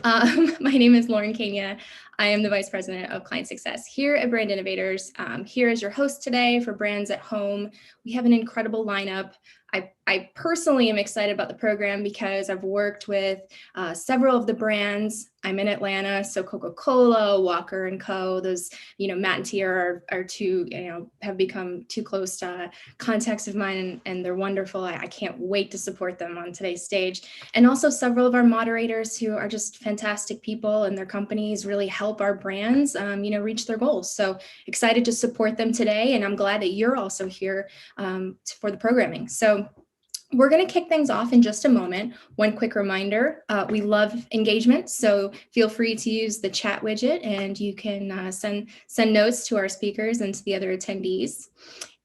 great. My name is Lauren Kenya. I am the Vice President of Client Success here at Brand Innovators. Here as your host today for Brands at Home. We have an incredible lineup. I personally am excited about the program because I've worked with several of the brands. I'm in Atlanta, so Coca-Cola, Walker & Co. Those, Matt and Tia are two, have become too close contacts of mine, and they're wonderful. I can't wait to support them on today's stage. And also several of our moderators who are just fantastic people, and their companies really help our brands, reach their goals. So excited to support them today, and I'm glad that you're also here for the programming. So we're going to kick things off in just a moment. One quick reminder, we love engagement, so feel free to use the chat widget, and you can send notes to our speakers and to the other attendees.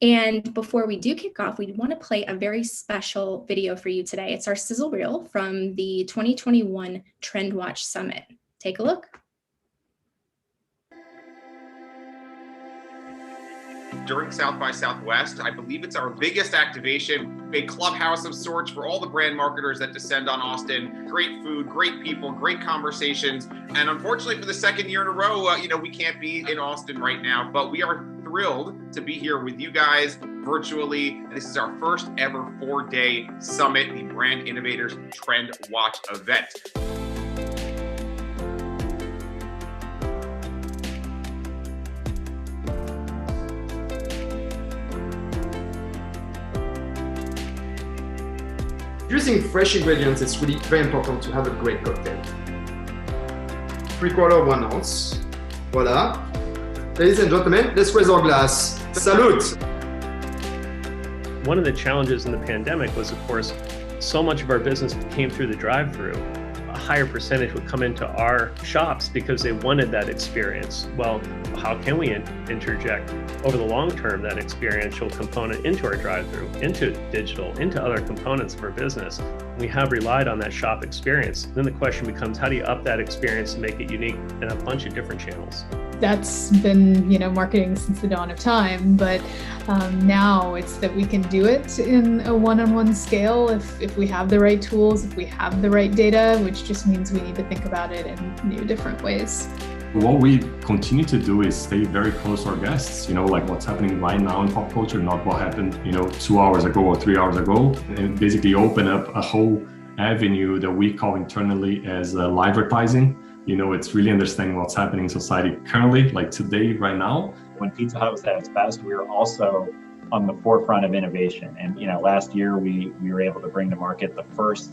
And before we do kick off, we want to play a very special video for you today. It's our sizzle reel from the 2021 TrendWatch Summit. Take a look. During South by Southwest, I believe it's our biggest activation, a clubhouse of sorts for all the brand marketers that descend on Austin. Great food, great people, great conversations. And unfortunately for the second year in a row, we can't be in Austin right now, but we are thrilled to be here with you guys virtually. This is our first ever 4-day summit, the Brand Innovators TrendWatch event. Using fresh ingredients, it's really very important to have a great cocktail. 3/4 1 ounce. Voila. Ladies and gentlemen, let's raise our glass. Salute! One of the challenges in the pandemic was, of course, so much of our business came through the drive-through. A higher percentage would come into our shops because they wanted that experience. Well, how can we interject over the long term that experiential component into our drive-through, into digital, into other components of our business? We have relied on that shop experience. Then the question becomes, how do you up that experience and make it unique in a bunch of different channels? That's been, marketing since the dawn of time, but now it's that we can do it in a one-on-one scale if we have the right tools, if we have the right data, which just means we need to think about it in new, different ways. What we continue to do is stay very close to our guests, like what's happening right now in pop culture, not what happened, 2 hours ago or 3 hours ago, and basically open up a whole avenue that we call internally as live advertising. It's really understanding what's happening in society currently, like today, right now. When Pizza Hut was at its best, we were also on the forefront of innovation. And, last year we were able to bring to market the first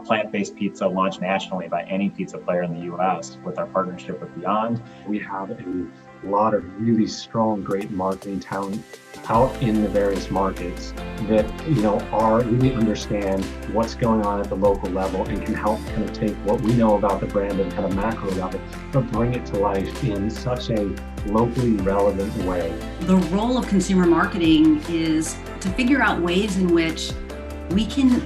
plant-based pizza launched nationally by any pizza player in the U.S. with our partnership with Beyond. We have a lot of really strong, great marketing talent out in the various markets that, really understand what's going on at the local level and can help kind of take what we know about the brand at kind of macro level, but bring it to life in such a locally relevant way. The role of consumer marketing is to figure out ways in which we can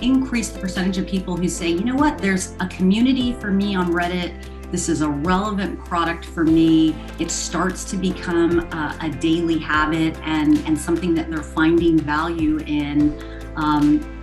increase the percentage of people who say, there's a community for me on Reddit. This is a relevant product for me. It starts to become a daily habit and something that they're finding value in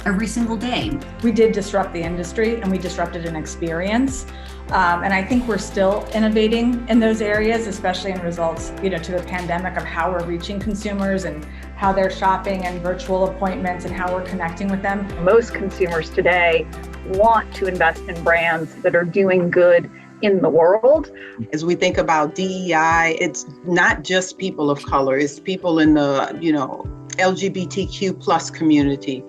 every single day. We did disrupt the industry, and we disrupted an experience. And I think we're still innovating in those areas, especially in results, to the pandemic, of how we're reaching consumers and how they're shopping and virtual appointments and how we're connecting with them. Most consumers today want to invest in brands that are doing good in the world. As we think about DEI, it's not just people of color, it's people in the, LGBTQ plus community,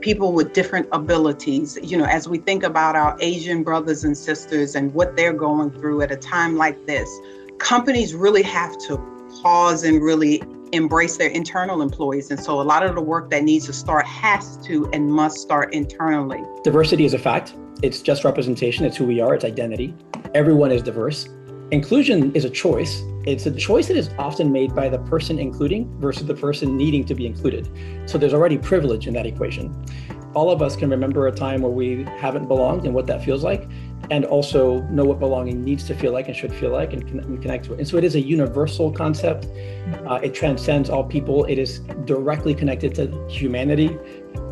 people with different abilities. As we think about our Asian brothers and sisters and what they're going through at a time like this, companies really have to pause and really embrace their internal employees. And so a lot of the work that needs to start has to and must start internally. Diversity is a fact. It's just representation. It's who we are. It's identity. Everyone is diverse. Inclusion is a choice. It's a choice that is often made by the person including versus the person needing to be included. So there's already privilege in that equation. All of us can remember a time where we haven't belonged and what that feels like, and also know what belonging needs to feel like and should feel like and connect to it. And so it is a universal concept. It transcends all people. It is directly connected to humanity.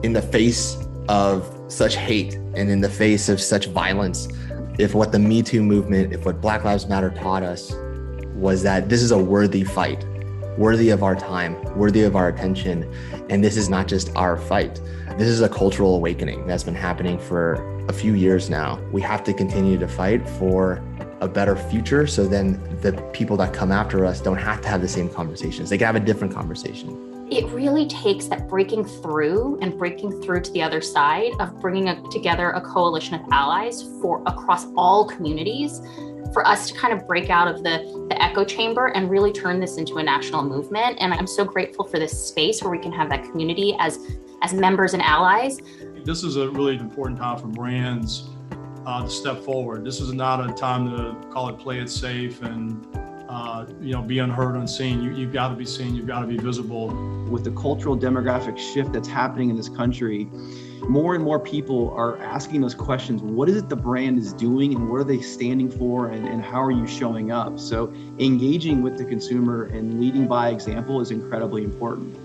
In the face of such hate and in the face of such violence, If what the Me Too movement, if what Black Lives Matter taught us was that this is a worthy fight, worthy of our time, worthy of our attention, and this is not just our fight. This is a cultural awakening that's been happening for a few years now. We have to continue to fight for a better future so then the people that come after us don't have to have the same conversations. They can have a different conversation. It really takes that breaking through to the other side of bringing together a coalition of allies across all communities for us to kind of break out of the echo chamber and really turn this into a national movement. And I'm so grateful for this space where we can have that community as members and allies. This is a really important time for brands to step forward. This is not a time to call it play it safe and be unheard, unseen. You've got to be seen, you've got to be visible. With the cultural demographic shift that's happening in this country, more and more people are asking those questions. What is it the brand is doing and what are they standing for and how are you showing up? So engaging with the consumer and leading by example is incredibly important.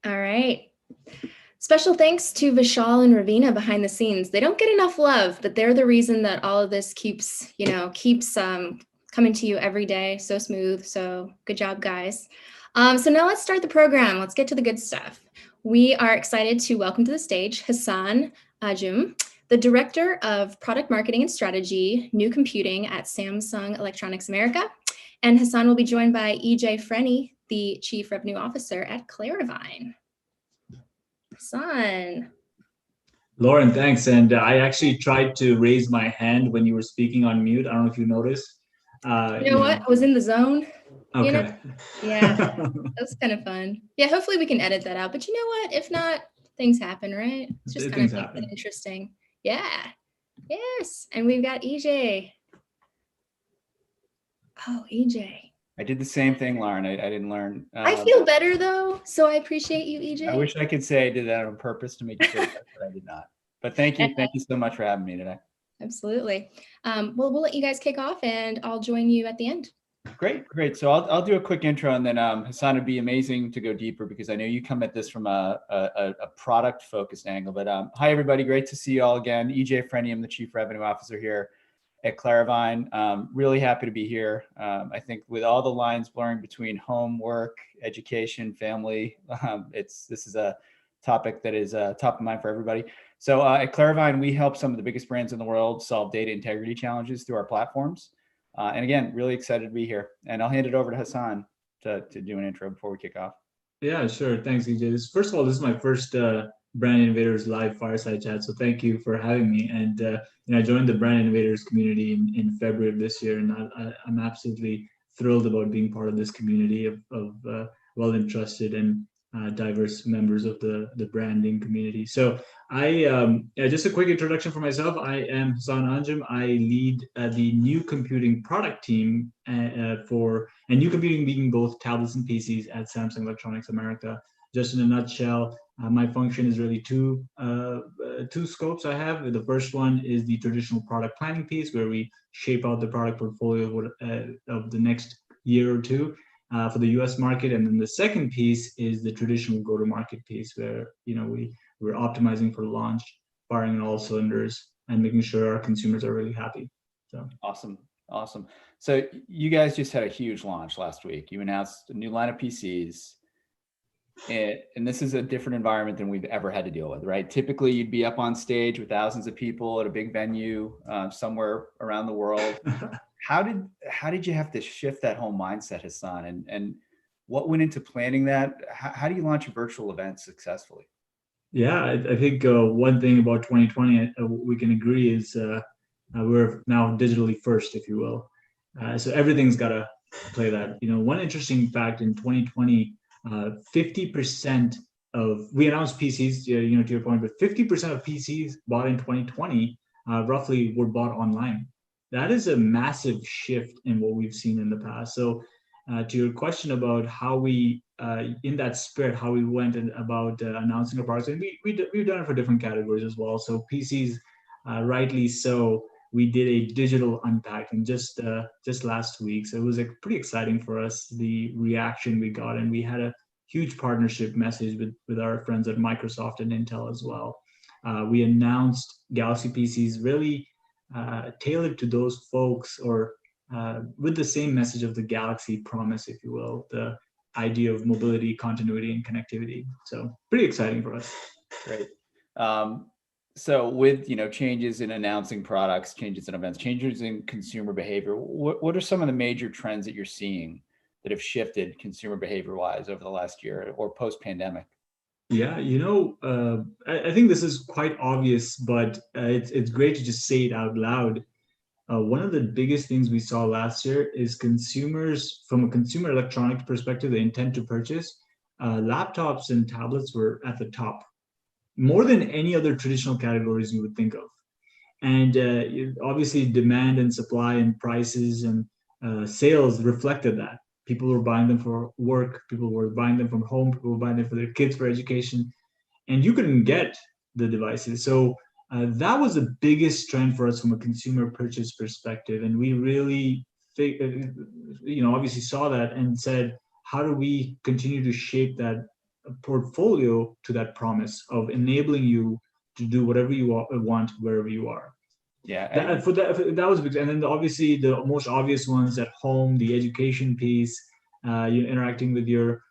All right. Special thanks to Vishal and Ravina behind the scenes. They don't get enough love, but they're the reason that all of this keeps coming to you every day. So smooth. So good job, guys. So now let's start the program. Let's get to the good stuff. We are excited to welcome to the stage Hassan Anjum, the Director of Product Marketing and Strategy, New Computing at Samsung Electronics America. And Hassan will be joined by EJ Frenny, the Chief Revenue Officer at Claravine. Hassan. Lauren, thanks. And I actually tried to raise my hand when you were speaking on mute. I don't know if you noticed. You know what? I was in the zone. Okay. You know? Yeah, that's kind of fun. Yeah, hopefully we can edit that out. But you know what? If not, things happen, right? It's just kind of makes it interesting. Yeah. Yes. And we've got EJ. Oh, EJ. I did the same thing, Lauren. I didn't learn. I feel better though, so I appreciate you, EJ. I wish I could say I did that on purpose to make you feel better, but I did not. But thank you so much for having me today. Absolutely. Well, we'll let you guys kick off, and I'll join you at the end. Great. So I'll do a quick intro, and then Hassan, would be amazing to go deeper because I know you come at this from a product-focused angle. But hi, everybody. Great to see you all again. EJ Frenny, I'm the Chief Revenue Officer here at Claravine. Really happy to be here. I think with all the lines blurring between home, work, education, family, this is a topic that is top of mind for everybody. So at Claravine, we help some of the biggest brands in the world solve data integrity challenges through our platforms. And again, really excited to be here. And I'll hand it over to Hassan to do an intro before we kick off. Yeah, sure. Thanks, EJ. First of all, this is my first Brand Innovators live fireside chat. So thank you for having me. And I joined the Brand Innovators community in February of this year, and I'm absolutely thrilled about being part of this community of well-entrusted and diverse members of the branding community. So just a quick introduction for myself. I am Hassan Anjum. I lead the New Computing product team and New Computing being both tablets and PCs at Samsung Electronics America. Just in a nutshell, my function is really two scopes I have. The first one is the traditional product planning piece, where we shape out the product portfolio of the next year or two for the US market. And then the second piece is the traditional go-to-market piece, where we're optimizing for launch, firing on all cylinders, and making sure our consumers are really happy. So awesome. So you guys just had a huge launch last week. You announced a new line of PCs. And this is a different environment than we've ever had to deal with, right? Typically, you'd be up on stage with thousands of people at a big venue somewhere around the world. How did you have to shift that whole mindset, Hassan? And what went into planning that? How do you launch a virtual event successfully? Yeah, I think one thing about 2020 we can agree is we're now digitally first, if you will. So everything's got to play that. One interesting fact in 2020. 50% we announced PCs, to your point, but 50% of PCs bought in 2020 roughly were bought online. That is a massive shift in what we've seen in the past. So to your question about how we, in that spirit, how we went about announcing our products, and we've done it for different categories as well. So PCs, rightly so, we did a digital unpacking just last week. So it was pretty exciting for us, the reaction we got, and we had a huge partnership message with our friends at Microsoft and Intel as well. We announced Galaxy PCs really tailored to those folks, or with the same message of the Galaxy promise, if you will, the idea of mobility, continuity, and connectivity. So pretty exciting for us. Great. So with changes in announcing products, changes in events, changes in consumer behavior, what are some of the major trends that you're seeing that have shifted consumer behavior-wise over the last year or post-pandemic? Yeah, I think this is quite obvious, but it's great to just say it out loud. One of the biggest things we saw last year is consumers, from a consumer electronics perspective, the intent to purchase, laptops and tablets were at the top, more than any other traditional categories you would think of. And obviously demand and supply and prices and sales reflected that. People were buying them for work, people were buying them from home, people were buying them for their kids for education, and you couldn't get the devices. So that was the biggest trend for us from a consumer purchase perspective. And we really, obviously saw that and said, how do we continue to shape that portfolio to that promise of enabling you to do whatever you want wherever you are? Yeah, that was big. And then obviously the most obvious ones at home, the education piece, interacting with your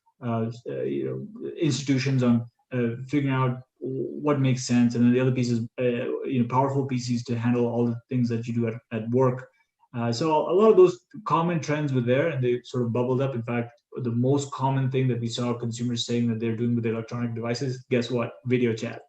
institutions on figuring out what makes sense, and then the other piece is powerful PCs to handle all the things that you do at work. So a lot of those common trends were there, and they sort of bubbled up. In fact, the most common thing that we saw consumers saying that they're doing with their electronic devices, guess what? Video chat.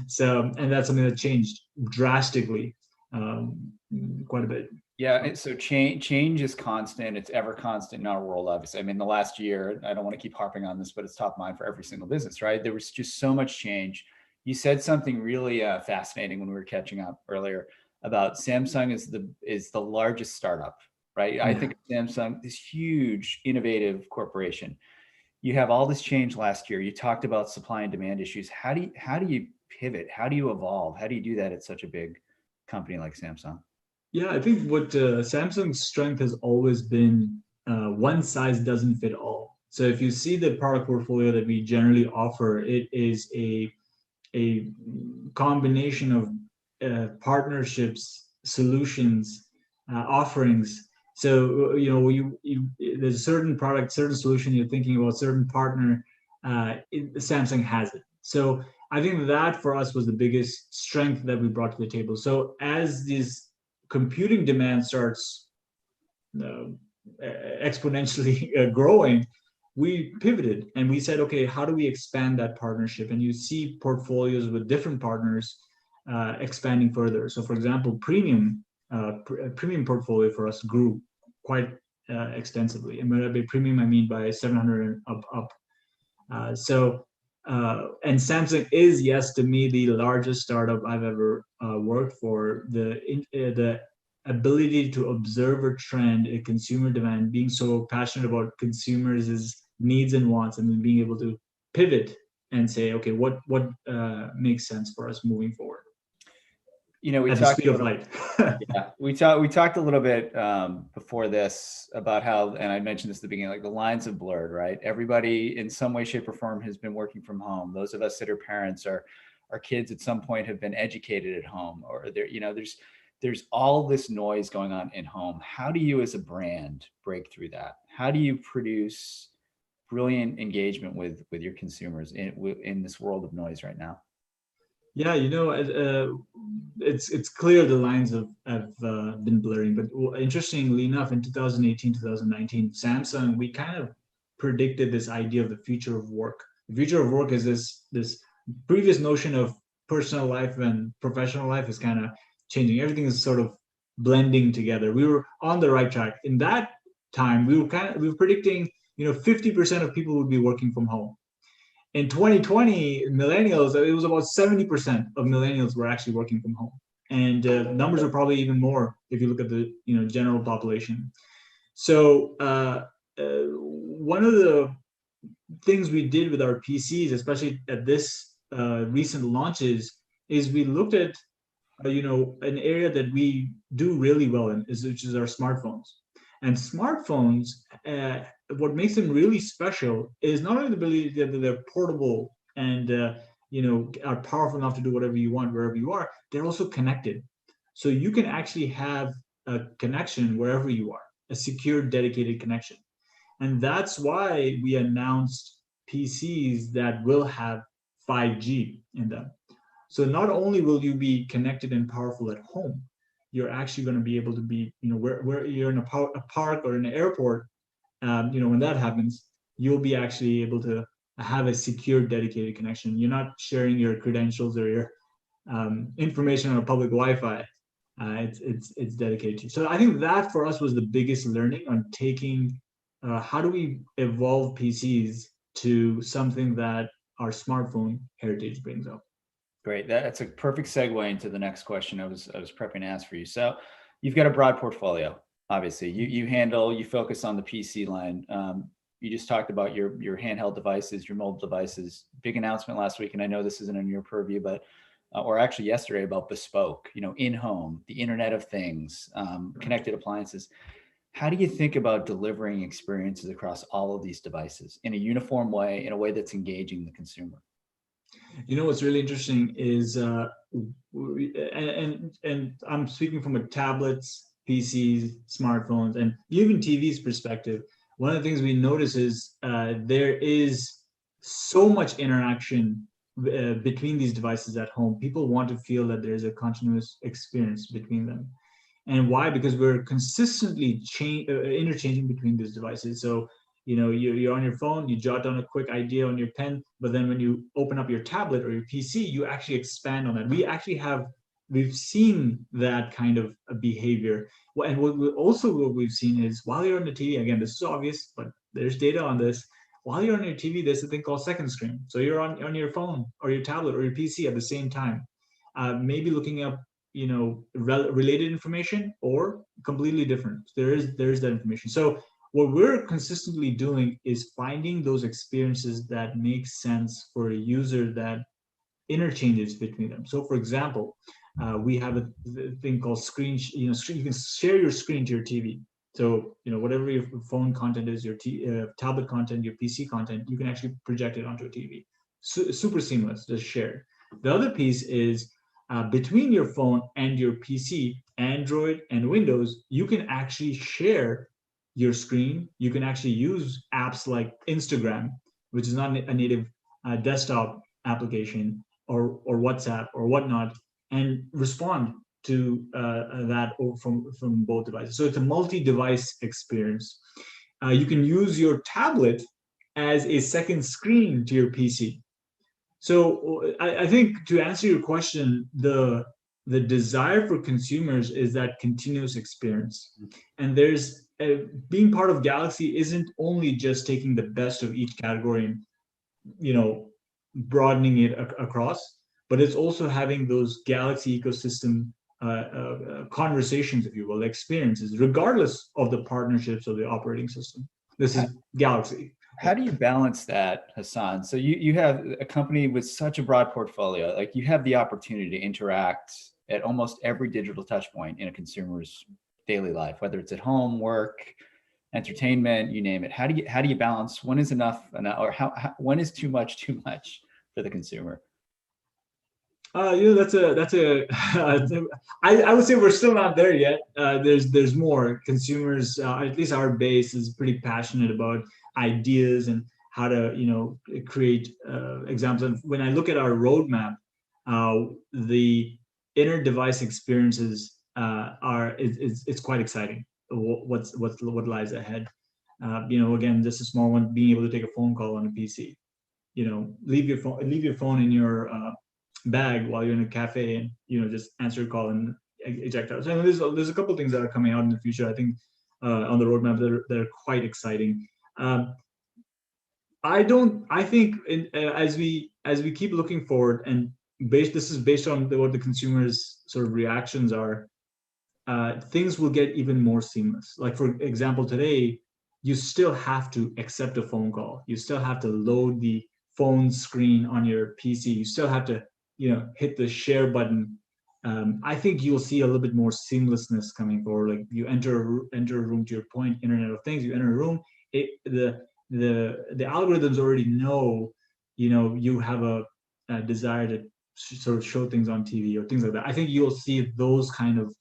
So, and that's something that changed drastically. Quite a bit. Yeah, so change is constant. It's ever constant in our world, obviously. I mean, the last year, I don't want to keep harping on this, but it's top of mind for every single business, right? There was just so much change. You said something really fascinating when we were catching up earlier about Samsung is the largest startup, right? Yeah. I think of Samsung, this huge, innovative corporation. You have all this change last year. You talked about supply and demand issues. How do you pivot? How do you evolve? How do you do that at such a big company like Samsung? Yeah, I think what Samsung's strength has always been one size doesn't fit all. So if you see the product portfolio that we generally offer, it is a combination of partnerships, solutions, offerings. So there's a certain product, certain solution you're thinking about, certain partner, Samsung has it. So I think that for us was the biggest strength that we brought to the table. So as this computing demand starts exponentially growing, we pivoted and we said, okay, how do we expand that partnership? And you see portfolios with different partners expanding further. So for example, premium portfolio for us grew quite extensively. And when I say premium, I mean by 700 and up. And Samsung is, yes, to me, the largest startup I've ever worked for. The ability to observe a trend, a consumer demand, being so passionate about consumers' needs and wants, and then being able to pivot and say, okay, what makes sense for us moving forward? We at talked the speed of light. Yeah, we talked a little bit before this about how, and I mentioned this at the beginning, like the lines have blurred, right? Everybody in some way, shape, or form has been working from home. Those of us that are parents, our kids at some point have been educated at home, or there's all this noise going on in home. How do you as a brand break through that? How do you produce brilliant engagement with your consumers in this world of noise right now? Yeah, it's clear the lines have been blurring, but interestingly enough, in 2018, 2019, Samsung, we kind of predicted this idea of the future of work. The future of work is this previous notion of personal life and professional life is kind of changing. Everything is sort of blending together. We were on the right track. In that time, we were predicting, 50% of people would be working from home. In 2020, millennials, it was about 70% of millennials were actually working from home. And numbers are probably even more if you look at the general population. So one of the things we did with our PCs, especially at this recent launches, is we looked at an area that we do really well in, which is our smartphones. And smartphones what makes them really special is not only the ability that they're portable and are powerful enough to do whatever you want wherever you are. They're also connected, so you can actually have a connection wherever you are, a secure, dedicated connection. And that's why we announced PCs that will have 5G in them. So not only will you be connected and powerful at home, you're actually going to be able to be, where you're in a park or in an airport, when that happens, you'll be actually able to have a secure, dedicated connection. You're not sharing your credentials or your information on a public Wi-Fi. It's dedicated to you. So I think that for us was the biggest learning on taking, how do we evolve PCs to something that our smartphone heritage brings up. Great. That's a perfect segue into the next question I was prepping to ask for you. So you've got a broad portfolio, obviously. You focus on the PC line. You just talked about your handheld devices, your mobile devices. Big announcement last week, and I know this isn't in your purview, but or actually yesterday, about Bespoke, in-home, the Internet of Things, connected appliances. How do you think about delivering experiences across all of these devices in a uniform way, in a way that's engaging the consumer? What's really interesting is, and I'm speaking from a tablets, PCs, smartphones, and even TV's perspective. One of the things we notice is there is so much interaction between these devices at home. People want to feel that there's a continuous experience between them. And why? Because we're consistently interchanging between these devices. So, you're on your phone, you jot down a quick idea on your pen, but then when you open up your tablet or your PC, you actually expand on that. We've seen that kind of behavior. And what we've seen is, while you're on the TV, again, this is obvious, but there's data on this. While you're on your TV, there's a thing called second screen. So you're on your phone or your tablet or your PC at the same time, maybe looking up, related information or completely different. There is that information. So what we're consistently doing is finding those experiences that make sense for a user that interchanges between them. So, for example, we have a thing called screen. You can share your screen to your TV. So, whatever your phone content is, your tablet content, your PC content, you can actually project it onto a TV. Super seamless, just share. The other piece is between your phone and your PC, Android and Windows, you can actually share your screen. You can actually use apps like Instagram, which is not a native desktop application, or WhatsApp or whatnot, and respond to that from both devices. So it's a multi-device experience. You can use your tablet as a second screen to your PC. So I think, to answer your question, the desire for consumers is that continuous experience. And there's being part of Galaxy isn't only just taking the best of each category and broadening it across, but it's also having those Galaxy ecosystem conversations, if you will, experiences, regardless of the partnerships of the operating system. This is Galaxy. How do you balance that, Hassan? So you have a company with such a broad portfolio, like you have the opportunity to interact at almost every digital touch point in a consumer's daily life, whether it's at home, work, entertainment, you name it. How do you balance when is enough, or when is too much for the consumer? I would say we're still not there yet. There's more. Consumers, at least our base, is pretty passionate about ideas and how to create examples. And when I look at our roadmap, the inner device experiences it's quite exciting. What lies ahead? Again, just a small one, being able to take a phone call on a PC. Leave your phone in your bag while you're in a cafe, and just answer a call and eject out. So there's a couple of things that are coming out in the future, I think, on the roadmap that are quite exciting. I think as we keep looking forward, and this is based on what the consumers' sort of reactions are, things will get even more seamless. Like, for example, today, you still have to accept a phone call. You still have to load the phone screen on your PC. You still have to hit the share button. I think you'll see a little bit more seamlessness coming forward. Like, you enter a room, to your point, Internet of Things, you enter a room, the algorithms already know, you have a desire to sort of show things on TV or things like that. I think you'll see those kind of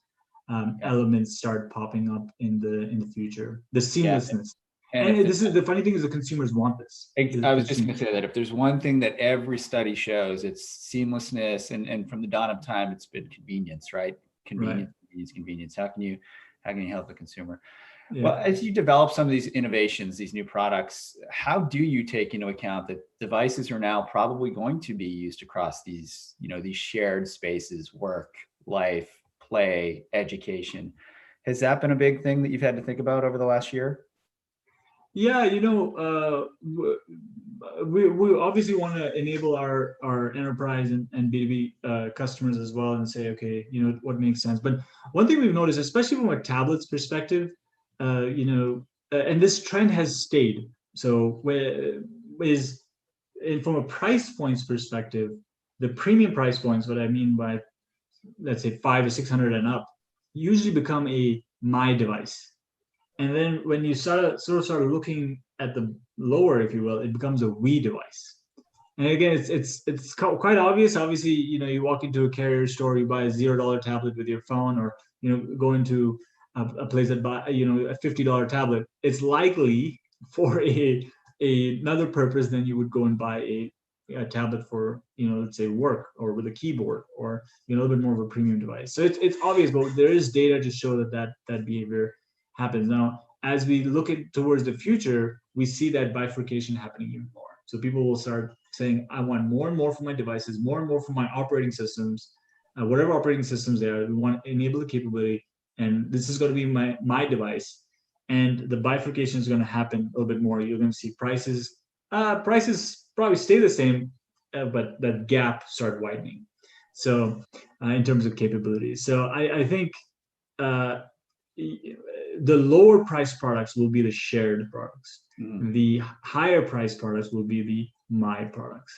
elements start popping up in the future. The seamlessness. And this is the funny thing is the consumers want this. I was just going to say that if there's one thing that every study shows, it's seamlessness, and from the dawn of time, it's been convenience, right? Convenience. How can you help the consumer? Yeah. Well, as you develop some of these innovations, these new products, how do you take into account that devices are now probably going to be used across these, these shared spaces, work, life, play, education? Has that been a big thing that you've had to think about over the last year? Yeah, we obviously want to enable our enterprise and B2B customers as well, and say, okay, what makes sense. But one thing we've noticed, especially from a tablets perspective, and this trend has stayed. So from a price points perspective, the premium price points, what I mean by, let's say, $500 to $600 and up, usually become a my device. And then when you start looking at the lower, if you will, it becomes a we device. And again, it's quite obvious. Obviously, you walk into a carrier store, you buy a $0 tablet with your phone, or go into a place that buy a $50 tablet. It's likely for another purpose than you would go and buy a tablet for let's say work, or with a keyboard, or a little bit more of a premium device. So it's obvious, but there is data to show that behavior happens. Now, as we look towards the future, we see that bifurcation happening even more. So people will start saying, I want more and more from my devices, more and more from my operating systems, whatever operating systems they are. We want to enable the capability, and this is going to be my device. And the bifurcation is going to happen a little bit more. You're going to see prices probably stay the same, but that gap start widening. So in terms of capabilities. So I think the lower price products will be the shared products. The higher price products will be the my products.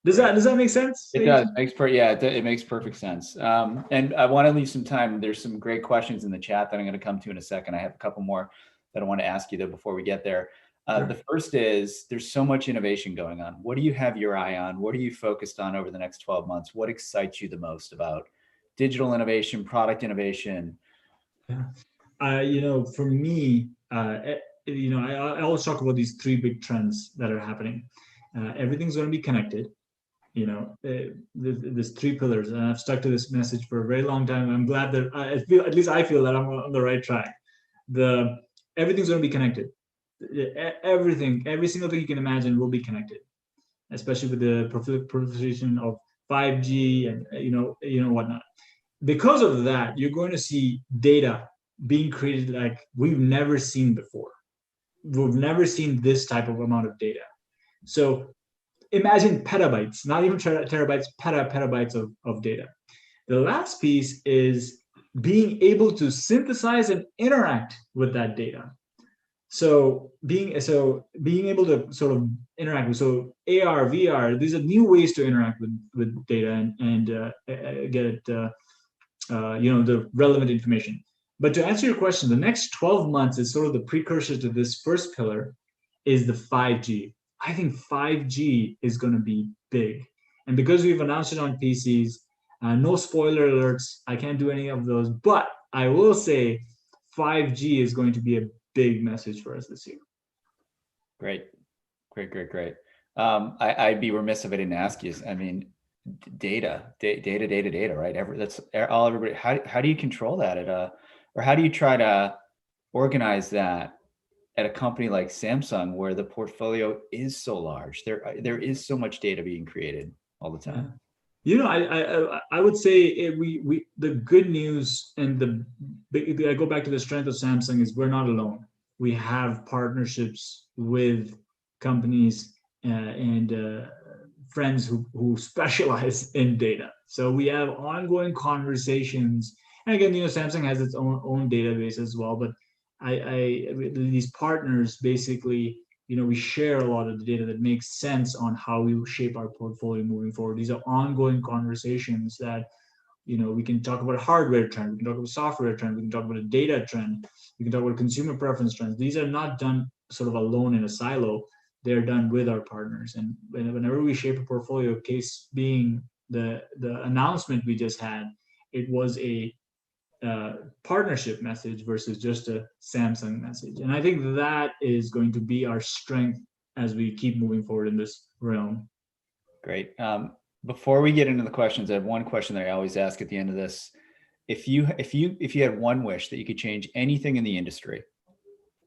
Does that make sense? It does. It makes perfect sense. And I want to leave some time. There's some great questions in the chat that I'm going to come to in a second. I have a couple more that I want to ask you though before we get there. The first is, there's so much innovation going on. What do you have your eye on? What are you focused on over the next 12 months? What excites you the most about digital innovation, product innovation? For me, I always talk about these three big trends that are happening. Everything's going to be connected. There's three pillars, and I've stuck to this message for a very long time. I'm glad that I feel that I'm on the right track. Everything's going to be connected. Everything, every single thing you can imagine will be connected, especially with the proliferation of 5G and whatnot. Because of that, you're going to see data being created like we've never seen before. We've never seen this type of amount of data. So imagine petabytes, not even terabytes, petabytes of data. The last piece is being able to synthesize and interact with that data. So being able to sort of interact with, so AR, VR, these are new ways to interact with data and get it, the relevant information. But to answer your question, the next 12 months is sort of the precursor to this first pillar, is the 5G. I think 5G is going to be big. And because we've announced it on PCs, no spoiler alerts, I can't do any of those, but I will say 5G is going to be a big message for us this year. Great. I'd be remiss if I didn't ask you, I mean, data, right? That's all everybody, how do you control that or how do you try to organize that at a company like Samsung, where the portfolio is so large? There is so much data being created all the time. I would say the good news and I go back to the strength of Samsung is we're not alone. We have partnerships with companies and friends who specialize in data. So we have ongoing conversations. And again, Samsung has its own database as well, but these partners basically, we share a lot of the data that makes sense on how we shape our portfolio moving forward. These are ongoing conversations that, we can talk about a hardware trend, we can talk about a software trend, we can talk about a data trend, we can talk about consumer preference trends. These are not done sort of alone in a silo. They're done with our partners. And whenever we shape a portfolio, case being the announcement we just had, it was a partnership message versus just a Samsung message. And I think that is going to be our strength as we keep moving forward in this realm. Great. Before we get into the questions, I have one question that I always ask at the end of this. If you had one wish that you could change anything in the industry,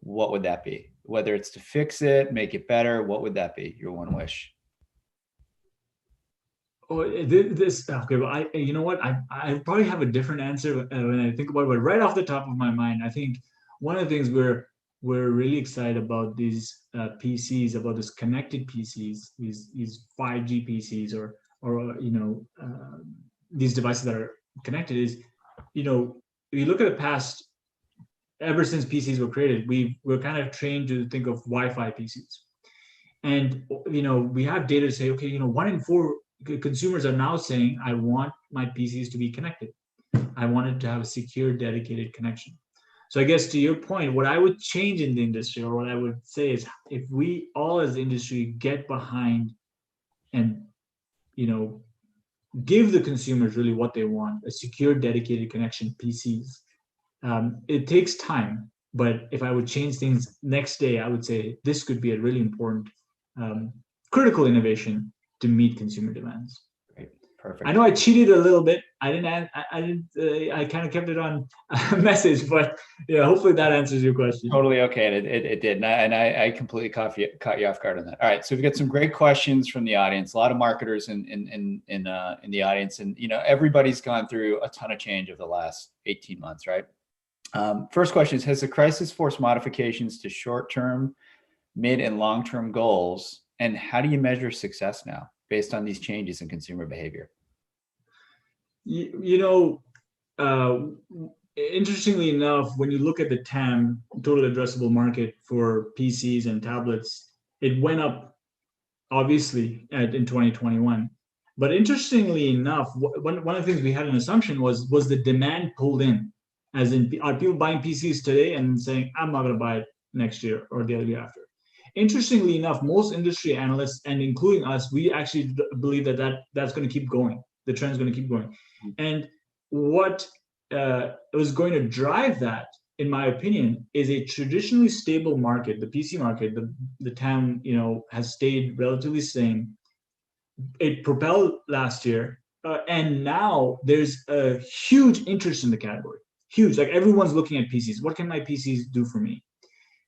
what would that be? Whether it's to fix it, make it better, what would that be? Your one wish? Oh, okay. Well, you know what? I probably have a different answer when I think about it. But right off the top of my mind, I think one of the things we're really excited about these PCs, about this connected PCs, these 5G PCs, or these devices that are connected is, if you look at the past, ever since PCs were created, we're kind of trained to think of Wi-Fi PCs, and we have data to say, okay, 1 in 4 consumers are now saying, I want my PCs to be connected. I want it to have a secure, dedicated connection. So I guess to your point, what I would change in the industry, or what I would say is, if we all as the industry get behind and, give the consumers really what they want, a secure, dedicated connection, PCs. It takes time, but if I would change things next day, I would say this could be a really important, critical innovation to meet consumer demands. Great, perfect. I know I cheated a little bit. I kind of kept it on message, but yeah, hopefully that answers your question. Totally okay, and it did, and I completely caught you off guard on that. All right, so we've got some great questions from the audience. A lot of marketers in the audience, and everybody's gone through a ton of change over the last 18 months, right? First question is, has the crisis forced modifications to short-term, mid, and long-term goals? And how do you measure success now based on these changes in consumer behavior? Interestingly enough, when you look at the TAM, total addressable market for PCs and tablets, it went up obviously in 2021. But interestingly enough, one of the things we had an assumption was the demand pulled in, as in, are people buying PCs today and saying, I'm not going to buy it next year or the other year after? Interestingly enough, most industry analysts, and including us, we actually believe that's going to keep going. The trend is going to keep going. And what was going to drive that, in my opinion, is a traditionally stable market. The PC market, the TAM, has stayed relatively same. It propelled last year, and now there's a huge interest in the category. Huge, like everyone's looking at PCs. What can my PCs do for me?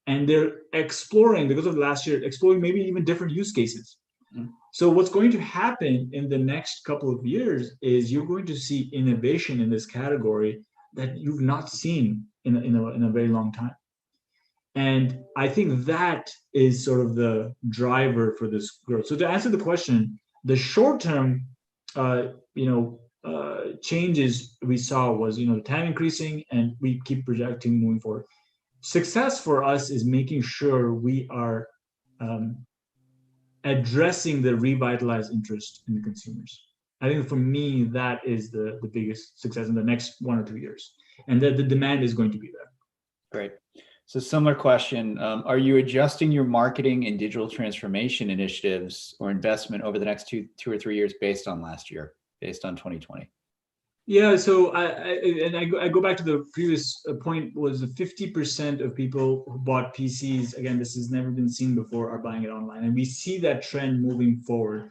And they're exploring, because of last year, maybe even different use cases. So what's going to happen in the next couple of years is you're going to see innovation in this category that you've not seen in a very long time. And I think that is sort of the driver for this growth. So to answer the question, the short-term, changes we saw was, the TAM increasing, and we keep projecting moving forward. Success for us is making sure we are addressing the revitalized interest in the consumers. I think for me, that is the biggest success in the next 1 or 2 years, and that the demand is going to be there. Great. So similar question, are you adjusting your marketing and digital transformation initiatives or investment over the next two or 3 years based on last year, based on 2020? Yeah, so I go back to the previous point, was 50% of people who bought PCs, again, this has never been seen before, are buying it online. And we see that trend moving forward.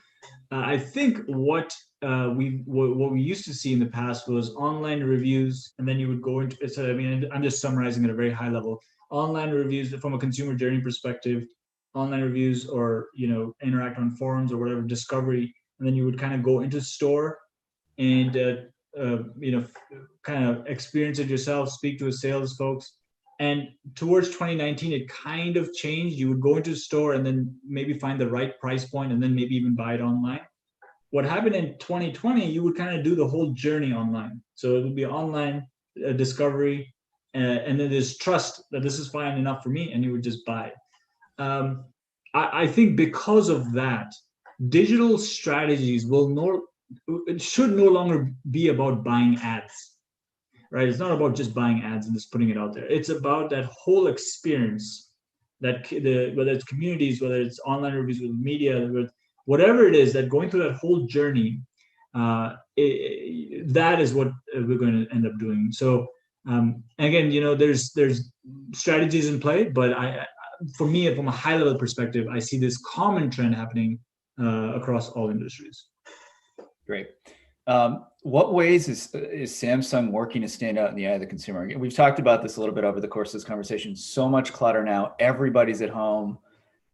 I think what we used to see in the past was online reviews, and then you would go into, so I'm just summarizing at a very high level, online reviews from a consumer journey perspective, online reviews, or, interact on forums or whatever, discovery, and then you would kind of go into store and kind of experience it yourself, speak to the sales folks. And towards 2019, it kind of changed. You would go into a store and then maybe find the right price point and then maybe even buy it online. What happened in 2020, you would kind of do the whole journey online. So it would be online discovery, and then there's trust that this is fine enough for me, and you would just buy it. I think because of that, digital strategies should no longer be about buying ads, right? It's not about just buying ads and just putting it out there. It's about that whole experience that whether it's communities, whether it's online reviews with media, whatever it is, that going through that whole journey, that is what we're going to end up doing. So again, there's strategies in play, but for me, from a high level perspective, I see this common trend happening across all industries. Great. What ways is Samsung working to stand out in the eye of the consumer? We've talked about this a little bit over the course of this conversation. So much clutter now. Everybody's at home.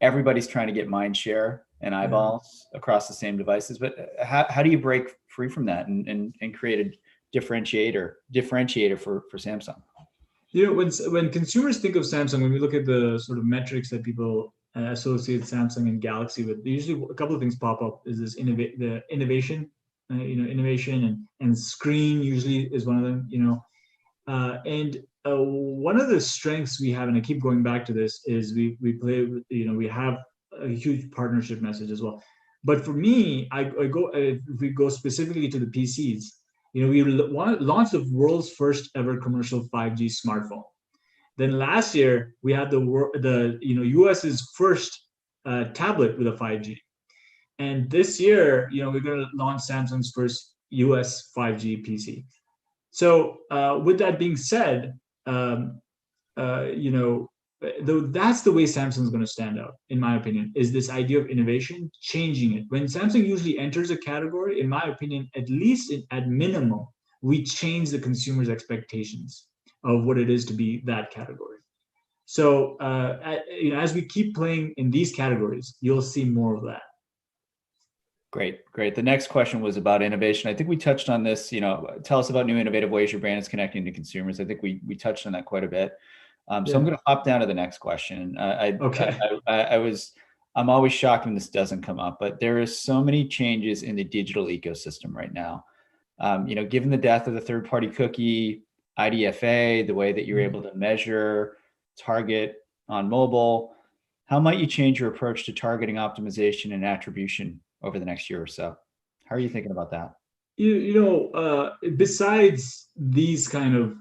Everybody's trying to get mind share and eyeballs across the same devices. But how do you break free from that and create a differentiator for Samsung? When consumers think of Samsung, when we look at the sort of metrics that people associate Samsung and Galaxy with, usually a couple of things pop up. Is this innovation? Innovation and screen usually is one of them, and one of the strengths we have, and I keep going back to this, is we play with, we have a huge partnership message as well. But for me, if we go specifically to the PCs, we launched the world's first ever commercial 5G smartphone. Then last year we had the US's first tablet with a 5G. And this year, we're going to launch Samsung's first US 5G PC. So with that being said, that's the way Samsung is going to stand out, in my opinion, is this idea of innovation, changing it. When Samsung usually enters a category, in my opinion, at least at minimum, we change the consumer's expectations of what it is to be that category. So as we keep playing in these categories, you'll see more of that. Great. The next question was about innovation. I think we touched on this. Tell us about new innovative ways your brand is connecting to consumers. I think we touched on that quite a bit. So I'm going to hop down to the next question. Okay. I'm always shocked when this doesn't come up, but there is so many changes in the digital ecosystem right now. Given the death of the third-party cookie, IDFA, the way that you're able to measure, target on mobile, how might you change your approach to targeting optimization and attribution over the next year or so? How are you thinking about that? Besides these kind of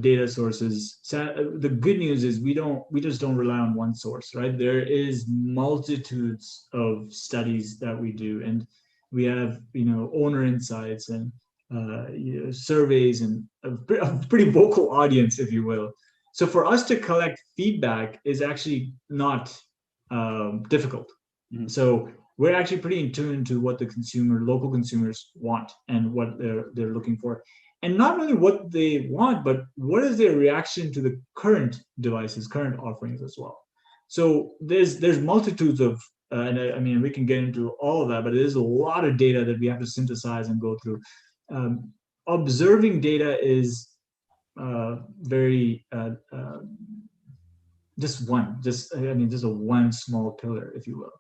data sources, the good news is we just don't rely on one source, right? There is multitudes of studies that we do, and we have owner insights and surveys and a pretty vocal audience, if you will. So for us to collect feedback is actually not difficult. Mm-hmm. So we're actually pretty in tune to what the local consumers want and what they're looking for. And not only what they want, but what is their reaction to the current devices, current offerings as well. So there's multitudes of, and we can get into all of that, but there's a lot of data that we have to synthesize and go through. Observing data is very, just a one small pillar, if you will.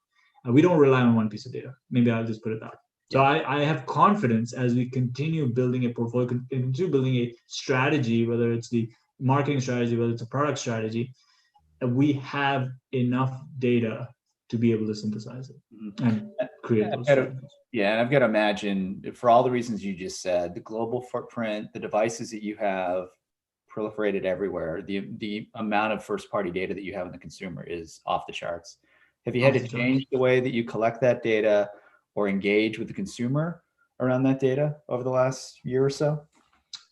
We don't rely on one piece of data. Maybe I'll just put it that way. So I have confidence as we continue building a portfolio, continue building a strategy, whether it's the marketing strategy, whether it's a product strategy, that we have enough data to be able to synthesize it and create those strategies. Yeah, and I've got to imagine, for all the reasons you just said, the global footprint, the devices that you have proliferated everywhere, the amount of first-party data that you have in the consumer is off the charts. Have you had to change the way that you collect that data or engage with the consumer around that data over the last year or so?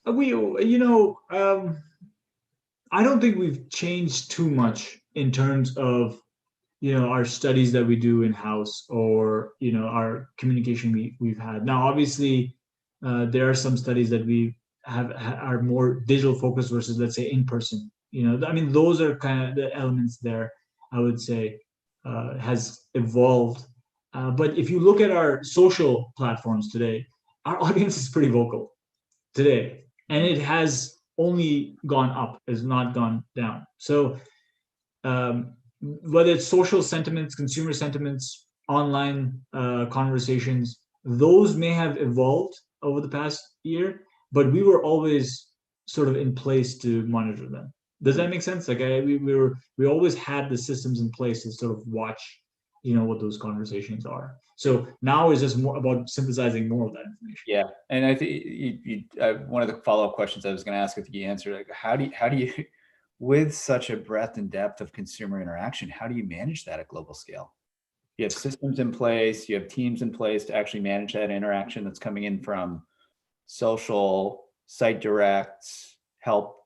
I don't think we've changed too much in terms of, our studies that we do in-house or, our communication we've had. Now, obviously, there are some studies that we are more digital focused versus, let's say, in person. Those are kind of the elements there, I would say, has evolved. But if you look at our social platforms today, our audience is pretty vocal today, and it has only gone up, has not gone down. So whether it's social sentiments, consumer sentiments, online conversations, those may have evolved over the past year, but we were always sort of in place to monitor them. Does that make sense? Like we always had the systems in place to sort of watch, what those conversations are. So now it's just more about synthesizing more of that information. Yeah, and I think one of the follow-up questions I was going to ask, if you answered, like, how do you, with such a breadth and depth of consumer interaction, how do you manage that at global scale? You have systems in place, you have teams in place to actually manage that interaction that's coming in from social, site directs, help,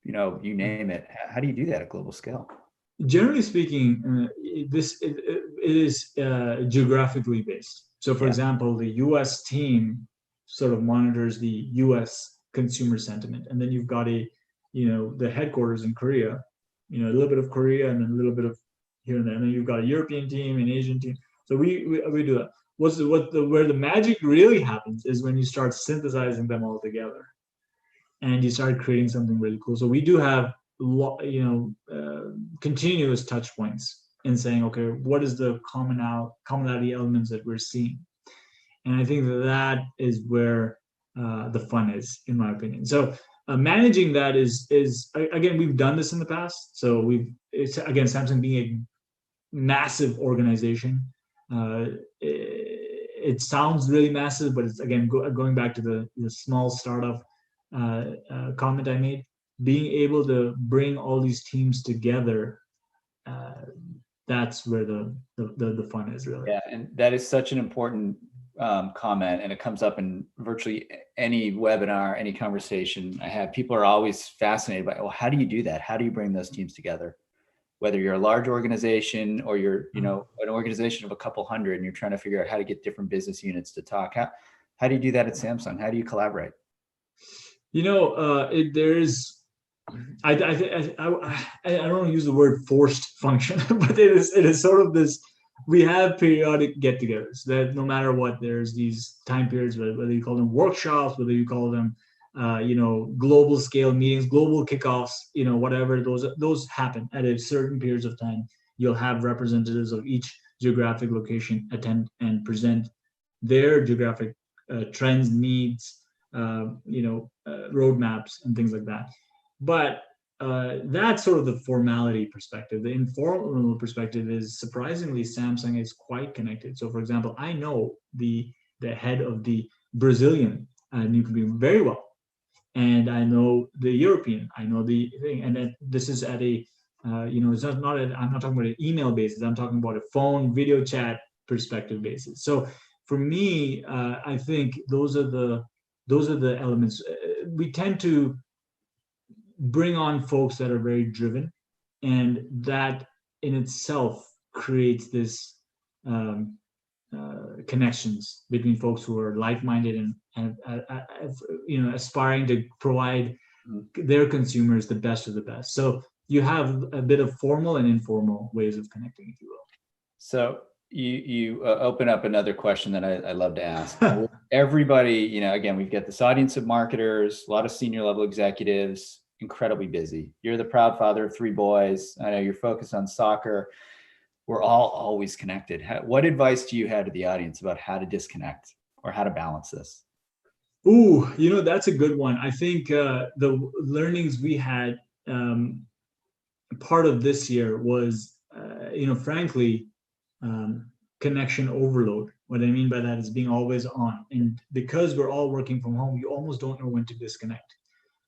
you name it. How do you do that at global scale? Generally speaking, it is geographically based. So for example, the US team sort of monitors the US consumer sentiment. And then you've got the headquarters in Korea, a little bit of Korea and then a little bit of here and there. And then you've got a European team, an Asian team. So we do that. Where the magic really happens is when you start synthesizing them all together and you start creating something really cool. So we do have continuous touch points in saying, okay, what is the commonality elements that we're seeing? And I think that is where the fun is, in my opinion. So managing that is again, we've done this in the past. So it's again, Samsung being a massive organization. It sounds really massive, but it's again going back to the small startup comment I made. Being able to bring all these teams together, that's where the fun is, really. Yeah, and that is such an important comment, and it comes up in virtually any webinar, any conversation I have. People are always fascinated by, well, how do you do that? How do you bring those teams together? Whether you're a large organization or you're, an organization of a couple hundred, and you're trying to figure out how to get different business units to talk. How do you do that at Samsung? How do you collaborate? I don't want to use the word forced function, but it is sort of this. We have periodic get-togethers that no matter what, there's these time periods, whether you call them workshops, whether you call them, global scale meetings, global kickoffs, whatever, those happen at a certain periods of time. You'll have representatives of each geographic location attend and present their geographic trends, needs, roadmaps and things like that. But that's sort of the formality perspective. The informal perspective is, surprisingly, Samsung is quite connected. So for example, I know the head of the Brazilian nuclear beam very well. And I know the European, I know the thing. And then this is at a, it's I'm not talking about an email basis. I'm talking about a phone, video chat perspective basis. So for me, I think those are the elements. We tend to bring on folks that are very driven, and that in itself creates this connections between folks who are like-minded and aspiring to provide their consumers the best of the best. So you have a bit of formal and informal ways of connecting, if you will. So you open up another question that I love to ask. Everybody, again, we've got this audience of marketers, a lot of senior level executives, incredibly busy. You're the proud father of 3 boys. I know you're focused on soccer. We're all always connected. What advice do you have to the audience about how to disconnect or how to balance this? Ooh, that's a good one. I think the learnings we had part of this year was, frankly, connection overload. What I mean by that is being always on. And because we're all working from home, you almost don't know when to disconnect.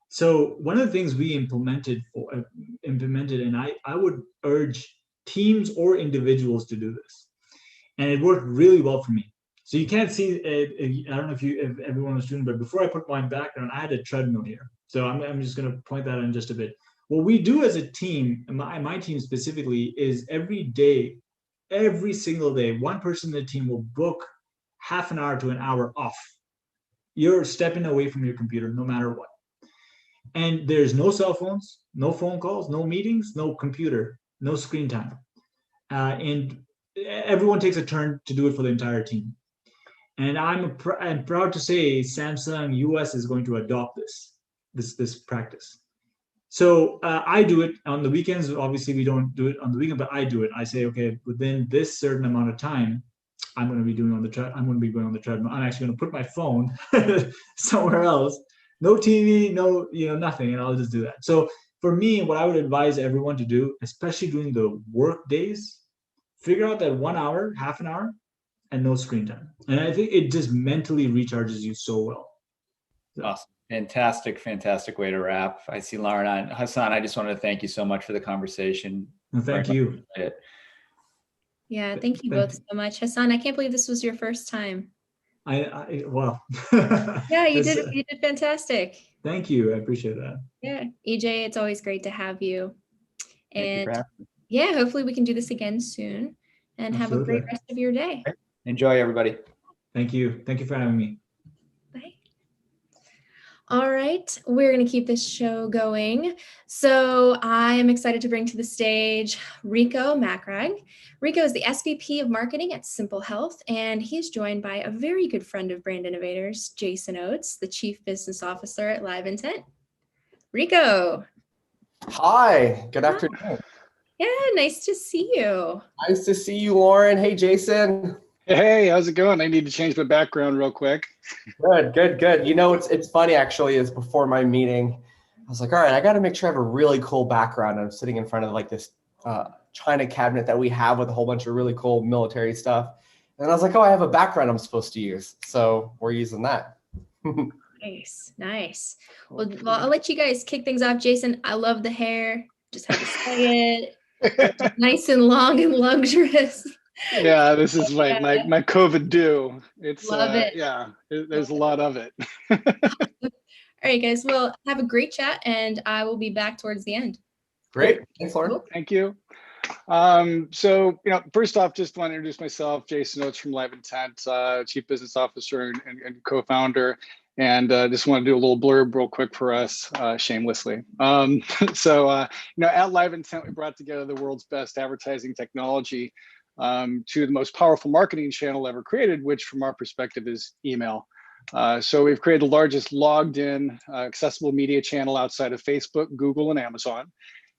So one of the things we implemented, and I would urge teams or individuals to do this, and it worked really well for me. So you can't see, I don't know if everyone was doing, but before I put my background, I had a treadmill here. So I'm just going to point that out in just a bit. What we do as a team, my team specifically, is every single day, one person in the team will book half an hour to an hour off. You're stepping away from your computer no matter what. And there's no cell phones, no phone calls, no meetings, no computer, no screen time. And everyone takes a turn to do it for the entire team. And I'm proud to say Samsung US is going to adopt this practice. So I do it on the weekends. Obviously, we don't do it on the weekend, but I do it. I say, okay, within this certain amount of time, I'm going to be going on the treadmill. I'm actually going to put my phone somewhere else. No TV, no, nothing, and I'll just do that. So for me, what I would advise everyone to do, especially during the work days, figure out that 1 hour, half an hour, and no screen time. And I think it just mentally recharges you so well. Awesome. Fantastic way to wrap. I see Lauren on. Hassan, I just wanted to thank you so much for the conversation. Well, thank you. Yeah, thank you both so much. Hassan, I can't believe this was your first time. Well. Yeah, you did fantastic. Thank you. I appreciate that. Yeah, EJ, it's always great to have you. Thank And yeah, hopefully we can do this again soon and have a great rest of your day. Enjoy, everybody. Thank you. Thank you for having me. All right, we're going to keep this show going. So I am excited to bring to the stage Rico Macrag. Rico is the SVP of Marketing at Simple Health, and he's joined by a very good friend of Brand Innovators, Jason Oates, the Chief Business Officer at Live Intent. Rico. Hi, good afternoon. Yeah, nice to see you. Nice to see you, Lauren. Hey, Jason. Hey, how's it going? I need to change my background real quick. Good. You know, it's funny actually, is before my meeting, I was like, all right, I got to make sure I have a really cool background. I'm sitting in front of like this China cabinet that we have with a whole bunch of really cool military stuff. And I was like, oh, I have a background I'm supposed to use. So we're using that. Nice. Well, I'll let you guys kick things off. Jason, I love the hair. Just had to say it. Nice and long and luxurious. Yeah, this is my COVID do. It's Love it. Yeah, there's a lot of it. All right, guys. Well, have a great chat, and I will be back towards the end. Great. Thanks, Lauren. Thank you. So, first off, just want to introduce myself, Jason Oates from Live Intent, Chief Business Officer and co-founder. And just want to do a little blurb real quick for us, shamelessly. At Live Intent, we brought together the world's best advertising technology to the most powerful marketing channel ever created, which from our perspective is email. So we've created the largest logged in accessible media channel outside of Facebook, Google, and Amazon,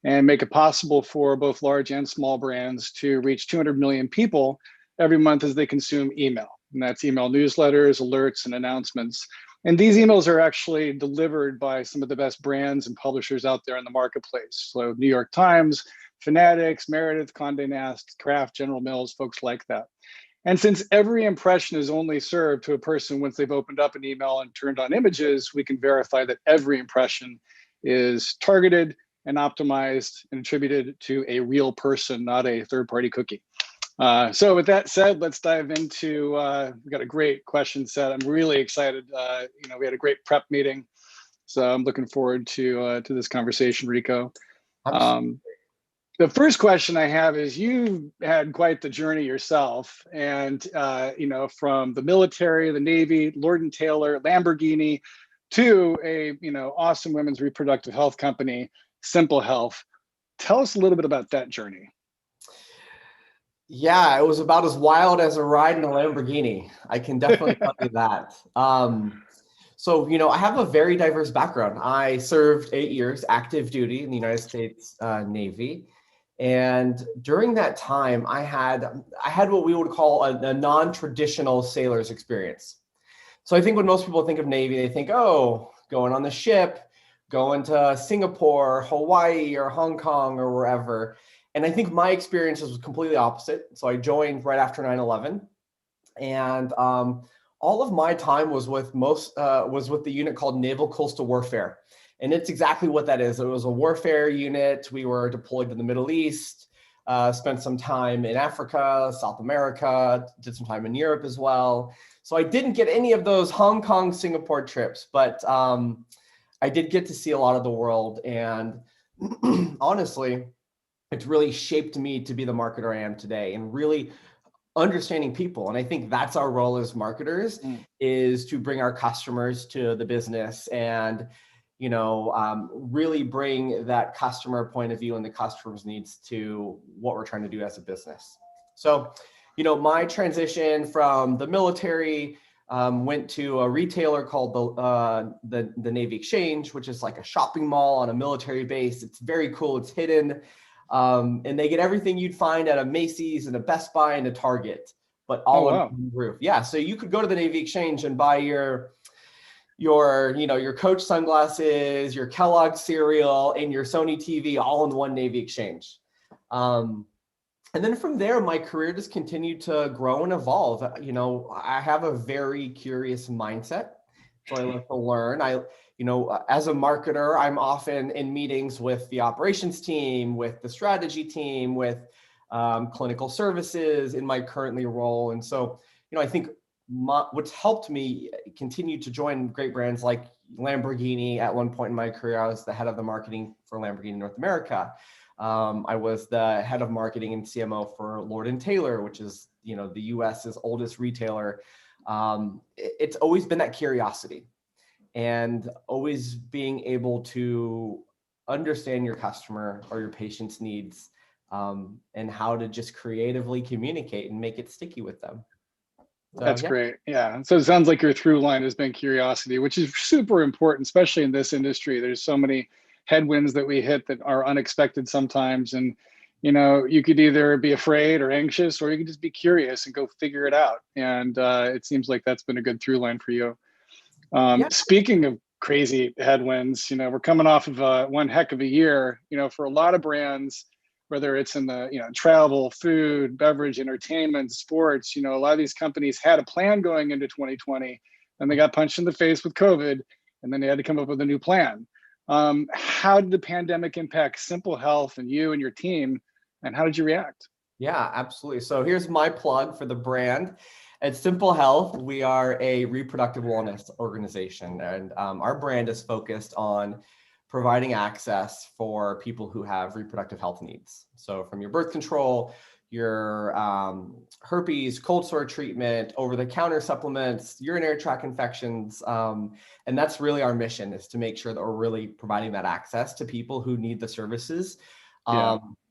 and make it possible for both large and small brands to reach 200 million people every month as they consume email. And that's email newsletters, alerts, and announcements. And these emails are actually delivered by some of the best brands and publishers out there in the marketplace. So New York Times, Fanatics, Meredith, Condé Nast, Kraft, General Mills, folks like that. And since every impression is only served to a person once they've opened up an email and turned on images, we can verify that every impression is targeted and optimized and attributed to a real person, not a third-party cookie. So with that said, let's dive into, we've got a great question set. I'm really excited. We had a great prep meeting, so I'm looking forward to this conversation, Rico. The first question I have is, you had quite the journey yourself, and from the military, the Navy, Lord & Taylor, Lamborghini, to a awesome women's reproductive health company, Simple Health. Tell us a little bit about that journey. Yeah, it was about as wild as a ride in a Lamborghini. I can definitely tell you that. So, I have a very diverse background. I served 8 years active duty in the United States Navy. And during that time, I had what we would call a non-traditional sailor's experience. So I think when most people think of Navy, they think, oh, going on the ship, going to Singapore, Hawaii, or Hong Kong, or wherever. And I think my experience was completely opposite. So I joined right after 9/11, and all of my time was with the unit called Naval Coastal Warfare. And it's exactly what that is. It was a warfare unit. We were deployed to the Middle East, spent some time in Africa, South America, did some time in Europe as well. So I didn't get any of those Hong Kong, Singapore trips, but I did get to see a lot of the world. And honestly, it's really shaped me to be the marketer I am today, and really understanding people. And I think that's our role as marketers, is to bring our customers to the business and really bring that customer point of view and the customer's needs to what we're trying to do as a business. So, my transition from the military went to a retailer called the Navy Exchange, which is like a shopping mall on a military base. It's very cool. It's hidden. And they get everything you'd find at a Macy's and a Best Buy and a Target, but all under one roof. Yeah. So you could go to the Navy Exchange and buy your Coach sunglasses, your Kellogg cereal, and your Sony TV all in one Navy Exchange. And then from there, my career just continued to grow and evolve. I have a very curious mindset, So I love to learn. As a marketer, I'm often in meetings with the operations team, with the strategy team, with clinical services in my currently role. And so, I think what's helped me continue to join great brands like Lamborghini. At one point in my career, I was the head of the marketing for Lamborghini North America. I was the head of marketing and CMO for Lord & Taylor, which is, the US's oldest retailer. It's always been that curiosity and always being able to understand your customer or your patient's needs, and how to just creatively communicate and make it sticky with them. So, That's great. Yeah. So it sounds like your through line has been curiosity, which is super important, especially in this industry. There's so many headwinds that we hit that are unexpected sometimes. And, you could either be afraid or anxious, or you could just be curious and go figure it out. And it seems like that's been a good through line for you. Speaking of crazy headwinds, we're coming off of one heck of a year, for a lot of brands, whether it's in the, travel, food, beverage, entertainment, sports, a lot of these companies had a plan going into 2020 and they got punched in the face with COVID, and then they had to come up with a new plan. How did the pandemic impact Simple Health and you and your team, and how did you react? Yeah, absolutely. So here's my plug for the brand. At Simple Health, we are a reproductive wellness organization, and our brand is focused on providing access for people who have reproductive health needs. So from your birth control, your herpes, cold sore treatment, over-the-counter supplements, urinary tract infections. And that's really our mission, is to make sure that we're really providing that access to people who need the services.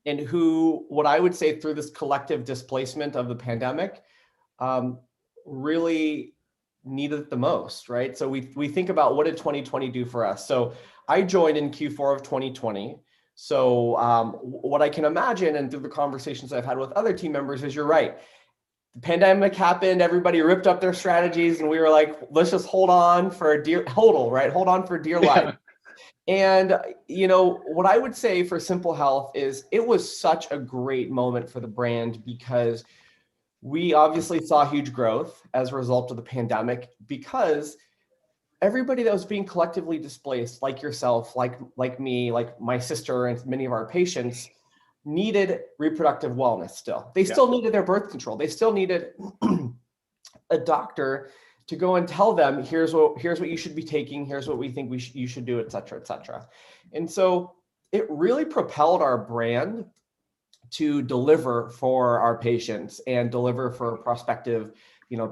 And who, what I would say through this collective displacement of the pandemic, really needed it the most, right? So we think about, what did 2020 do for us? So I joined in Q4 of 2020. So what I can imagine, and through the conversations I've had with other team members, is you're right. The pandemic happened, everybody ripped up their strategies, and we were like, let's just hold on for dear life. And, what I would say for Simple Health is it was such a great moment for the brand, because we obviously saw huge growth as a result of the pandemic, because everybody that was being collectively displaced, like yourself, like me, like my sister, and many of our patients, needed reproductive wellness still. They still needed their birth control. They still needed a doctor to go and tell them, here's what you should be taking, here's what we think you should do, et cetera, et cetera. And so it really propelled our brand to deliver for our patients and deliver for prospective,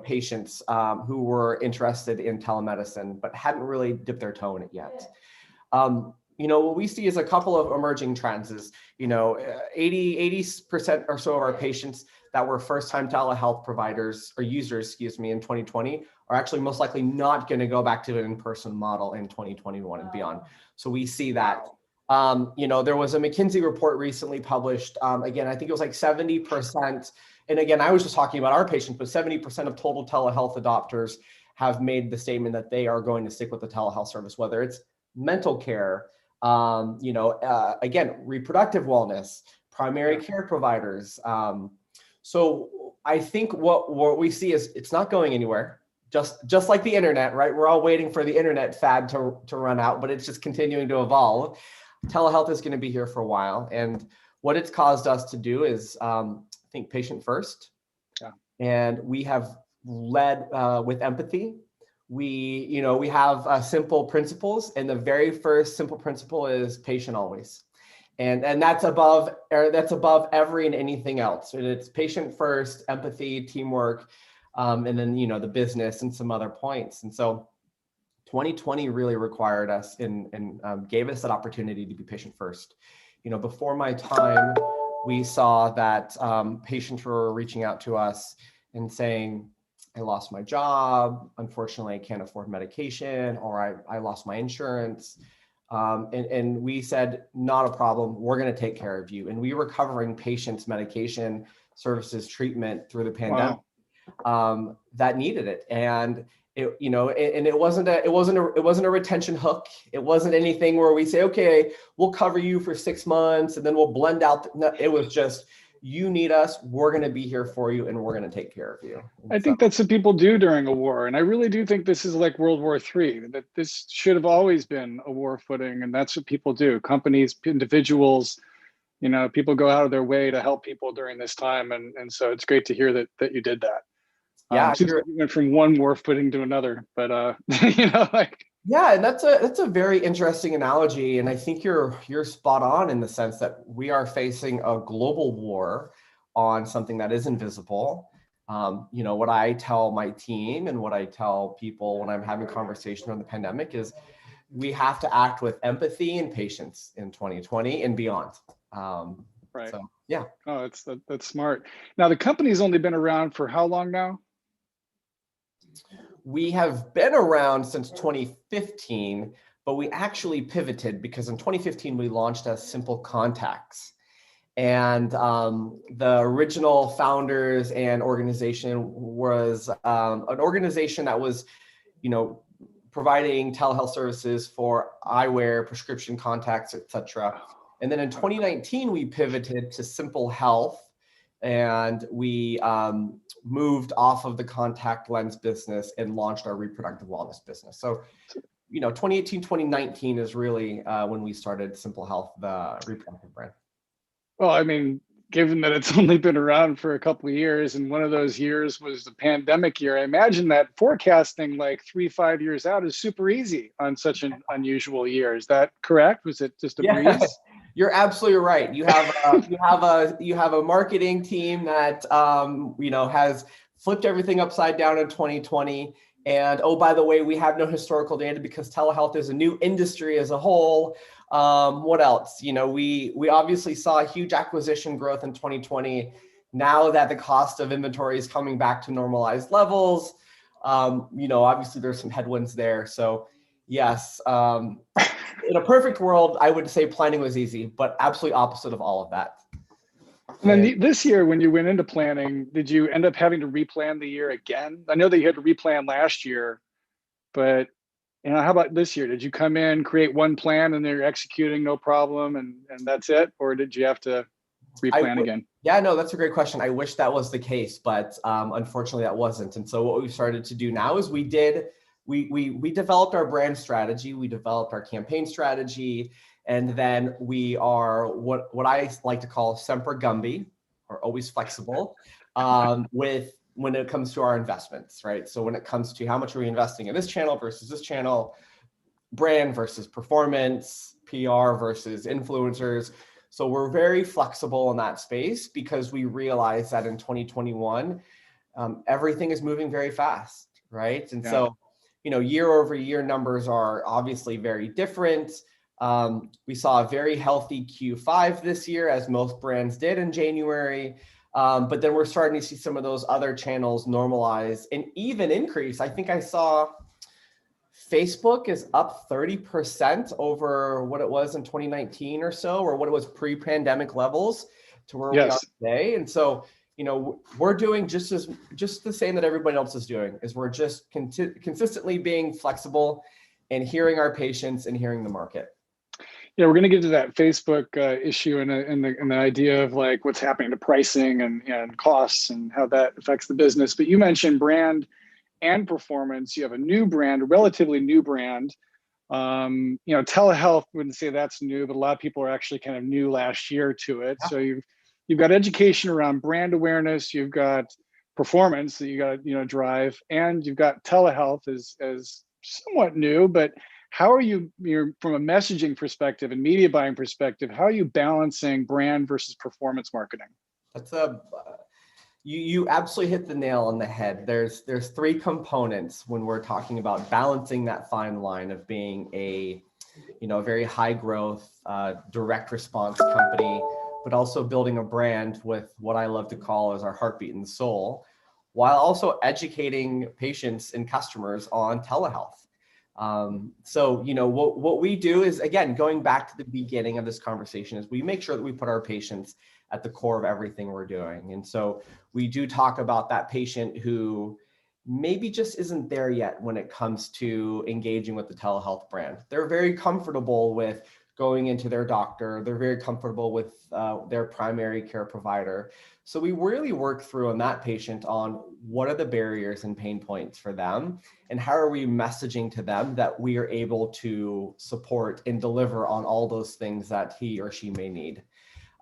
patients who were interested in telemedicine, but hadn't really dipped their toe in it yet. What we see is a couple of emerging trends is, 80% or so of our patients that were first-time telehealth providers or users, in 2020 are actually most likely not going to go back to an in-person model in 2021 and beyond. So we see that. There was a McKinsey report recently published. Again, I think it was like 70%. And again, I was just talking about our patients, but 70% of total telehealth adopters have made the statement that they are going to stick with the telehealth service, whether it's mental care, again, reproductive wellness, primary care providers. So I think what we see is it's not going anywhere. Just like the internet, right? We're all waiting for the internet fad to run out, but it's just continuing to evolve. Telehealth is going to be here for a while. And what it's caused us to do is think patient first. And we have led with empathy. We have simple principles. And the very first simple principle is patient always. And that's above every and anything else. And it's patient first, empathy, teamwork, and then, the business and some other points. And so 2020 really required us and gave us that opportunity to be patient first. Before my time, we saw that patients were reaching out to us and saying, I lost my job. Unfortunately, I can't afford medication, or I lost my insurance. And we said, not a problem. We're going to take care of you. And we were covering patients' medication, services, treatment through the pandemic. That needed it. And it wasn't a retention hook. It wasn't anything where we say, okay, we'll cover you for 6 months and then we'll blend out. No, it was just, you need us, we're going to be here for you, and we're going to take care of you. I think that's what people do during a war. And I really do think this is like World War III, that this should have always been a war footing. And that's what people do. Companies, individuals, you know, people go out of their way to help people during this time. And so it's great to hear that you did that. Yeah, seems like you went from one war footing to another, but you know, like. Yeah, and that's a very interesting analogy, and I think you're spot on in the sense that we are facing a global war on something that is invisible. You know, what I tell my team and what I tell people when I'm having conversation on the pandemic is we have to act with empathy and patience in 2020 and beyond. Right. So, yeah. Oh, that's smart. Now, the company's only been around for how long now? We have been around since 2015, but we actually pivoted because in 2015 we launched as Simple Contacts. And the original founders and organization was an organization that was, you know, providing telehealth services for eyewear, prescription contacts, etc. And then in 2019 we pivoted to Simple Health, and we moved off of the contact lens business and launched our reproductive wellness business. So, you know, 2018, 2019 is really when we started Simple Health, the reproductive brand. Well, I mean, given that it's only been around for a couple of years, and one of those years was the pandemic year, I imagine that forecasting like 3-5 years out is super easy on such an unusual year. Is that correct? Was it just a breeze? You're absolutely right. You have you have a marketing team that you know, has flipped everything upside down in 2020. And oh, by the way, we have no historical data because telehealth is a new industry as a whole. What else? You know, we obviously saw a huge acquisition growth in 2020. Now that the cost of inventory is coming back to normalized levels, you know, obviously there's some headwinds there. So yes, in a perfect world, I would say planning was easy, but absolutely opposite of all of that. And then this year, when you went into planning, did you end up having to replan the year again? I know that you had to replan last year, but you know, how about this year? Did you come in, create one plan, and they're executing no problem, and that's it? Or did you have to replan again? Yeah, no, that's a great question. I wish that was the case, but unfortunately that wasn't. And so what we've started to do now is we developed our brand strategy, we developed our campaign strategy, and then we are what I like to call Semper Gumby, or always flexible, when it comes to our investments, right? So when it comes to how much are we investing in this channel versus this channel, brand versus performance, PR versus influencers. So we're very flexible in that space because we realize that in 2021, everything is moving very fast, right? And so, you know, year over year numbers are obviously very different. We saw a very healthy Q5 this year, as most brands did in January. But then we're starting to see some of those other channels normalize and even increase. I think I saw Facebook is up 30% over what it was in 2019 or so, or what it was pre-pandemic levels to where we are today. And so, you know, we're doing just the same that everybody else is doing, is we're just consistently being flexible and hearing our patients and hearing the market. Yeah, we're going to get to that Facebook issue and the idea of like what's happening to pricing and costs and how that affects the business. But you mentioned brand and performance. You have a new brand, a relatively new brand. You know, telehealth, wouldn't say that's new, but a lot of people are actually kind of new last year to it. So you've got education around brand awareness, you've got performance that you got to, you know, drive, and you've got telehealth as somewhat new, but how are you're from a messaging perspective and media buying perspective, how are you balancing brand versus performance marketing? That's you absolutely hit the nail on the head. There's three components when we're talking about balancing that fine line of being a, you know, a very high growth, direct response company, but also building a brand with what I love to call as our heartbeat and soul, while also educating patients and customers on telehealth. So, you know, what we do is, again, going back to the beginning of this conversation, is we make sure that we put our patients at the core of everything we're doing. And so we do talk about that patient who maybe just isn't there yet when it comes to engaging with the telehealth brand. They're very comfortable with going into their doctor. They're very comfortable with their primary care provider. So we really work through on that patient on what are the barriers and pain points for them, and how are we messaging to them that we are able to support and deliver on all those things that he or she may need.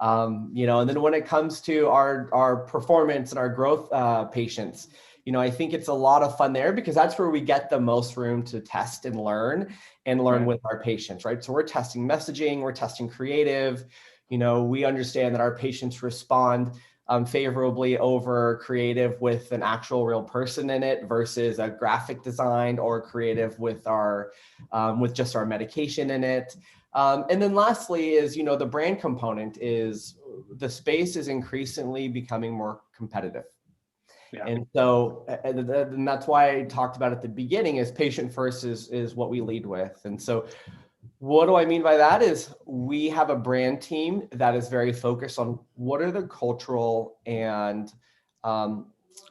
You know, and then when it comes to our performance and our growth patients, you know, I think it's a lot of fun there because that's where we get the most room to test and learn with our patients, right? So we're testing messaging, we're testing creative. You know, we understand that our patients respond favorably over creative with an actual real person in it versus a graphic design or creative with our with just our medication in it. And then lastly is, you know, the brand component is the space is increasingly becoming more competitive. Yeah. And so, and that's why I talked about at the beginning is patient first is what we lead with. And so what do I mean by that is we have a brand team that is very focused on what are the cultural and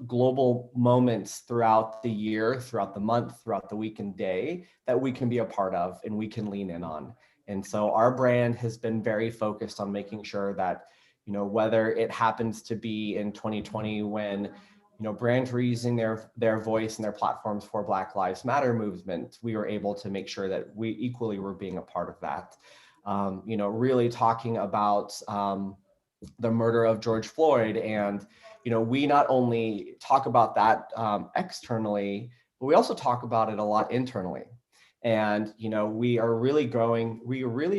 global moments throughout the year, throughout the month, throughout the week and day that we can be a part of and we can lean in on. And so our brand has been very focused on making sure that, you know, whether it happens to be in 2020 when, you know, brands were using their voice and their platforms for Black Lives Matter movement, we were able to make sure that we equally were being a part of that. You know, really talking about the murder of George Floyd. And, you know, we not only talk about that externally, but we also talk about it a lot internally. And, you know, we really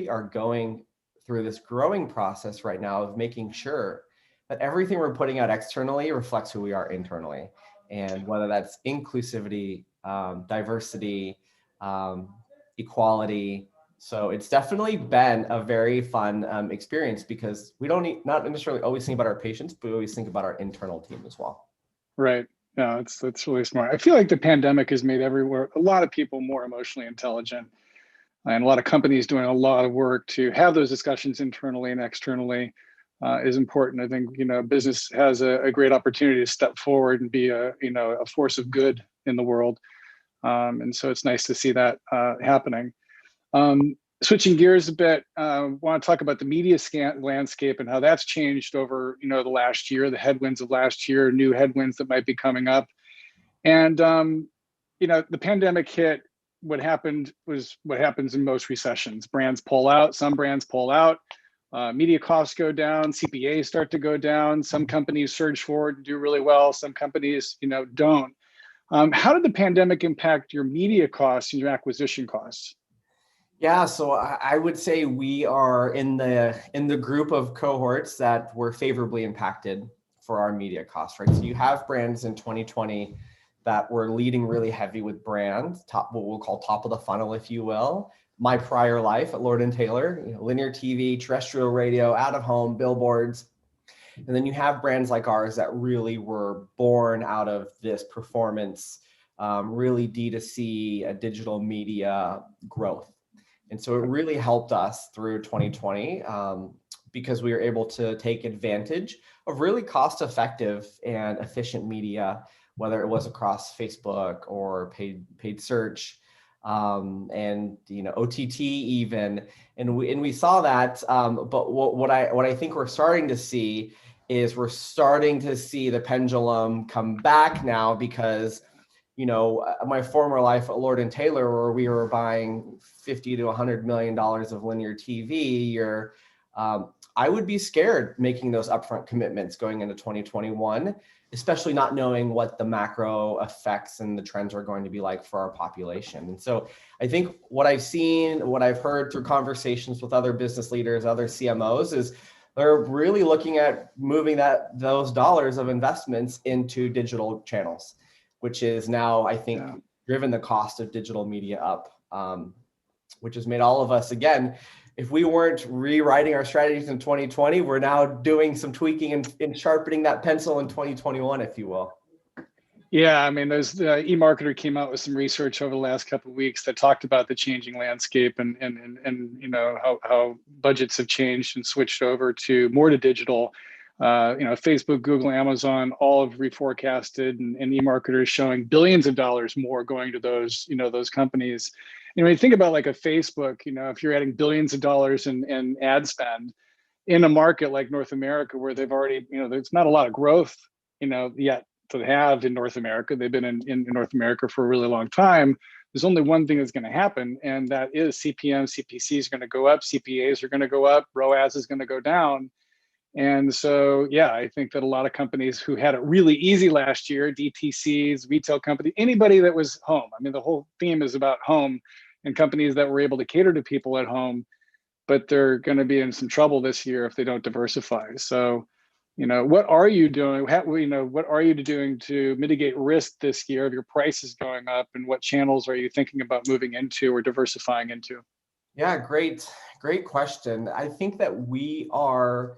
are going through this growing process right now of making sure that everything we're putting out externally reflects who we are internally. And whether that's inclusivity, diversity, equality. So it's definitely been a very fun experience because we not necessarily always think about our patients, but we always think about our internal team as well. Right. No, that's really smart. I feel like the pandemic has made a lot of people more emotionally intelligent, and a lot of companies doing a lot of work to have those discussions internally and externally is important. I think, you know, business has a great opportunity to step forward and be a force of good in the world. And so it's nice to see that happening. Switching gears a bit, want to talk about the media landscape and how that's changed over, you know, the last year, the headwinds of last year, new headwinds that might be coming up. And, you know, the pandemic hit. What happened was what happens in most recessions. Brands pull out, some brands pull out, media costs go down, CPAs start to go down. Some companies surge forward and do really well. Some companies, you know, don't. How did the pandemic impact your media costs and your acquisition costs? Yeah, so I would say we are in the group of cohorts that were favorably impacted for our media costs, right? So you have brands in 2020 that were leading really heavy with brands, what we'll call top of the funnel, if you will. My prior life at Lord & Taylor, you know, linear TV, terrestrial radio, out of home, billboards. And then you have brands like ours that really were born out of this performance, really D2C, digital media growth. And so it really helped us through 2020 because we were able to take advantage of really cost-effective and efficient media, whether it was across Facebook or paid search, and, you know, OTT even, and we saw that. But what I think we're starting to see is we're starting to see the pendulum come back now because, you know, my former life at Lord & Taylor, where we were buying $50 to $100 million of linear TV, I would be scared making those upfront commitments going into 2021, especially not knowing what the macro effects and the trends are going to be like for our population. And so I think what I've seen, what I've heard through conversations with other business leaders, other CMOs, is they're really looking at moving those dollars of investments into digital channels, which is now, I think, driven the cost of digital media up, which has made all of us, again, if we weren't rewriting our strategies in 2020, we're now doing some tweaking and sharpening that pencil in 2021, if you will. Yeah, I mean, there's eMarketer came out with some research over the last couple of weeks that talked about the changing landscape and you know how budgets have changed and switched over to more to digital. Facebook, Google, Amazon, all have reforecasted, and eMarketer is showing billions of dollars more going to those, those companies. When you think about like a Facebook, if you're adding billions of dollars in ad spend in a market like North America, where they've already, there's not a lot of growth, yet to have in North America. They've been in North America for a really long time. There's only one thing that's going to happen, and that is CPM, CPC is going to go up, CPAs are going to go up, ROAS is going to go down. And so, yeah, I think that a lot of companies who had it really easy last year, DTCs, retail companies, anybody that was home. I mean, the whole theme is about home and companies that were able to cater to people at home, but they're going to be in some trouble this year if they don't diversify. So, what are you doing? What are you doing to mitigate risk this year of your prices going up, and what channels are you thinking about moving into or diversifying into? Yeah, great question. I think that we are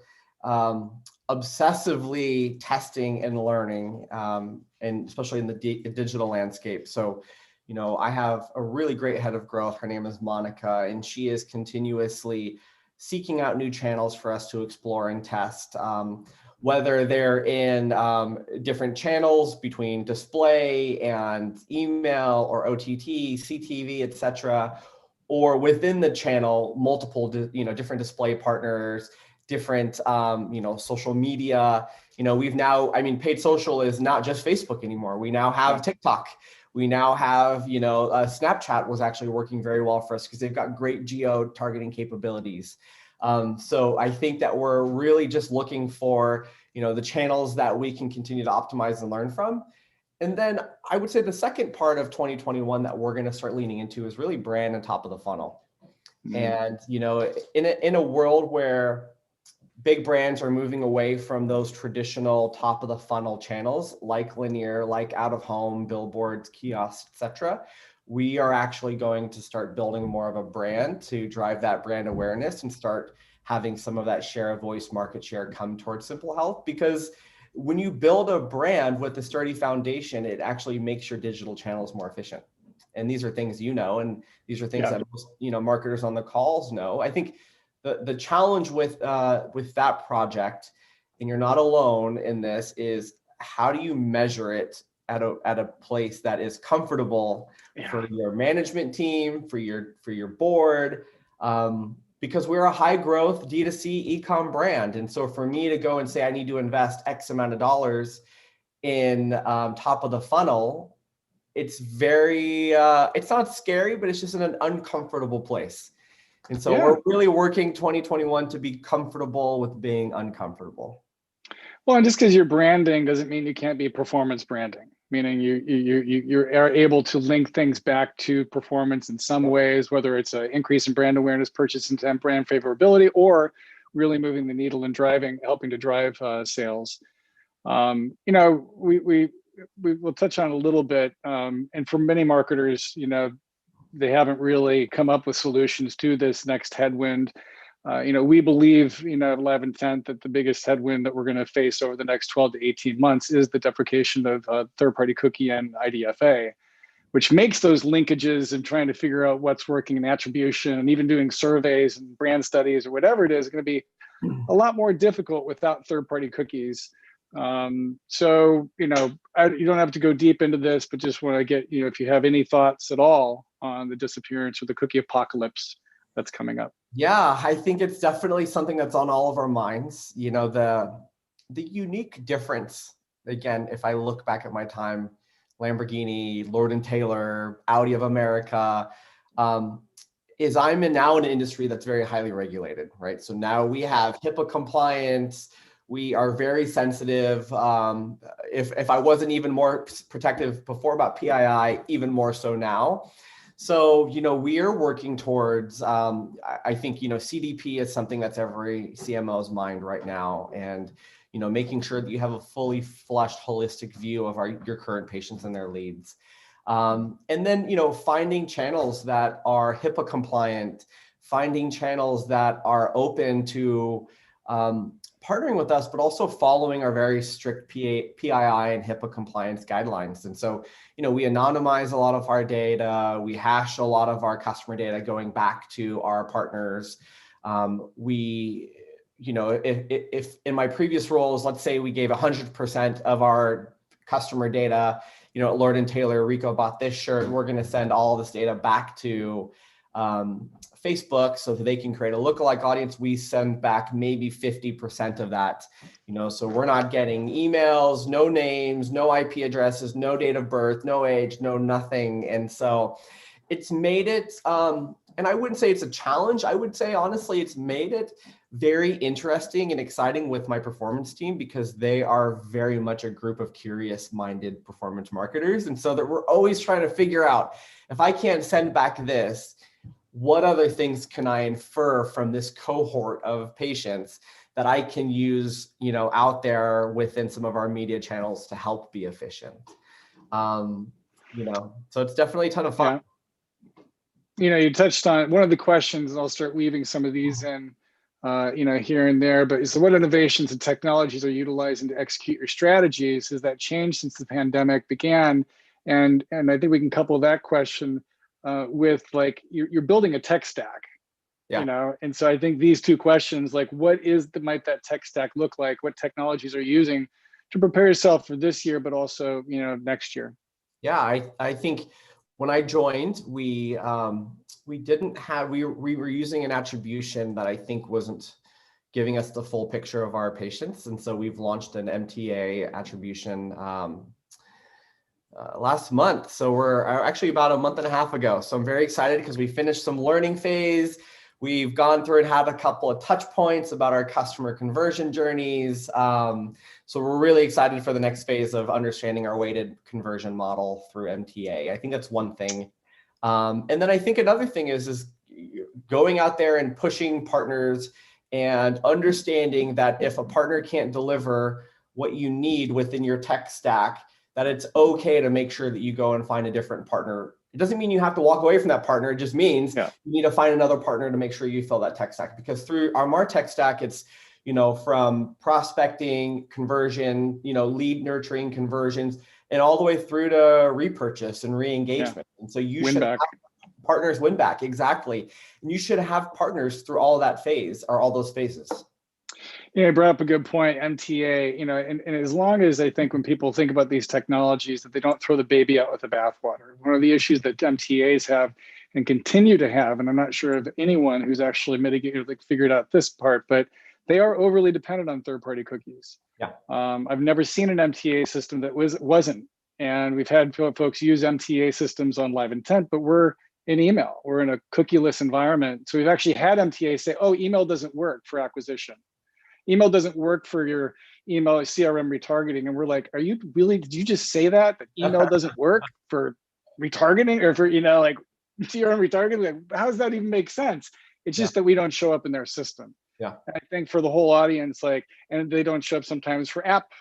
obsessively testing and learning, and especially in the digital landscape. So, I have a really great head of growth. Her name is Monica, and she is continuously seeking out new channels for us to explore and test, whether they're in different channels between display and email or OTT, CTV, etc., or within the channel, multiple, different display partners, different, social media. We've now, paid social is not just Facebook anymore. We now have TikTok. We now have, Snapchat was actually working very well for us because they've got great geo targeting capabilities. So I think that we're really just looking for, the channels that we can continue to optimize and learn from. And then I would say the second part of 2021 that we're going to start leaning into is really brand and top of the funnel. And, in a world where big brands are moving away from those traditional top of the funnel channels like linear, like out of home, billboards, kiosks, etc., we are actually going to start building more of a brand to drive that brand awareness and start having some of that share of voice market share come towards Simple Health. Because when you build a brand with a sturdy foundation, it actually makes your digital channels more efficient. And these are things and these are things that most, marketers on the calls know. I think the challenge with that project, and you're not alone in this, is how do you measure it at a place that is comfortable for your management team, for your board, because we're a high growth D2C e-com brand. And so for me to go and say I need to invest X amount of dollars in top of the funnel, it's very, it's not scary, but it's just in an uncomfortable place. And so we're really working 2021 to be comfortable with being uncomfortable. Well, and just because you're branding doesn't mean you can't be performance branding, meaning you are able to link things back to performance in some ways, whether it's an increase in brand awareness, purchase intent, brand favorability, or really moving the needle and helping to drive sales. We will touch on a little bit, and for many marketers, they haven't really come up with solutions to this next headwind. We believe, at Live Intent, that the biggest headwind that we're going to face over the next 12 to 18 months is the deprecation of third-party cookie and IDFA, which makes those linkages and trying to figure out what's working in attribution and even doing surveys and brand studies or whatever it is going to be a lot more difficult without third-party cookies. So, you don't have to go deep into this, but just want to get, if you have any thoughts at all on the disappearance or the cookie apocalypse that's coming up. Yeah, I think it's definitely something that's on all of our minds. The unique difference, again, if I look back at my time, Lamborghini, Lord & Taylor, Audi of America, is I'm now in an industry that's very highly regulated, right? So now we have HIPAA compliance. We are very sensitive. If I wasn't even more protective before about PII, even more so now. So, we are working towards, I think, CDP is something that's every CMO's mind right now. And, making sure that you have a fully flushed, holistic view of your current patients and their leads. And then, finding channels that are HIPAA compliant, finding channels that are open to partnering with us, but also following our very strict PII and HIPAA compliance guidelines. And so, we anonymize a lot of our data. We hash a lot of our customer data going back to our partners. We if in my previous roles, let's say we gave 100% of our customer data, at Lord & Taylor, Rico bought this shirt, we're going to send all this data back to Facebook so that they can create a lookalike audience. We send back maybe 50% of that, so we're not getting emails, no names, no IP addresses, no date of birth, no age, no nothing. And so it's made it, and I wouldn't say it's a challenge. I would say, honestly, it's made it very interesting and exciting with my performance team, because they are very much a group of curious-minded performance marketers. And so that we're always trying to figure out, if I can't send back this, what other things can I infer from this cohort of patients that I can use, out there within some of our media channels to help be efficient. So it's definitely a ton of fun. Yeah. You touched on one of the questions, and I'll start weaving some of these in, here and there, but so what innovations and technologies are you utilizing to execute your strategies? Has that changed since the pandemic began? And I think we can couple that question with, like, you're building a tech stack, and so I think these two questions, like, what might that tech stack look like? What technologies are you using to prepare yourself for this year, but also, next year? Yeah, I think when I joined, we were using an attribution that I think wasn't giving us the full picture of our patients. And so we've launched an MTA attribution last month. So we're actually about a month and a half ago. So I'm very excited because we finished some learning phase. We've gone through and had a couple of touch points about our customer conversion journeys. So we're really excited for the next phase of understanding our weighted conversion model through MTA. I think that's one thing. And then I think another thing is going out there and pushing partners and understanding that if a partner can't deliver what you need within your tech stack, that it's okay to make sure that you go and find a different partner. It doesn't mean you have to walk away from that partner. It just means you need to find another partner to make sure you fill that tech stack. Because through our MarTech stack, it's, from prospecting, conversion, lead nurturing, conversions, and all the way through to repurchase and re-engagement. And so you should have partners win back, exactly. And you should have partners through all that phase, or all those phases. Yeah, you brought up a good point, MTA, and as long as I think when people think about these technologies, that they don't throw the baby out with the bathwater. One of the issues that MTAs have and continue to have, and I'm not sure of anyone who's actually figured out this part, but they are overly dependent on third-party cookies. Yeah. I've never seen an MTA system that wasn't. And we've had folks use MTA systems on Live Intent, but we're in email. We're in a cookieless environment. So we've actually had MTA say, oh, email doesn't work for acquisition. Email doesn't work for your email CRM retargeting. And we're like, are you really, did you just say that email doesn't work for retargeting, or for, CRM retargeting? Like, how does that even make sense? It's just that we don't show up in their system. Yeah. I think for the whole audience, and they don't show up sometimes for app,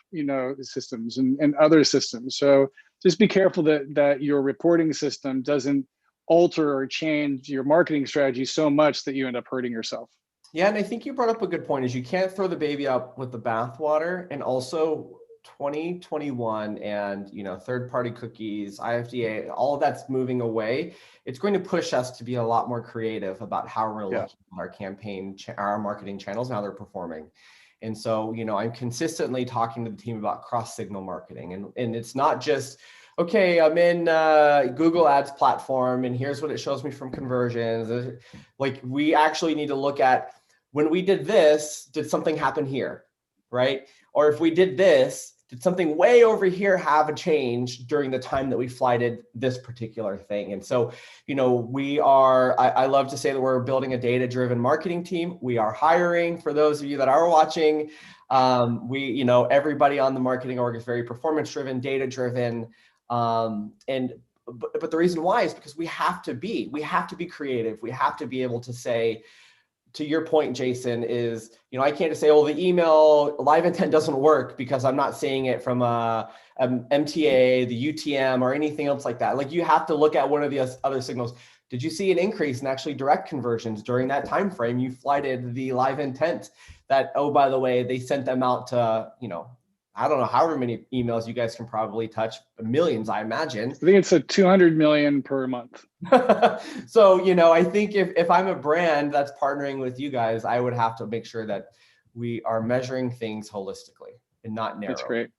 systems and other systems. So just be careful that your reporting system doesn't alter or change your marketing strategy so much that you end up hurting yourself. Yeah, and I think you brought up a good point, is you can't throw the baby out with the bathwater. And also 2021 and, third-party cookies, IFDA, all of that's moving away. It's going to push us to be a lot more creative about how we're looking at our campaign, our marketing channels, and how they're performing. And so, I'm consistently talking to the team about cross-signal marketing. And it's not just, okay, I'm in Google Ads platform, and here's what it shows me from conversions. Like, we actually need to look at, when we did this, did something happen here, right? Or if we did this, did something way over here have a change during the time that we flighted this particular thing? And so, I love to say that we're building a data-driven marketing team. We are hiring, for those of you that are watching. Everybody on the marketing org is very performance-driven, data-driven. But the reason why is because we have to be creative. We have to be able to say, to your point, Jason, is, I can't just say, oh, the email Live Intent doesn't work because I'm not seeing it from a MTA, the UTM, or anything else like that. Like, you have to look at one of the other signals. Did you see an increase in actually direct conversions during that time frame you flighted the Live Intent? That, oh, by the way, they sent them out to, I don't know, however many emails you guys can probably touch, millions, I imagine. I think it's 200 million per month. So, I think if I'm a brand that's partnering with you guys, I would have to make sure that we are measuring things holistically and not narrow. That's great.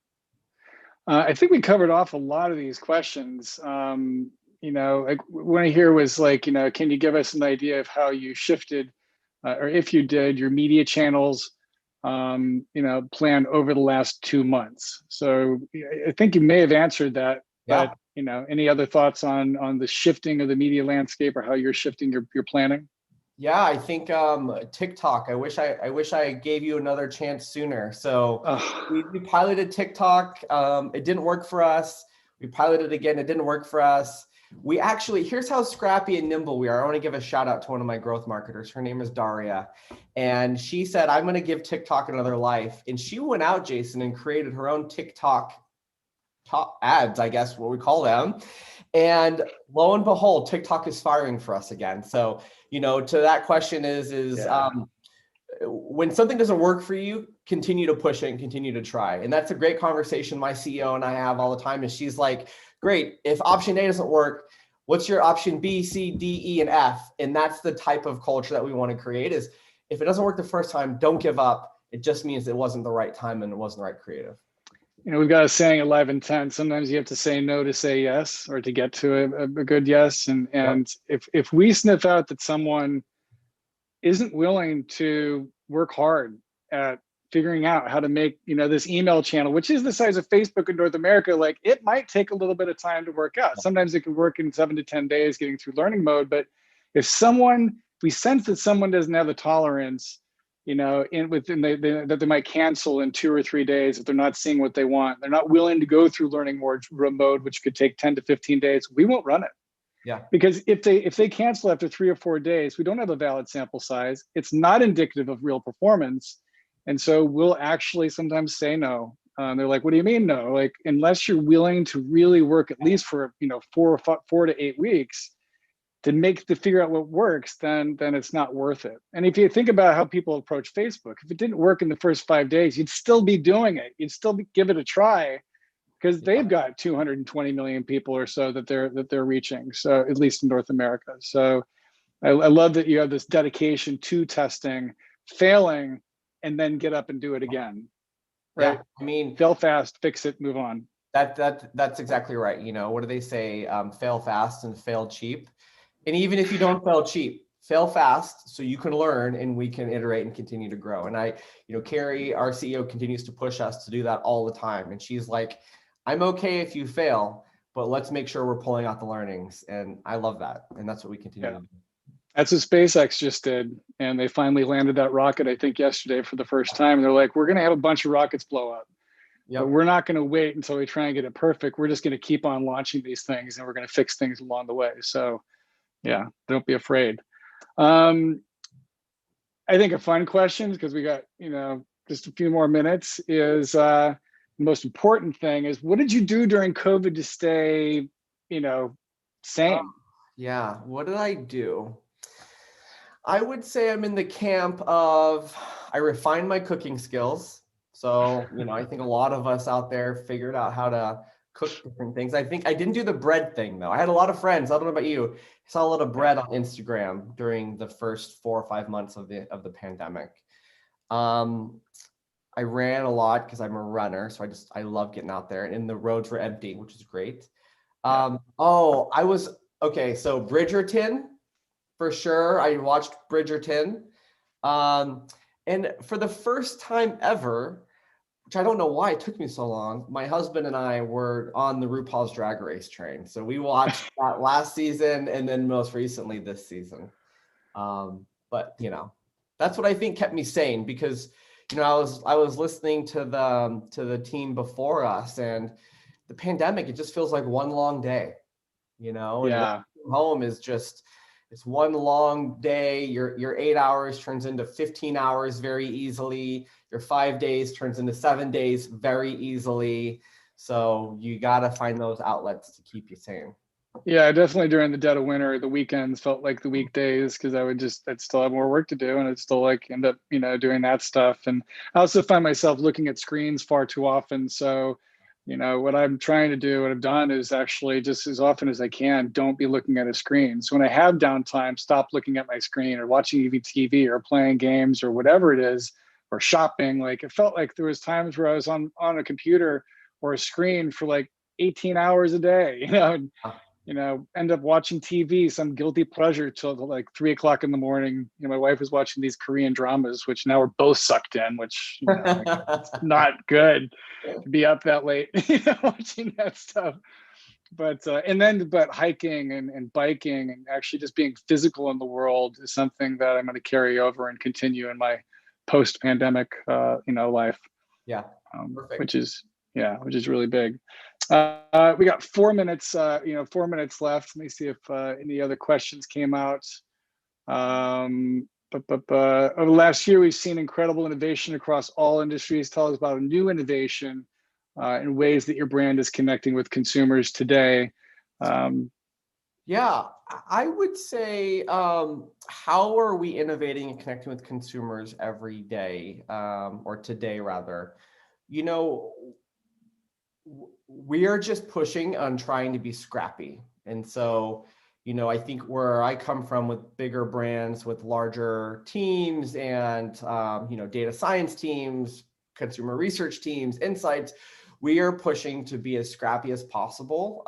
I think we covered off a lot of these questions. Like what I hear was like, can you give us an idea of how you shifted, or if you did, your media channels, plan over the last 2 months? So I think you may have answered that, Yeah. but any other thoughts on the shifting of the media landscape or how you're shifting your planning? Yeah, I think TikTok. I wish I gave you another chance sooner. So we piloted TikTok. It didn't work for us. We piloted again. It didn't work for us. We actually, here's how scrappy and nimble we are. I want to give a shout out to one of my growth marketers. Her name is Daria. And she said, I'm going to give TikTok another life. And she went out, Jason, and created her own TikTok top ads, I guess what we call them. And lo and behold, TikTok is firing for us again. So, to that question when something doesn't work for you, continue to push it and continue to try. And that's a great conversation my CEO and I have all the time. And she's like, great, if option A doesn't work, what's your option B, C, D, E, and F? And that's the type of culture that we want to create is if it doesn't work the first time, don't give up. It just means it wasn't the right time and it wasn't the right creative. We've got a saying at Live Intent, sometimes you have to say no to say yes, or to get to a good yes. And if we sniff out that someone isn't willing to work hard at figuring out how to make, this email channel, which is the size of Facebook in North America, like it might take a little bit of time to work out. Sometimes it can work in 7 to 10 days getting through learning mode. But if we sense that someone doesn't have the tolerance, that they might cancel in 2 or 3 days if they're not seeing what they want, they're not willing to go through learning mode, which could take 10 to 15 days, we won't run it. Yeah. Because if they cancel after 3 or 4 days, we don't have a valid sample size. It's not indicative of real performance. And so we'll actually sometimes say no. They're like, what do you mean no? Like, unless you're willing to really work at least for 4 to 8 weeks to figure out what works, then it's not worth it. And if you think about how people approach Facebook, if it didn't work in the first 5 days, you'd still be doing it. You'd still give it a try because they've got 220 million people or so that they're reaching. So at least in North America. So I love that you have this dedication to testing, failing, and then get up and do it again. Right? Yeah, I mean, fail fast, fix it, move on. That's exactly right. What do they say? Fail fast and fail cheap. And even if you don't fail cheap, fail fast so you can learn and we can iterate and continue to grow. And Carrie, our CEO, continues to push us to do that all the time. And she's like, I'm okay if you fail, but let's make sure we're pulling out the learnings. And I love that. And that's what we continue to do. That's what SpaceX just did. And they finally landed that rocket, I think yesterday for the first time. And they're like, we're going to have a bunch of rockets blow up. Yep. But we're not going to wait until we try and get it perfect. We're just going to keep on launching these things and we're going to fix things along the way. So yeah, don't be afraid. I think a fun question, because we got, just a few more minutes, is the most important thing is, what did you do during COVID to stay, sane? Yeah, what did I do? I would say I'm in the camp of, I refined my cooking skills. So, I think a lot of us out there figured out how to cook different things. I think I didn't do the bread thing though. I had a lot of friends. I don't know about you. I saw a lot of bread on Instagram during the first 4 or 5 months of the pandemic. I ran a lot because I'm a runner. So I love getting out there, and the roads were empty, which is great. So Bridgerton, for sure. I watched Bridgerton. And for the first time ever, which I don't know why it took me so long, my husband and I were on the RuPaul's Drag Race train. So we watched that last season and then most recently this season. But that's what I think kept me sane, because I was listening to the team before us, and the pandemic, it just feels like one long day, Yeah. And home is just, it's one long day. Your 8 hours turns into 15 hours very easily. Your 5 days turns into 7 days very easily. So you got to find those outlets to keep you sane. Yeah, definitely during the dead of winter, the weekends felt like the weekdays, because I'd still have more work to do, and I'd still end up, doing that stuff. And I also find myself looking at screens far too often. So, what I'm trying to do, what I've done is actually, just as often as I can, don't be looking at a screen. So when I have downtime, stop looking at my screen or watching TV or playing games or whatever it is, or shopping. Like it felt like there was times where I was on a computer or a screen for like 18 hours a day, and, end up watching TV, some guilty pleasure till like 3 o'clock in the morning. My wife was watching these Korean dramas, which now we're both sucked in, which it's not good to be up that late, watching that stuff. But hiking and biking and actually just being physical in the world is something that I'm going to carry over and continue in my post-pandemic, life. Yeah, which is really big. We got 4 minutes, 4 minutes left. Let me see if any other questions came out. Over the last year, we've seen incredible innovation across all industries. Tell us about a new innovation in ways that your brand is connecting with consumers today. Yeah, I would say, how are we innovating and connecting with consumers every day, or today rather? We are just pushing on trying to be scrappy. And so, I think where I come from with bigger brands, with larger teams and, data science teams, consumer research teams, insights, we are pushing to be as scrappy as possible,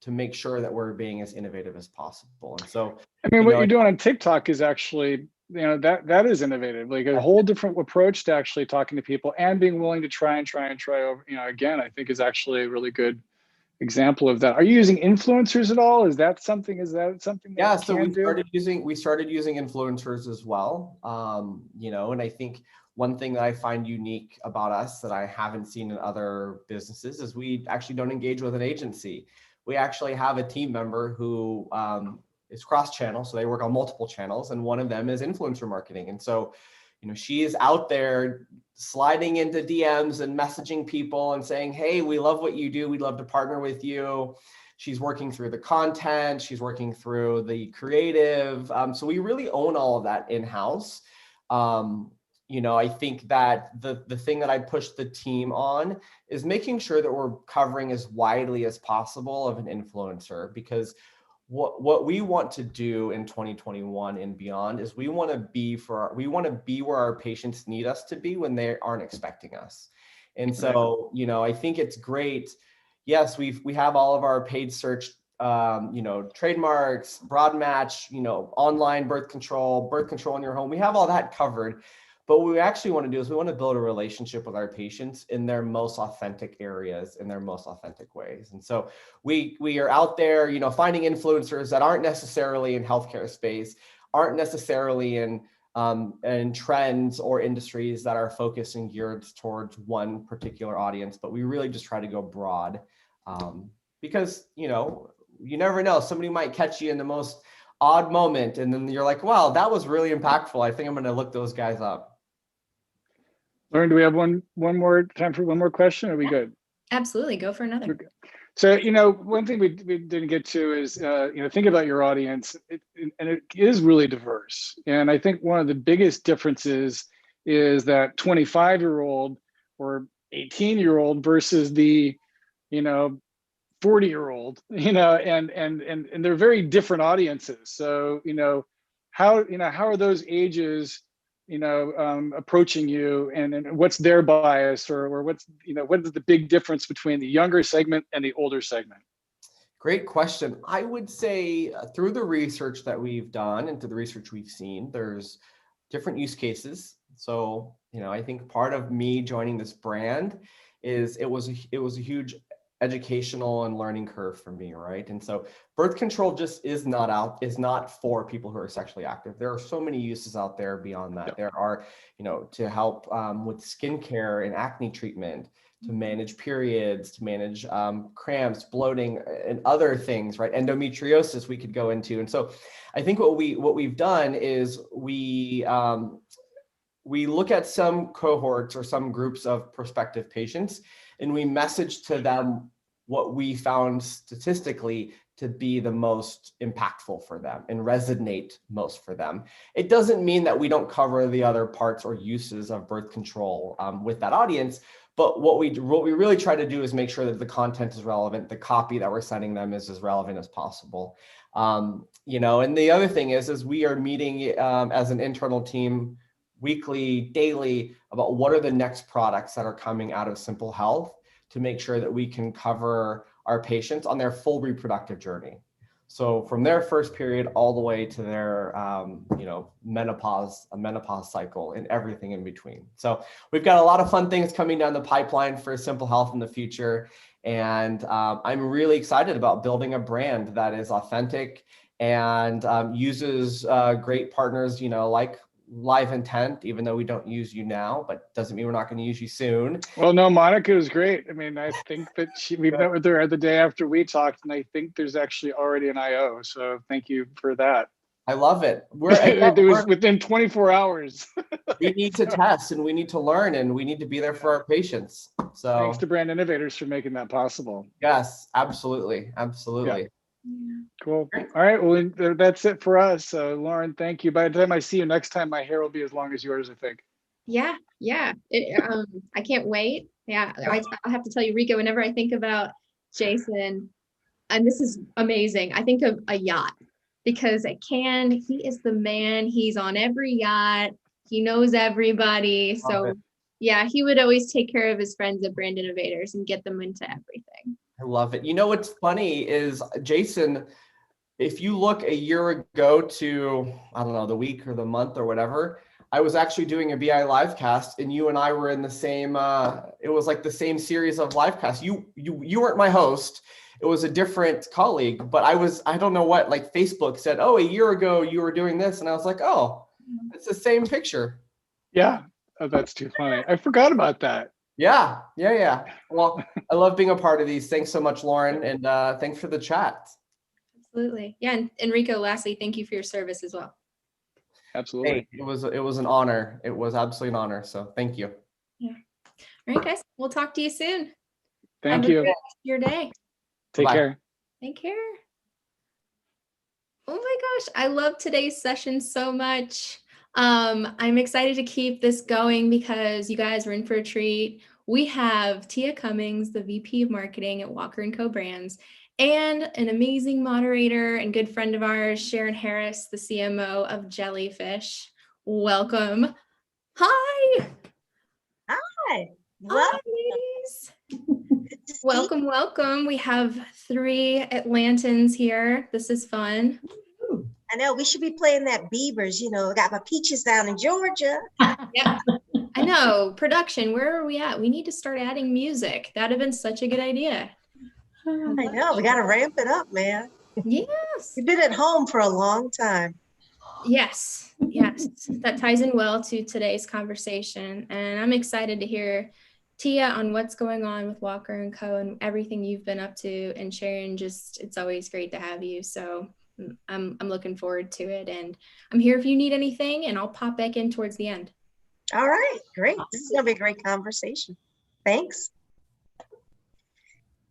to make sure that we're being as innovative as possible. And so, what you're doing on TikTok is actually, that is innovative, like a whole different approach to actually talking to people and being willing to try over, again, I think is actually a really good example of that. Are you using influencers at all? Is that something yeah, so we started using influencers as well. And I think one thing that I find unique about us that I haven't seen in other businesses is we actually don't engage with an agency. We actually have a team member who is cross-channel, so they work on multiple channels, and one of them is influencer marketing. And so, she is out there sliding into DMs and messaging people and saying, hey, we love what you do. We'd love to partner with you. She's working through the content. She's working through the creative. So we really own all of that in-house. I think that the thing that I push the team on is making sure that we're covering as widely as possible of an influencer, because what we want to do in 2021 and beyond is we want to be where our patients need us to be when they aren't expecting us. And so, I think it's great. Yes, we have all of our paid search, trademarks, broad match, online birth control in your home. We have all that covered. But what we actually want to do is we want to build a relationship with our patients in their most authentic areas, in their most authentic ways. And so we are out there, finding influencers that aren't necessarily in healthcare space, aren't necessarily in trends or industries that are focused and geared towards one particular audience. But we really just try to go broad, because, you never know. Somebody might catch you in the most odd moment, and then you're like, wow, that was really impactful. I think I'm going to look those guys up. Lauren, do we have one more time for one more question? Or are we good? Absolutely, go for another. So, one thing we didn't get to is, think about your audience, and it is really diverse. And I think one of the biggest differences is that 25-year-old or 18-year-old versus the, 40-year-old, and they're very different audiences. So, how are those ages, approaching you, and what's their bias, or what's, what is the big difference between the younger segment and the older segment? Great question. I would say through the research that we've done and through the research we've seen, there's different use cases. So, I think part of me joining this brand is it was a huge educational and learning curve for me, right? And so birth control just is not for people who are sexually active. There are so many uses out there beyond that. Yep. There are, to help with skincare and acne treatment, to manage periods, to manage cramps, bloating, and other things, right? Endometriosis we could go into. And so I think what we've done is we look at some cohorts or some groups of prospective patients, and we message to them what we found statistically to be the most impactful for them and resonate most for them. It doesn't mean that we don't cover the other parts or uses of birth control with that audience, but what we really try to do is make sure that the content is relevant, the copy that we're sending them is as relevant as possible. And the other thing is we are meeting as an internal team weekly, daily, about what are the next products that are coming out of Simple Health to make sure that we can cover our patients on their full reproductive journey. So from their first period all the way to their, menopause cycle and everything in between. So we've got a lot of fun things coming down the pipeline for Simple Health in the future. And I'm really excited about building a brand that is authentic and uses great partners, like Live Intent, even though we don't use you now, but doesn't mean we're not going to use you soon. Well, no, Monica is great. I mean, I think that we met with her the day after we talked, and I think there's actually already an IO. So thank you for that. I love it. It was within 24 hours. We need to test and we need to learn and we need to be there for our patients. So thanks to Brand Innovators for making that possible. Yes, absolutely. Absolutely. Yeah. Cool. All right. Well, that's it for us. Lauren, thank you. By the time I see you next time, my hair will be as long as yours, I think. Yeah. I can't wait. Yeah. I'll have to tell you, Rico, whenever I think about Jason, and this is amazing, I think of a yacht because he is the man. He's on every yacht. He knows everybody. So yeah, he would always take care of his friends at Brand Innovators and get them into everything. I love it. You know, what's funny is Jason, if you look a year ago to, I don't know, the week or the month or whatever, I was actually doing a BI live cast and you and I were in the same, it was like the same series of live casts. You weren't my host. It was a different colleague, but I don't know what, like Facebook said, oh, a year ago you were doing this. And I was like, oh, it's the same picture. Yeah. Oh, that's too funny. I forgot about that. Yeah. Well, I love being a part of these. Thanks so much, Lauren. And thanks for the chat. Absolutely. Yeah. And Enrico, lastly, thank you for your service as well. Absolutely. Hey, it was an honor. It was absolutely an honor. So thank you. Yeah. All right, guys. We'll talk to you soon. Thank you. Have a good rest of your day. Take care. Take care. Oh my gosh. I love today's session so much. I'm excited to keep this going because you guys are in for a treat. We have Tia Cummings, the VP of Marketing at Walker & Co. Brands, and an amazing moderator and good friend of ours, Sharon Harris, the CMO of Jellyfish. Welcome. Hi. Hi. Hi, ladies. Welcome. We have 3 Atlantans here. This is fun. I know we should be playing that Beavers, got my peaches down in Georgia. Yeah, I know. Production, where are we at? We need to start adding music. That'd have been such a good idea. I know, we got to ramp it up, man. Yes. You've been at home for a long time. Yes. That ties in well to today's conversation. And I'm excited to hear Tia on what's going on with Walker & Co. and everything you've been up to. And Sharon, it's always great to have you. So I'm looking forward to it, and I'm here if you need anything, and I'll pop back in towards the end. All right, great. This is gonna be a great conversation. Thanks.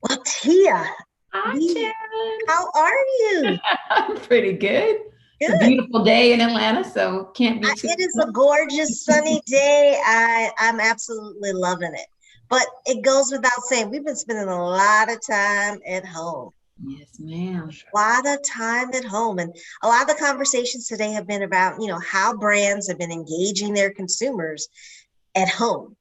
Well, Tia, how are you? I'm pretty good. It's a beautiful day in Atlanta, so can't be too. It is a gorgeous sunny day. I'm absolutely loving it. But it goes without saying, we've been spending a lot of time at home. Yes, ma'am. A lot of time at home. And a lot of the conversations today have been about, how brands have been engaging their consumers at home.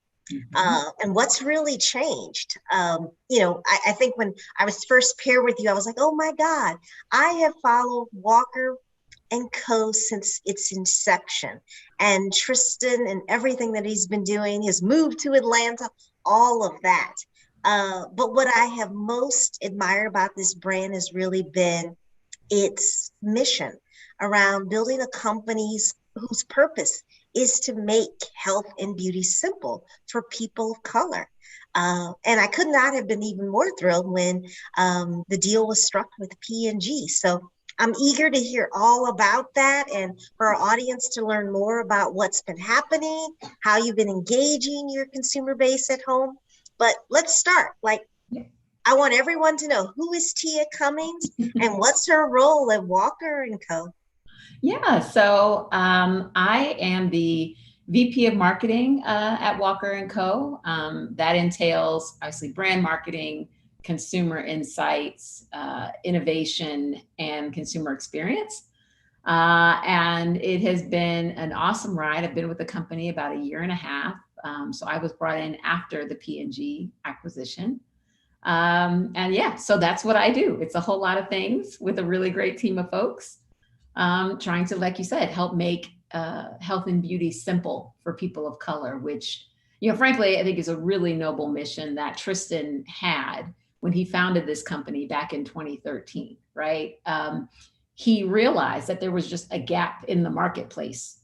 And what's really changed. I think when I was first paired with you, I was like, oh my God, I have followed Walker & Co. since its inception. And Tristan and everything that he's been doing, his move to Atlanta, all of that. But what I have most admired about this brand has really been its mission around building a company whose purpose is to make health and beauty simple for people of color. And I could not have been even more thrilled when the deal was struck with P&G. So I'm eager to hear all about that and for our audience to learn more about what's been happening, how you've been engaging your consumer base at home. But let's start. I want everyone to know, who is Tia Cummings and what's her role at Walker & Co.? Yeah, so I am the VP of Marketing at Walker & Co. That entails, obviously, brand marketing, consumer insights, innovation, and consumer experience. And it has been an awesome ride. I've been with the company about a year and a half. So I was brought in after the P&G acquisition. And yeah, so that's what I do. It's a whole lot of things with a really great team of folks, trying to, like you said, help make health and beauty simple for people of color, which, you know, frankly, I think is a really noble mission that Tristan had when he founded this company back in 2013, right? He realized that there was just a gap in the marketplace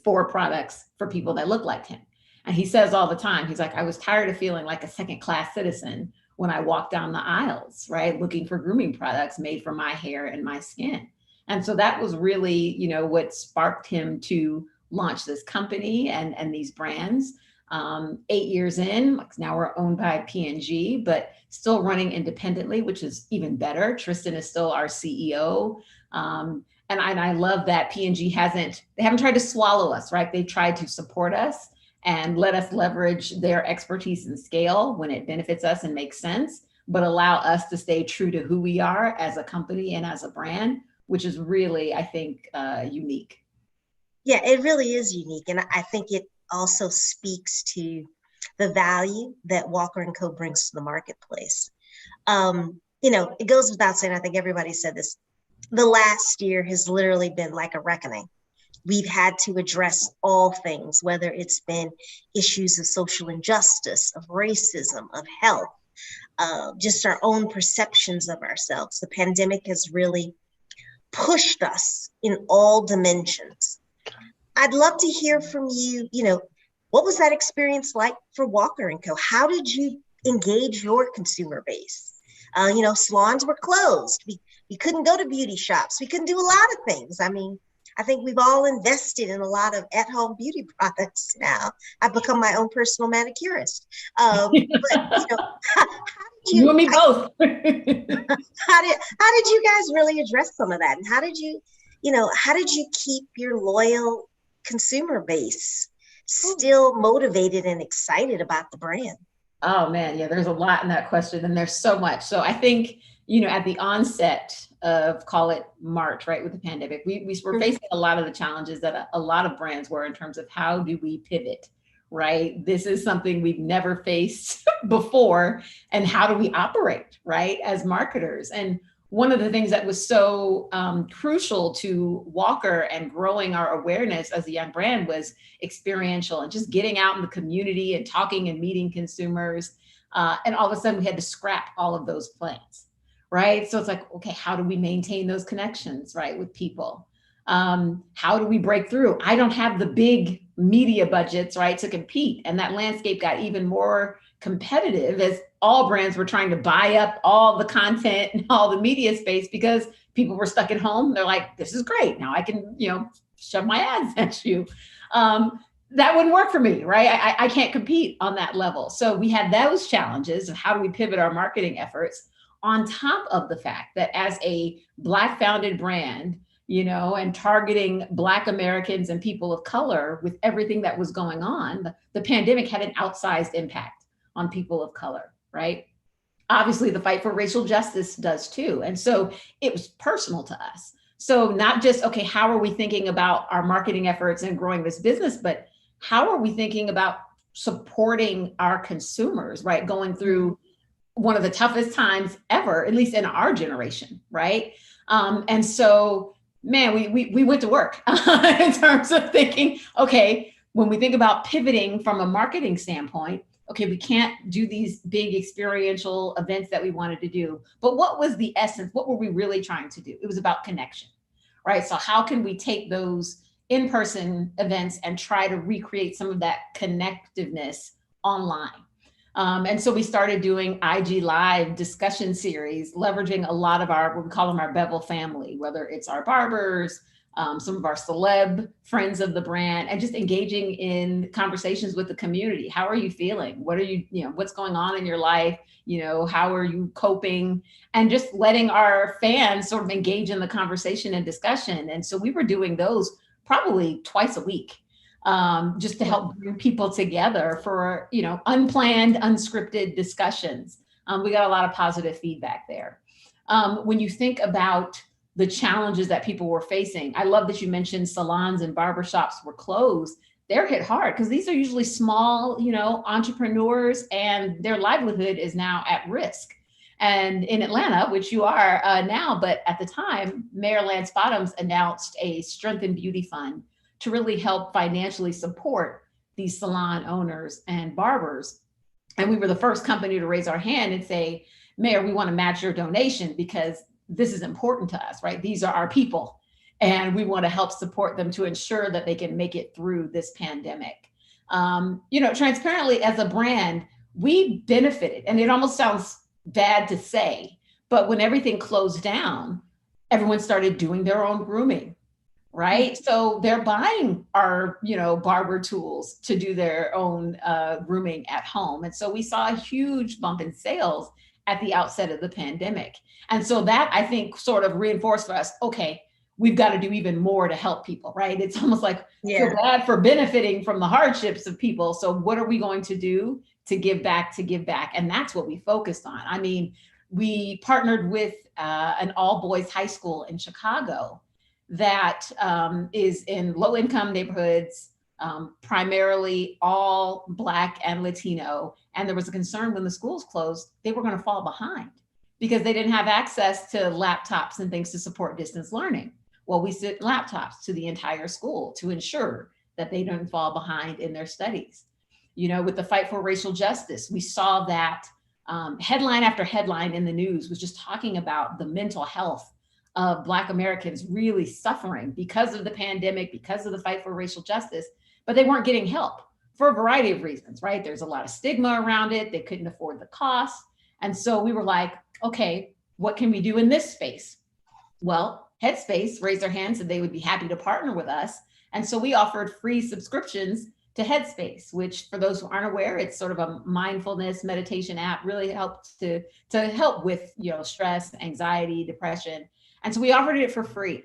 for products for people that look like him. And he says all the time, he's like, I was tired of feeling like a second-class citizen when I walked down the aisles, right? Looking for grooming products made for my hair and my skin. And so that was really, you know, what sparked him to launch this company and these brands. 8 years in, now we're owned by P&G, but still running independently, which is even better. Tristan is still our CEO. And I love that P&G they haven't tried to swallow us, right? They've tried to support us and let us leverage their expertise and scale when it benefits us and makes sense, but allow us to stay true to who we are as a company and as a brand, which is really, I think, unique. Yeah, it really is unique. And I think it also speaks to the value that Walker & Co. brings to the marketplace. You know, it goes without saying, I think everybody said this, the last year has literally been like a reckoning. We've had to address all things, whether it's been issues of social injustice, of racism, of health, just our own perceptions of ourselves. The pandemic has really pushed us in all dimensions. I'd love to hear from you, you know, what was that experience like for Walker & Co.? How did you engage your consumer base? You know, salons were closed. We couldn't go to beauty shops. We couldn't do a lot of things. I mean, I think we've all invested in a lot of at-home beauty products now. I've become my own personal manicurist. But, you know, how did you and me both. How did you guys really address some of that? And how did you keep your loyal consumer base still motivated and excited about the brand? Oh man, yeah, there's a lot in that question and there's so much. So I think, you know, at the onset of, call it March, right, with the pandemic, we were facing a lot of the challenges that a lot of brands were in terms of how do we pivot, right? This is something we've never faced before. And how do we operate, right, as marketers? And one of the things that was so crucial to Walker and growing our awareness as a young brand was experiential and just getting out in the community and talking and meeting consumers. And all of a sudden we had to scrap all of those plans, right? So it's like, okay, how do we maintain those connections, right, with people? How do we break through? I don't have the big media budgets, right, to compete. And that landscape got even more competitive as all brands were trying to buy up all the content and all the media space because people were stuck at home. They're like, this is great. Now I can, you know, shove my ads at you. That wouldn't work for me, right? I can't compete on that level. So we had those challenges of how do we pivot our marketing efforts on top of the fact that as a Black founded brand, you know, and targeting Black Americans and people of color with everything that was going on, the pandemic had an outsized impact on people of color, right? Obviously, the fight for racial justice does too. And so it was personal to us. So not just, okay, how are we thinking about our marketing efforts and growing this business, but how are we thinking about supporting our consumers, right? Going through one of the toughest times ever, at least in our generation, right? And so, man, we went to work in terms of thinking, okay, when we think about pivoting from a marketing standpoint, okay, we can't do these big experiential events that we wanted to do, but what was the essence? What were we really trying to do? It was about connection, right? So how can we take those in-person events and try to recreate some of that connectiveness online? And so we started doing IG Live discussion series, leveraging a lot of our, what we call them our Bevel family, whether it's our barbers, some of our celeb friends of the brand, and just engaging in conversations with the community. How are you feeling? What are you know, what's going on in your life? You know, how are you coping? And just letting our fans sort of engage in the conversation and discussion. And so we were doing those probably twice a week, just to help bring people together for, you know, unplanned, unscripted discussions. We got a lot of positive feedback there. When you think about the challenges that people were facing. I love that you mentioned salons and barbershops were closed. They're hit hard because these are usually small, entrepreneurs, and their livelihood is now at risk. And in Atlanta, which you are now, but at the time, Mayor Lance Bottoms announced a Strengthen Beauty Fund to really help financially support these salon owners and barbers. And we were the first company to raise our hand and say, Mayor, we want to match your donation because this is important to us, right? These are our people, and we want to help support them to ensure that they can make it through this pandemic. Transparently, as a brand, we benefited, and it almost sounds bad to say, but when everything closed down, everyone started doing their own grooming, right? So they're buying our, barber tools to do their own grooming at home. And so we saw a huge bump in sales at the outset of the pandemic. And so that, I think, sort of reinforced for us, okay, we've got to do even more to help people, right? It's almost like, feel bad for benefiting from the hardships of people. So what are we going to do to give back? And that's what we focused on. I mean, we partnered with an all-boys high school in Chicago that is in low-income neighborhoods, primarily all Black and Latino. And there was a concern when the schools closed, they were going to fall behind because they didn't have access to laptops and things to support distance learning. Well, we sent laptops to the entire school to ensure that they don't fall behind in their studies. With the fight for racial justice, we saw that headline after headline in the news was just talking about the mental health of Black Americans really suffering because of the pandemic, because of the fight for racial justice, but they weren't getting help for a variety of reasons, right? There's a lot of stigma around it. They couldn't afford the cost. And so we were like, okay, what can we do in this space? Well, Headspace raised their hands and they would be happy to partner with us. And so we offered free subscriptions to Headspace, which, for those who aren't aware, it's sort of a mindfulness meditation app, really helps to help with stress, anxiety, depression. And so we offered it for free,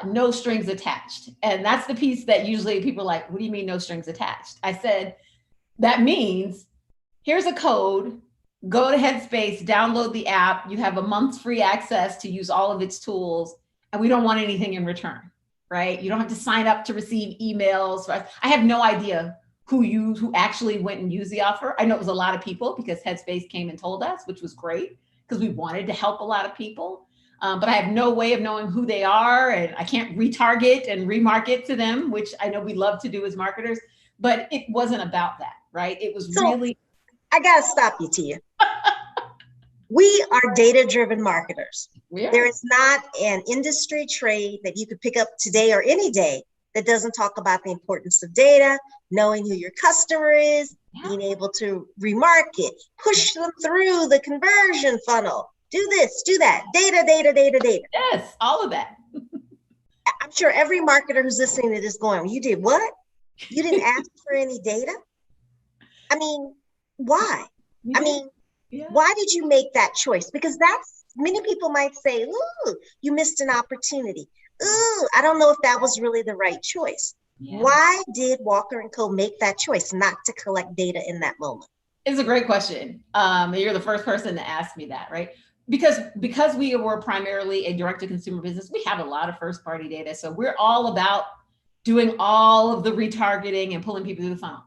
no strings attached. And that's the piece that usually people are like, what do you mean no strings attached? I said, that means here's a code, go to Headspace, download the app, you have a month's free access to use all of its tools, and we don't want anything in return. Right? You don't have to sign up to receive emails. I have no idea who actually went and used the offer. I know it was a lot of people because Headspace came and told us, which was great because we wanted to help a lot of people. But I have no way of knowing who they are, and I can't retarget and remarket to them, which I know we love to do as marketers, but it wasn't about that, right? It was really. I got to stop you, Tia. We are data-driven marketers. There is not an industry trade that you could pick up today or any day that doesn't talk about the importance of data, knowing who your customer is, being able to remarket, push them through the conversion funnel, do this, do that, data. Yes, all of that. I'm sure every marketer who's listening to this going, you did what? You didn't ask for any data? I mean, why? I mean, why did you make that choice? Because many people might say, ooh, you missed an opportunity. Ooh, I don't know if that was really the right choice. Yeah. Why did Walker & Co. make that choice not to collect data in that moment? It's a great question. You're the first person to ask me that, right? Because we were primarily a direct-to-consumer business, we have a lot of first-party data. So we're all about doing all of the retargeting and pulling people through the funnel.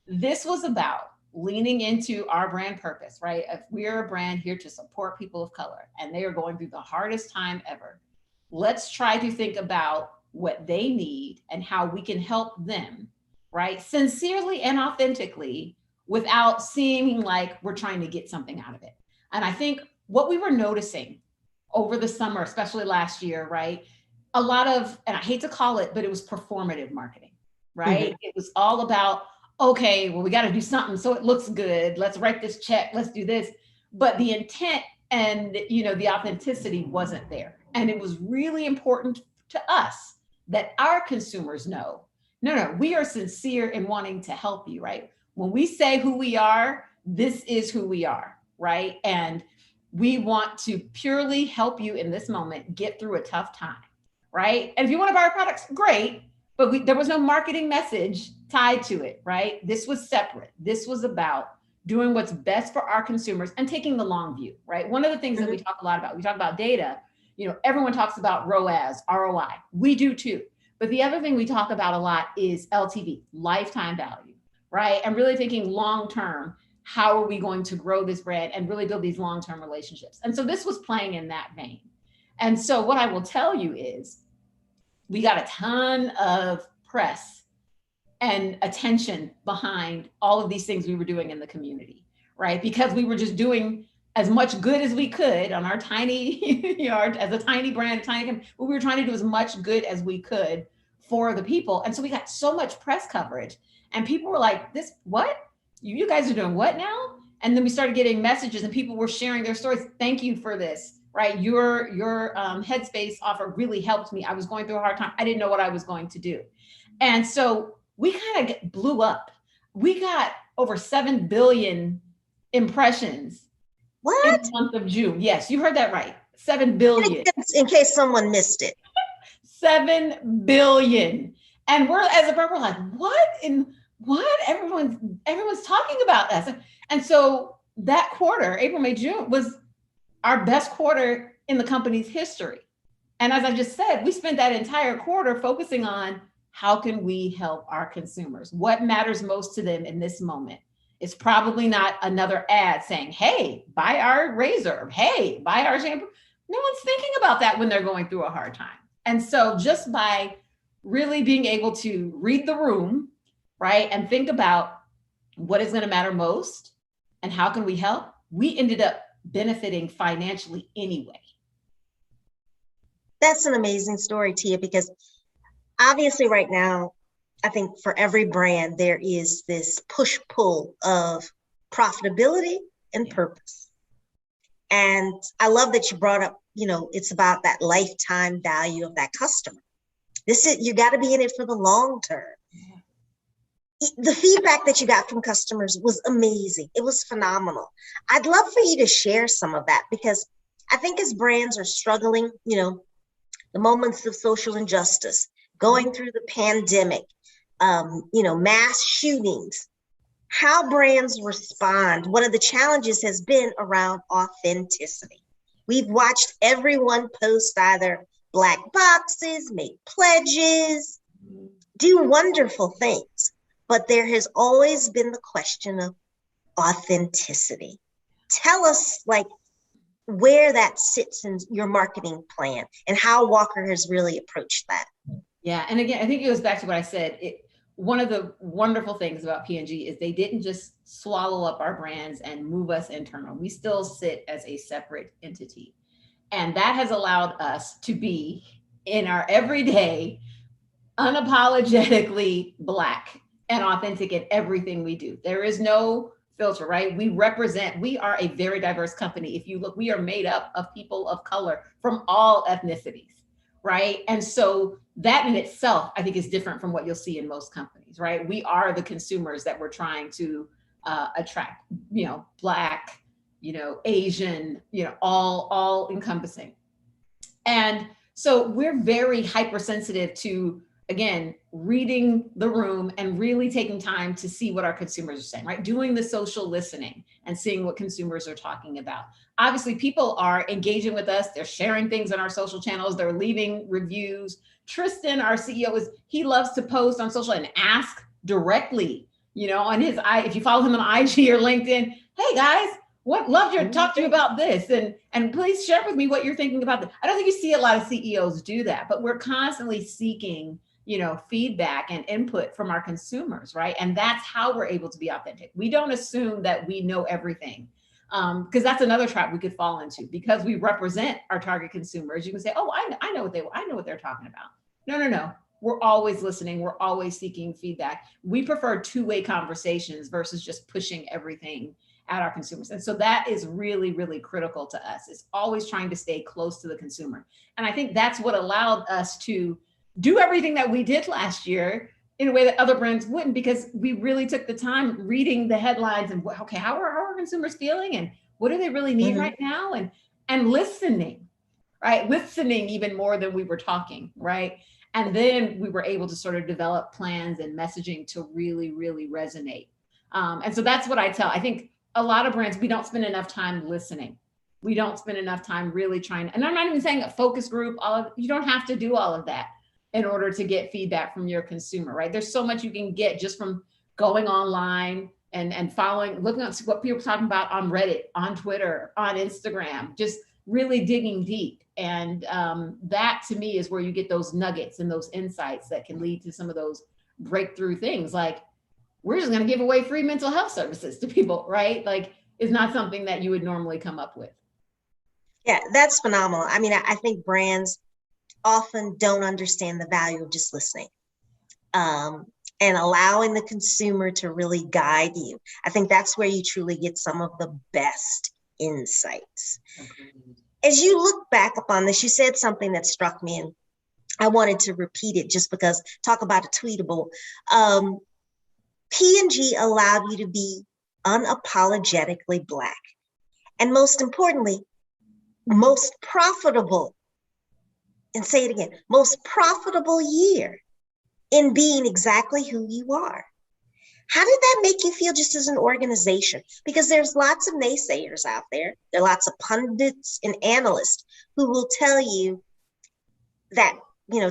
This was about leaning into our brand purpose, right? If we're a brand here to support people of color and they are going through the hardest time ever, let's try to think about what they need and how we can help them, right? Sincerely and authentically, without seeming like we're trying to get something out of it. And I think what we were noticing over the summer, especially last year, right? A lot of, and I hate to call it, but it was performative marketing, right? Mm-hmm. It was all about, okay, well, we got to do something so it looks good. Let's write this check. Let's do this. But the intent and, the authenticity wasn't there. And it was really important to us that our consumers know, no, we are sincere in wanting to help you, right? When we say who we are, this is who we are, right? And we want to purely help you in this moment get through a tough time, right? And if you want to buy our products, great. But there was no marketing message tied to it, right? This was separate. This was about doing what's best for our consumers and taking the long view, right? One of the things that we talk a lot about, we talk about data, Everyone talks about ROAS, ROI. We do too. But the other thing we talk about a lot is LTV, lifetime value, right? And really thinking long-term, how are we going to grow this brand and really build these long-term relationships? And so this was playing in that vein. And so what I will tell you is we got a ton of press and attention behind all of these things we were doing in the community, right? Because we were just doing as much good as we could on our tiny yard as a tiny brand, we were trying to do as much good as we could for the people. And so we got so much press coverage and people were like, what? You guys are doing what now? And then we started getting messages and people were sharing their stories. Thank you for this, right? Your Headspace offer really helped me. I was going through a hard time. I didn't know what I was going to do. And so we kind of blew up. We got over 7 billion impressions in the month of June. Yes, you heard that right. 7 billion. In case someone missed it. 7 billion. And we're, as a brand, we're like, what? Everyone's talking about us. And so that quarter, April, May, June, was our best quarter in the company's history. And as I just said, we spent that entire quarter focusing on how can we help our consumers? What matters most to them in this moment? It's probably not another ad saying, hey, buy our razor, hey, buy our shampoo. No one's thinking about that when they're going through a hard time. And so just by really being able to read the room, right, and think about what is going to matter most and how can we help, we ended up benefiting financially anyway. That's an amazing story, Tia, because obviously right now, I think for every brand, there is this push-pull of profitability and purpose. And I love that you brought up, it's about that lifetime value of that customer. You got to be in it for the long term. The feedback that you got from customers was amazing. It was phenomenal. I'd love for you to share some of that because I think as brands are struggling, the moments of social injustice, going through the pandemic, mass shootings, how brands respond. One of the challenges has been around authenticity. We've watched everyone post either black boxes, make pledges, do wonderful things, but there has always been the question of authenticity. Tell us where that sits in your marketing plan and how Walker has really approached that. Yeah, and again, I think it goes back to what I said. One of the wonderful things about P&G is they didn't just swallow up our brands and move us internal. We still sit as a separate entity. And that has allowed us to be in our everyday, unapologetically Black and authentic in everything we do. There is no filter, right? We are a very diverse company. If you look, we are made up of people of color from all ethnicities. Right. And so that in itself, I think is different from what you'll see in most companies, right? We are the consumers that we're trying to attract, Black, Asian, all encompassing. And so we're very hypersensitive to, again, reading the room and really taking time to see what our consumers are saying, right? Doing the social listening and seeing what consumers are talking about. Obviously, people are engaging with us. They're sharing things on our social channels. They're leaving reviews. Tristan, our CEO, he loves to post on social and ask directly, on his, if you follow him on IG or LinkedIn, hey guys, love to talk to you about this. And please share with me what you're thinking about this. I don't think you see a lot of CEOs do that, but we're constantly seeking feedback and input from our consumers, right? And that's how we're able to be authentic. We don't assume that we know everything, because that's another trap we could fall into. Because we represent our target consumers, you can say, "Oh, I know what they're talking about." No. We're always listening. We're always seeking feedback. We prefer two-way conversations versus just pushing everything at our consumers. And so that is really, really critical to us. It's always trying to stay close to the consumer. And I think that's what allowed us to do everything that we did last year in a way that other brands wouldn't, because we really took the time reading the headlines and, okay, how are our consumers feeling and what do they really need right now? And listening, right? Listening even more than we were talking, right? And then we were able to sort of develop plans and messaging to really, really resonate. And so that's what I think a lot of brands, we don't spend enough time listening. we don't spend enough time really trying, and I'm not even saying a focus group, you don't have to do all of that in order to get feedback from your consumer, right? There's so much you can get just from going online and following, looking at what people are talking about on Reddit, on Twitter, on Instagram, just really digging deep. And that to me is where you get those nuggets and those insights that can lead to some of those breakthrough things. Like, we're just going to give away free mental health services to people, right? Like, it's not something that you would normally come up with. Yeah, that's phenomenal. I mean, I think brands often don't understand the value of just listening and allowing the consumer to really guide you. I think that's where you truly get some of the best insights. As you look back upon this, you said something that struck me, and I wanted to repeat it just because, talk about a tweetable. P&G allowed you to be unapologetically Black. And most importantly, most profitable, and say it again, most profitable year in being exactly who you are. How did that make you feel just as an organization? Because there's lots of naysayers out there. There are lots of pundits and analysts who will tell you that,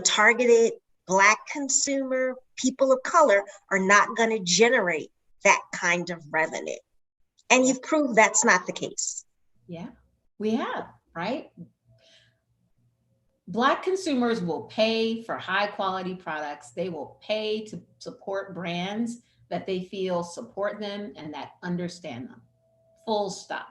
targeted Black consumer, people of color are not going to generate that kind of revenue. And you've proved that's not the case. Yeah, we have, right? Black consumers will pay for high quality products. They will pay to support brands that they feel support them and that understand them. Full stop.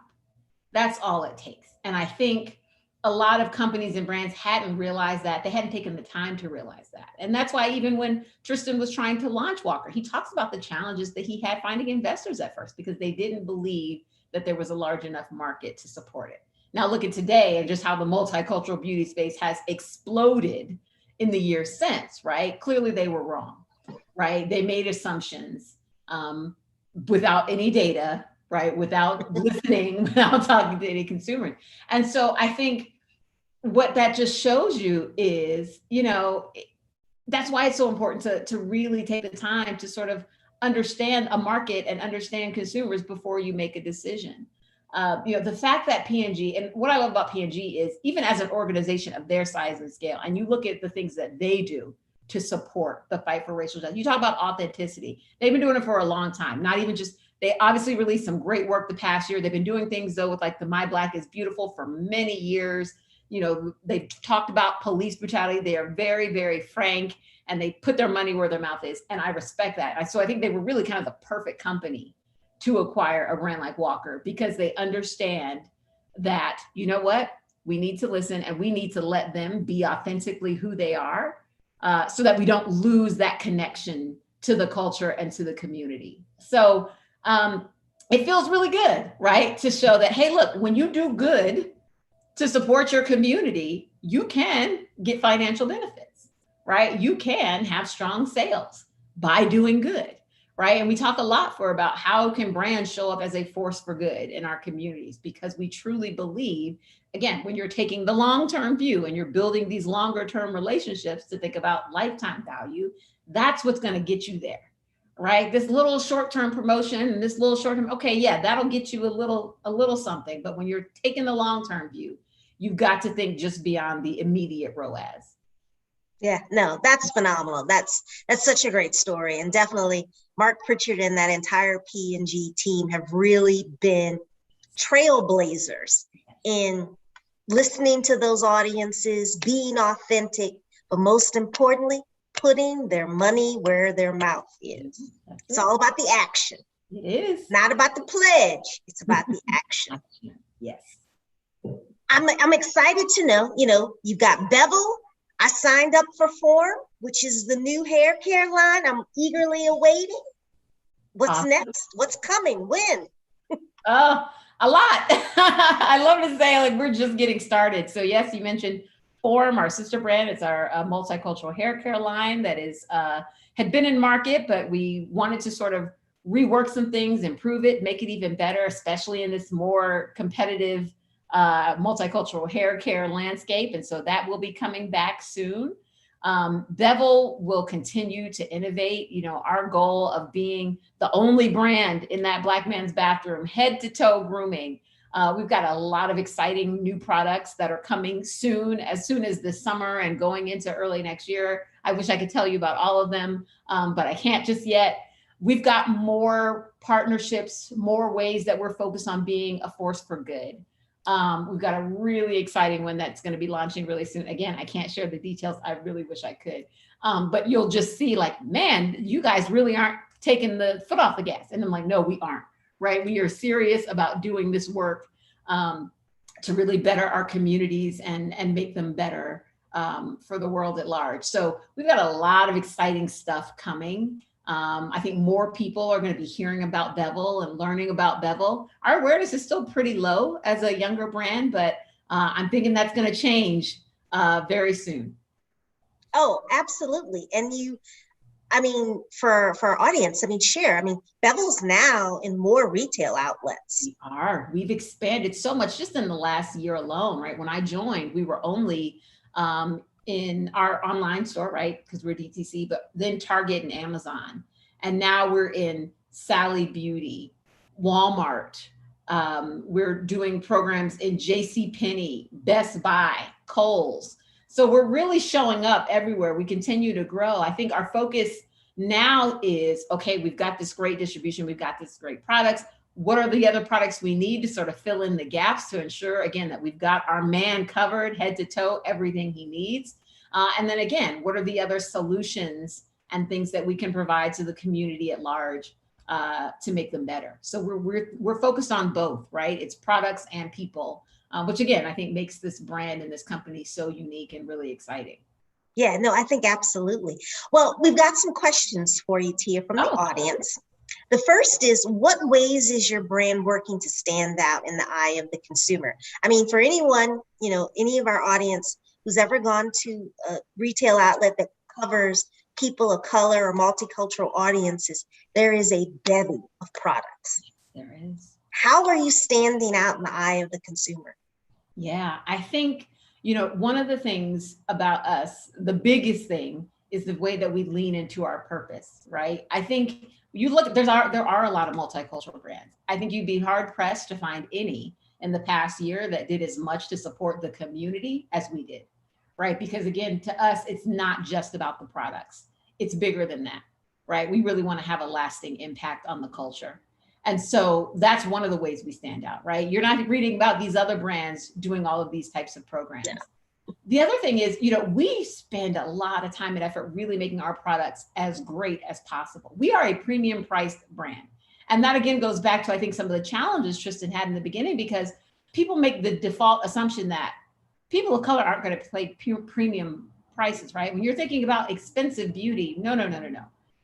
That's all it takes. And I think a lot of companies and brands hadn't realized that. They hadn't taken the time to realize that. And that's why even when Tristan was trying to launch Walker, he talks about the challenges that he had finding investors at first because they didn't believe that there was a large enough market to support it. Now look at today and just how the multicultural beauty space has exploded in the years since, right? Clearly they were wrong, right? They made assumptions without any data, right? Without listening, without talking to any consumers. And so I think what that just shows you is, that's why it's so important to really take the time to sort of understand a market and understand consumers before you make a decision. The fact that P&G, and what I love about P&G is even as an organization of their size and scale, and you look at the things that they do to support the fight for racial justice. You talk about authenticity. They've been doing it for a long time, not even just, they obviously released some great work the past year. They've been doing things though with like the My Black is Beautiful for many years. They've talked about police brutality. They are very, very frank and they put their money where their mouth is. And I respect that. So I think they were really kind of the perfect company to acquire a brand like Walker because they understand that, we need to listen and we need to let them be authentically who they are so that we don't lose that connection to the culture and to the community. So it feels really good, right? To show that, hey, look, when you do good to support your community, you can get financial benefits, right? You can have strong sales by doing good. Right. And we talk a lot about how can brands show up as a force for good in our communities, because we truly believe, again, when you're taking the long-term view and you're building these longer term relationships to think about lifetime value, that's what's going to get you there. Right. This little short-term promotion and this little short-term, okay, yeah, that'll get you a little something. But when you're taking the long-term view, you've got to think just beyond the immediate ROAS. Yeah, no, that's phenomenal. That's such a great story. And definitely Mark Pritchard and that entire P&G team have really been trailblazers in listening to those audiences, being authentic, but most importantly, putting their money where their mouth is. It's all about the action. It is. Not about the pledge. It's about the action. Yes. I'm excited to know, you've got Bevel. I signed up for Form, which is the new hair care line. I'm eagerly awaiting. What's next? What's coming? When? A lot. I love to say we're just getting started. So yes, you mentioned Form, our sister brand. It's our multicultural hair care line that is had been in market, but we wanted to sort of rework some things, improve it, make it even better, especially in this more competitive multicultural hair care landscape. And so that will be coming back soon. Bevel will continue to innovate. Our goal of being the only brand in that Black man's bathroom, head to toe grooming, We've got a lot of exciting new products that are coming soon as this summer and going into early next year. I wish I could tell you about all of them, but I can't just yet. We've got more partnerships, more ways that we're focused on being a force for good. We've got a really exciting one that's going to be launching really soon. Again, I can't share the details. I really wish I could. But you'll just see like, man, you guys really aren't taking the foot off the gas. And I'm like, no, we aren't, right? We are serious about doing this work to really better our communities and make them better for the world at large. So we've got a lot of exciting stuff coming. I think more people are going to be hearing about Bevel and learning about Bevel. Our awareness is still pretty low as a younger brand, but I'm thinking that's going to change very soon. Oh, absolutely. And for our audience, share. Bevel's now in more retail outlets. We've expanded so much just in the last year alone, right? When I joined, we were only in our online store, right? Because we're DTC, but then Target and Amazon. And now we're in Sally Beauty, Walmart. We're doing programs in JCPenney, Best Buy, Kohl's. So we're really showing up everywhere. We continue to grow. I think our focus now is, okay, we've got this great distribution. We've got this great products. What are the other products we need to sort of fill in the gaps to ensure, again, that we've got our man covered head to toe, everything he needs. And then again, what are the other solutions and things that we can provide to the community at large to make them better? So we're focused on both, right? It's products and people, which again, I think makes this brand and this company so unique and really exciting. Yeah, no, I think absolutely. Well, we've got some questions for you, Tia, from the audience. The first is, what ways is your brand working to stand out in the eye of the consumer? For anyone, any of our audience who's ever gone to a retail outlet that covers people of color or multicultural audiences, there is a bevy of products. There is. How are you standing out in the eye of the consumer? Yeah, I think, one of the things about us, the biggest thing is the way that we lean into our purpose, right? I think you look, there are a lot of multicultural brands. I think you'd be hard pressed to find any in the past year that did as much to support the community as we did, right? Because again, to us, it's not just about the products. It's bigger than that, right? We really want to have a lasting impact on the culture. And so that's one of the ways we stand out, right? You're not reading about these other brands doing all of these types of programs. Yeah. The other thing is, we spend a lot of time and effort really making our products as great as possible. We are a premium priced brand. And that again goes back to, I think, some of the challenges Tristan had in the beginning, because people make the default assumption that people of color aren't going to pay premium prices, right? When you're thinking about expensive beauty, no.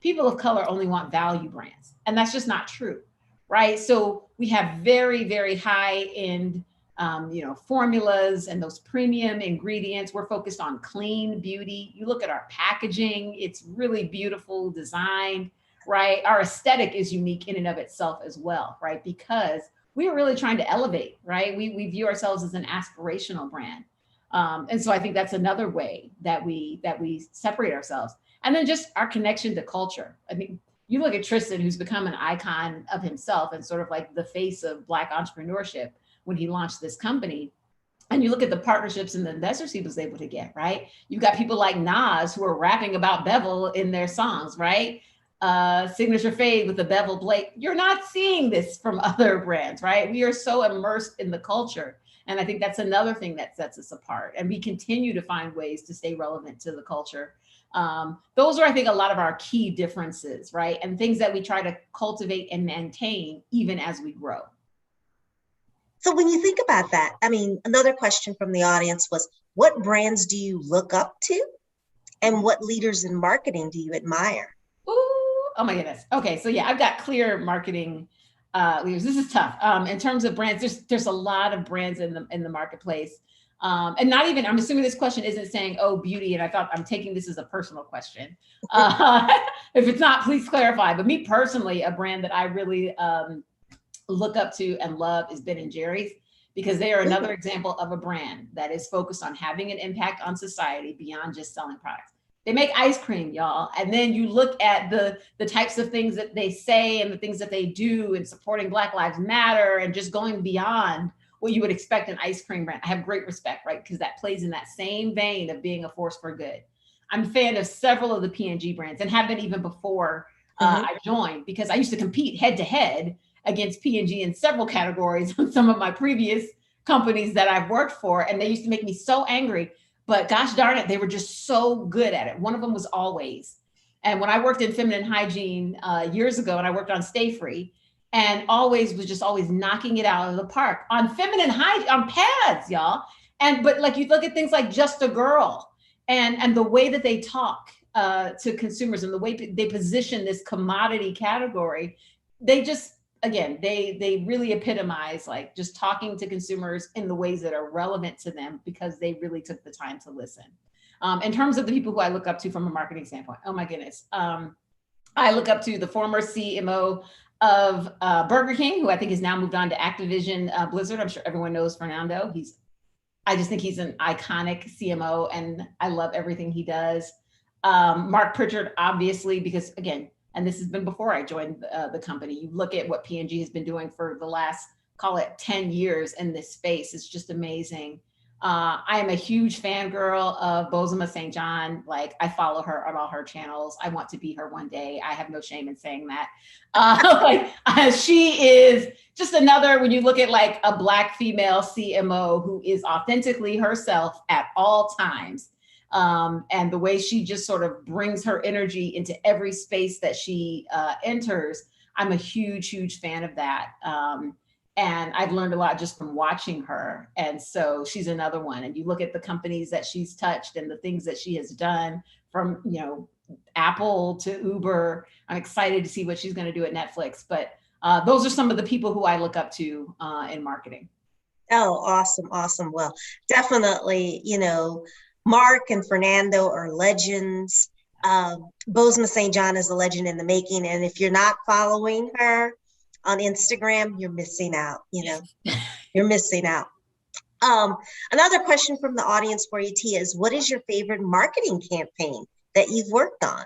People of color only want value brands. And that's just not true, right? So we have very, very high end formulas and those premium ingredients. We're focused on clean beauty. You look at our packaging, it's really beautiful design, right? Our aesthetic is unique in and of itself as well, right? Because we are really trying to elevate, right? We view ourselves as an aspirational brand. And so I think that's another way that we separate ourselves. And then just our connection to culture. I mean, you look at Tristan, who's become an icon of himself and sort of like the face of Black entrepreneurship when he launched this company. And you look at the partnerships and the investors he was able to get, right? You've got people like Nas who are rapping about Bevel in their songs, right? Signature Fade with the Bevel Blake. You're not seeing this from other brands, right? We are so immersed in the culture. And I think that's another thing that sets us apart. And we continue to find ways to stay relevant to the culture. Those are, I think, a lot of our key differences, right? And things that we try to cultivate and maintain even as we grow. So when you think about that, another question from the audience was, what brands do you look up to? And what leaders in marketing do you admire? Ooh, oh my goodness. Okay, so yeah, I've got clear marketing leaders. This is tough. In terms of brands, there's a lot of brands in the marketplace. And not even, I'm assuming this question isn't saying, oh, beauty. And I'm taking this as a personal question. If it's not, please clarify. But me personally, a brand that I really look up to and love is Ben & Jerry's, because they are another example of a brand that is focused on having an impact on society beyond just selling products. They make ice cream, y'all. And then you look at the types of things that they say and the things that they do in supporting Black Lives Matter and just going beyond what you would expect an ice cream brand. I have great respect, right? Because that plays in that same vein of being a force for good. I'm a fan of several of the P&G brands and have been even before I joined, because I used to compete head to head against P&G in several categories on some of my previous companies that I've worked for. And they used to make me so angry, but gosh darn it, they were just so good at it. One of them was Always. And when I worked in feminine hygiene years ago, and I worked on Stay Free, and Always was just always knocking it out of the park on feminine hygiene, on pads, y'all. But like you look at things like Just a Girl and the way that they talk to consumers and the way they position this commodity category, they just, again, they really epitomize like just talking to consumers in the ways that are relevant to them because they really took the time to listen. In terms of the people who I look up to from a marketing standpoint, oh my goodness. I look up to the former CMO of Burger King, who I think has now moved on to Activision Blizzard. I'm sure everyone knows Fernando. I just think he's an iconic CMO and I love everything he does. Mark Pritchard, obviously, because again, and this has been before I joined the company, you look at what P&G has been doing for the last, call it 10 years in this space. It's just amazing. I am a huge fangirl of Bozoma St. John. Like, I follow her on all her channels. I want to be her one day. I have no shame in saying that. She is just another, when you look at like a Black female CMO who is authentically herself at all times. And the way she just sort of brings her energy into every space that she enters, I'm a huge, huge fan of that. And I've learned a lot just from watching her. And so she's another one. And you look at the companies that she's touched and the things that she has done, from, you know, Apple to Uber. I'm excited to see what she's going to do at Netflix. But those are some of the people who I look up to in marketing. Oh, awesome. Awesome. Well, definitely, you know, Mark and Fernando are legends. Bozoma St. John is a legend in the making. And if you're not following her on Instagram, you're missing out, you know, you're missing out. Another question from the audience for you, Tia, is what is your favorite marketing campaign that you've worked on?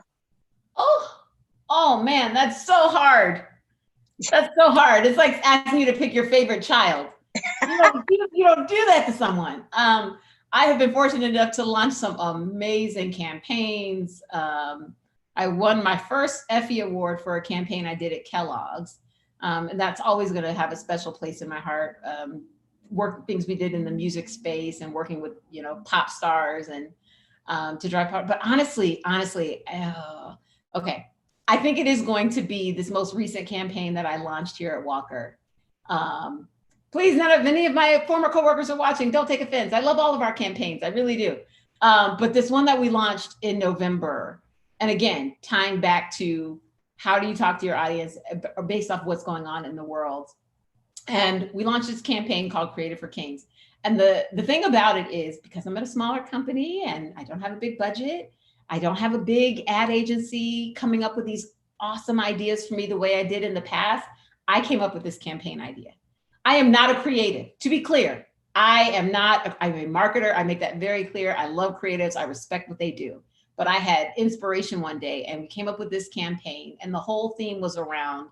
Oh man, that's so hard. That's so hard. It's like asking you to pick your favorite child. You don't do that to someone. I have been fortunate enough to launch some amazing campaigns. I won my first Effie Award for a campaign I did at Kellogg's. And that's always going to have a special place in my heart. Things we did in the music space and working with, you know, pop stars and to drive power. But honestly, okay. I think it is going to be this most recent campaign that I launched here at Walker. Please, none of any of my former coworkers are watching. Don't take offense. I love all of our campaigns. I really do. But this one that we launched in November, and again, tying back to how do you talk to your audience based off what's going on in the world? And we launched this campaign called Creative for Kings. And the thing about it is, because I'm at a smaller company and I don't have a big budget, I don't have a big ad agency coming up with these awesome ideas for me the way I did in the past, I came up with this campaign idea. I am not a creative, to be clear. I'm a marketer. I make that very clear. I love creatives. I respect what they do. But I had inspiration one day and we came up with this campaign, and the whole theme was around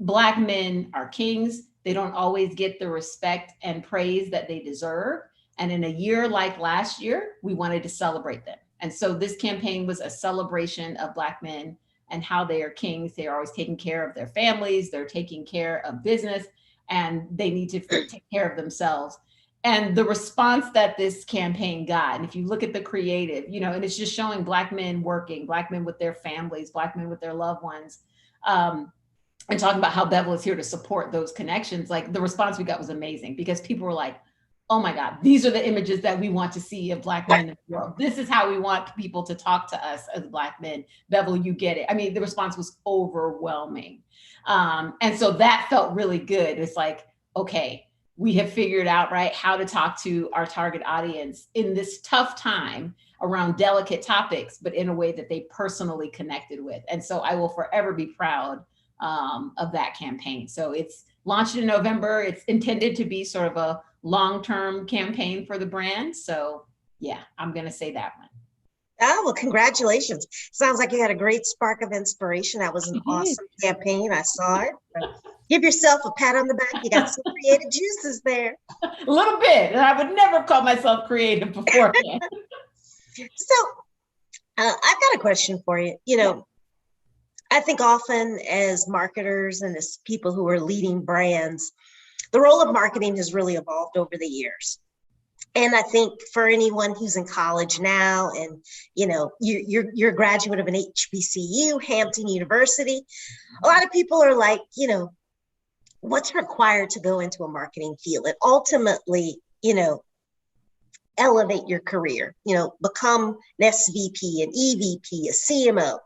Black men are kings. They don't always get the respect and praise that they deserve. And in a year like last year, we wanted to celebrate them. And so this campaign was a celebration of Black men and how they are kings. They are always taking care of their families. They're taking care of business, and they need to take care of themselves. And the response that this campaign got, and if you look at the creative, you know, and it's just showing Black men working, Black men with their families, Black men with their loved ones, and talking about how Bevel is here to support those connections. Like, the response we got was amazing, because people were like, oh my God, these are the images that we want to see of Black men in the world. This is how we want people to talk to us as Black men. Bevel, you get it. I mean, the response was overwhelming. And so that felt really good. It's like, okay, we have figured out, right, how to talk to our target audience in this tough time around delicate topics, but in a way that they personally connected with. And so I will forever be proud of that campaign. So it's launched in November. It's intended to be sort of a long-term campaign for the brand. So yeah, I'm going to say that one. Oh, well, congratulations. Sounds like you had a great spark of inspiration. That was an awesome campaign. I saw it. Give yourself a pat on the back. You got some creative juices there. A little bit. And I would never call myself creative beforehand. So I've got a question for you. You know, I think often as marketers and as people who are leading brands, the role of marketing has really evolved over the years. And I think for anyone who's in college now, and you know, you're a graduate of an HBCU, Hampton University, a lot of people are like, you know, what's required to go into a marketing field and ultimately, you know, elevate your career, you know, become an SVP, an EVP, a CMO.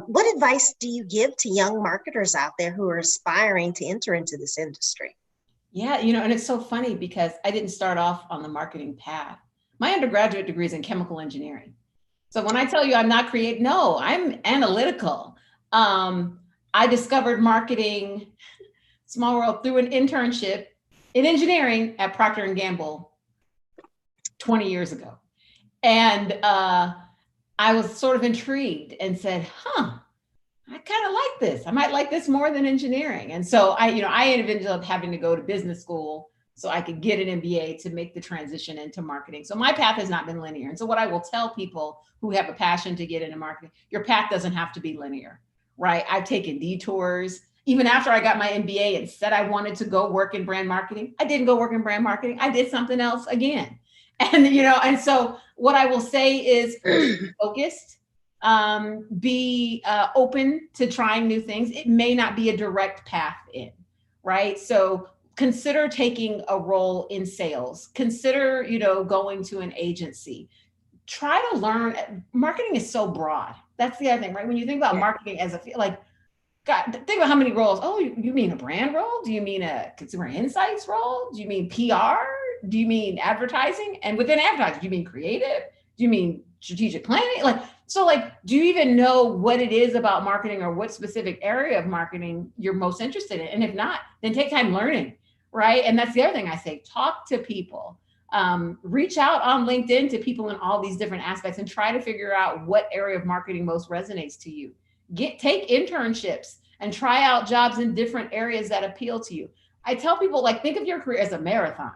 What advice do you give to young marketers out there who are aspiring to enter into this industry? Yeah, you know, and it's so funny because I didn't start off on the marketing path. My undergraduate degree is in chemical engineering. So when I tell you I'm not creative, no, I'm analytical. I discovered marketing, small world, through an internship in engineering at Procter & Gamble 20 years ago. And I was sort of intrigued and said, I kind of like this. I might like this more than engineering. And so I ended up having to go to business school so I could get an MBA to make the transition into marketing. So my path has not been linear. And so what I will tell people who have a passion to get into marketing, your path doesn't have to be linear, right? I've taken detours. Even after I got my MBA and said I wanted to go work in brand marketing, I didn't go work in brand marketing. I did something else again. And, you know, and so what I will say is focused. Be open to trying new things. It may not be a direct path in, right? So consider taking a role in sales. Consider, you know, going to an agency. Try to learn. Marketing is so broad. That's the other thing, right? When you think about marketing as a, like, God, think about how many roles. Oh, you mean a brand role? Do you mean a consumer insights role? Do you mean PR? Do you mean advertising? And within advertising, do you mean creative? Do you mean strategic planning? Do you even know what it is about marketing or what specific area of marketing you're most interested in? And if not, then take time learning, right? And that's the other thing I say, talk to people, reach out on LinkedIn to people in all these different aspects and try to figure out what area of marketing most resonates to you. Take internships and try out jobs in different areas that appeal to you. I tell people, like, think of your career as a marathon.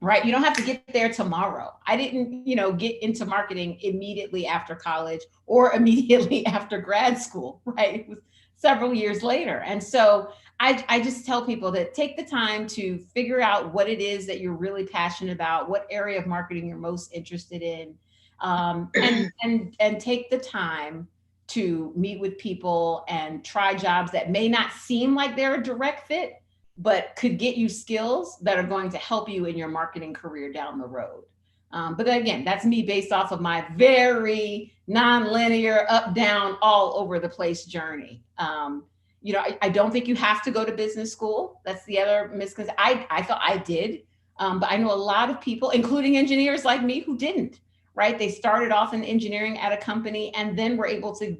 Right? You don't have to get there tomorrow. I didn't, you know, get into marketing immediately after college or immediately after grad school, right? It was several years later. And so I just tell people that take the time to figure out what it is that you're really passionate about, what area of marketing you're most interested in, and take the time to meet with people and try jobs that may not seem like they're a direct fit, but could get you skills that are going to help you in your marketing career down the road. But again, that's me based off of my very non-linear, up, down, all over the place journey. You know, I don't think you have to go to business school. That's the other misconception. I thought I did, but I know a lot of people, including engineers like me, who didn't, right? They started off in engineering at a company and then were able to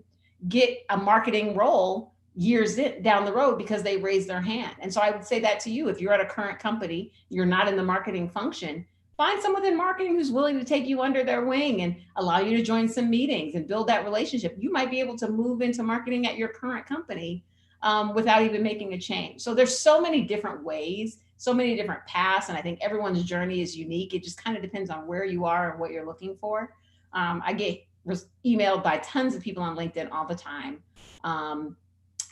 get a marketing role years down the road because they raised their hand. And so I would say that to you, if you're at a current company, you're not in the marketing function, find someone in marketing who's willing to take you under their wing and allow you to join some meetings and build that relationship. You might be able to move into marketing at your current company without even making a change. So there's so many different ways, so many different paths. And I think everyone's journey is unique. It just kind of depends on where you are and what you're looking for. Was emailed by tons of people on LinkedIn all the time.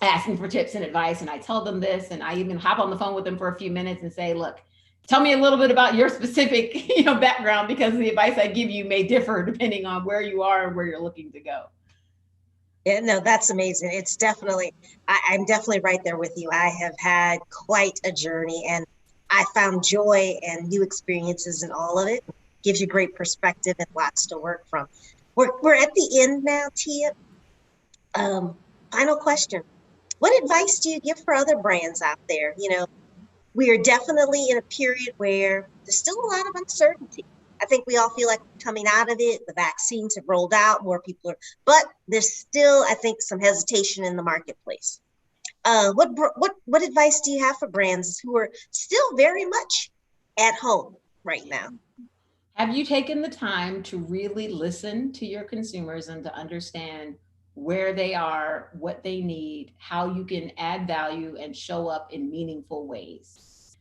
Asking for tips and advice. And I tell them this, and I even hop on the phone with them for a few minutes and say, look, tell me a little bit about your specific, you know, background, because the advice I give you may differ depending on where you are and where you're looking to go. Yeah, no, that's amazing. It's definitely, I'm definitely right there with you. I have had quite a journey and I found joy and new experiences in all of it. Gives you great perspective and lots to work from. We're at the end now, Tia. Final question. What advice do you give for other brands out there? You know, we are definitely in a period where there's still a lot of uncertainty. I think we all feel like we're coming out of it. The vaccines have rolled out, more people are, but there's still, I think, some hesitation in the marketplace. What advice do you have for brands who are still very much at home right now? Have you taken the time to really listen to your consumers and to understand where they are, what they need, how you can add value and show up in meaningful ways?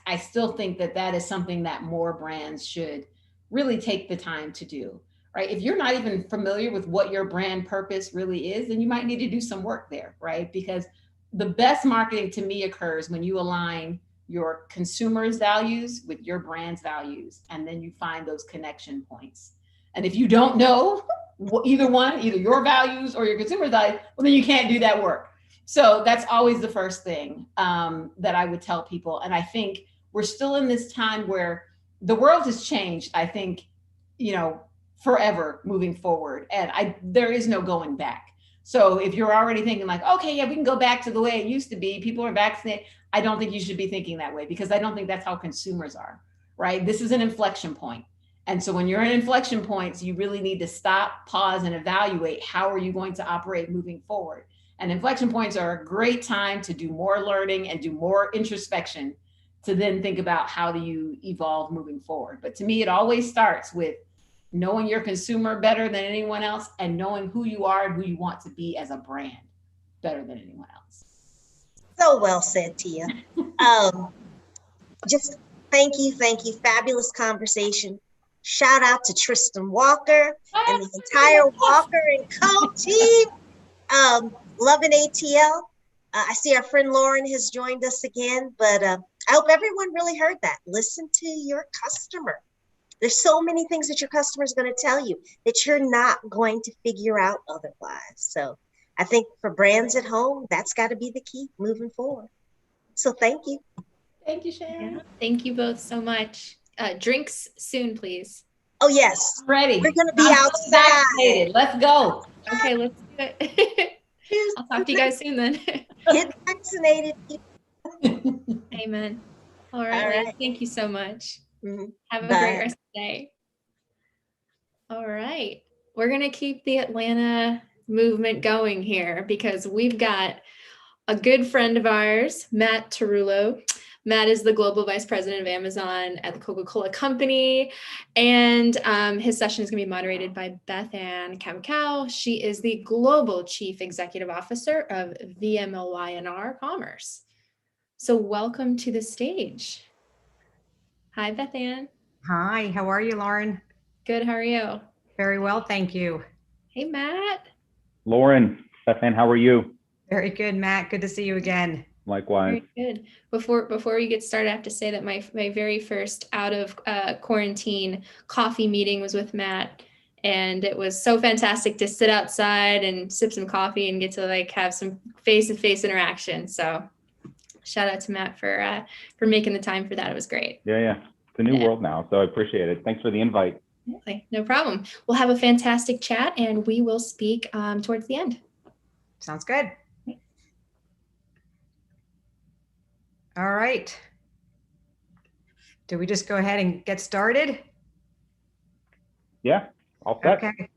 I still think that that is something that more brands should really take the time to do, right? If you're not even familiar with what your brand purpose really is, then you might need to do some work there, right? Because the best marketing to me occurs when you align your consumers' values with your brand's values, and then you find those connection points. And if you don't know either one, either your values or your consumers' values, well, then you can't do that work. So that's always the first thing that I would tell people. And I think we're still in this time where the world has changed, I think, forever moving forward. And there is no going back. So if you're already thinking like, okay, yeah, we can go back to the way it used to be, people are vaccinated, I don't think you should be thinking that way, because I don't think that's how consumers are, right? This is an inflection point. And so when you're in inflection points, you really need to stop, pause, and evaluate how are you going to operate moving forward. And inflection points are a great time to do more learning and do more introspection to then think about how do you evolve moving forward. But to me, it always starts with knowing your consumer better than anyone else and knowing who you are and who you want to be as a brand better than anyone else. So well said, Tia. Just thank you. Fabulous conversation. Shout out to Tristan Walker and the entire Walker & Co. team. Loving ATL. I see our friend Lauren has joined us again, but I hope everyone really heard that. Listen to your customer. There's so many things that your customer is going to tell you that you're not going to figure out otherwise. So I think for brands at home, that's got to be the key moving forward. So thank you. Thank you, Sharon. Yeah, thank you both so much. Drinks soon, please. Oh, yes. Ready. We're going to be outside. Let's go. Okay, let's do it. I'll talk to you guys soon then. Get vaccinated. Amen. All right. All right. Thank you so much. Mm-hmm. Have a Bye. great rest of the day. All right. We're going to keep the Atlanta movement going here because we've got a good friend of ours, Matt Tarullo. Matt is the Global Vice President of Amazon at the Coca-Cola Company, and his session is going to be moderated by Beth Ann Kamkow. She is the Global Chief Executive Officer of VMLY&R Commerce. So welcome to the stage. Hi, Beth Ann. Hi, how are you, Lauren? Good, how are you? Very well, thank you. Hey, Matt. Lauren, Stefan, how are you? Very good, Matt. Good to see you again. Likewise. Very good. Before we get started, I have to say that my very first out of quarantine coffee meeting was with Matt, and it was so fantastic to sit outside and sip some coffee and get to like have some face-to-face interaction. So shout out to Matt for making the time for that. It was great. Yeah. It's a new world now, so I appreciate it. Thanks for the invite. No problem. We'll have a fantastic chat, and we will speak towards the end. Sounds good. All right. Do we just go ahead and get started? Yeah, all set. Okay.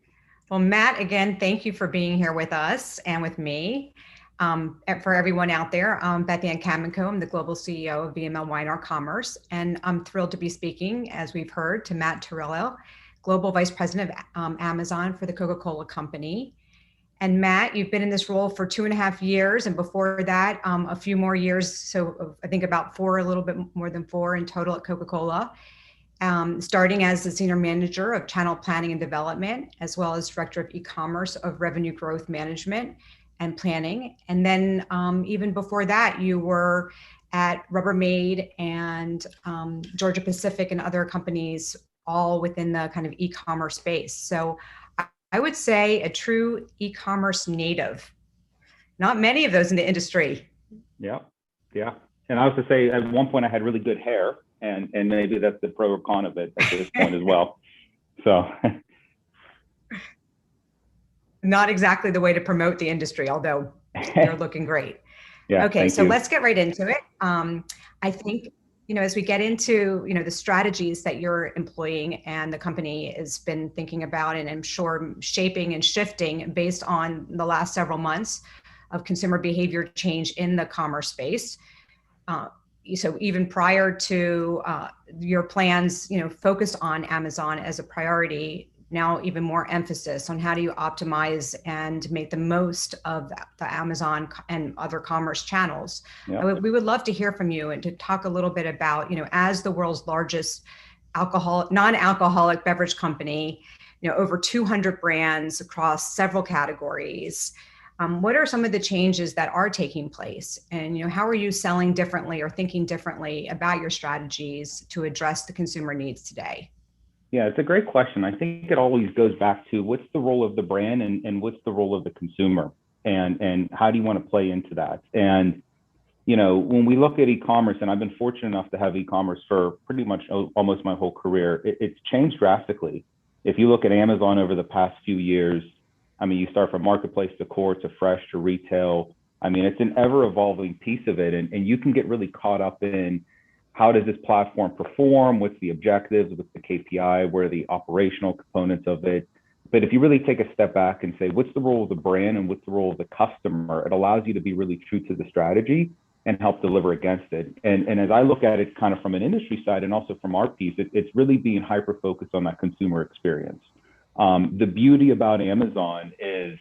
Well, Matt, again, thank you for being here with us and with me. For everyone out there, Beth Ann Kamkow, I'm the Global CEO of VMLY&R Commerce, and I'm thrilled to be speaking, as we've heard, to Matt Tarullo, Global Vice President of Amazon for the Coca-Cola Company. And Matt, you've been in this role for 2.5 years, and before that, a few more years. So I think about 4, a little bit more than 4 in total at Coca-Cola, starting as the Senior Manager of Channel Planning and Development, as well as Director of E-commerce of Revenue Growth Management and Planning. And then even before that, you were at Rubbermaid and Georgia Pacific and other companies, all within the kind of e-commerce space. So I would say a true e-commerce native. Not many of those in the industry. Yeah. And I was to say, at one point I had really good hair, and maybe that's the pro or con of it at this point as well. So. Not exactly the way to promote the industry, although you're looking great. Yeah. Okay, so you. Let's get right into it. I think, as we get into, the strategies that you're employing and the company has been thinking about, and I'm sure shaping and shifting based on the last several months of consumer behavior change in the commerce space. so even prior to your plans, focused on Amazon as a priority, now even more emphasis on how do you optimize and make the most of the Amazon and other commerce channels. Yeah. We would love to hear from you and to talk a little bit about, as the world's largest non-alcoholic beverage company, over 200 brands across several categories. What are some of the changes that are taking place? And how are you selling differently or thinking differently about your strategies to address the consumer needs today? Yeah, it's a great question. I think it always goes back to what's the role of the brand and what's the role of the consumer, and how do you want to play into that? And when we look at e-commerce, and I've been fortunate enough to have e-commerce for pretty much almost my whole career, it's changed drastically. If you look at Amazon over the past few years, you start from marketplace to core to fresh to retail. It's an ever evolving piece of it. And you can get really caught up in how does this platform perform? What's the objectives? What's the KPI? What are the operational components of it? But if you really take a step back and say, what's the role of the brand and what's the role of the customer? It allows you to be really true to the strategy and help deliver against it. And as I look at it kind of from an industry side and also from our piece, it's really being hyper-focused on that consumer experience. The beauty about Amazon is,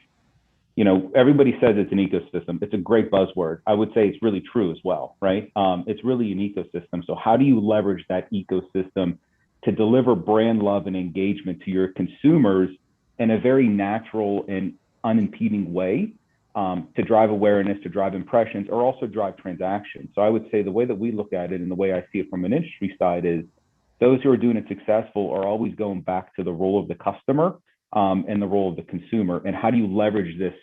everybody says it's an ecosystem. It's a great buzzword. I would say it's really true as well, right? It's really an ecosystem. So how do you leverage that ecosystem to deliver brand love and engagement to your consumers in a very natural and unimpeding way, to drive awareness, to drive impressions, or also drive transactions? So I would say the way that we look at it and the way I see it from an industry side is those who are doing it successful are always going back to the role of the customer and the role of the consumer. And how do you leverage this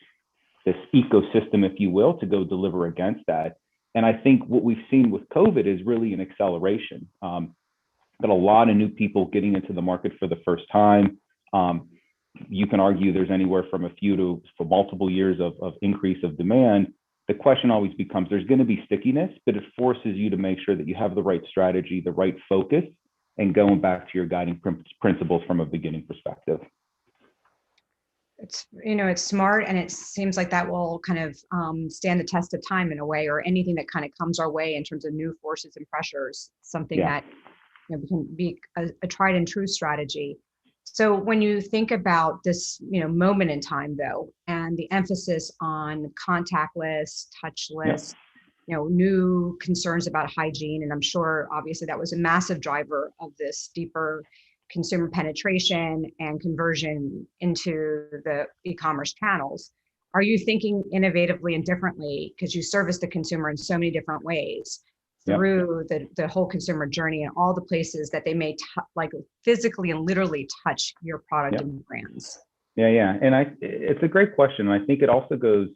ecosystem, if you will, to go deliver against that? And I think what we've seen with COVID is really an acceleration. Got a lot of new people getting into the market for the first time. You can argue there's anywhere from a few to multiple years of increase of demand. The question always becomes, there's going to be stickiness, but it forces you to make sure that you have the right strategy, the right focus, and going back to your guiding principles from a beginning perspective. It's smart, and it seems like that will kind of stand the test of time in a way, or anything that kind of comes our way in terms of new forces and pressures, something that can be a tried and true strategy. So when you think about this, moment in time though, and the emphasis on contactless, touchless, new concerns about hygiene, and I'm sure obviously that was a massive driver of this deeper consumer penetration and conversion into the e-commerce channels. Are you thinking innovatively and differently, because you service the consumer in so many different ways through the whole consumer journey and all the places that they may physically and literally touch your product and brands? Yeah. And it's a great question. And I think it also goes,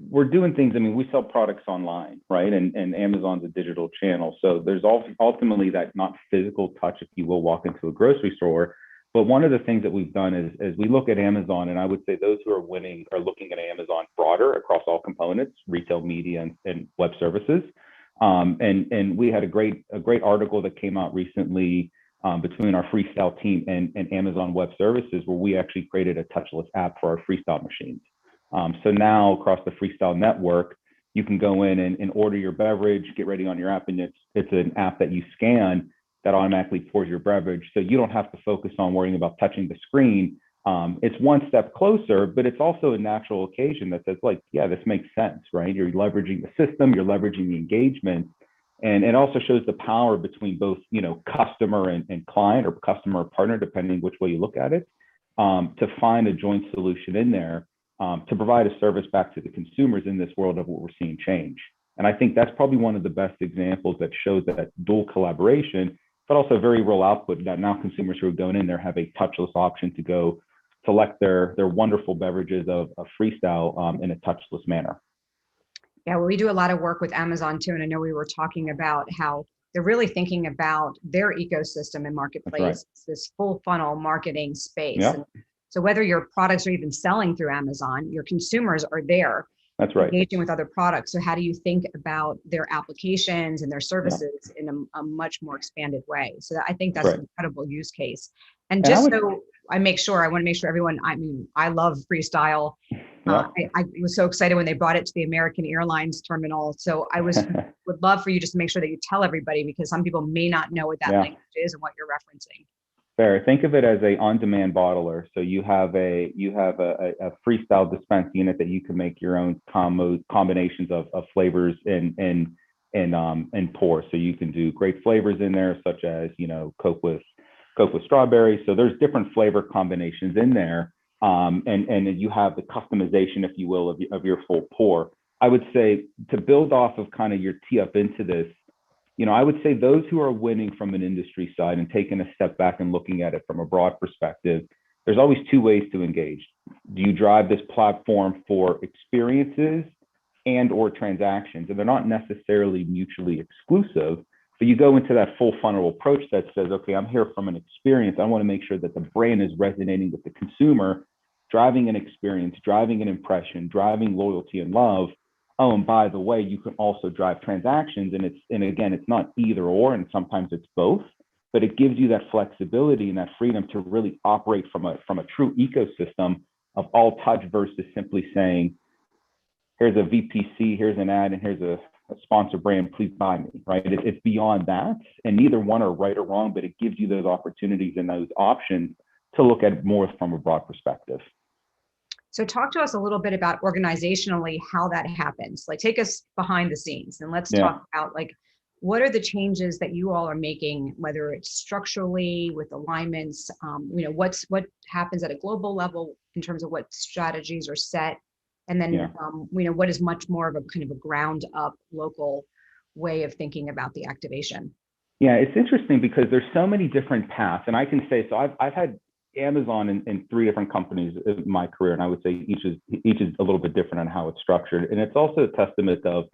we're doing things, we sell products online, right? And Amazon's a digital channel. So there's ultimately that not physical touch, if you will, walk into a grocery store. But one of the things that we've done is we look at Amazon, and I would say those who are winning are looking at Amazon broader across all components, retail, media, and web services. And we had a great article that came out recently between our Freestyle team and Amazon Web Services, where we actually created a touchless app for our Freestyle machines. So now across the Freestyle network, you can go in and order your beverage, get ready on your app, and it's an app that you scan that automatically pours your beverage. So you don't have to focus on worrying about touching the screen. It's one step closer, but it's also a natural occasion that says, this makes sense, right? You're leveraging the system, you're leveraging the engagement. And it also shows the power between both, customer and client, or customer or partner, depending which way you look at it, to find a joint solution in there. To provide a service back to the consumers in this world of what we're seeing change. And I think that's probably one of the best examples that shows that dual collaboration, but also very real output, that now consumers who are going in there have a touchless option to go select their wonderful beverages of Freestyle in a touchless manner. Yeah, well, we do a lot of work with Amazon too. And I know we were talking about how they're really thinking about their ecosystem and marketplace, this full funnel marketing space. Yeah. And so whether your products are even selling through Amazon, your consumers are there. That's right. Engaging with other products. So how do you think about their applications and their services in a much more expanded way? So I think that's an incredible use case. And just I want to make sure everyone, I love Freestyle. I was so excited when they brought it to the American Airlines terminal. So I was would love for you just to make sure that you tell everybody, because some people may not know what that language is and what you're referencing. Fair. Think of it as a on-demand bottler. So you have a freestyle dispense unit that you can make your own combinations of flavors and pour. So you can do great flavors in there, such as, you know, Coke with strawberry. So there's different flavor combinations in there, and you have the customization, if you will, of your full pour. I would say, to build off of kind of your tee up into this, you know, I would say those who are winning from an industry side and taking a step back and looking at it from a broad perspective, there's always two ways to engage. Do you drive this platform for experiences and or transactions? And they're not necessarily mutually exclusive, but you go into that full funnel approach that says, okay, I'm here from an experience. I want to make sure that the brand is resonating with the consumer, driving an experience, driving an impression, driving loyalty and love. Oh, and by the way, you can also drive transactions, and again, it's not either or, and sometimes it's both, but it gives you that flexibility and that freedom to really operate from a true ecosystem of all touch versus simply saying, here's a VPC, here's an ad, and here's a sponsor brand, please buy me, right? It's beyond that, and neither one are right or wrong, but it gives you those opportunities and those options to look at more from a broad perspective. So talk to us a little bit about organizationally how that happens. Like, take us behind the scenes and let's talk about, like, what are the changes that you all are making, whether it's structurally with alignments, you know, what happens at a global level in terms of what strategies are set, and then you know, what is much more of a kind of a ground up local way of thinking about the activation. Yeah, it's interesting because there's so many different paths, and I can say, so I've had Amazon in 3 different companies in my career, and I would say each is a little bit different on how it's structured, and it's also a testament of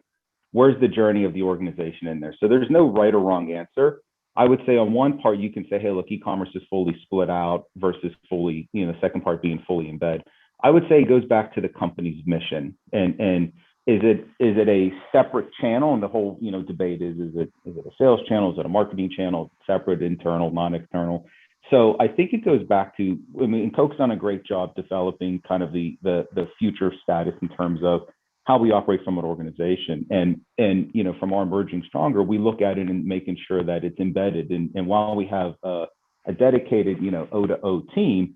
where's the journey of the organization in there. So there's no right or wrong answer. I would say on one part you can say, hey, look, e-commerce is fully split out versus fully, you know, the second part being fully embed. I would say it goes back to the company's mission, and is it a separate channel? And the whole, you know, debate is it a sales channel? Is it a marketing channel? Separate, internal, non-external? So I think it goes back to, I mean, Coke's done a great job developing kind of the future status in terms of how we operate from an organization. And you know, from our emerging stronger, we look at it and making sure that it's embedded. And while we have a dedicated, you know, O2O team,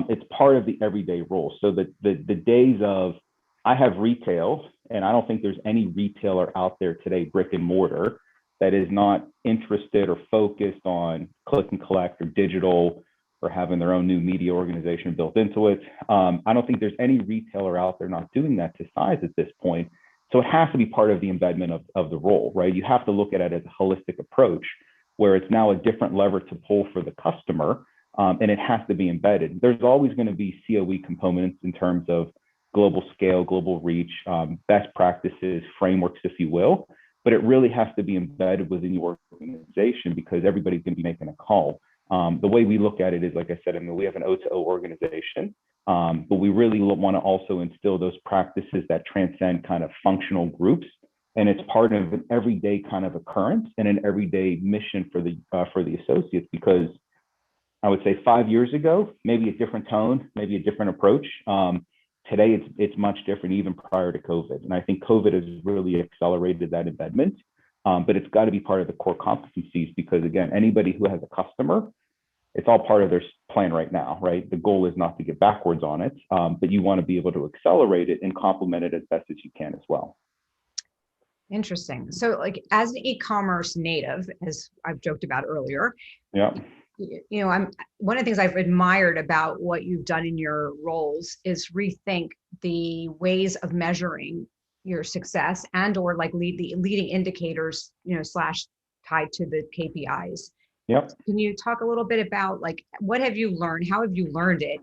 it's part of the everyday role. So that the days of, I have retail, and I don't think there's any retailer out there today, brick and mortar, that is not interested or focused on click and collect or digital or having their own new media organization built into it. I don't think there's any retailer out there not doing that to size at this point. So it has to be part of the embedment of the role, right? You have to look at it as a holistic approach where it's now a different lever to pull for the customer, and it has to be embedded. There's always going to be COE components in terms of global scale, global reach, best practices, frameworks, if you will. But it really has to be embedded within your organization because everybody's going to be making a call. The way we look at it is, like I said, I mean, we have an O2O organization, but we really want to also instill those practices that transcend kind of functional groups. And it's part of an everyday kind of occurrence and an everyday mission for the associates, because I would say 5 years ago, maybe a different tone, maybe a different approach. Today, it's much different, even prior to COVID. And I think COVID has really accelerated that embedment, but it's got to be part of the core competencies because, again, anybody who has a customer, it's all part of their plan right now, right? The goal is not to get backwards on it, but you want to be able to accelerate it and complement it as best as you can as well. Interesting. So, like, as an e-commerce native, as I've joked about earlier, yeah, you know, one of the things I've admired about what you've done in your roles is rethink the ways of measuring your success and or like the leading indicators, you know, / tied to the KPIs. Yep. Can you talk a little bit about, like, what have you learned? How have you learned it?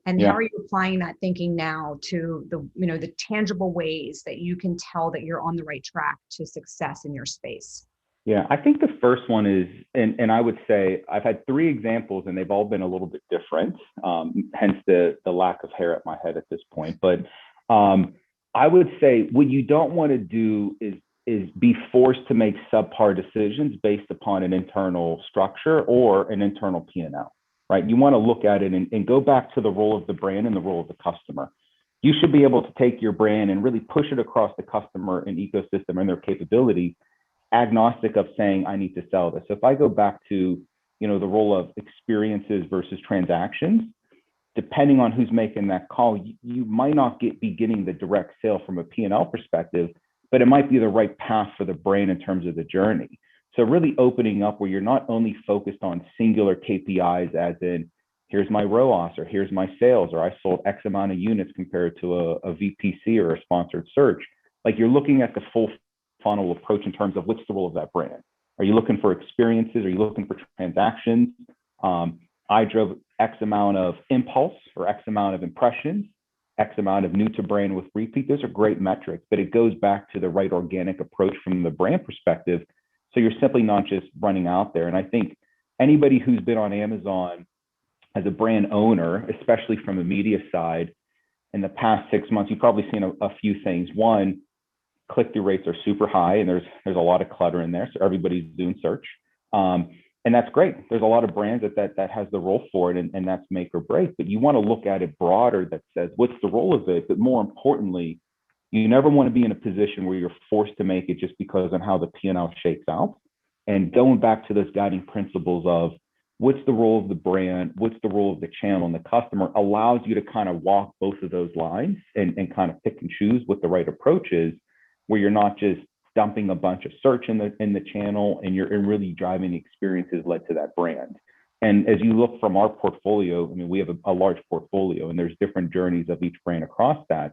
And how are you applying that thinking now to the, you know, the tangible ways that you can tell that you're on the right track to success in your space? Yeah, I think the first one is, and I would say I've had 3 examples and they've all been a little bit different, hence the lack of hair at my head at this point. But I would say what you don't want to do is be forced to make subpar decisions based upon an internal structure or an internal P&L, right? You want to look at it and go back to the role of the brand and the role of the customer. You should be able to take your brand and really push it across the customer and ecosystem and their capability agnostic of saying I need to sell this. So if I go back to, you know, the role of experiences versus transactions, depending on who's making that call, you might not be getting the direct sale from a P&L perspective, but it might be the right path for the brand in terms of the journey. So really opening up where you're not only focused on singular KPIs, as in, here's my ROAS, or here's my sales, or I sold X amount of units compared to a VPC or a sponsored search. Like, you're looking at the full funnel approach in terms of what's the role of that brand. Are you looking for experiences? Are you looking for transactions? I drove X amount of impulse or X amount of impressions, X amount of new to brand with repeat. Those are great metrics, but it goes back to the right organic approach from the brand perspective. So you're simply not just running out there. And I think anybody who's been on Amazon as a brand owner, especially from the media side, in the past 6 months, you've probably seen a few things. One, click-through rates are super high, and there's a lot of clutter in there, so everybody's doing search. And that's great. There's a lot of brands that has the role for it, and that's make or break. But you want to look at it broader, that says, what's the role of it? But more importantly, you never want to be in a position where you're forced to make it just because of how the P&L shakes out. And going back to those guiding principles of what's the role of the brand, what's the role of the channel, and the customer allows you to kind of walk both of those lines and kind of pick and choose what the right approach is, where you're not just dumping a bunch of search in the channel, and you're really driving the experiences led to that brand. And as you look from our portfolio, I mean, we have a large portfolio, and there's different journeys of each brand across that.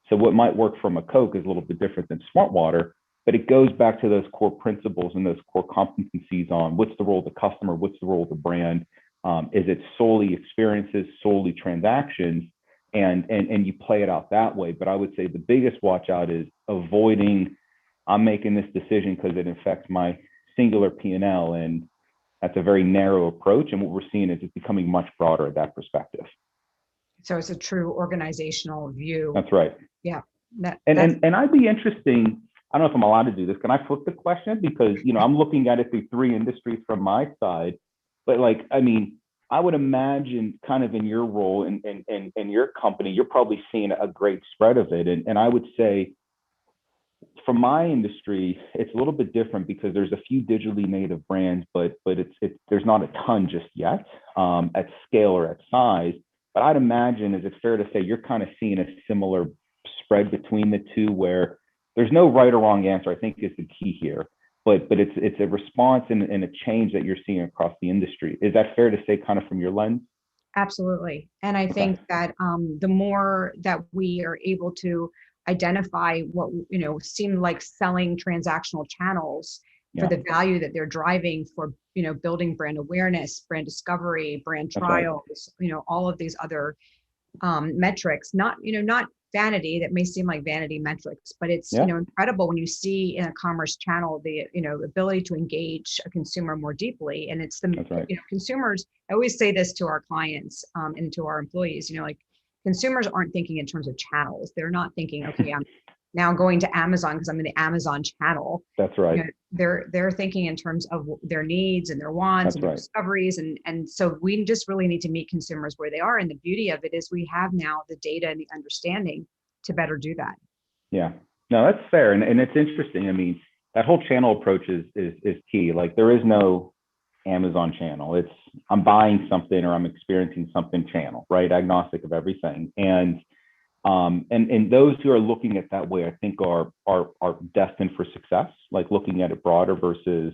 So what might work from a Coke is a little bit different than Smartwater, but it goes back to those core principles and those core competencies on what's the role of the customer, what's the role of the brand. Is it solely experiences, solely transactions, and you play it out that way. But I would say the biggest watch out is avoiding, I'm making this decision because it affects my singular P&L, and that's a very narrow approach. And what we're seeing is it's becoming much broader at that perspective. So it's a true organizational view. That's right. Yeah. And I'd be interesting, I don't know if I'm allowed to do this. Can I flip the question? Because, you know, I'm looking at it through 3 industries from my side, but like, I mean, I would imagine kind of in your role in your company, you're probably seeing a great spread of it. And I would say from my industry, it's a little bit different because there's a few digitally native brands, but there's not a ton just yet at scale or at size. But I'd imagine, is it fair to say you're kind of seeing a similar spread between the two, where there's no right or wrong answer, I think is the key here, but it's a response and a change that you're seeing across the industry. Is that fair to say, kind of from your lens? Absolutely. And I think that the more that we are able to identify what, you know, seem like selling transactional channels for the value that they're driving for, you know, building brand awareness, brand discovery, brand trials, you know, all of these other metrics, not vanity, that may seem like vanity metrics, but it's, you know, incredible when you see in a commerce channel, the, you know, ability to engage a consumer more deeply. And it's the, you know, consumers, I always say this to our clients and to our employees, you know, like, consumers aren't thinking in terms of channels. They're not thinking, okay, I'm now going to Amazon because I'm in the Amazon channel. That's right. You know, they're thinking in terms of their needs and their wants and their discoveries. And so we just really need to meet consumers where they are. And the beauty of it is we have now the data and the understanding to better do that. Yeah, no, that's fair. And it's interesting. I mean, that whole channel approach is key. Like, there is no Amazon channel. It's, I'm buying something or I'm experiencing something channel, right? Agnostic of everything. And those who are looking at that way, I think are destined for success, like looking at it broader versus,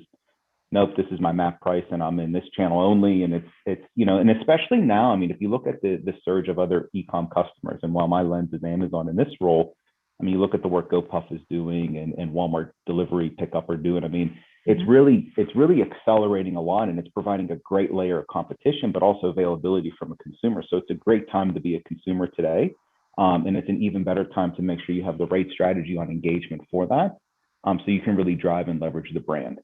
nope, this is my MAP price and I'm in this channel only. And it's, you know, and especially now, I mean, if you look at the surge of other e-com customers, and while my lens is Amazon in this role, I mean, you look at the work GoPuff is doing and Walmart delivery pickup are doing, I mean, it's really accelerating a lot, and it's providing a great layer of competition, but also availability from a consumer. So it's a great time to be a consumer today. And it's an even better time to make sure you have the right strategy on engagement for that. So you can really drive and leverage the brand.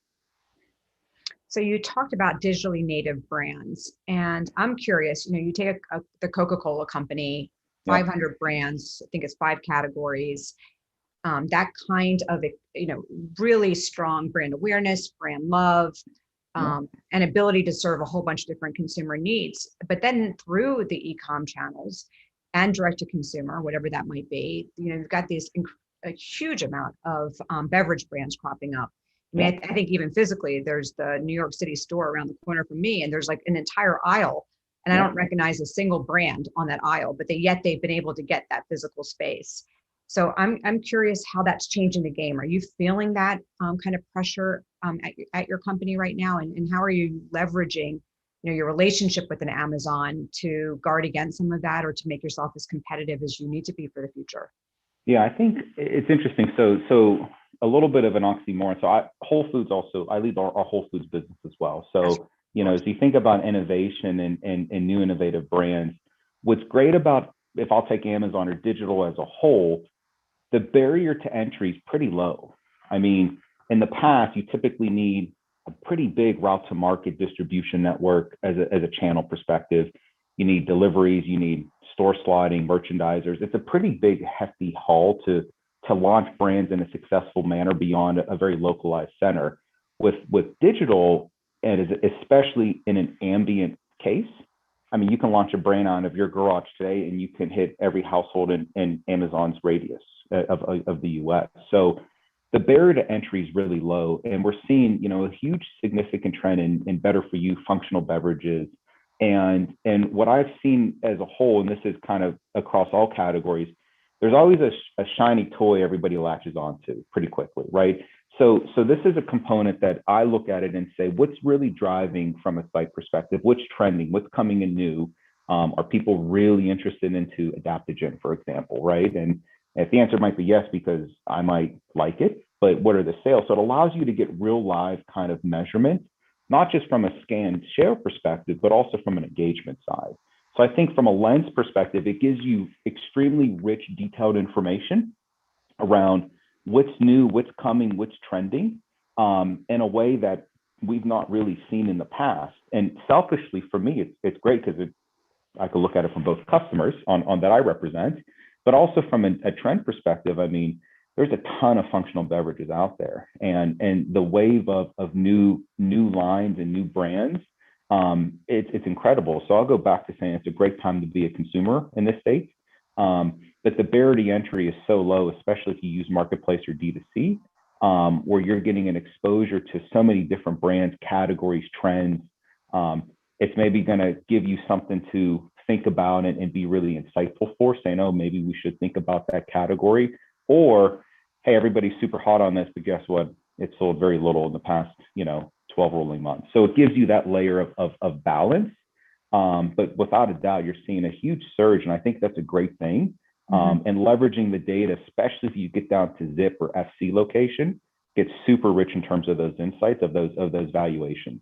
So you talked about digitally native brands, and I'm curious, you know, you take the Coca-Cola company, 500 brands, I think it's 5 categories, that kind of, you know, really strong brand awareness, brand love, and ability to serve a whole bunch of different consumer needs. But then through the e-com channels and direct to consumer, whatever that might be, you know, you've got a huge amount of beverage brands cropping up. I mean, I think even physically, there's the New York City store around the corner from me, and there's like an entire aisle, and I don't recognize a single brand on that aisle, but yet they've been able to get that physical space. So I'm curious how that's changing the game. Are you feeling that kind of pressure at your company right now, and how are you leveraging, your relationship with an Amazon to guard against some of that, or to make yourself as competitive as you need to be for the future? Yeah, I think it's interesting. So a little bit of an oxymoron. So Whole Foods also, I lead our Whole Foods business as well. So, as you think about innovation and new innovative brands, what's great about, if I'll take Amazon or digital as a whole, the barrier to entry is pretty low. I mean, in the past, you typically need a pretty big route to market distribution network as a channel perspective. You need deliveries, you need store slotting, merchandisers. It's a pretty big, hefty haul to launch brands in a successful manner beyond a very localized center. With digital, and especially in an ambient case, I mean, you can launch a brand out of your garage today, and you can hit every household in Amazon's radius of the U.S. So the barrier to entry is really low, and we're seeing, a huge significant trend in better for you functional beverages. And what I've seen as a whole, and this is kind of across all categories, there's always a shiny toy everybody latches onto pretty quickly, right? So this is a component that I look at it and say, what's really driving from a site perspective? What's trending? What's coming in new? Are people really interested into adaptogen, for example, right? And if the answer might be yes, because I might like it, but what are the sales? So it allows you to get real live kind of measurement, not just from a scan share perspective, but also from an engagement side. So I think from a lens perspective, it gives you extremely rich, detailed information around what's new, what's coming, what's trending, in a way that we've not really seen in the past. And selfishly for me, it's great because I could look at it from both customers on that I represent, but also from a trend perspective. I mean, there's a ton of functional beverages out there, and the wave of new lines and new brands, it's incredible. So I'll go back to saying it's a great time to be a consumer in this state. But the barrier to entry is so low, especially if you use marketplace or D2C, where you're getting an exposure to so many different brands, categories, trends. It's maybe going to give you something to think about and be really insightful for, saying, oh, maybe we should think about that category. Or, hey, everybody's super hot on this, but guess what? It sold very little in the past, 12 rolling months. So it gives you that layer of balance. But without a doubt, you're seeing a huge surge. And I think that's a great thing. And leveraging the data, especially if you get down to zip or FC location, gets super rich in terms of those insights, of those valuations.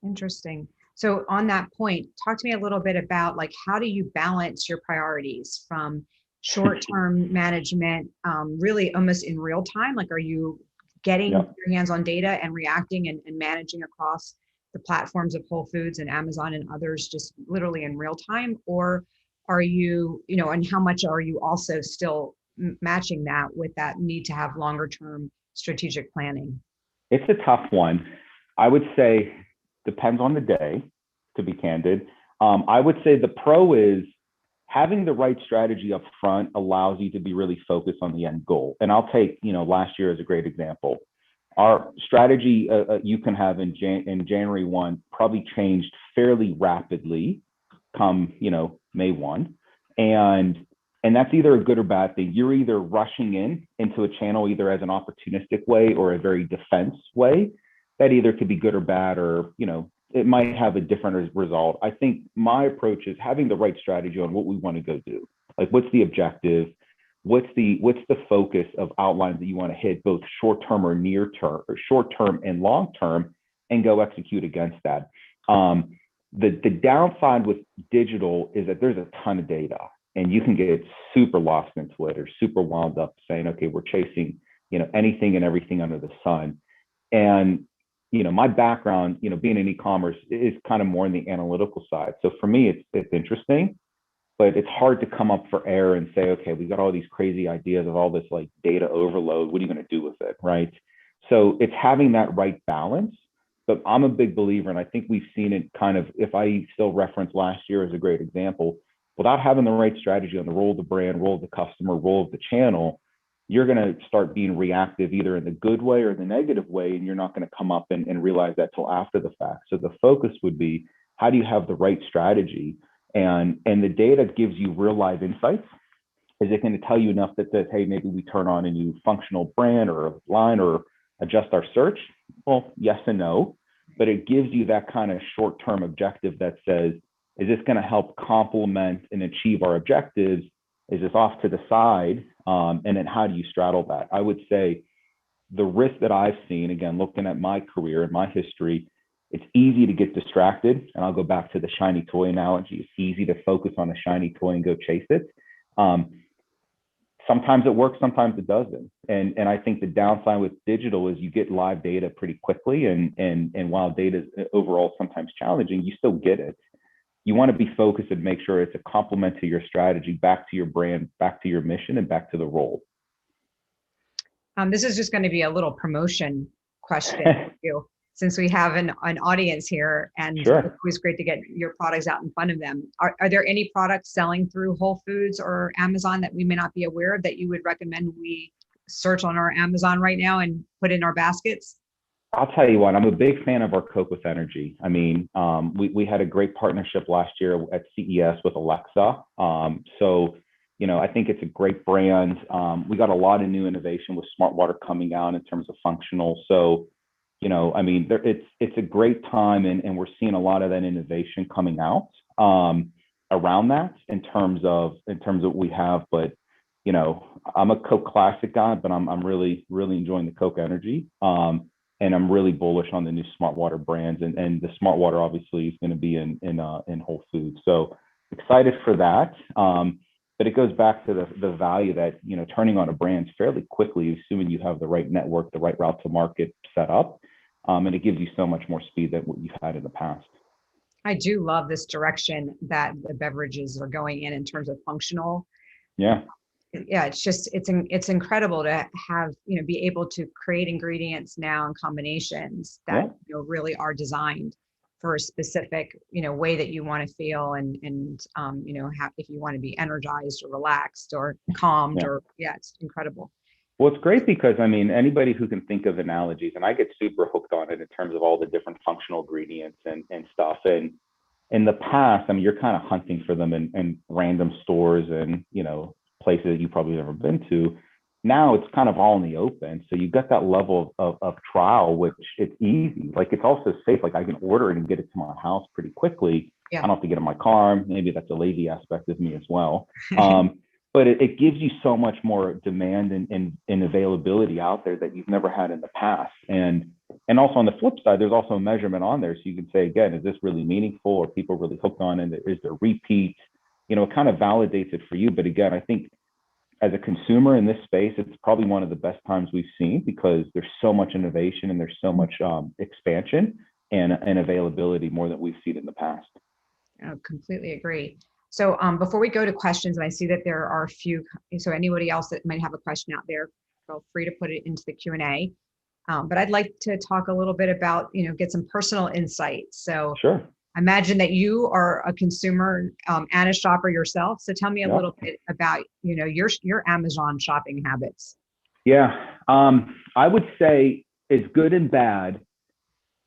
Interesting. So on that point, talk to me a little bit about, like, how do you balance your priorities from short-term management, really almost in real time? Like, are you getting your hands on data and reacting and managing across the platforms of Whole Foods and Amazon and others just literally in real time? Or are you, and how much are you also still matching that with that need to have longer term strategic planning? It's a tough one. I would say depends on the day, to be candid. I would say the pro is having the right strategy up front allows you to be really focused on the end goal. And I'll take, last year as a great example. Our strategy you can have in January 1 probably changed fairly rapidly come, May 1. And that's either a good or bad thing. You're either rushing into a channel either as an opportunistic way or a very defense way. That either could be good or bad, or, it might have a different result. I think my approach is having the right strategy on what we want to go do. Like, what's the objective? What's the focus of outlines that you want to hit, both short-term or near-term, or short-term and long-term, and go execute against that. The downside with digital is that there's a ton of data, and you can get super lost into it or super wound up saying, okay, we're chasing, anything and everything under the sun. And my background, being in e-commerce is kind of more on the analytical side. So for me, it's interesting, but it's hard to come up for air and say, okay, we've got all these crazy ideas of all this like data overload. What are you going to do with it, right? So it's having that right balance. But I'm a big believer, and I think we've seen it kind of, if I still reference last year as a great example, without having the right strategy on the role of the brand, role of the customer, role of the channel, you're going to start being reactive either in the good way or the negative way, and you're not going to come up and realize that till after the fact. So the focus would be, how do you have the right strategy? And the data gives you real live insights. Is it going to tell you enough that says, hey, maybe we turn on a new functional brand or a line or adjust our search? Well, yes and no, but it gives you that kind of short-term objective that says, is this going to help complement and achieve our objectives? Is this off to the side? And then how do you straddle that? I would say the risk that I've seen, again, looking at my career and my history, it's easy to get distracted. And I'll go back to the shiny toy analogy. It's easy to focus on a shiny toy and go chase it. Sometimes it works, sometimes it doesn't. And I think the downside with digital is you get live data pretty quickly. And while data is overall sometimes challenging, you still get it. You want to be focused and make sure it's a complement to your strategy, back to your brand, back to your mission, and back to the role. This is just going to be a little promotion question for you, since we have an audience here, and Sure. It's always great to get your products out in front of them. Are there any products selling through Whole Foods or Amazon that we may not be aware of that you would recommend we search on our Amazon right now and put in our baskets? I'll tell you what, I'm a big fan of our Coke with Energy. I mean, we had a great partnership last year at CES with Alexa. So, you know, I think it's a great brand. We got a lot of new innovation with Smart Water coming out in terms of functional. So, you know, I mean, it's a great time, and we're seeing a lot of that innovation coming out around that in terms of what we have. But, you know, I'm a Coke Classic guy, but I'm really enjoying the Coke Energy. And I'm really bullish on the new Smart Water brands, and the Smart Water obviously is going to be in Whole Foods. So excited for that. But it goes back to the value that, you know, turning on a brand fairly quickly, assuming you have the right network, the right route to market set up, and it gives you so much more speed than what you've had in the past. I do love this direction that the beverages are going in terms of functional. Yeah. Yeah, it's incredible to have, you know, be able to create ingredients now in combinations that, you know, really are designed for a specific, you know, way that you want to feel, and you know, if you want to be energized or relaxed or calmed, or it's incredible. Well, it's great because, I mean, anybody who can think of analogies, and I get super hooked on it in terms of all the different functional ingredients and stuff. And in the past, I mean, you're kind of hunting for them in random stores and, you know, places that you probably never been to. Now it's kind of all in the open. So you got that level of trial, which it's easy. Like, it's also safe. Like, I can order it and get it to my house pretty quickly. I don't have to get in my car. Maybe that's a lazy aspect of me as well. But it gives you so much more demand and availability out there that you've never had in the past. And also on the flip side, there's also a measurement on there. So you can say, again, is this really meaningful? Are people really hooked on it? Is there repeat? You know, it kind of validates it for you. But again, I think as a consumer in this space, it's probably one of the best times we've seen, because there's so much innovation and there's so much expansion and availability more than we've seen in the past. I completely agree. So before we go to questions, and I see that there are a few, so anybody else that might have a question out there, feel free to put it into the Q&A. But I'd like to talk a little bit about, you know, get some personal insights. So sure. I imagine that you are a consumer and a shopper yourself. So tell me a little bit about, you know, your Amazon shopping habits. Yeah, I would say it's good and bad.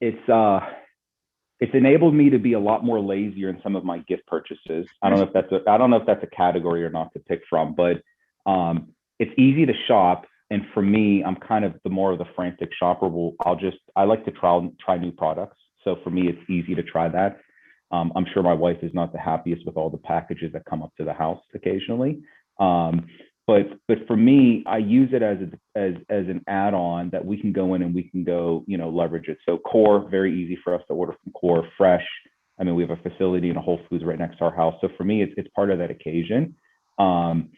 It's enabled me to be a lot more lazier in some of my gift purchases. I don't know if that's a category or not to pick from, but it's easy to shop. And for me, I'm kind of the more of the frantic shopper. I like to try new products. So for me, it's easy to try that. I'm sure my wife is not the happiest with all the packages that come up to the house occasionally. But for me, I use it as an add-on that we can go in and we can go, you know, leverage it. So Core, very easy for us to order from Core, fresh. I mean, we have a facility in a Whole Foods right next to our house. So for me, it's part of that occasion. And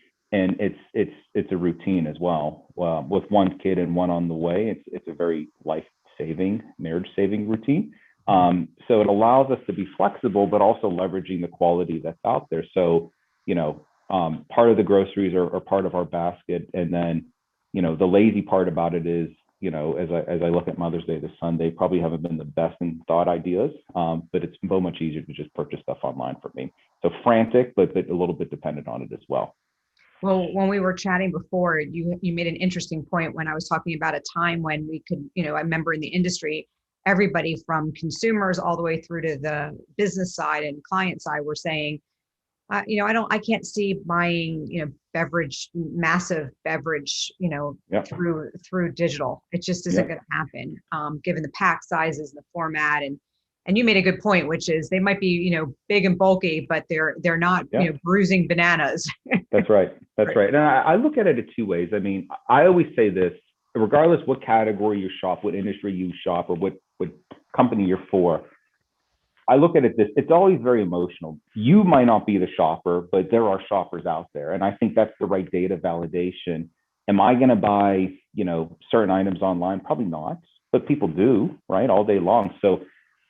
it's a routine as well. With one kid and one on the way, it's a very life-saving, marriage-saving routine. So it allows us to be flexible, but also leveraging the quality that's out there. So, you know, part of the groceries are part of our basket. And then, you know, the lazy part about it is, you know, as I look at Mother's Day this Sunday, probably haven't been the best in thought ideas, but it's so much easier to just purchase stuff online for me. So frantic, but a little bit dependent on it as well. Well, when we were chatting before, you made an interesting point when I was talking about a time when we could, I remember in the industry, everybody from consumers all the way through to the business side and client side were saying, I can't see buying, massive beverage, through digital. It just isn't going to happen, given the pack sizes and the format. And you made a good point, which is they might be, big and bulky, but they're not, bruising bananas. That's right. That's right. And I look at it in two ways. I mean, I always say this, regardless what category you shop, what industry you shop, or what company you're for, I look at it this, it's always very emotional. You might not be the shopper, but there are shoppers out there. And I think that's the right data validation. Am I going to buy, certain items online? Probably not, but people do, right? All day long. So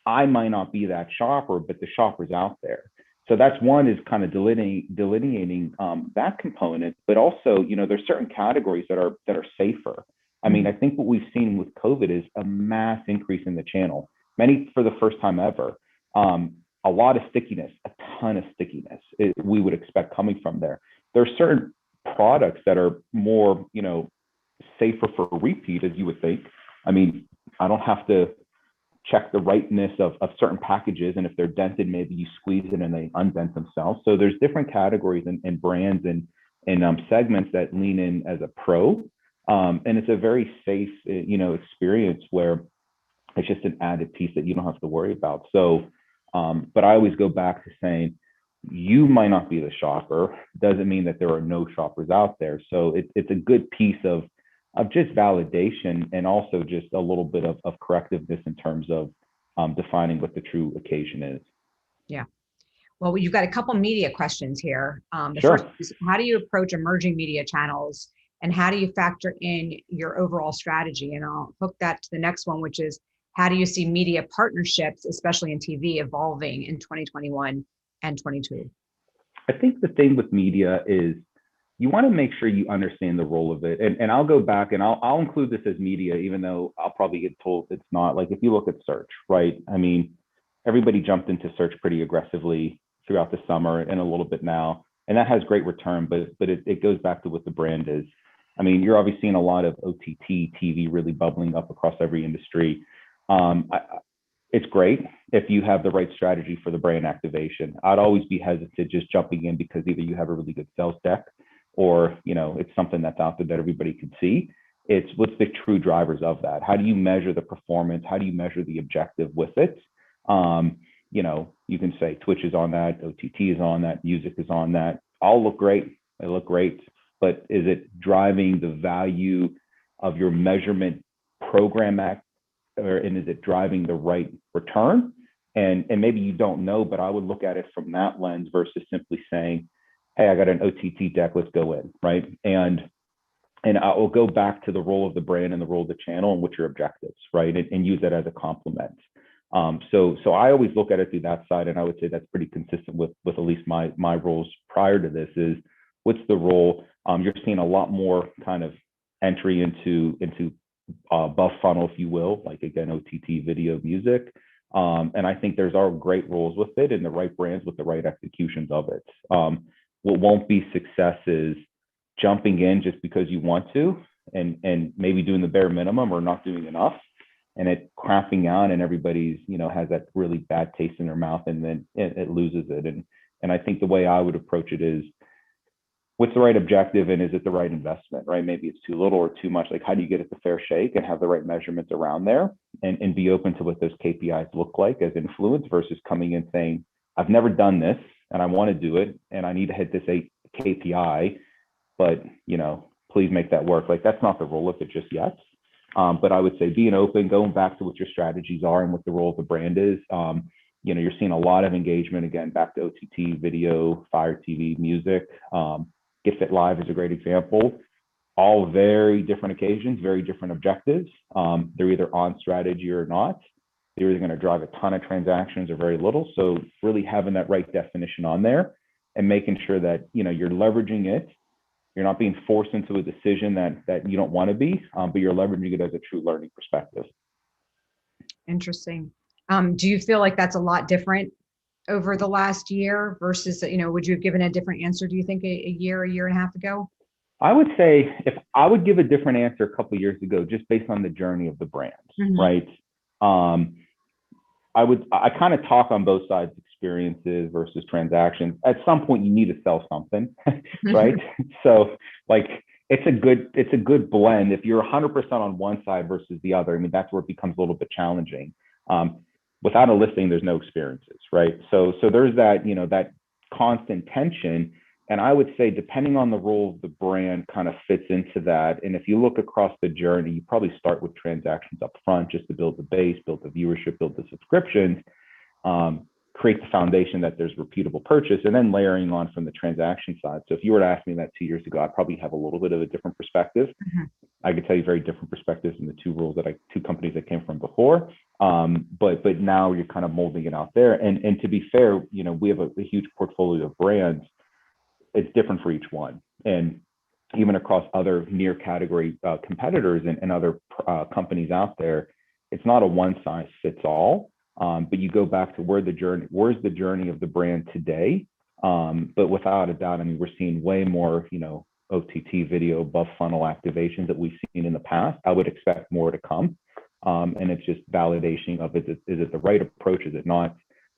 I might not be that shopper, but the shopper's out there. So that's one, is kind of delineating that component, but also, there's certain categories that are safer. I mean, I think what we've seen with COVID is a mass increase in the channel, many for the first time ever. A lot of stickiness, a ton of stickiness we would expect coming from there. There are certain products that are more, safer for repeat, as you would think. I mean, I don't have to check the rightness of certain packages, and if they're dented, maybe you squeeze it and they undent themselves. So there's different categories and brands and segments that lean in as a pro, and it's a very safe, experience where it's just an added piece that you don't have to worry about. So, but I always go back to saying, you might not be the shopper, doesn't mean that there are no shoppers out there. So it's a good piece of just validation, and also just a little bit of correctiveness in terms of defining what the true occasion is. Yeah. Well, you've got a couple media questions here. The Sure. first is, how do you approach emerging media channels, and how do you factor in your overall strategy? And I'll hook that to the next one, which is, how do you see media partnerships, especially in TV, evolving in 2021 and 22? I think the thing with media is you want to make sure you understand the role of it. And I'll go back and I'll include this as media, even though I'll probably get told it's not. Like, if you look at search, right? I mean, everybody jumped into search pretty aggressively throughout the summer and a little bit now, and that has great return, but it goes back to what the brand is. I mean, you're obviously seeing a lot of OTT TV really bubbling up across every industry. It's great if you have the right strategy for the brand activation. I'd always be hesitant just jumping in because either you have a really good sales deck, or it's something that's out there that everybody can see. It's what's the true drivers of that. How do you measure the performance? How do you measure the objective with it? You can say Twitch is on that, OTT is on that, music is on that. All look great. They look great, but is it driving the value of your measurement program and is it driving the right return? And maybe you don't know, but I would look at it from that lens versus simply saying, hey, I got an OTT deck, let's go in, right? And I will go back to the role of the brand and the role of the channel and what's your objectives, right? And use that as a complement. So I always look at it through that side, and I would say that's pretty consistent with at least my roles prior to this. Is what's the role? You're seeing a lot more kind of entry into above funnel, if you will, like, again, OTT, video, music. And I think there's all great roles with it and the right brands with the right executions of it. What won't be success is jumping in just because you want to, and maybe doing the bare minimum or not doing enough, and it crapping out, and everybody's, has that really bad taste in their mouth, and then it loses it. And I think the way I would approach it is, what's the right objective, and is it the right investment, right? Maybe it's too little or too much. Like, how do you get it the fair shake and have the right measurements around there, and be open to what those KPIs look like as influence, versus coming in saying, I've never done this and I want to do it and I need to hit this KPI, but please make that work. Like, that's not the role of it just yet. But I would say being open, going back to what your strategies are and what the role of the brand is. You're seeing a lot of engagement, again, back to OTT, video, Fire TV, music. Get Fit Live is a great example. All very different occasions, very different objectives. They're either on strategy or not. They're either going to drive a ton of transactions or very little. So really having that right definition on there and making sure that you're leveraging it. You're not being forced into a decision that you don't want to be, but you're leveraging it as a true learning perspective. Interesting. Do you feel like that's a lot different over the last year versus, would you have given a different answer, do you think, a year and a half ago? I would say if I would give a different answer a couple of years ago, just based on the journey of the brand, right? I kind of talk on both sides, experiences versus transactions. At some point, you need to sell something, right? So like, it's a good blend. If you're 100% on one side versus the other, I mean, that's where it becomes a little bit challenging. Without a listing, there's no experiences, right? So there's that, that constant tension. And I would say, depending on the role of the brand, kind of fits into that. And if you look across the journey, you probably start with transactions up front just to build the base, build the viewership, build the subscriptions, create the foundation that there's repeatable purchase, and then layering on from the transaction side. So if you were to ask me that 2 years ago, I'd probably have a little bit of a different perspective. I could tell you very different perspectives in the two companies I came from before. But now you're kind of molding it out there. And to be fair, we have a huge portfolio of brands. It's different for each one. And even across other near category competitors and other companies out there, it's not a one size fits all. But you go back to where's the journey of the brand today? But without a doubt, I mean, we're seeing way more, OTT video above funnel activations that we've seen in the past. I would expect more to come. And it's just validation of is it the right approach? Is it not?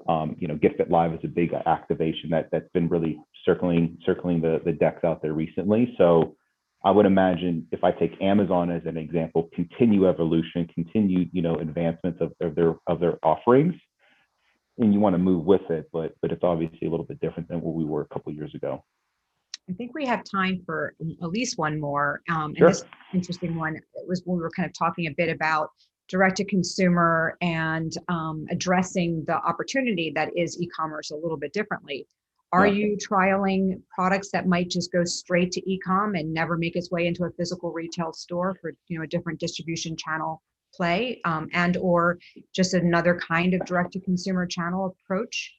GiftItLive is a big activation that's been really circling the decks out there recently. So I would imagine, if I take Amazon as an example, continue evolution, continue advancements of their offerings, and you want to move with it, but it's obviously a little bit different than where we were a couple of years ago. I think we have time for at least one more. Sure. And this interesting one, it was when we were kind of talking a bit about direct to consumer and addressing the opportunity that is e-commerce a little bit differently. Are you trialing products that might just go straight to e-com and never make its way into a physical retail store for a different distribution channel play, and or just another kind of direct to consumer channel approach?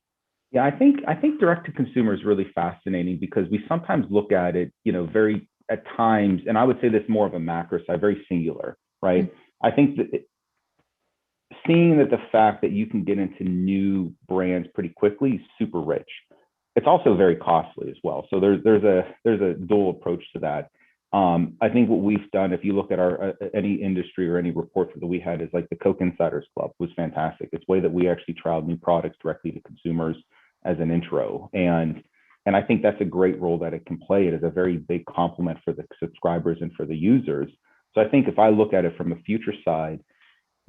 Yeah, I think direct to consumer is really fascinating because we sometimes look at it, very at times, and I would say this more of a macro side, very singular, right? I think that seeing that the fact that you can get into new brands pretty quickly is super rich. It's also very costly as well. So there's a dual approach to that. I think what we've done, if you look at our any industry or any reports that we had, is like the Coke Insiders Club was fantastic. It's a way that we actually trialed new products directly to consumers as an intro. And I think that's a great role that it can play. It is a very big complement for the subscribers and for the users. So I think if I look at it from a future side,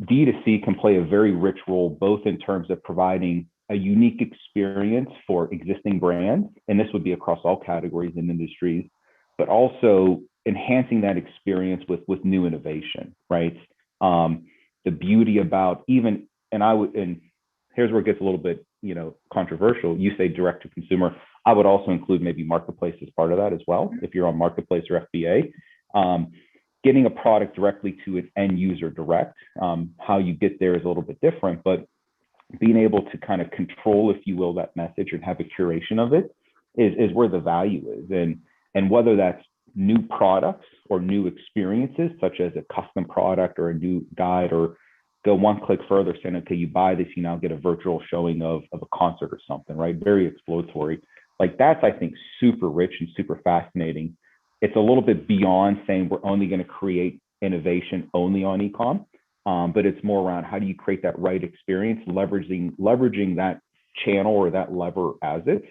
D2C can play a very rich role, both in terms of providing a unique experience for existing brands, and this would be across all categories and industries, but also enhancing that experience with new innovation, right? The beauty about even, and here's where it gets a little bit, controversial. You say direct to consumer. I would also include maybe marketplace as part of that as well. If you're on marketplace or FBA, getting a product directly to an end user direct, how you get there is a little bit different, but being able to kind of control, if you will, that message and have a curation of it is where the value is. And whether that's new products or new experiences, such as a custom product or a new guide, or go one click further, saying, okay, you buy this, you now get a virtual showing of a concert or something, right? Very exploratory. Like that's, I think, super rich and super fascinating. It's a little bit beyond saying we're only going to create innovation only on e-com. But it's more around how do you create that right experience, leveraging that channel or that lever as it.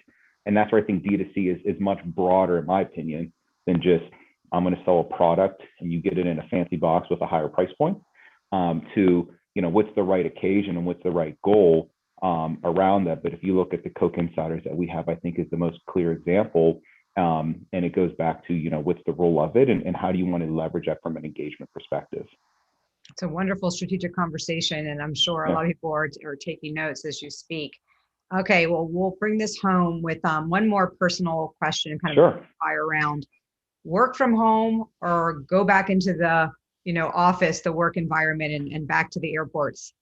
And that's where I think D2C is much broader, in my opinion, than just I'm going to sell a product and you get it in a fancy box with a higher price point, to what's the right occasion and what's the right goal around that. But if you look at the Coke Insiders that we have, I think is the most clear example. And it goes back to what's the role of it and how do you want to leverage that from an engagement perspective. It's a wonderful strategic conversation, and I'm sure a lot of people are taking notes as you speak. Okay, well, we'll bring this home with one more personal question, kind of fire around. Work from home or go back into the office, the work environment, and back to the airports?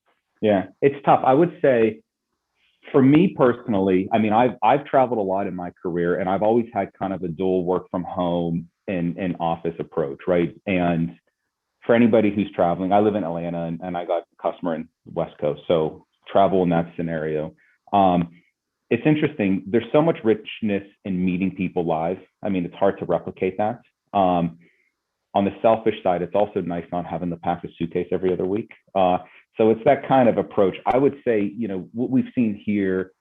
Yeah, it's tough. I would say, for me personally, I mean, I've traveled a lot in my career, and I've always had kind of a dual work from home and office approach, right? And for anybody who's traveling, I live in Atlanta and I got a customer in the West Coast, so travel in that scenario. it's interesting. There's so much richness in meeting people live. I mean, it's hard to replicate that. On the selfish side, it's also nice not having to pack a suitcase every other week. So it's that kind of approach. I would say, what we've seen here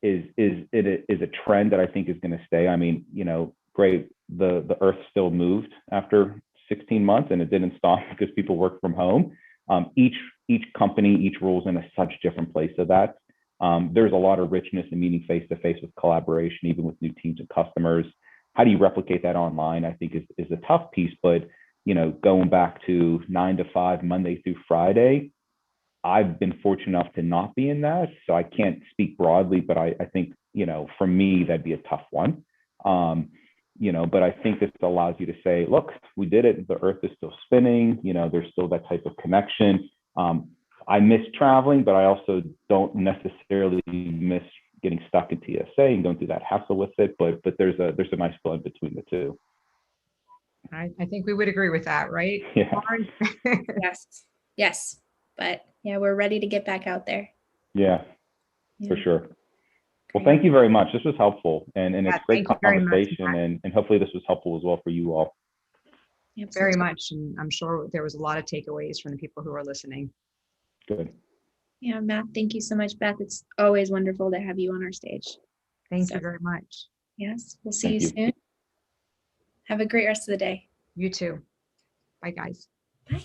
is a trend that I think is going to stay. I mean, great. The earth still moved after 16 months, and it didn't stop because people work from home. Each company, each role is in a such different place. So that there's a lot of richness in meeting face to face with collaboration, even with new teams and customers. How do you replicate that online? I think is a tough piece, but going back to 9 to 5, Monday through Friday, I've been fortunate enough to not be in that, so I can't speak broadly, but I think for me that'd be a tough one. But I think this allows you to say, look, we did it. The earth is still spinning. There's still that type of connection. I miss traveling, but I also don't necessarily miss getting stuck in TSA and going through that hassle with it. But there's a nice blend between the two. I think we would agree with that, right? Yeah. Yes. But yeah, we're ready to get back out there. Yeah, for sure. Well, thank you very much. This was helpful, and it's great conversation, and hopefully this was helpful as well for you all. Very much, and I'm sure there was a lot of takeaways from the people who are listening. Good. Yeah, Matt, thank you so much, Beth. It's always wonderful to have you on our stage. Thank you very much. Yes, we'll see you soon. Have a great rest of the day. You too. Bye, guys. Bye.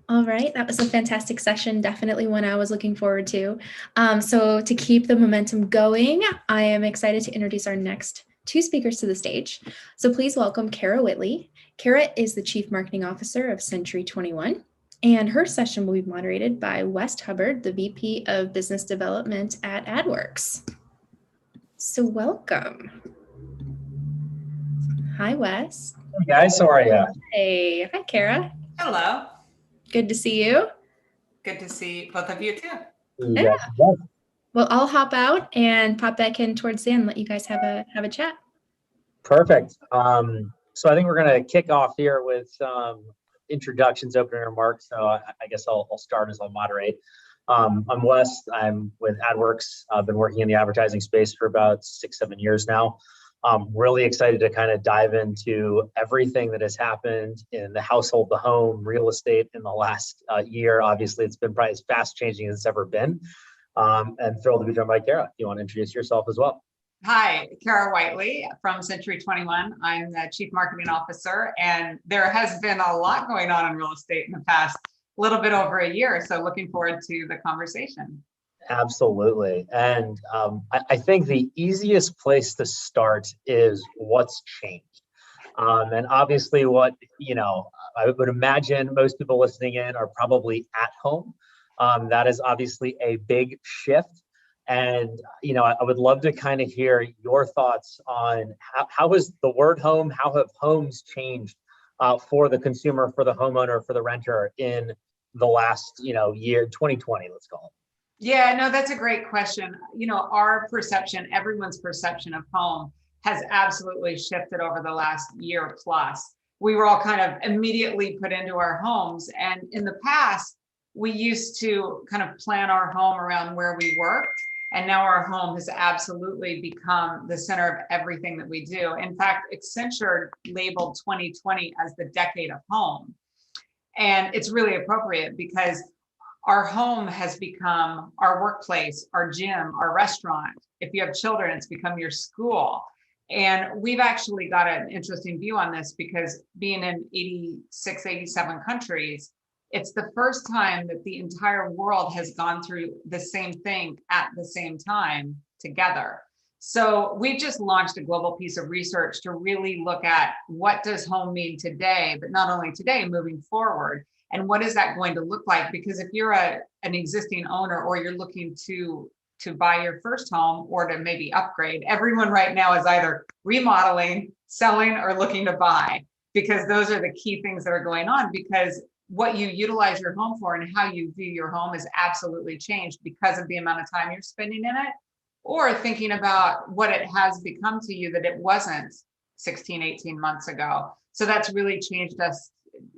All right, that was a fantastic session. Definitely one I was looking forward to. So to keep the momentum going, I am excited to introduce our next two speakers to the stage. So please welcome Kara Whitley. Kara is the Chief Marketing Officer of Century 21, and her session will be moderated by Wes Hubbard, the VP of Business Development at AdWorks. So welcome. Hi, Wes. Hey guys, how are you? Hey, hi, Kara. Hello. Good to see you. Good to see both of you too. Yeah. Well, I'll hop out and pop back in towards the end and let you guys have a chat. Perfect. So I think we're going to kick off here with some introductions, opening remarks. So I guess I'll start as I'll moderate. I'm Wes. I'm with AdWorks. I've been working in the advertising space for about 6-7 years now. I'm really excited to kind of dive into everything that has happened in the household, the home, real estate in the last year. Obviously, it's been probably as fast changing as it's ever been. And thrilled to be joined by Kara. You want to introduce yourself as well? Hi, Kara Whitley from Century 21. I'm the Chief Marketing Officer, and there has been a lot going on in real estate in the past little bit over a year. So looking forward to the conversation. Absolutely. And I think the easiest place to start is what's changed. And obviously what, I would imagine most people listening in are probably at home. That is obviously a big shift. And, I would love to kind of hear your thoughts on how is the word home, how have homes changed for the consumer, for the homeowner, for the renter in the last, year, 2020, let's call it. Yeah, no, that's a great question. Our perception, everyone's perception of home has absolutely shifted over the last year plus. We were all kind of immediately put into our homes. And in the past, we used to kind of plan our home around where we worked. And now our home has absolutely become the center of everything that we do. In fact, Accenture labeled 2020 as the decade of home. And it's really appropriate because our home has become our workplace, our gym, our restaurant. If you have children, it's become your school. And we've actually got an interesting view on this because being in 86, 87 countries, it's the first time that the entire world has gone through the same thing at the same time together. So we just launched a global piece of research to really look at what does home mean today, but not only today, moving forward. And what is that going to look like? Because if you're an existing owner or you're looking to buy your first home or to maybe upgrade, everyone right now is either remodeling, selling, or looking to buy, because those are the key things that are going on, because what you utilize your home for and how you view your home has absolutely changed because of the amount of time you're spending in it, or thinking about what it has become to you that it wasn't 16, 18 months ago. So that's really changed us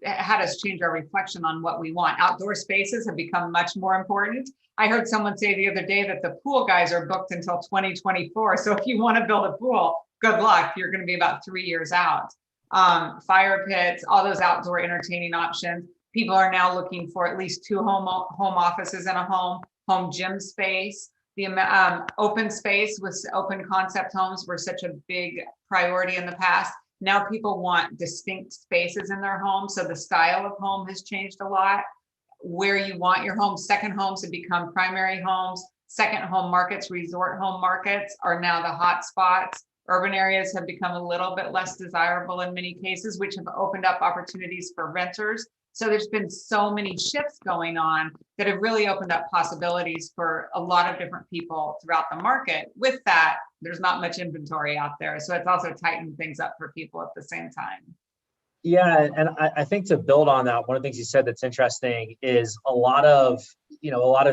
had us change our reflection on what we want. Outdoor spaces have become much more important. I heard someone say the other day that the pool guys are booked until 2024. So if you want to build a pool, good luck. You're going to be about 3 years out. Fire pits, all those outdoor entertaining options. People are now looking for at least 2 home offices in a home gym space. The open space with open concept homes were such a big priority in the past. Now people want distinct spaces in their home. So the style of home has changed a lot. Where you want your home, second homes have become primary homes. Second home markets, resort home markets are now the hot spots. Urban areas have become a little bit less desirable in many cases, which have opened up opportunities for renters. So there's been so many shifts going on that have really opened up possibilities for a lot of different people throughout the market. With that, there's not much inventory out there. So it's also tightened things up for people at the same time. Yeah, and I think to build on that, one of the things you said that's interesting is a lot of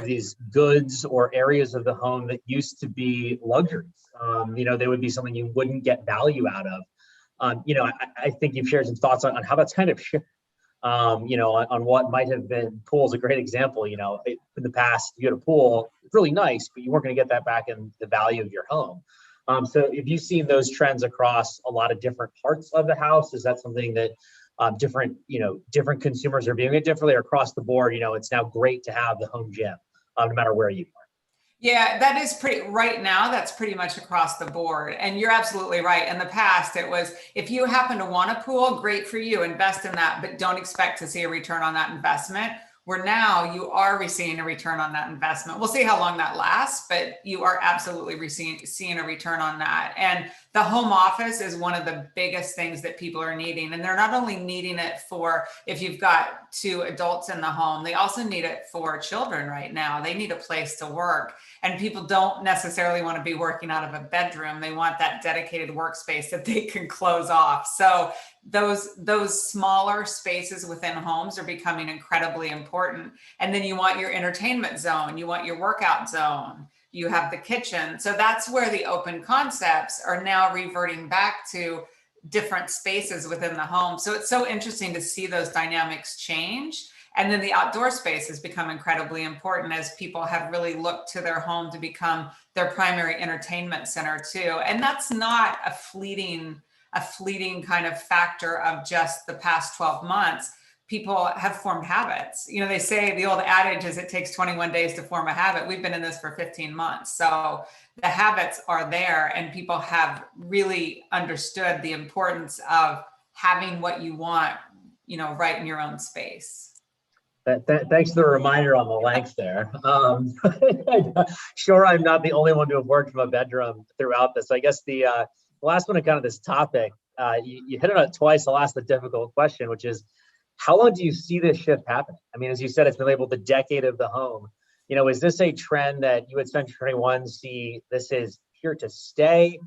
these goods or areas of the home that used to be luxuries. They would be something you wouldn't get value out of. I think you've shared some thoughts on how that's kind of shifted. On what might have been pool is a great example. In the past, you had a pool, really nice, but you weren't going to get that back in the value of your home. So if you've seen those trends across a lot of different parts of the house, is that something that different consumers are viewing it differently, or across the board? It's now great to have the home gym, no matter where you are. Yeah, that is right now, that's pretty much across the board. And you're absolutely right. In the past, it was, if you happen to want a pool, great for you, invest in that, but don't expect to see a return on that investment. Where now you are receiving a return on that investment. We'll see how long that lasts, but you are absolutely seeing a return on that. And the home office is one of the biggest things that people are needing. And they're not only needing it for if you've got 2 adults in the home, they also need it for children right now. They need a place to work. And people don't necessarily want to be working out of a bedroom. They want that dedicated workspace that they can close off. So those smaller spaces within homes are becoming incredibly important. And then you want your entertainment zone, you want your workout zone, you have the kitchen. So that's where the open concepts are now reverting back to different spaces within the home. So it's so interesting to see those dynamics change. And then the outdoor space has become incredibly important as people have really looked to their home to become their primary entertainment center too. And that's not a fleeting kind of factor of just the past 12 months. People have formed habits. They say the old adage is it takes 21 days to form a habit. We've been in this for 15 months. So the habits are there, and people have really understood the importance of having what you want, right in your own space. Thanks for the reminder on the length there. Sure, I'm not the only one to have worked from a bedroom throughout this. I guess the last one on kind of this topic, you hit on it twice. I'll ask the difficult question, which is, how long do you see this shift happening? I mean, as you said, it's been labeled the decade of the home. Is this a trend that you at Century 21 see this is here to stay?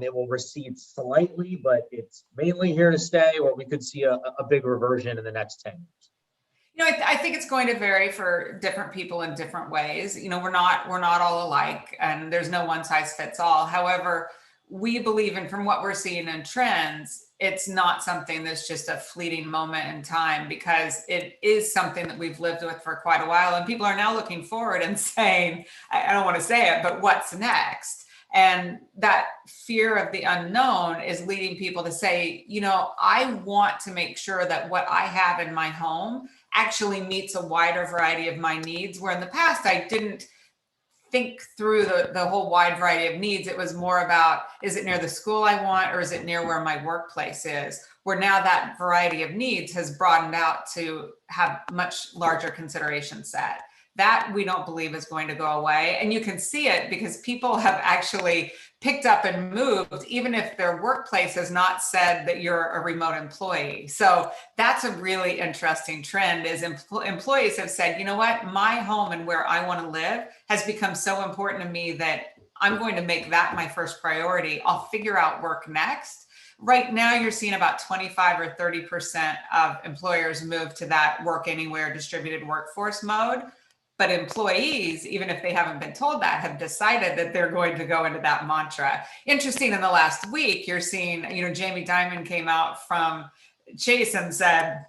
It will recede slightly, but it's mainly here to stay, or we could see a big reversion in the next 10 years? I think it's going to vary for different people in different ways. We're not all alike, and there's no one size fits all. However, we believe in, from what we're seeing in trends, it's not something that's just a fleeting moment in time, because it is something that we've lived with for quite a while. And people are now looking forward and saying, I don't want to say it, but what's next? And that fear of the unknown is leading people to say, I want to make sure that what I have in my home actually meets a wider variety of my needs, where in the past I didn't think through the whole wide variety of needs. It was more about, is it near the school I want, or is it near where my workplace is? Where now that variety of needs has broadened out to have much larger consideration set. That we don't believe is going to go away. And you can see it because people have actually picked up and moved, even if their workplace has not said that you're a remote employee. So that's a really interesting trend, is employees have said, you know what, my home and where I want to live has become so important to me that I'm going to make that my first priority. I'll figure out work next. Right now, you're seeing about 25 or 30% of employers move to that work anywhere distributed workforce mode. But employees, even if they haven't been told that, have decided that they're going to go into that mantra. Interesting, in the last week, you're seeing, Jamie Dimon came out from Chase and said,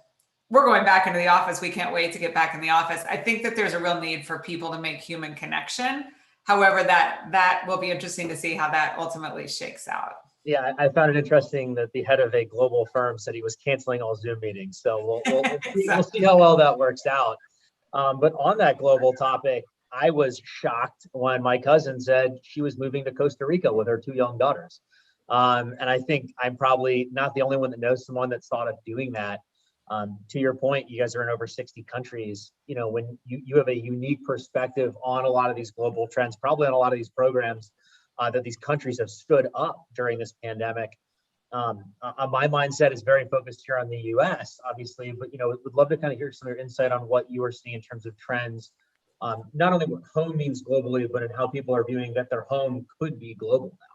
we're going back into the office. We can't wait to get back in the office. I think that there's a real need for people to make human connection. However, that will be interesting to see how that ultimately shakes out. Yeah, I found it interesting that the head of a global firm said he was canceling all Zoom meetings. So we'll see how well that works out. But on that global topic, I was shocked when my cousin said she was moving to Costa Rica with her 2 young daughters. And I think I'm probably not the only one that knows someone that's thought of doing that. To your point, you guys are in over 60 countries. You know, when you have a unique perspective on a lot of these global trends, probably on a lot of these programs that these countries have stood up during this pandemic. My mindset is very focused here on the US, obviously, but, you know, would love to kind of hear some of your insight on what you are seeing in terms of trends, not only what home means globally, but in how people are viewing that their home could be global now.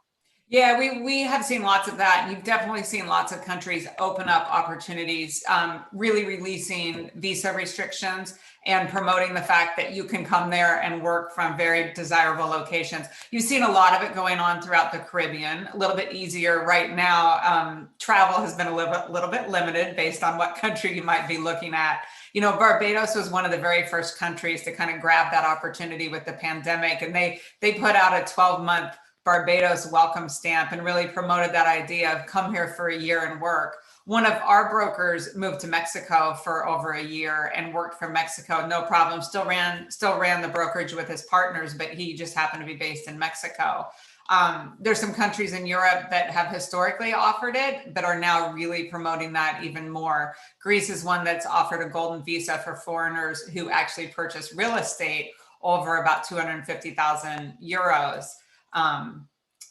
Yeah, we have seen lots of that. You've definitely seen lots of countries open up opportunities, really releasing visa restrictions and promoting the fact that you can come there and work from very desirable locations. You've seen a lot of it going on throughout the Caribbean, a little bit easier right now. Travel has been a little bit limited based on what country you might be looking at. You know, Barbados was one of the very first countries to kind of grab that opportunity with the pandemic, and they put out a 12-month Barbados welcome stamp and really promoted that idea of come here for a year and work. One of our brokers moved to Mexico for over a year and worked from Mexico, no problem. Still ran the brokerage with his partners, but he just happened to be based in Mexico. There's some countries in Europe that have historically offered it, but are now really promoting that even more. Greece is one that's offered a golden visa for foreigners who actually purchase real estate over about 250,000 euros.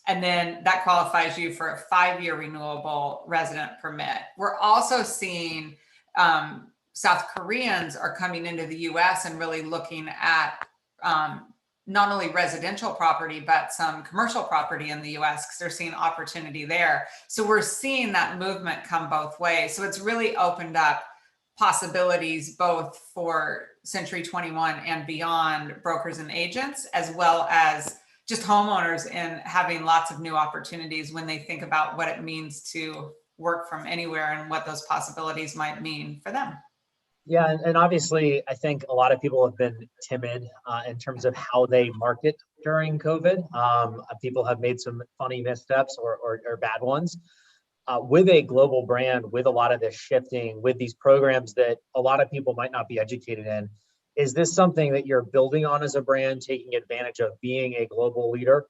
And then that qualifies you for a 5-year renewable resident permit. We're also seeing South Koreans are coming into the US and really looking at not only residential property, but some commercial property in the US because they're seeing opportunity there. So we're seeing that movement come both ways. So it's really opened up possibilities both for Century 21 and beyond brokers and agents, as well as just homeowners and having lots of new opportunities when they think about what it means to work from anywhere and what those possibilities might mean for them. Yeah, and obviously, I think a lot of people have been timid in terms of how they market during COVID. People have made some funny missteps or bad ones. With a global brand, with a lot of this shifting, with these programs that a lot of people might not be educated in, is this something that you're building on as a brand, taking advantage of being a global leader?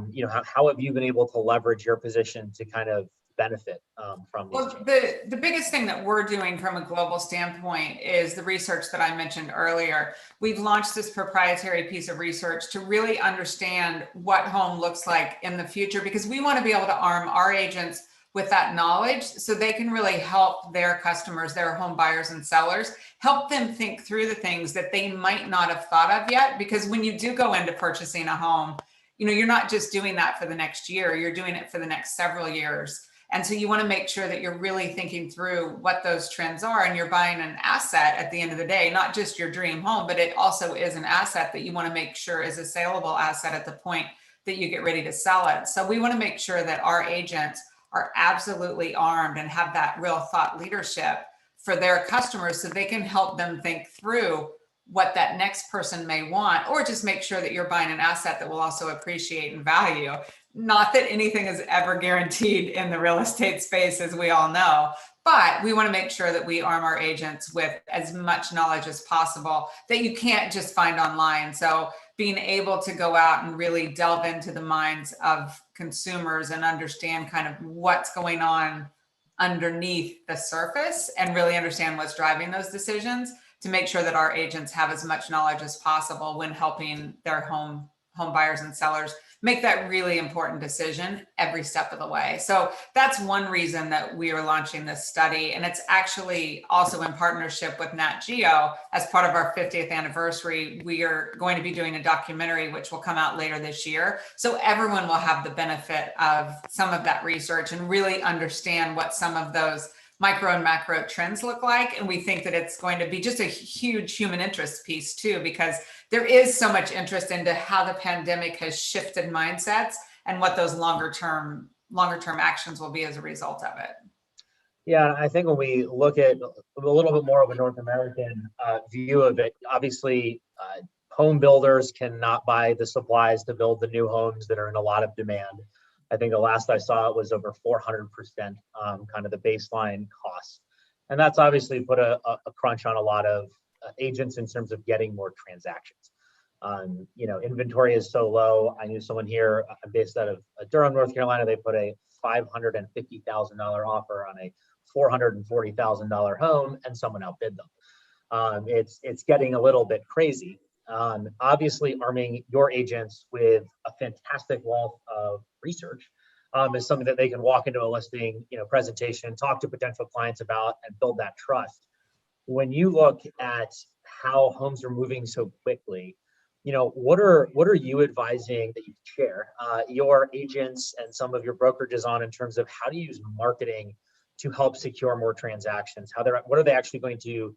You know, how have you been able to leverage your position to kind of benefit from these? Well, the biggest thing that we're doing from a global standpoint is the research that I mentioned earlier. We've launched this proprietary piece of research to really understand what home looks like in the future, because we want to be able to arm our agents with that knowledge so they can really help their customers, their home buyers and sellers, help them think through the things that they might not have thought of yet. Because when you do go into purchasing a home, you know, you're not just doing that for the next year, you're doing it for the next several years. And so you want to make sure that you're really thinking through what those trends are, and you're buying an asset at the end of the day, not just your dream home, but it also is an asset that you want to make sure is a saleable asset at the point that you get ready to sell it. So we want to make sure that our agents are absolutely armed and have that real thought leadership for their customers so they can help them think through what that next person may want, or just make sure that you're buying an asset that will also appreciate and value. Not that anything is ever guaranteed in the real estate space, as we all know, but we want to make sure that we arm our agents with as much knowledge as possible that you can't just find online. So being able to go out and really delve into the minds of consumers and understand kind of what's going on underneath the surface and really understand what's driving those decisions, to make sure that our agents have as much knowledge as possible when helping their home buyers and sellers make that really important decision every step of the way. So that's one reason that we are launching this study. And it's actually also in partnership with Nat Geo. As part of our 50th anniversary, we are going to be doing a documentary, which will come out later this year. So everyone will have the benefit of some of that research and really understand what some of those micro and macro trends look like. And we think that it's going to be just a huge human interest piece too, because there is so much interest into how the pandemic has shifted mindsets and what those longer term actions will be as a result of it. Yeah, I think when we look at a little bit more of a North American view of it, obviously home builders cannot buy the supplies to build the new homes that are in a lot of demand. I think the last I saw it was over 400%, kind of the baseline costs. And that's obviously put a crunch on a lot of agents in terms of getting more transactions. Inventory is so low. I knew someone here, I'm based out of Durham, North Carolina. They put a $550,000 offer on a $440,000 home, and someone outbid them. It's getting a little bit crazy. Obviously, arming your agents with a fantastic wealth of research is something that they can walk into a listing, presentation, talk to potential clients about, and build that trust. When you look at how homes are moving so quickly, what are you advising that you share your agents and some of your brokerages on in terms of how to use marketing to help secure more transactions? What are they actually going to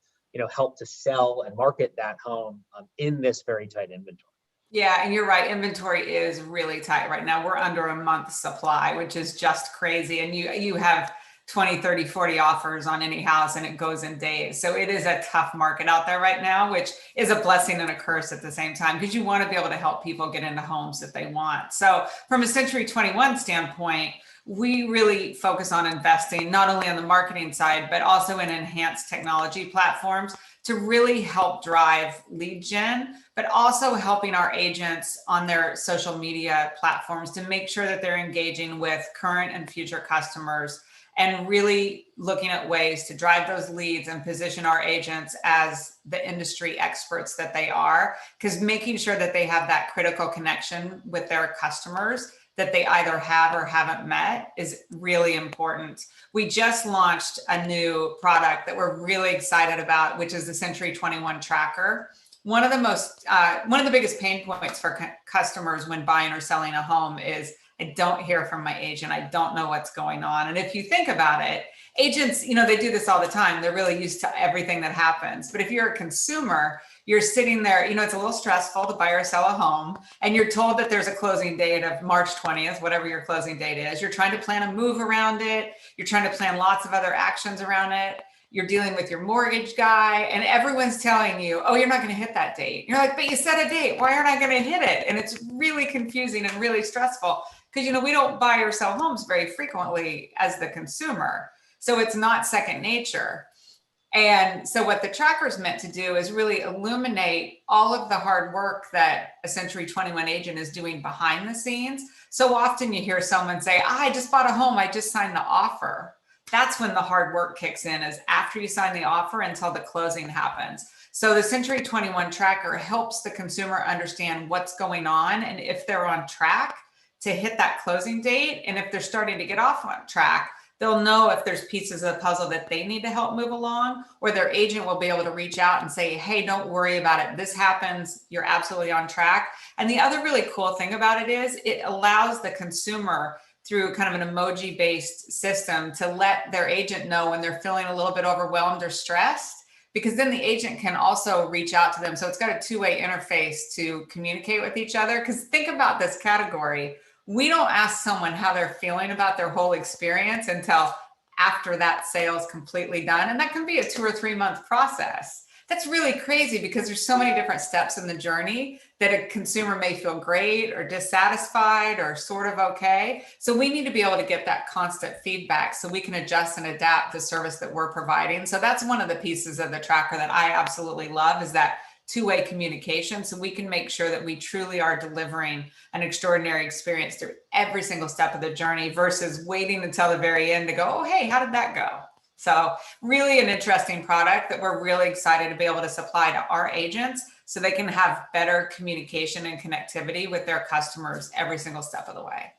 help to sell and market that home in this very tight inventory? Yeah, and you're right. Inventory is really tight right now. We're under a month's supply, which is just crazy. And you have 20, 30, 40 offers on any house and it goes in days. So it is a tough market out there right now, which is a blessing and a curse at the same time, because you want to be able to help people get into homes that they want. So from a Century 21 standpoint, we really focus on investing not only on the marketing side, but also in enhanced technology platforms to really help drive lead gen, but also helping our agents on their social media platforms to make sure that they're engaging with current and future customers and really looking at ways to drive those leads and position our agents as the industry experts that they are, because making sure that they have that critical connection with their customers that they either have or haven't met is really important. We just launched a new product that we're really excited about, which is the Century 21 Tracker. One of the biggest pain points for customers when buying or selling a home is, I don't hear from my agent. I don't know what's going on. And if you think about it, agents, they do this all the time. They're really used to everything that happens. But if you're a consumer, you're sitting there, it's a little stressful to buy or sell a home, and you're told that there's a closing date of March 20th, whatever your closing date is. You're trying to plan a move around it. You're trying to plan lots of other actions around it. You're dealing with your mortgage guy, and everyone's telling you, oh, you're not going to hit that date. You're like, but you set a date. Why aren't I going to hit it? And it's really confusing and really stressful because, we don't buy or sell homes very frequently as the consumer. So it's not second nature. And so what the tracker is meant to do is really illuminate all of the hard work that a Century 21 agent is doing behind the scenes. So often you hear someone say, I just bought a home. I just signed the offer. That's when the hard work kicks in, is after you sign the offer until the closing happens. So the Century 21 Tracker helps the consumer understand what's going on and if they're on track to hit that closing date. And if they're starting to get off on track, they'll know if there's pieces of the puzzle that they need to help move along, or their agent will be able to reach out and say, hey, don't worry about it. This happens. You're absolutely on track. And the other really cool thing about it is it allows the consumer, through kind of an emoji-based system, to let their agent know when they're feeling a little bit overwhelmed or stressed, because then the agent can also reach out to them. So it's got a two-way interface to communicate with each other. Because think about this category. We don't ask someone how they're feeling about their whole experience until after that sale is completely done. And that can be a 2 or 3 month process. That's really crazy because there's so many different steps in the journey that a consumer may feel great or dissatisfied or sort of okay. So we need to be able to get that constant feedback so we can adjust and adapt the service that we're providing. So that's one of the pieces of the tracker that I absolutely love, is that two-way communication, so we can make sure that we truly are delivering an extraordinary experience through every single step of the journey versus waiting until the very end to go, oh, hey, how did that go? So really an interesting product that we're really excited to be able to supply to our agents so they can have better communication and connectivity with their customers every single step of the way.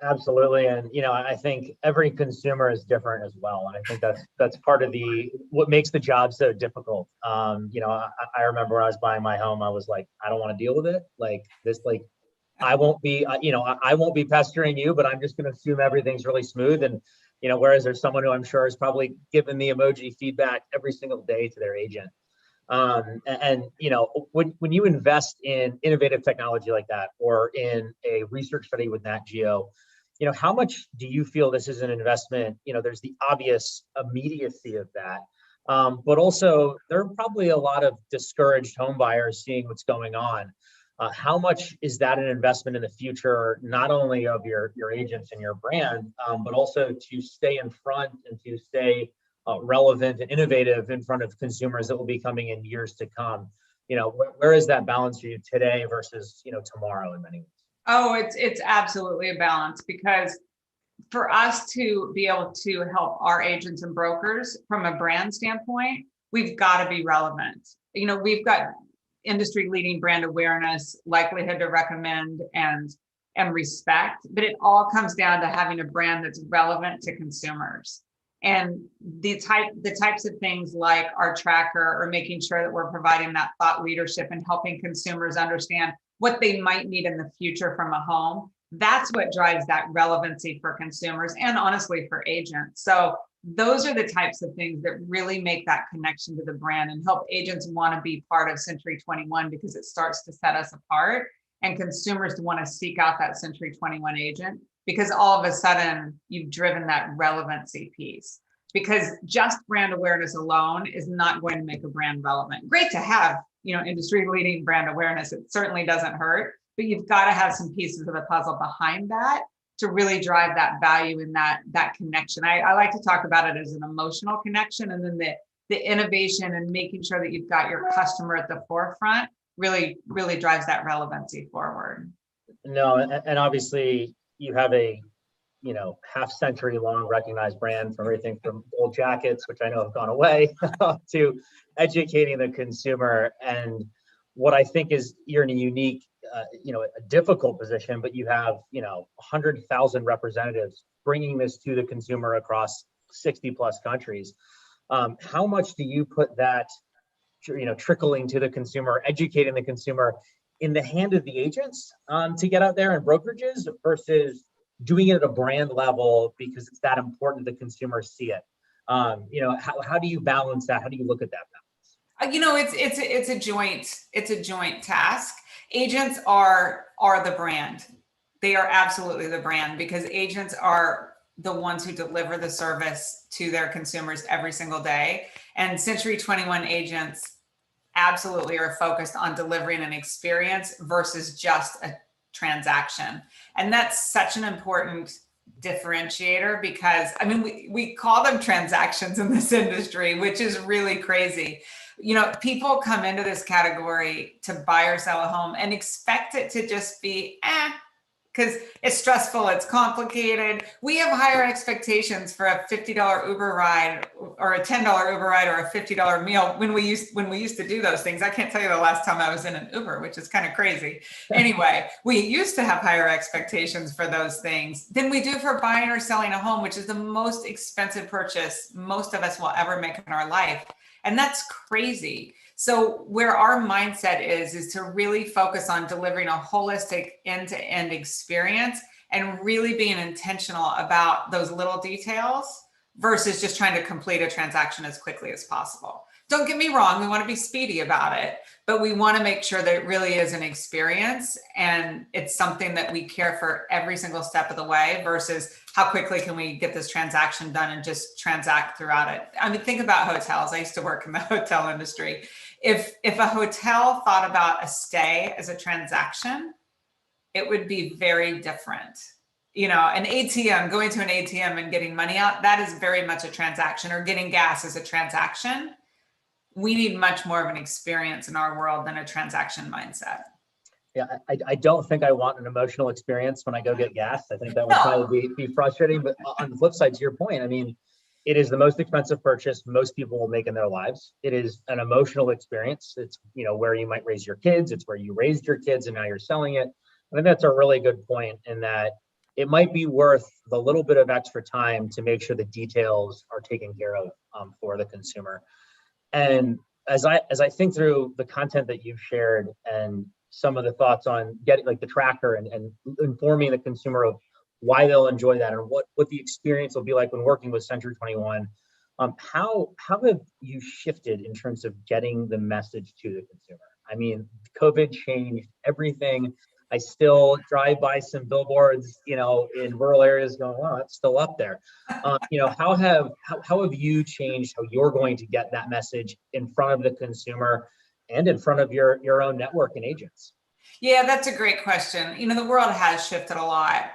Absolutely. And, I think every consumer is different as well. And I think that's part of what makes the job so difficult. I remember when I was buying my home, I was like, I don't want to deal with it. I won't be, I won't be pestering you, but I'm just going to assume everything's really smooth. And, whereas there's someone who I'm sure is probably giving the emoji feedback every single day to their agent. When you invest in innovative technology like that, or in a research study with Nat Geo, how much do you feel this is an investment? There's the obvious immediacy of that. But also there are probably a lot of discouraged home buyers seeing what's going on. How much is that an investment in the future, not only of your agents and your brand, but also to stay in front and to stay relevant and innovative in front of consumers that will be coming in years to come? Where is that balance for you today versus, tomorrow in many ways? Oh, it's absolutely a balance, because for us to be able to help our agents and brokers from a brand standpoint, we've got to be relevant. We've got industry leading brand awareness, likelihood to recommend, and respect, but it all comes down to having a brand that's relevant to consumers. And the types of things like our tracker, or making sure that we're providing that thought leadership and helping consumers understand what they might need in the future from a home. That's what drives that relevancy for consumers and honestly for agents. So those are the types of things that really make that connection to the brand and help agents want to be part of Century 21, because it starts to set us apart, and consumers want to seek out that Century 21 agent, because all of a sudden you've driven that relevancy piece. Because just brand awareness alone is not going to make a brand relevant. Great to have, industry leading brand awareness. It certainly doesn't hurt, but you've got to have some pieces of the puzzle behind that to really drive that value and that connection. I like to talk about it as an emotional connection, and then the innovation and making sure that you've got your customer at the forefront really drives that relevancy forward. No, and obviously you have a half-century long recognized brand, from everything from old jackets, which I know have gone away, to educating the consumer. And what I think is, you're in a unique, a difficult position, but you have, 100,000 representatives bringing this to the consumer across 60 plus countries. How much do you put that, trickling to the consumer, educating the consumer, in the hand of the agents to get out there and brokerages, versus doing it at a brand level because it's that important the consumers see it? How do you balance that? How do you look at that balance? It's a joint task. Agents are the brand. They are absolutely the brand, because agents are the ones who deliver the service to their consumers every single day. And Century 21 agents absolutely are focused on delivering an experience versus just a transaction. And that's such an important differentiator, because we call them transactions in this industry, which is really crazy. People come into this category to buy or sell a home and expect it to just be because it's stressful, it's complicated. We have higher expectations for a $50 Uber ride, or a $10 Uber ride, or a $50 meal when we used to do those things. I can't tell you the last time I was in an Uber, which is kind of crazy. Anyway, we used to have higher expectations for those things than we do for buying or selling a home, which is the most expensive purchase most of us will ever make in our life. And that's crazy. So where our mindset is to really focus on delivering a holistic end-to-end experience, and really being intentional about those little details versus just trying to complete a transaction as quickly as possible. Don't get me wrong, we want to be speedy about it, but we want to make sure that it really is an experience, and it's something that we care for every single step of the way, versus how quickly can we get this transaction done and just transact throughout it. Think about hotels. I used to work in the hotel industry. If a hotel thought about a stay as a transaction, it would be very different. An ATM, going to an ATM and getting money out, that is very much a transaction, or getting gas is a transaction. We need much more of an experience in our world than a transaction mindset. Yeah, I don't think I want an emotional experience when I go get gas. I think that would probably be frustrating. But on the flip side, to your point, it is the most expensive purchase most people will make in their lives. It is an emotional experience. It's where you might raise your kids. It's where you raised your kids and now you're selling it. I think that's a really good point, in that it might be worth the little bit of extra time to make sure the details are taken care of for the consumer. And as I think through the content that you've shared, and some of the thoughts on getting like the tracker and informing the consumer of why they'll enjoy that, and what the experience will be like when working with Century 21, how have you shifted in terms of getting the message to the consumer? COVID changed everything. I still drive by some billboards, you know, in rural areas going, wow, it's still up there. You know, how have you changed how you're going to get that message in front of the consumer and in front of your own network and agents? Yeah, that's a great question. You know, the world has shifted a lot.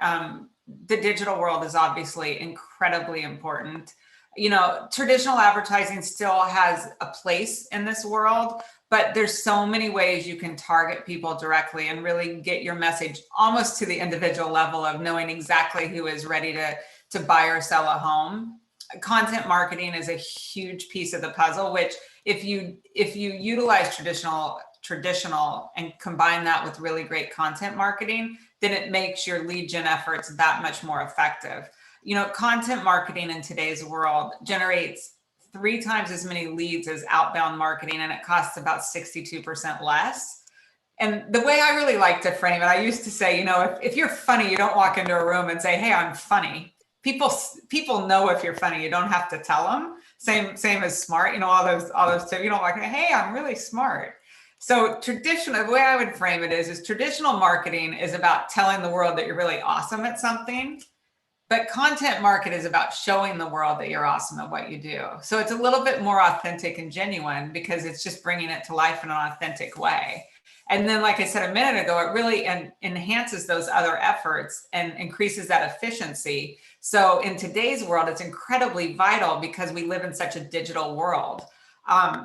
The digital world is obviously incredibly important. You know, traditional advertising still has a place in this world, but there's so many ways you can target people directly and really get your message almost to the individual level of knowing exactly who is ready to buy or sell a home. Content marketing is a huge piece of the puzzle, which if you utilize traditional and combine that with really great content marketing, then it makes your lead gen efforts that much more effective. You know, content marketing in today's world generates 3 times as many leads as outbound marketing, and it costs about 62% less. And the way I really like to frame it, I used to say, you know, if you're funny, you don't walk into a room and say, hey, I'm funny. People know if you're funny. You don't have to tell them. Same as smart, you know, all those two, you don't like, hey, I'm really smart. So the way I would frame it is traditional marketing is about telling the world that you're really awesome at something. But content market is about showing the world that you're awesome at what you do. So it's a little bit more authentic and genuine because it's just bringing it to life in an authentic way. And then, like I said a minute ago, it really enhances those other efforts and increases that efficiency. So in today's world, it's incredibly vital because we live in such a digital world.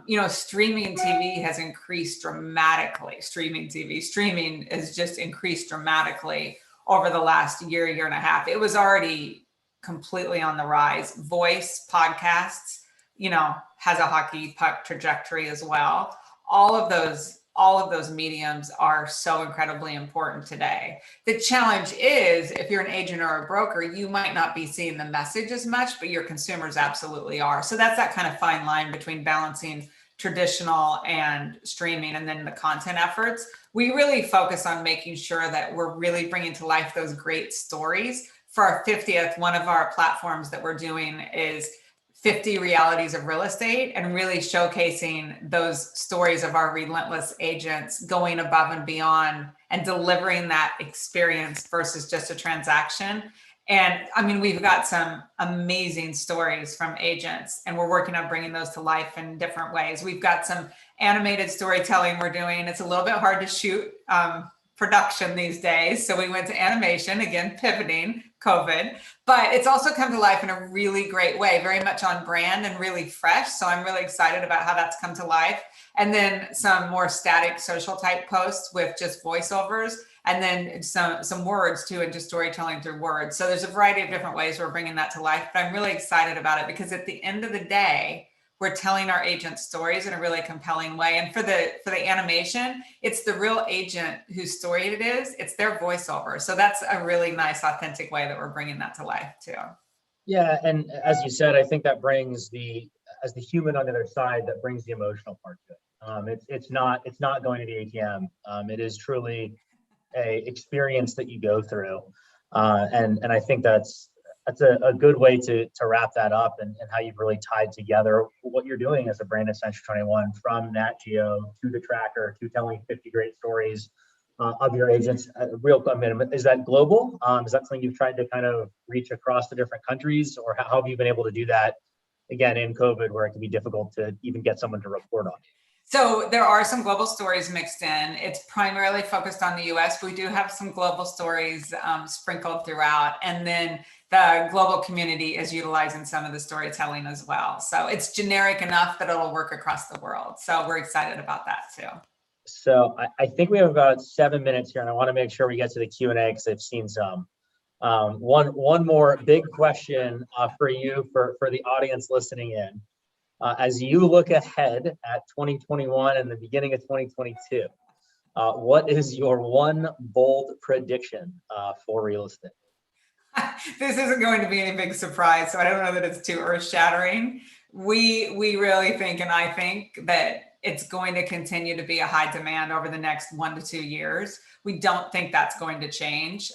You know, streaming TV has increased dramatically. Streaming has just increased dramatically over the last year and a half. It was already completely on the rise. Voice, podcasts, you know, has a hockey puck trajectory as well. All of those mediums are so incredibly important today. The challenge is if you're an agent or a broker, you might not be seeing the message as much, but your consumers absolutely are. So that's that kind of fine line between balancing traditional and streaming and then the content efforts. We really focus on making sure that we're really bringing to life those great stories. For our 50th, one of our platforms that we're doing is 50 realities of real estate and really showcasing those stories of our relentless agents going above and beyond and delivering that experience versus just a transaction. And I mean, we've got some amazing stories from agents and we're working on bringing those to life in different ways. We've got some animated storytelling we're doing. It's a little bit hard to shoot production these days. So we went to animation, again, pivoting COVID, but it's also come to life in a really great way, very much on brand and really fresh. So I'm really excited about how that's come to life. And then some more static social type posts with just voiceovers. And then some words too, and just storytelling through words. So there's a variety of different ways we're bringing that to life, but I'm really excited about it because at the end of the day, we're telling our agents stories in a really compelling way. And for the animation, it's the real agent whose story it is. It's their voiceover. So that's a really nice, authentic way that we're bringing that to life too. Yeah, and as you said, I think that brings as the human on the other side, that brings the emotional part to it. It's not going to the ATM. It is truly a experience that you go through, and I think that's a good way to wrap that up and how you've really tied together what you're doing as a brand at Century 21, from Nat Geo to the tracker to telling 50 great stories of your agents. Is that global? Is that something you've tried to kind of reach across the different countries, or how have you been able to do that again in COVID, where it can be difficult to even get someone to report on? So there are some global stories mixed in. It's primarily focused on the US, but we do have some global stories sprinkled throughout. And then the global community is utilizing some of the storytelling as well. So it's generic enough that it'll work across the world. So we're excited about that too. So I think we have about 7 minutes here, and I want to make sure we get to the Q&A because I've seen some. One more big question for you, for the audience listening in. As you look ahead at 2021 and the beginning of 2022, what is your one bold prediction for real estate? This isn't going to be any big surprise, so I don't know that it's too earth-shattering. We really think, and I think, that it's going to continue to be a high demand over the next 1 to 2 years. We don't think that's going to change.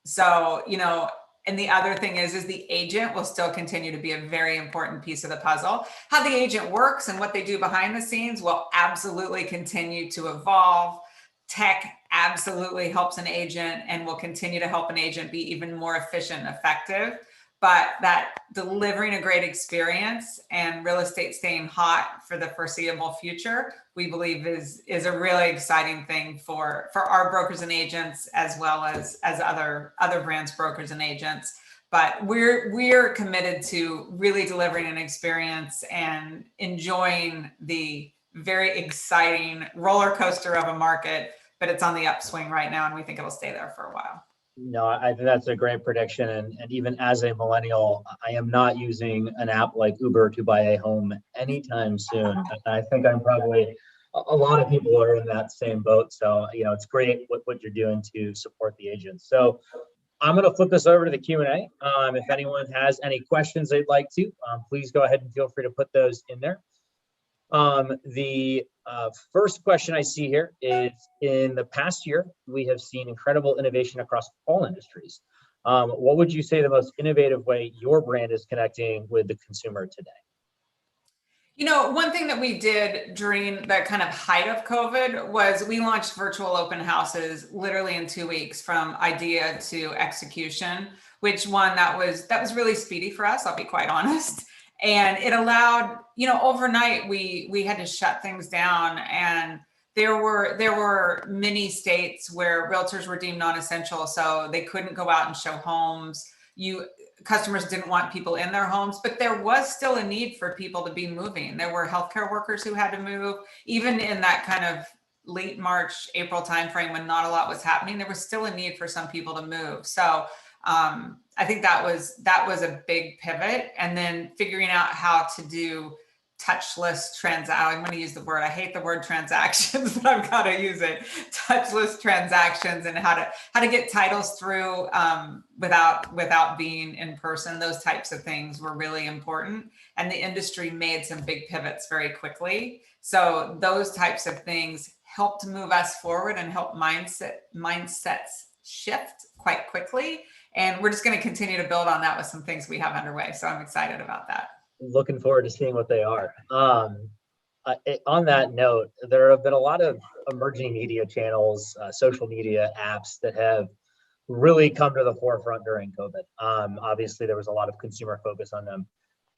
So, you know, and the other thing is the agent will still continue to be a very important piece of the puzzle. How the agent works and what they do behind the scenes will absolutely continue to evolve. Tech absolutely helps an agent and will continue to help an agent be even more efficient and effective. But that delivering a great experience and real estate staying hot for the foreseeable future, we believe is a really exciting thing for our brokers and agents, as well as other brands, brokers and agents. But we're committed to really delivering an experience and enjoying the very exciting roller coaster of a market, but it's on the upswing right now, and we think it'll stay there for a while. No, I think that's a great prediction. And even as a millennial, I am not using an app like Uber to buy a home anytime soon. And I think I'm probably, a lot of people are in that same boat. So, it's great what you're doing to support the agents. So I'm going to flip this over to the Q&A. If anyone has any questions they'd like to, please go ahead and feel free to put those in there. The first question I see here is, in the past year, we have seen incredible innovation across all industries. What would you say the most innovative way your brand is connecting with the consumer today? One thing that we did during the kind of height of COVID was we launched virtual open houses literally in 2 weeks from idea to execution, which that was really speedy for us, I'll be quite honest. And it allowed, overnight we had to shut things down, and there were many states where realtors were deemed non-essential, so they couldn't go out and show homes. Customers didn't want people in their homes, but there was still a need for people to be moving. There were healthcare workers who had to move, even in that kind of late March, April timeframe when not a lot was happening. There was still a need for some people to move. So I think that was a big pivot. And then figuring out how to do touchless I'm going to use the word, I hate the word transactions, but I've got to use it. Touchless transactions, and how to get titles through without being in person. Those types of things were really important. And the industry made some big pivots very quickly. So those types of things helped move us forward and help mindsets shift quite quickly. And we're just going to continue to build on that with some things we have underway. So I'm excited about that. Looking forward to seeing what they are. On that note, there have been a lot of emerging media channels, social media apps that have really come to the forefront during COVID. Obviously, there was a lot of consumer focus on them.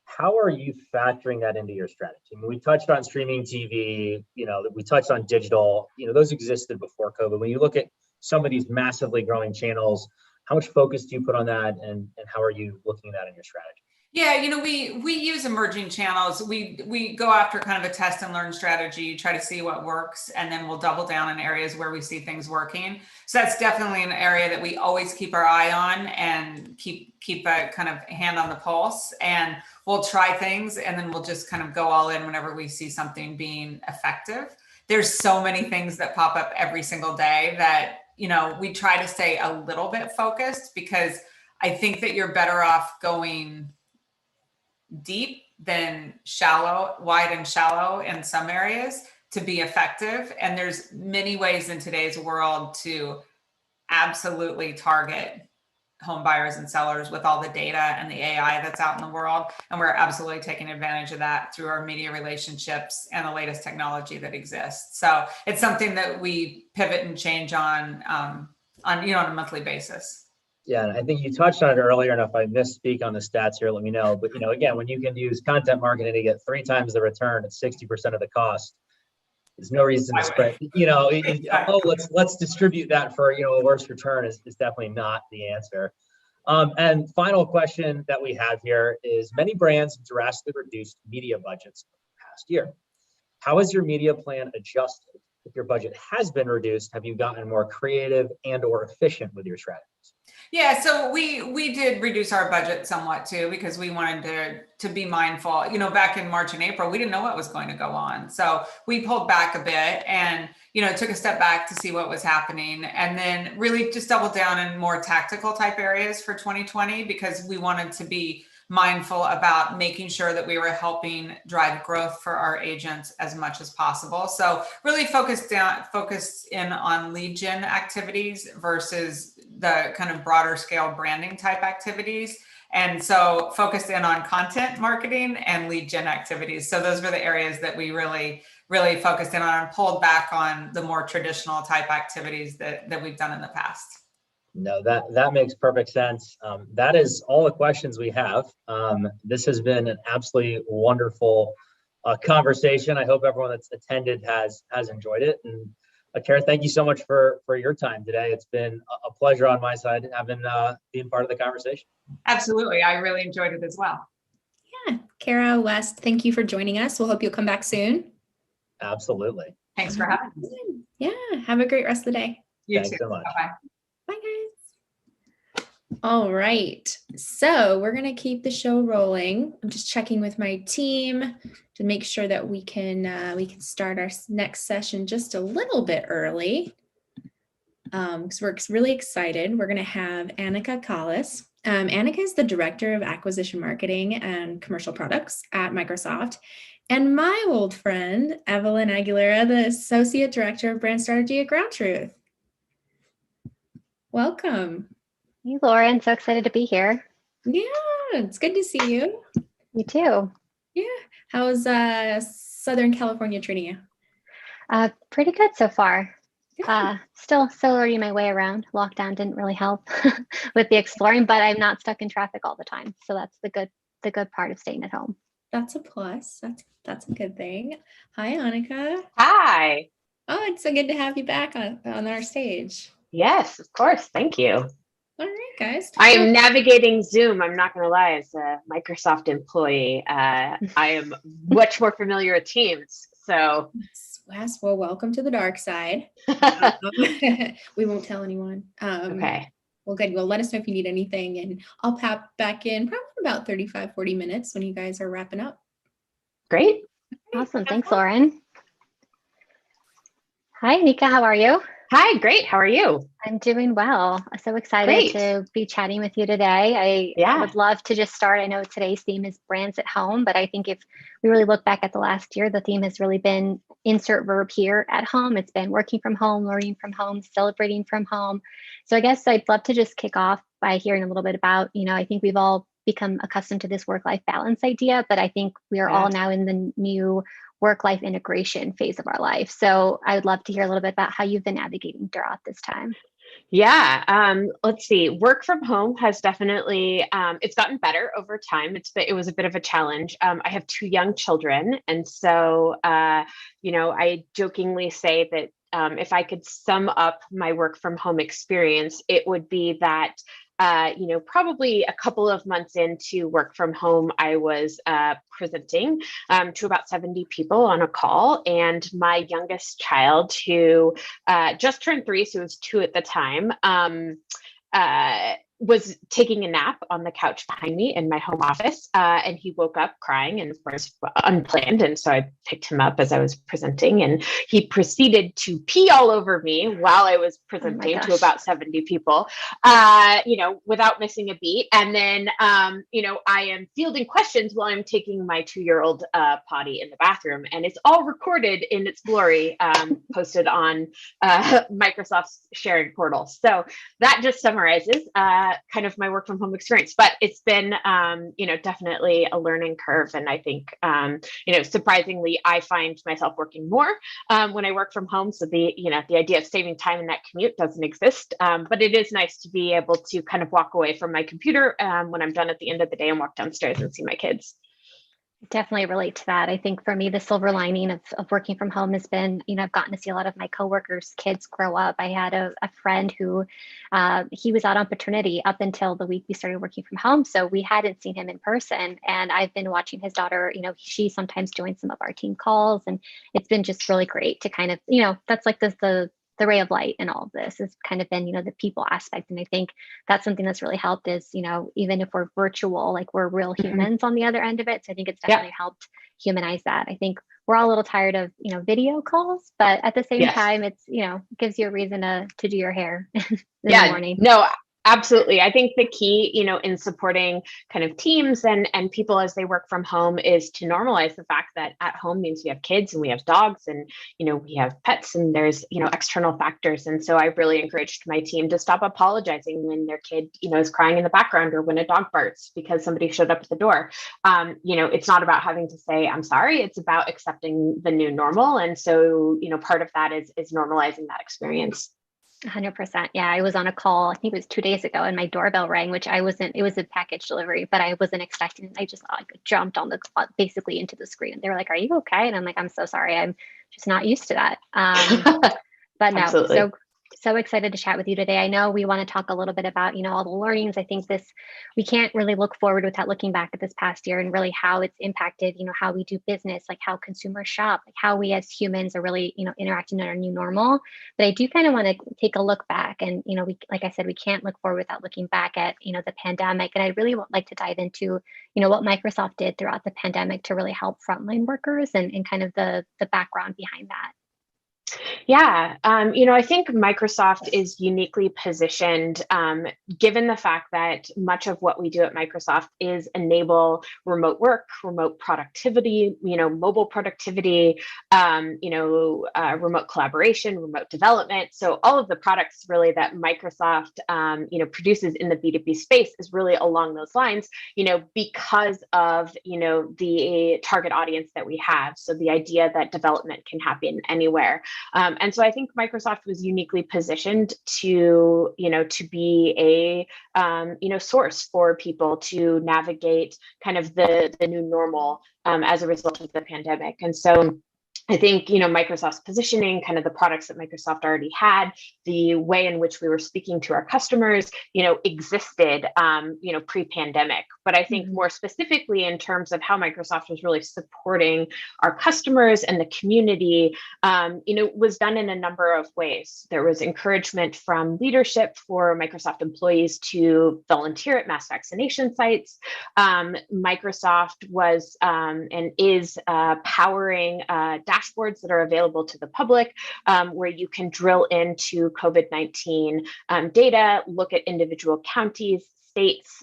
How are you factoring that into your strategy? I mean, we touched on streaming TV, we touched on digital, those existed before COVID. When you look at some of these massively growing channels, how much focus do you put on that, and how are you looking at that in your strategy? Yeah, we use emerging channels. We go after kind of a test and learn strategy, try to see what works, and then we'll double down in areas where we see things working. So that's definitely an area that we always keep our eye on and keep a kind of hand on the pulse. And we'll try things, and then we'll just kind of go all in whenever we see something being effective. There's so many things that pop up every single day that, we try to stay a little bit focused, because I think that you're better off going deep than wide and shallow in some areas to be effective. And there's many ways in today's world to absolutely target home buyers and sellers with all the data and the AI that's out in the world. And we're absolutely taking advantage of that through our media relationships and the latest technology that exists. So it's something that we pivot and change on a monthly basis. Yeah, and I think you touched on it earlier, and if I misspeak on the stats here, let me know. But again, when you can use content marketing to get 3 times the return at 60% of the cost, there's no reason to spread. Let's distribute that for a worse return is definitely not the answer. And final question that we have here is: many brands have drastically reduced media budgets in the past year. How has your media plan adjusted? If your budget has been reduced, have you gotten more creative and/or efficient with your strategies? Yeah, so we did reduce our budget somewhat too, because we wanted to be mindful. Back in March and April, we didn't know what was going to go on. So we pulled back a bit and, took a step back to see what was happening, and then really just doubled down in more tactical type areas for 2020, because we wanted to be mindful about making sure that we were helping drive growth for our agents as much as possible. So really focused in on lead gen activities versus the kind of broader scale branding type activities. And so focused in on content marketing and lead gen activities. So those were the areas that we really really focused in on and pulled back on the more traditional type activities that we've done in the past. No, that makes perfect sense. That is all the questions we have. This has been an absolutely wonderful conversation. I hope everyone that's attended has enjoyed it. And Kara, thank you so much for your time today. It's been a pleasure on my side having being part of the conversation. Absolutely, I really enjoyed it as well. Yeah, Kara, West, thank you for joining us. We'll hope you'll come back soon. Absolutely. Thanks for having me. Yeah, have a great rest of the day. You Thanks too. so much. Bye-bye. Bye, guys. All right, so we're gonna keep the show rolling. I'm just checking with my team to make sure that we can start our next session just a little bit early. Because we're really excited. We're gonna have Annika Collis. Annika is the Director of Acquisition Marketing and Commercial Products at Microsoft. And my old friend, Evelyn Aguilera, the Associate Director of Brand Strategy at Ground Truth. Welcome. Hey, Lauren, so excited to be here. Yeah, it's good to see you. You too. Yeah. How's Southern California treating you? Pretty good so far. Still learning my way around. Lockdown didn't really help with the exploring, but I'm not stuck in traffic all the time. So that's the good part of staying at home. That's a plus. That's a good thing. Hi, Annika. Hi. Oh, it's so good to have you back on our stage. Yes, of course. Thank you. All right, guys. I am navigating Zoom. I'm not going to lie, as a Microsoft employee, I am much more familiar with Teams. So, yes, well, welcome to the dark side. We won't tell anyone. Okay. Well, good. Well, let us know if you need anything, and I'll pop back in probably about 35, 40 minutes when you guys are wrapping up. Great. Awesome. Thanks, Lauren. Hi, Nika. How are you? Hi, great. How are you? I'm doing well. I'm so excited to be chatting with you today. I would love to just start. I know today's theme is brands at home, but I think if we really look back at the last year, the theme has really been insert verb here at home. It's been working from home, learning from home, celebrating from home. So I guess I'd love to just kick off by hearing a little bit about, I think we've all become accustomed to this work-life balance idea, but I think we are all now in the new work-life integration phase of our life. So I would love to hear a little bit about how you've been navigating throughout this time. Yeah. Let's see. Work from home has definitely, it's gotten better over time. It was a bit of a challenge. I have 2 young children. And so, I jokingly say that if I could sum up my work from home experience, it would be that probably a couple of months into work from home, I was presenting to about 70 people on a call. And my youngest child, who just turned 3, so he was 2 at the time, was taking a nap on the couch behind me in my home office. And he woke up crying, and of course, unplanned. And so I picked him up as I was presenting, and he proceeded to pee all over me while I was presenting to about 70 people, without missing a beat. And then, I am fielding questions while I'm taking my 2-year-old potty in the bathroom, and it's all recorded in its glory, posted on Microsoft's sharing portal. So that just summarizes kind of my work from home experience, but it's been, definitely a learning curve. And I think, surprisingly, I find myself working more when I work from home. So the idea of saving time in that commute doesn't exist. But it is nice to be able to kind of walk away from my computer when I'm done at the end of the day and walk downstairs and see my kids. Definitely relate to that. I think for me, the silver lining of working from home has been, I've gotten to see a lot of my coworkers' kids grow up. I had a friend who, he was out on paternity up until the week we started working from home. So we hadn't seen him in person. And I've been watching his daughter, she sometimes joins some of our team calls. And it's been just really great to kind of, that's like the ray of light in all of this has kind of been, the people aspect. And I think that's something that's really helped is, even if we're virtual, like we're real humans on the other end of it. So I think it's definitely helped humanize that. I think we're all a little tired of, video calls, but at the same time, it's, gives you a reason to do your hair in the morning. No, Absolutely. I think the key, in supporting kind of teams and people as they work from home is to normalize the fact that at home means we have kids and we have dogs and, we have pets and there's, external factors. And so I really encouraged my team to stop apologizing when their kid, is crying in the background or when a dog barks because somebody showed up at the door. It's not about having to say, I'm sorry. It's about accepting the new normal. And so, part of that is normalizing that experience. 100%. Yeah, I was on a call, I think it was 2 days ago, and my doorbell rang, which it was a package delivery, but I wasn't expecting it. I just jumped on basically into the screen. And they were like, "Are you okay?" And I'm like, "I'm so sorry. I'm just not used to that." But no, Absolutely. so excited to chat with you today. I know we want to talk a little bit about, all the learnings. I think we can't really look forward without looking back at this past year and really how it's impacted, how we do business, like how consumers shop, like how we as humans are really, interacting in our new normal. But I do kind of want to take a look back and, like I said, we can't look forward without looking back at, the pandemic. And I really would like to dive into, what Microsoft did throughout the pandemic to really help frontline workers and kind of the background behind that. Yeah, I think Microsoft is uniquely positioned, given the fact that much of what we do at Microsoft is enable remote work, remote productivity, mobile productivity, remote collaboration, remote development. So all of the products really that Microsoft, produces in the B2B space is really along those lines, because of, the target audience that we have. So the idea that development can happen anywhere. And so I think Microsoft was uniquely positioned to be a, source for people to navigate kind of the new normal as a result of the pandemic. And so I think, Microsoft's positioning, kind of the products that Microsoft already had, the way in which we were speaking to our customers, existed, pre-pandemic. But I think more specifically in terms of how Microsoft was really supporting our customers and the community, was done in a number of ways. There was encouragement from leadership for Microsoft employees to volunteer at mass vaccination sites. Microsoft was and is powering dashboards that are available to the public, where you can drill into COVID-19 data, look at individual counties, states,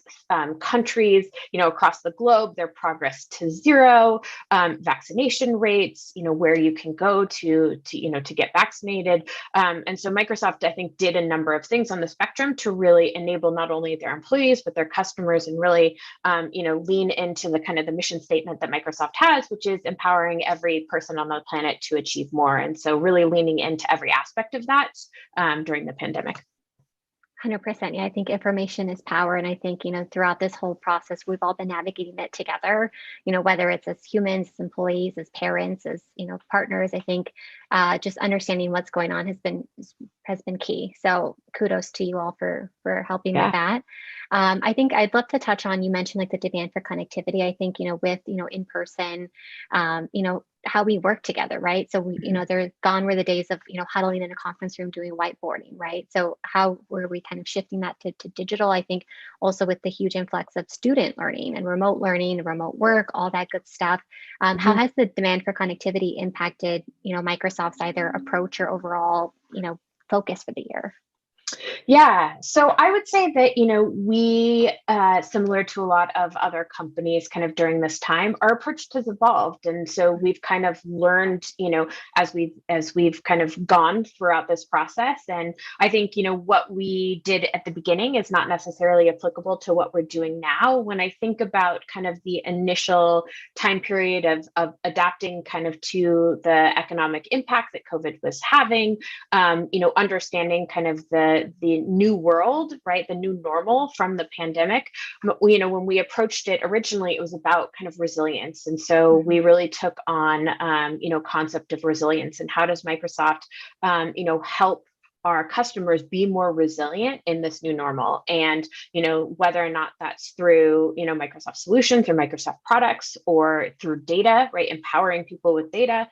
countries, across the globe, their progress to zero, vaccination rates, where you can go to get vaccinated. And so Microsoft, I think, did a number of things on the spectrum to really enable not only their employees, but their customers and really, lean into the kind of the mission statement that Microsoft has, which is empowering every person on the planet to achieve more. And so really leaning into every aspect of that during the pandemic. 100%. Yeah, I think information is power. And I think, throughout this whole process, we've all been navigating it together, whether it's as humans, as employees, as parents, as, partners. I think just understanding what's going on has been key. So kudos to you all for helping with that. I think I'd love to touch on, you mentioned like the demand for connectivity. I think, with, in person, how we work together, right? So we, they're gone were the days of, huddling in a conference room doing whiteboarding, right? So how were we kind of shifting that to digital? I think also with the huge influx of student learning and remote learning, remote work, all that good stuff. How has the demand for connectivity impacted, Microsoft's either approach or overall, focus for the year? Yeah, so I would say that, we, similar to a lot of other companies kind of during this time, our approach has evolved. And so we've kind of learned, as we've kind of gone throughout this process. And I think, what we did at the beginning is not necessarily applicable to what we're doing now. When I think about kind of the initial time period of adapting kind of to the economic impact that COVID was having, understanding kind of the new world, right? The new normal from the pandemic. When we approached it originally, it was about kind of resilience. And so we really took on, concept of resilience and how does Microsoft, help our customers be more resilient in this new normal. And, whether or not that's through, Microsoft solutions or Microsoft products or through data, right? Empowering people with data.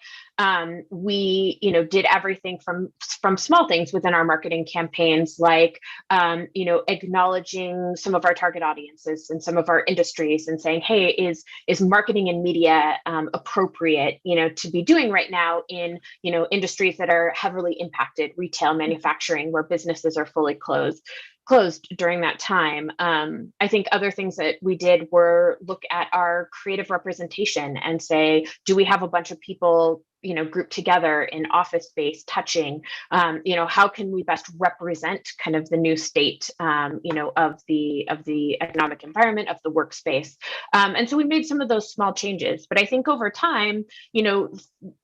We, did everything from small things within our marketing campaigns, like, acknowledging some of our target audiences and some of our industries and saying, hey, is marketing and media appropriate, to be doing right now in, industries that are heavily impacted, retail, manufacturing, where businesses are fully closed. closed during that time. I think other things that we did were look at our creative representation and say, do we have a bunch of people, you know, grouped together in office space touching, you know, how can we best represent kind of the new state, you know, of the economic environment, of the workspace. And so we made some of those small changes, but I think over time, you know,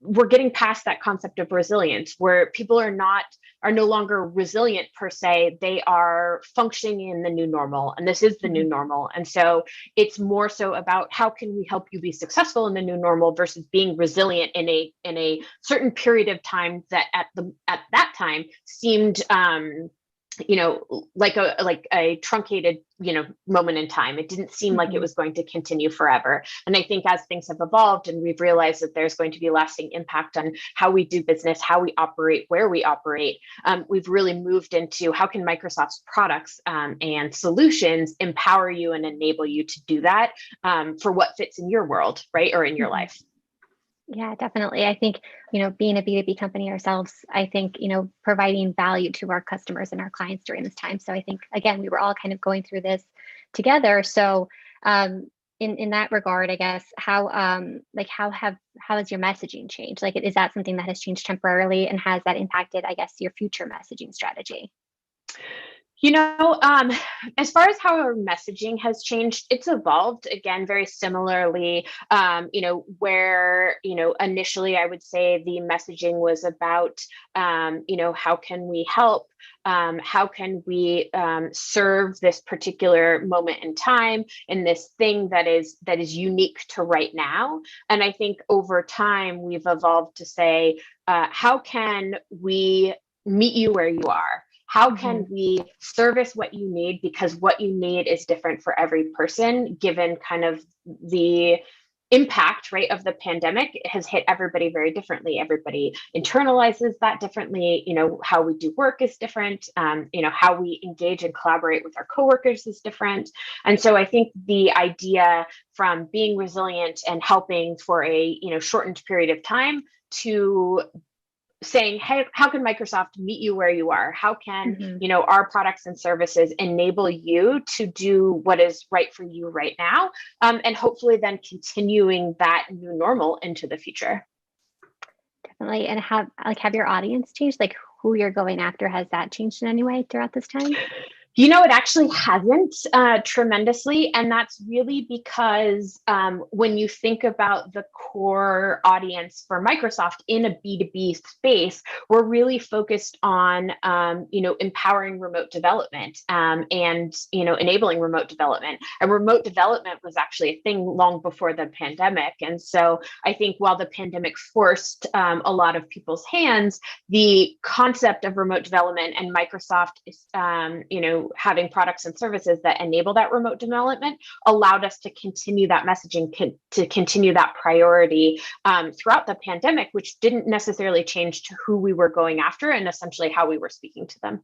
we're getting past that concept of resilience where people are no longer resilient per se, they are functioning in the new normal, and this is the new normal. And so it's more so about how can we help you be successful in the new normal versus being resilient in a certain period of time that at that time seemed you know, like a truncated, you know, moment in time. It didn't seem like it was going to continue forever. And I think as things have evolved and we've realized that there's going to be lasting impact on how we do business, how we operate, where we operate, we've really moved into how can Microsoft's products and solutions empower you and enable you to do that for what fits in your world, right? Or in your life. Yeah, definitely. I think, you know, being a B2B company ourselves, I think, you know, providing value to our customers and our clients during this time. So I think, again, we were all kind of going through this together. So in that regard, I guess, how has your messaging changed? Like, is that something that has changed temporarily, and has that impacted, I guess, your future messaging strategy? You know, as far as how our messaging has changed, it's evolved again, very similarly, you know, where, you know, initially I would say the messaging was about, you know, how can we help? How can we serve this particular moment in time in this thing that is unique to right now? And I think over time we've evolved to say, how can we meet you where you are? How can we service what you need? Because what you need is different for every person, given kind of the impact, right, of the pandemic. It has hit everybody very differently. Everybody internalizes that differently. You know, how we do work is different. You know, how we engage and collaborate with our coworkers is different. And so I think the idea from being resilient and helping for a, you know, shortened period of time to saying, hey, how can Microsoft meet you where you are? How can, you know, our products and services enable you to do what is right for you right now? And hopefully then continuing that new normal into the future. Definitely. And have your audience changed? Like, who you're going after, has that changed in any way throughout this time? You know, it actually hasn't tremendously. And that's really because when you think about the core audience for Microsoft in a B2B space, we're really focused on, you know, empowering remote development and, you know, enabling remote development. And remote development was actually a thing long before the pandemic. And so I think while the pandemic forced a lot of people's hands, the concept of remote development and Microsoft is, you know, having products and services that enable that remote development allowed us to continue that messaging, to continue that priority throughout the pandemic, which didn't necessarily change to who we were going after and essentially how we were speaking to them.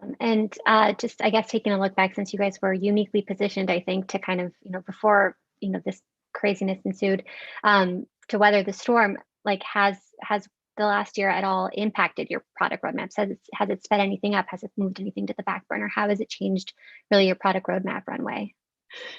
Awesome. And just, I guess, taking a look back, since you guys were uniquely positioned, I think, to kind of, you know, before, you know, this craziness ensued, to weather the storm, like, has the last year at all impacted your product roadmaps? Has it sped anything up? Has it moved anything to the back burner? How has it changed really your product roadmap runway?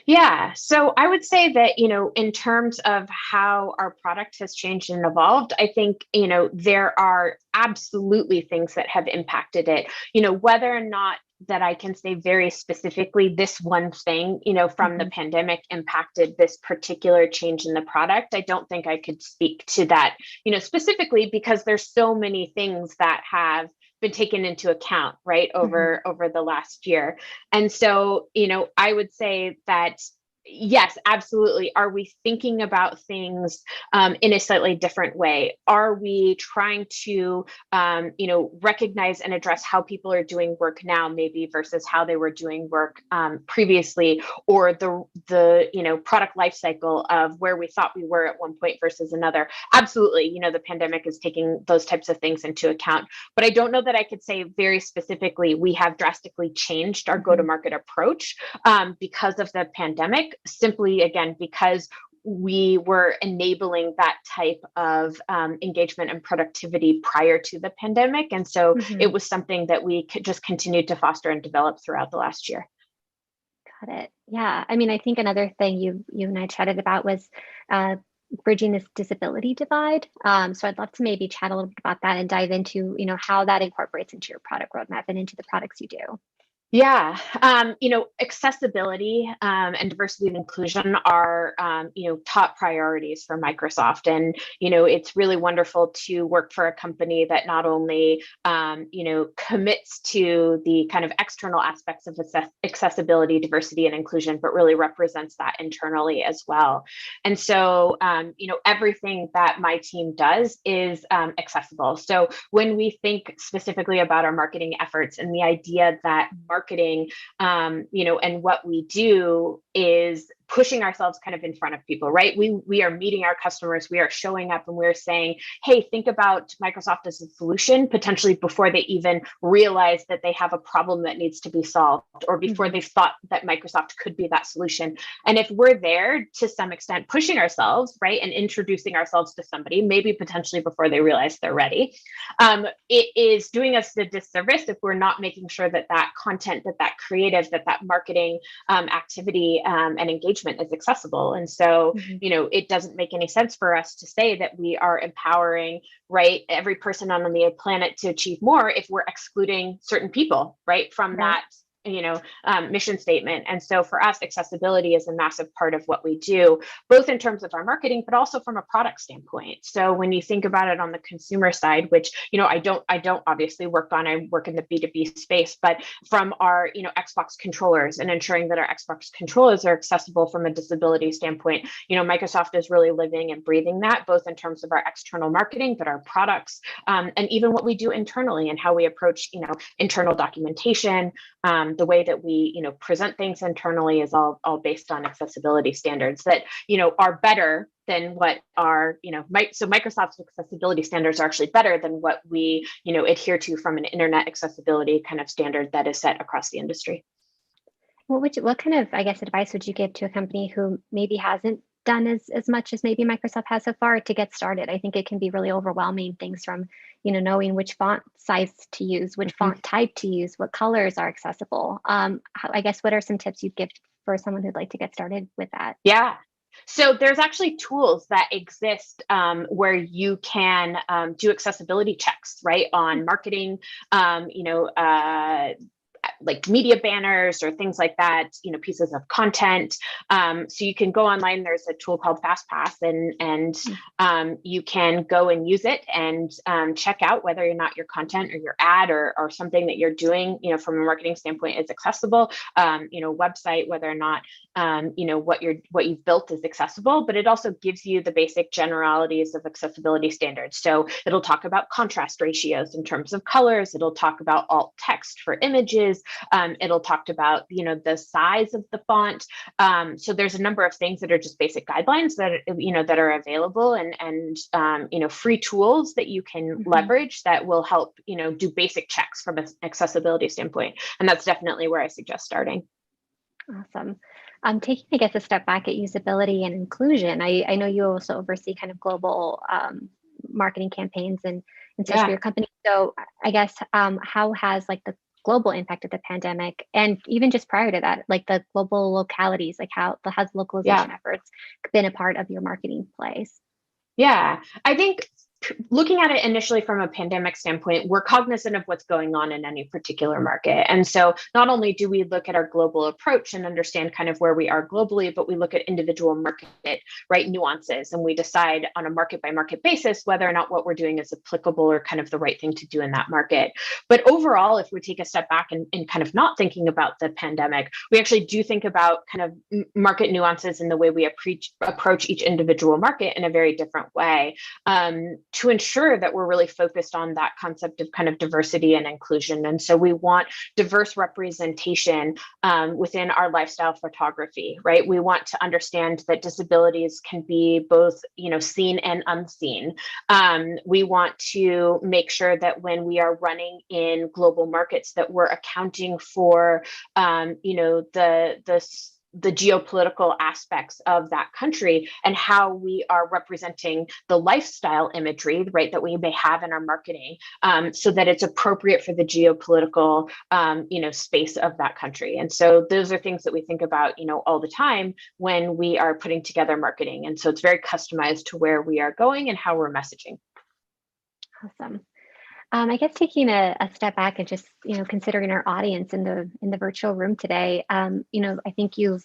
Yeah, so I would say that, you know, in terms of how our product has changed and evolved, I think, you know, there are absolutely things that have impacted it. You know, whether or not that I can say very specifically this one thing, you know, from the pandemic impacted this particular change in the product, I don't think I could speak to that, you know, specifically, because there's so many things that have been taken into account, right, over the last year. And so, you know, I would say that yes, absolutely. Are we thinking about things in a slightly different way? Are we trying to, you know, recognize and address how people are doing work now, maybe versus how they were doing work previously, or the you know, product life cycle of where we thought we were at one point versus another? Absolutely. You know, the pandemic is taking those types of things into account, but I don't know that I could say very specifically we have drastically changed our go-to-market approach because of the pandemic. Simply, again, because we were enabling that type of engagement and productivity prior to the pandemic. And so it was something that we could just continued to foster and develop throughout the last year. Got it. Yeah. I mean, I think another thing you and I chatted about was bridging this disability divide. So I'd love to maybe chat a little bit about that and dive into, how that incorporates into your product roadmap and into the products you do. Yeah, accessibility and diversity and inclusion are, top priorities for Microsoft. And, it's really wonderful to work for a company that not only, commits to the kind of external aspects of accessibility, diversity, and inclusion, but really represents that internally as well. And so, everything that my team does is accessible. So when we think specifically about our marketing efforts and the idea that marketing, and what we do is pushing ourselves kind of in front of people, right? We are meeting our customers, we are showing up and we're saying, hey, think about Microsoft as a solution, potentially before they even realize that they have a problem that needs to be solved, or before they've thought that Microsoft could be that solution. And if we're there to some extent pushing ourselves, right, and introducing ourselves to somebody, maybe potentially before they realize they're ready, it is doing us the disservice if we're not making sure that that content, that creative, that marketing activity and engagement is accessible. And so, it doesn't make any sense for us to say that we are empowering, right, every person on the planet to achieve more if we're excluding certain people, right, from that mission statement. And so for us, accessibility is a massive part of what we do, both in terms of our marketing, but also from a product standpoint. So when you think about it on the consumer side, which, I don't obviously work on, I work in the B2B space, but from our, Xbox controllers and ensuring that our Xbox controllers are accessible from a disability standpoint, Microsoft is really living and breathing that, both in terms of our external marketing, but our products, and even what we do internally and how we approach, internal documentation, the way that we, present things internally is all based on accessibility standards that, are better than what our, so Microsoft's accessibility standards are actually better than what we, adhere to from an internet accessibility kind of standard that is set across the industry. What kind of, I guess, advice would you give to a company who maybe hasn't done as much as maybe Microsoft has so far to get started? I think it can be really overwhelming, things from, knowing which font size to use, which font type to use, what colors are accessible. I guess, what are some tips you'd give for someone who'd like to get started with that? Yeah. So there's actually tools that exist where you can do accessibility checks, right, on marketing, like media banners or things like that, pieces of content. So you can go online, there's a tool called FastPass, and you can go and use it and check out whether or not your content or your ad or something that you're doing, from a marketing standpoint is accessible, website, whether or not, what you've built is accessible, but it also gives you the basic generalities of accessibility standards. So it'll talk about contrast ratios in terms of colors. It'll talk about alt text for images. It'll talk about, the size of the font. So there's a number of things that are just basic guidelines that, that are available and free tools that you can leverage that will help, do basic checks from an accessibility standpoint. And that's definitely where I suggest starting. Awesome. Taking, I guess, a step back at usability and inclusion, I know you also oversee kind of global marketing campaigns and such for your company. So I guess, how has like the global impact of the pandemic, and even just prior to that, like the global localities, like how has localization efforts been a part of your marketing plays? Yeah, I think looking at it initially from a pandemic standpoint, we're cognizant of what's going on in any particular market. And so not only do we look at our global approach and understand kind of where we are globally, but we look at individual market, right, nuances, and we decide on a market by market basis whether or not what we're doing is applicable or kind of the right thing to do in that market. But overall, if we take a step back and kind of not thinking about the pandemic, we actually do think about kind of market nuances in the way we approach each individual market in a very different way. To ensure that we're really focused on that concept of kind of diversity and inclusion. And so we want diverse representation within our lifestyle photography, right? We want to understand that disabilities can be both, seen and unseen. We want to make sure that when we are running in global markets that we're accounting for, the geopolitical aspects of that country and how we are representing the lifestyle imagery, right, that we may have in our marketing, so that it's appropriate for the geopolitical, space of that country. And so those are things that we think about, all the time when we are putting together marketing. And so it's very customized to where we are going and how we're messaging. Awesome. I guess taking a step back and just considering our audience in the virtual room today, I think you've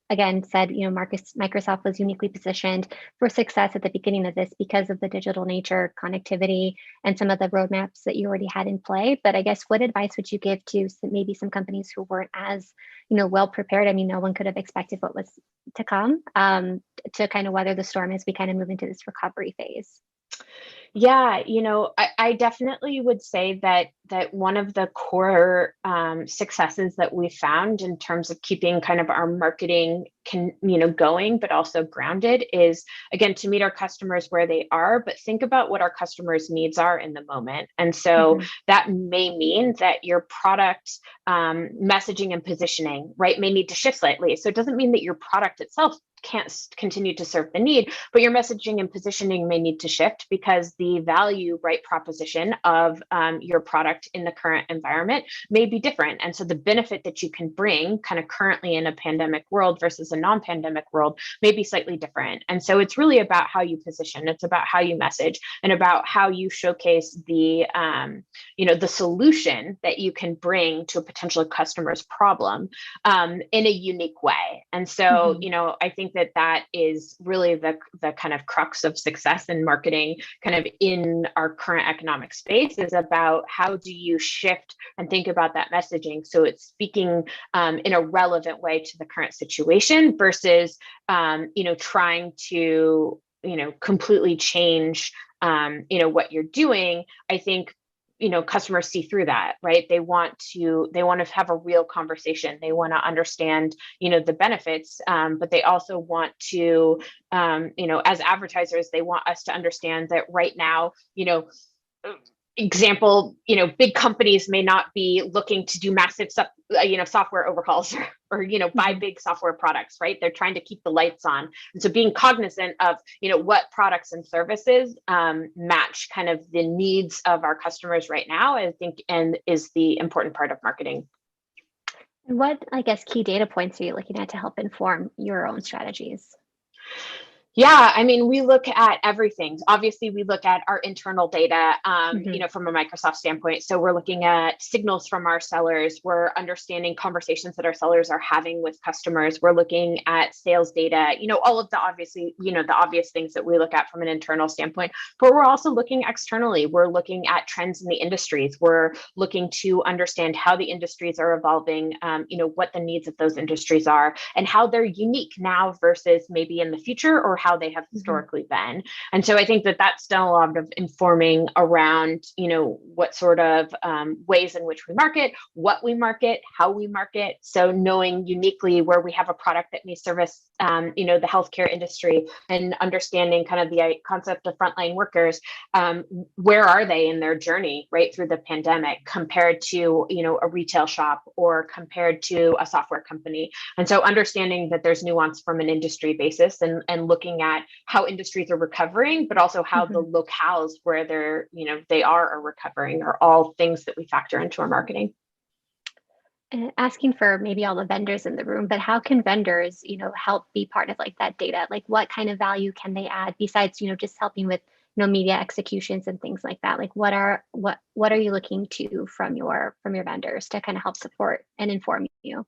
again said Microsoft was uniquely positioned for success at the beginning of this because of the digital nature, connectivity, and some of the roadmaps that you already had in play. But I guess what advice would you give to maybe some companies who weren't as well prepared? I mean, no one could have expected what was to come, to kind of weather the storm as we kind of move into this recovery phase. Yeah, I definitely would say that one of the core successes that we found in terms of keeping kind of our marketing going, but also grounded, is again to meet our customers where they are, but think about what our customers' needs are in the moment. And so that may mean that your product messaging and positioning, right, may need to shift slightly. So it doesn't mean that your product itself can't continue to serve the need, but your messaging and positioning may need to shift because the value, right, proposition of your product in the current environment may be different. And so the benefit that you can bring kind of currently in a pandemic world versus a non-pandemic world may be slightly different. And so it's really about how you position. It's about how you message and about how you showcase the, the solution that you can bring to a potential customer's problem in a unique way. And so, I think that is really the kind of crux of success in marketing kind of in our current economic space, is about how do you shift and think about that messaging so it's speaking in a relevant way to the current situation versus trying to completely change what you're doing. I think customers see through that, right? They want to have a real conversation. They want to understand, the benefits, but they also want to, as advertisers, they want us to understand that right now, example, big companies may not be looking to do massive, software overhauls or buy big software products, right? They're trying to keep the lights on. And so being cognizant of, what products and services match kind of the needs of our customers right now, I think, and is the important part of marketing. And what, I guess, key data points are you looking at to help inform your own strategies? Yeah, I mean, we look at everything. Obviously, we look at our internal data, from a Microsoft standpoint. So we're looking at signals from our sellers. We're understanding conversations that our sellers are having with customers. We're looking at sales data, all of the obvious things that we look at from an internal standpoint. But we're also looking externally. We're looking at trends in the industries. We're looking to understand how the industries are evolving, what the needs of those industries are and how they're unique now versus maybe in the future, or how they have historically been. And so I think that that's done a lot of informing around, what sort of ways in which we market, what we market, how we market. So knowing uniquely where we have a product that may service, the healthcare industry, and understanding kind of the concept of frontline workers, where are they in their journey, right, through the pandemic compared to, a retail shop or compared to a software company. And so understanding that there's nuance from an industry basis and looking at how industries are recovering, but also how the locales where they are recovering are all things that we factor into our marketing. Asking for maybe all the vendors in the room, but how can vendors, help be part of like that data? Like what kind of value can they add besides, just helping with, media executions and things like that? Like what are you looking to from your vendors to kind of help support and inform you?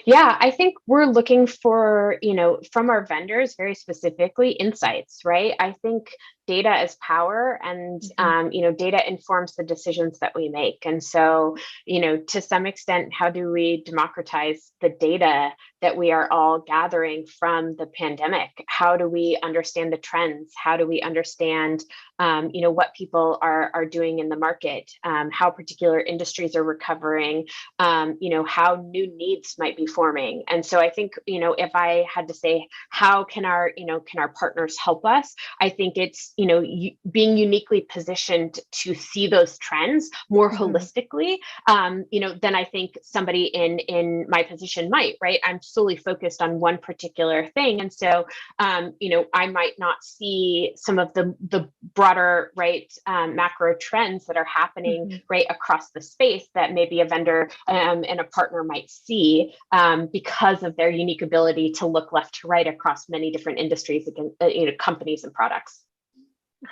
Yeah, I think we're looking for, from our vendors, very specifically insights, right? I think data is power, and, data informs the decisions that we make. And so, to some extent, how do we democratize the data that we are all gathering from the pandemic? How do we understand the trends? How do we understand, what people are doing in the market? How particular industries are recovering? How new needs might be forming. And so I think, if I had to say, how can our partners help us? I think it's, being uniquely positioned to see those trends more holistically, than I think somebody in my position might, right? I'm solely focused on one particular thing. And so, you know, I might not see some of the broader, right, macro trends that are happening right across the space that maybe a vendor and a partner might see because of their unique ability to look left to right across many different industries, you know, companies and products.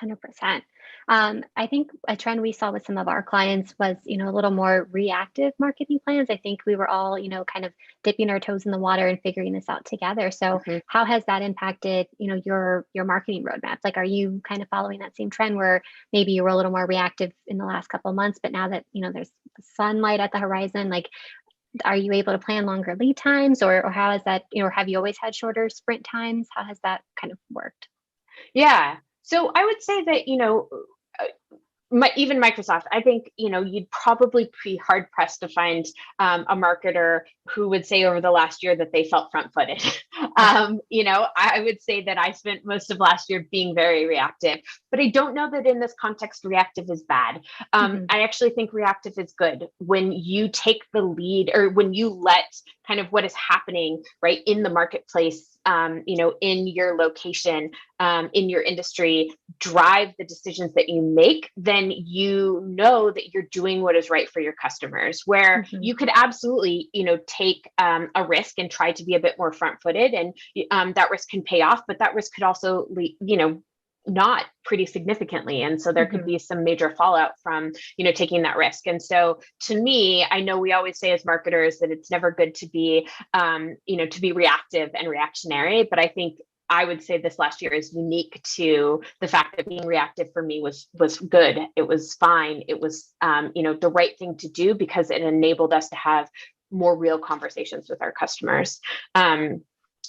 100%. I think a trend we saw with some of our clients was, you know, a little more reactive marketing plans. I think we were all, you know, kind of dipping our toes in the water and figuring this out together. So how has that impacted, you know, your marketing roadmaps? Like, are you kind of following that same trend where maybe you were a little more reactive in the last couple of months, but now that, you know, there's sunlight at the horizon, like, are you able to plan longer lead times, or how is that, you know, have you always had shorter sprint times? How has that kind of worked? Yeah. So I would say that, you know, even Microsoft, I think, you know, you'd probably be hard pressed to find a marketer who would say over the last year that they felt front footed. You know, I would say that I spent most of last year being very reactive, but I don't know that in this context, reactive is bad. I actually think reactive is good when you take the lead, or when you let kind of what is happening right in the marketplace, you know, in your location, in your industry, drive the decisions that you make. Then you know that you're doing what is right for your customers, where you could absolutely, you know, take a risk and try to be a bit more front-footed, and that risk can pay off, but that risk could also, you know, not pretty significantly. And so there could be some major fallout from, you know, taking that risk. And so to me, I know we always say as marketers that it's never good to be, you know, to be reactive and reactionary, but I think I would say this last year is unique to the fact that being reactive for me was good. It was fine. It was, you know, the right thing to do because it enabled us to have more real conversations with our customers. I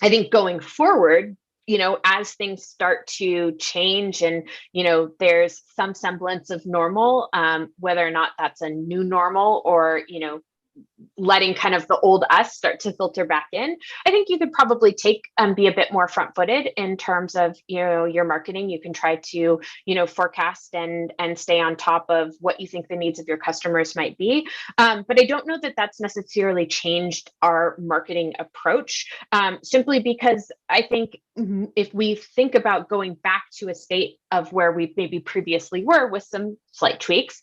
think going forward, you know, as things start to change and, you know, there's some semblance of normal, whether or not that's a new normal or, you know, letting kind of the old us start to filter back in, I think you could probably take be a bit more front-footed in terms of, you know, your marketing. You can try to, you know, forecast and stay on top of what you think the needs of your customers might be. But I don't know that that's necessarily changed our marketing approach, simply because I think if we think about going back to a state of where we maybe previously were with some slight tweaks,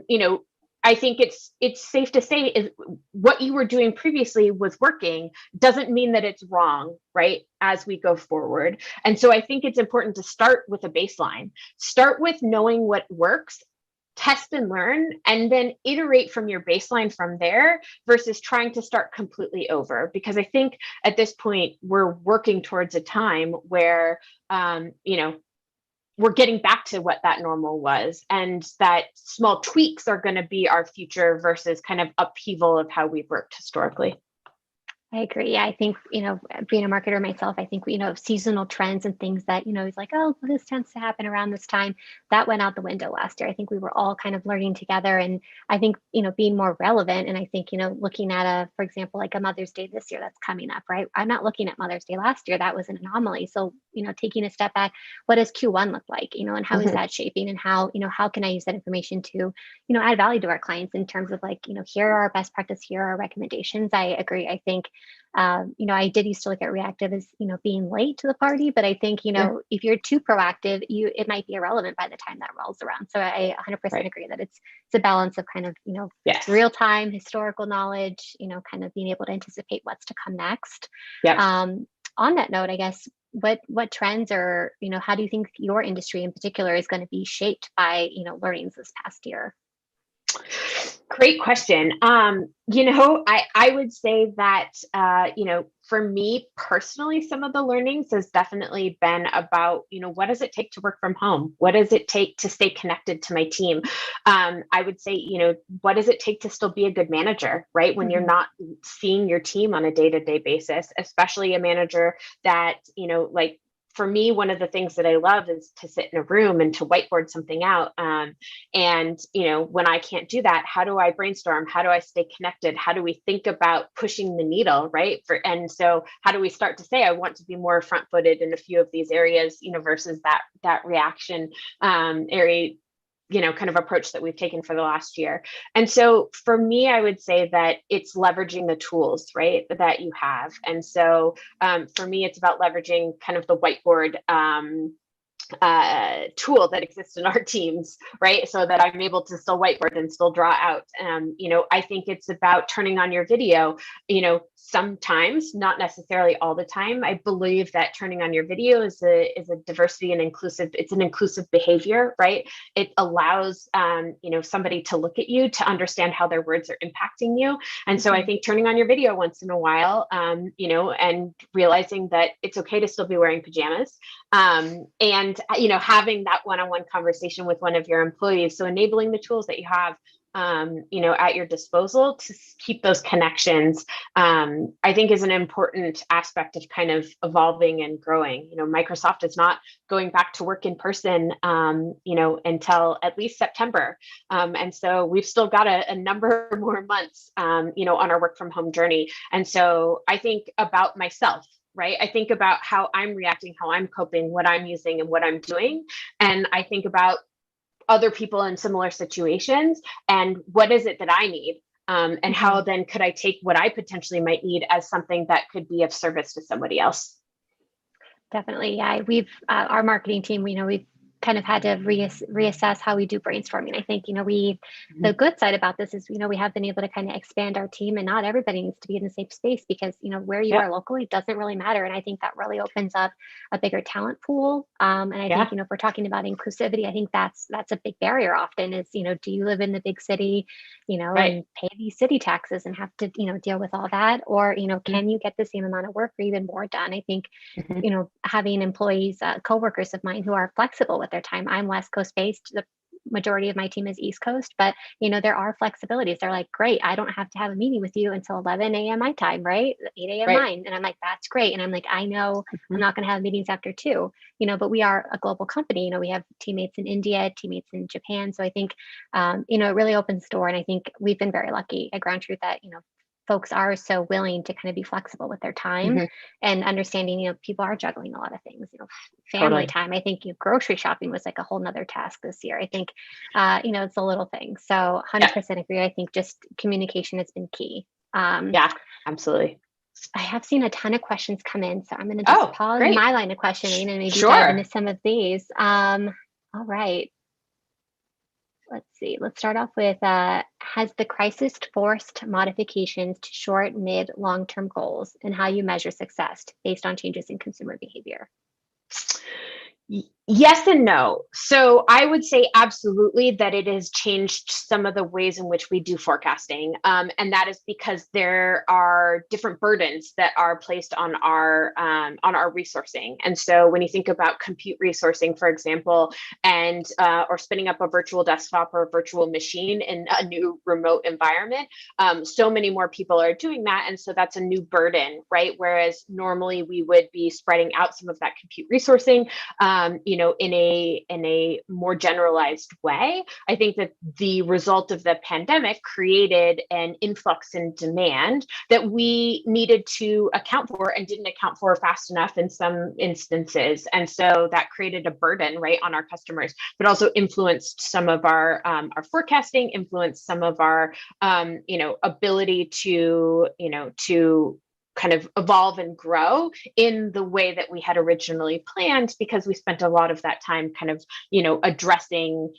you know, I think it's safe to say is what you were doing previously was working doesn't mean that it's wrong, right? As we go forward. And so I think it's important to start with a baseline, start with knowing what works, test and learn, and then iterate from your baseline from there versus trying to start completely over. Because I think at this point, we're working towards a time where, you know, we're getting back to what that normal was, and that small tweaks are going to be our future versus kind of upheaval of how we've worked historically. I agree. Yeah, I think, you know, being a marketer myself, I think, you know, seasonal trends and things that, you know, it's like, oh, this tends to happen around this time, that went out the window last year. I think we were all kind of learning together, and I think, you know, being more relevant. And I think, you know, looking at for example, like a Mother's Day this year that's coming up, right? I'm not looking at Mother's Day last year. That was an anomaly. So, you know, taking a step back, what does Q1 look like, you know, and how is that shaping, and how, you know, how can I use that information to, you know, add value to our clients in terms of like, you know, here are our best practice, here are our recommendations. I agree. I think, you know, I did used to look at reactive as, you know, being late to the party, but I think, you know, if you're too proactive, it might be irrelevant by the time that rolls around. So I 100% agree that it's a balance of kind of, you know, real time historical knowledge, you know, kind of being able to anticipate what's to come next. On that note, I guess, what trends, or, you know, how do you think your industry in particular is going to be shaped by, you know, learnings this past year? Great question. You know, I would say that, you know, for me personally, some of the learnings has definitely been about, you know, what does it take to work from home? What does it take to stay connected to my team? I would say, you know, what does it take to still be a good manager, right? When you're not seeing your team on a day-to-day basis, especially a manager that, you know, like, for me, one of the things that I love is to sit in a room and to whiteboard something out. And, you know, when I can't do that, how do I brainstorm? How do I stay connected? How do we think about pushing the needle, right? And so how do we start to say, I want to be more front-footed in a few of these areas, you know, versus that reaction area kind of approach that we've taken for the last year. And so for me, I would say that it's leveraging the tools, right, that you have. And so for me, it's about leveraging kind of the whiteboard tool that exists in our teams, right? So that I'm able to still whiteboard and still draw out. I think it's about turning on your video, sometimes, not necessarily all the time. I believe that turning on your video is a diversity and it's an inclusive behavior, right? It allows, somebody to look at you, to understand how their words are impacting you. And so I think turning on your video once in a while, and realizing that it's okay to still be wearing pajamas, and having that one-on-one conversation with one of your employees. So enabling the tools that you have, at your disposal to keep those connections, I think is an important aspect of kind of evolving and growing. Microsoft is not going back to work in person, until at least September. And so we've still got a number more months, on our work from home journey. And so I think about myself, right? I think about how I'm reacting, how I'm coping, what I'm using and what I'm doing. And I think about other people in similar situations and what is it that I need? And how then could I take what I potentially might need as something that could be of service to somebody else? Definitely. Yeah. We've, our marketing team, we've kind of had to reassess how we do brainstorming. I think, the good side about this is, we have been able to kind of expand our team, and not everybody needs to be in the same space because, where you are locally doesn't really matter. And I think that really opens up a bigger talent pool. And I think, if we're talking about inclusivity, I think that's a big barrier often is, do you live in the big city, and pay these city taxes and have to, deal with all that? Or, can you get the same amount of work or even more done? I think, having employees, coworkers of mine who are flexible with their time. I'm West Coast based. The majority of my team is East Coast, but there are flexibilities. They're like, great, I don't have to have a meeting with you until 11 a.m. my time, right? 8 a.m. mine. And I'm like, that's great. And I'm like, I know I'm not going to have meetings after 2, but we are a global company. We have teammates in India, teammates in Japan. So I think, it really opens the door. And I think we've been very lucky at Ground Truth that, folks are so willing to kind of be flexible with their time and understanding, people are juggling a lot of things, family time. I think grocery shopping was like a whole nother task this year. I think, it's a little thing. So 100% agree. I think just communication has been key. Yeah, absolutely. I have seen a ton of questions come in, so I'm going to just pause my line of questioning and maybe dive into some of these. All right. Let's see. Let's start off with, has the crisis forced modifications to short, mid, long-term goals and how you measure success based on changes in consumer behavior? Yes and no. So I would say absolutely that it has changed some of the ways in which we do forecasting. And that is because there are different burdens that are placed on our resourcing. And so when you think about compute resourcing, for example, and or spinning up a virtual desktop or a virtual machine in a new remote environment, so many more people are doing that. And so that's a new burden, right? Whereas normally we would be spreading out some of that compute resourcing, in a more generalized way. I think that the result of the pandemic created an influx in demand that we needed to account for and didn't account for fast enough in some instances. And so that created a burden, right, on our customers, but also influenced some of our forecasting, influenced some of our, ability to kind of evolve and grow in the way that we had originally planned, because we spent a lot of that time kind of, addressing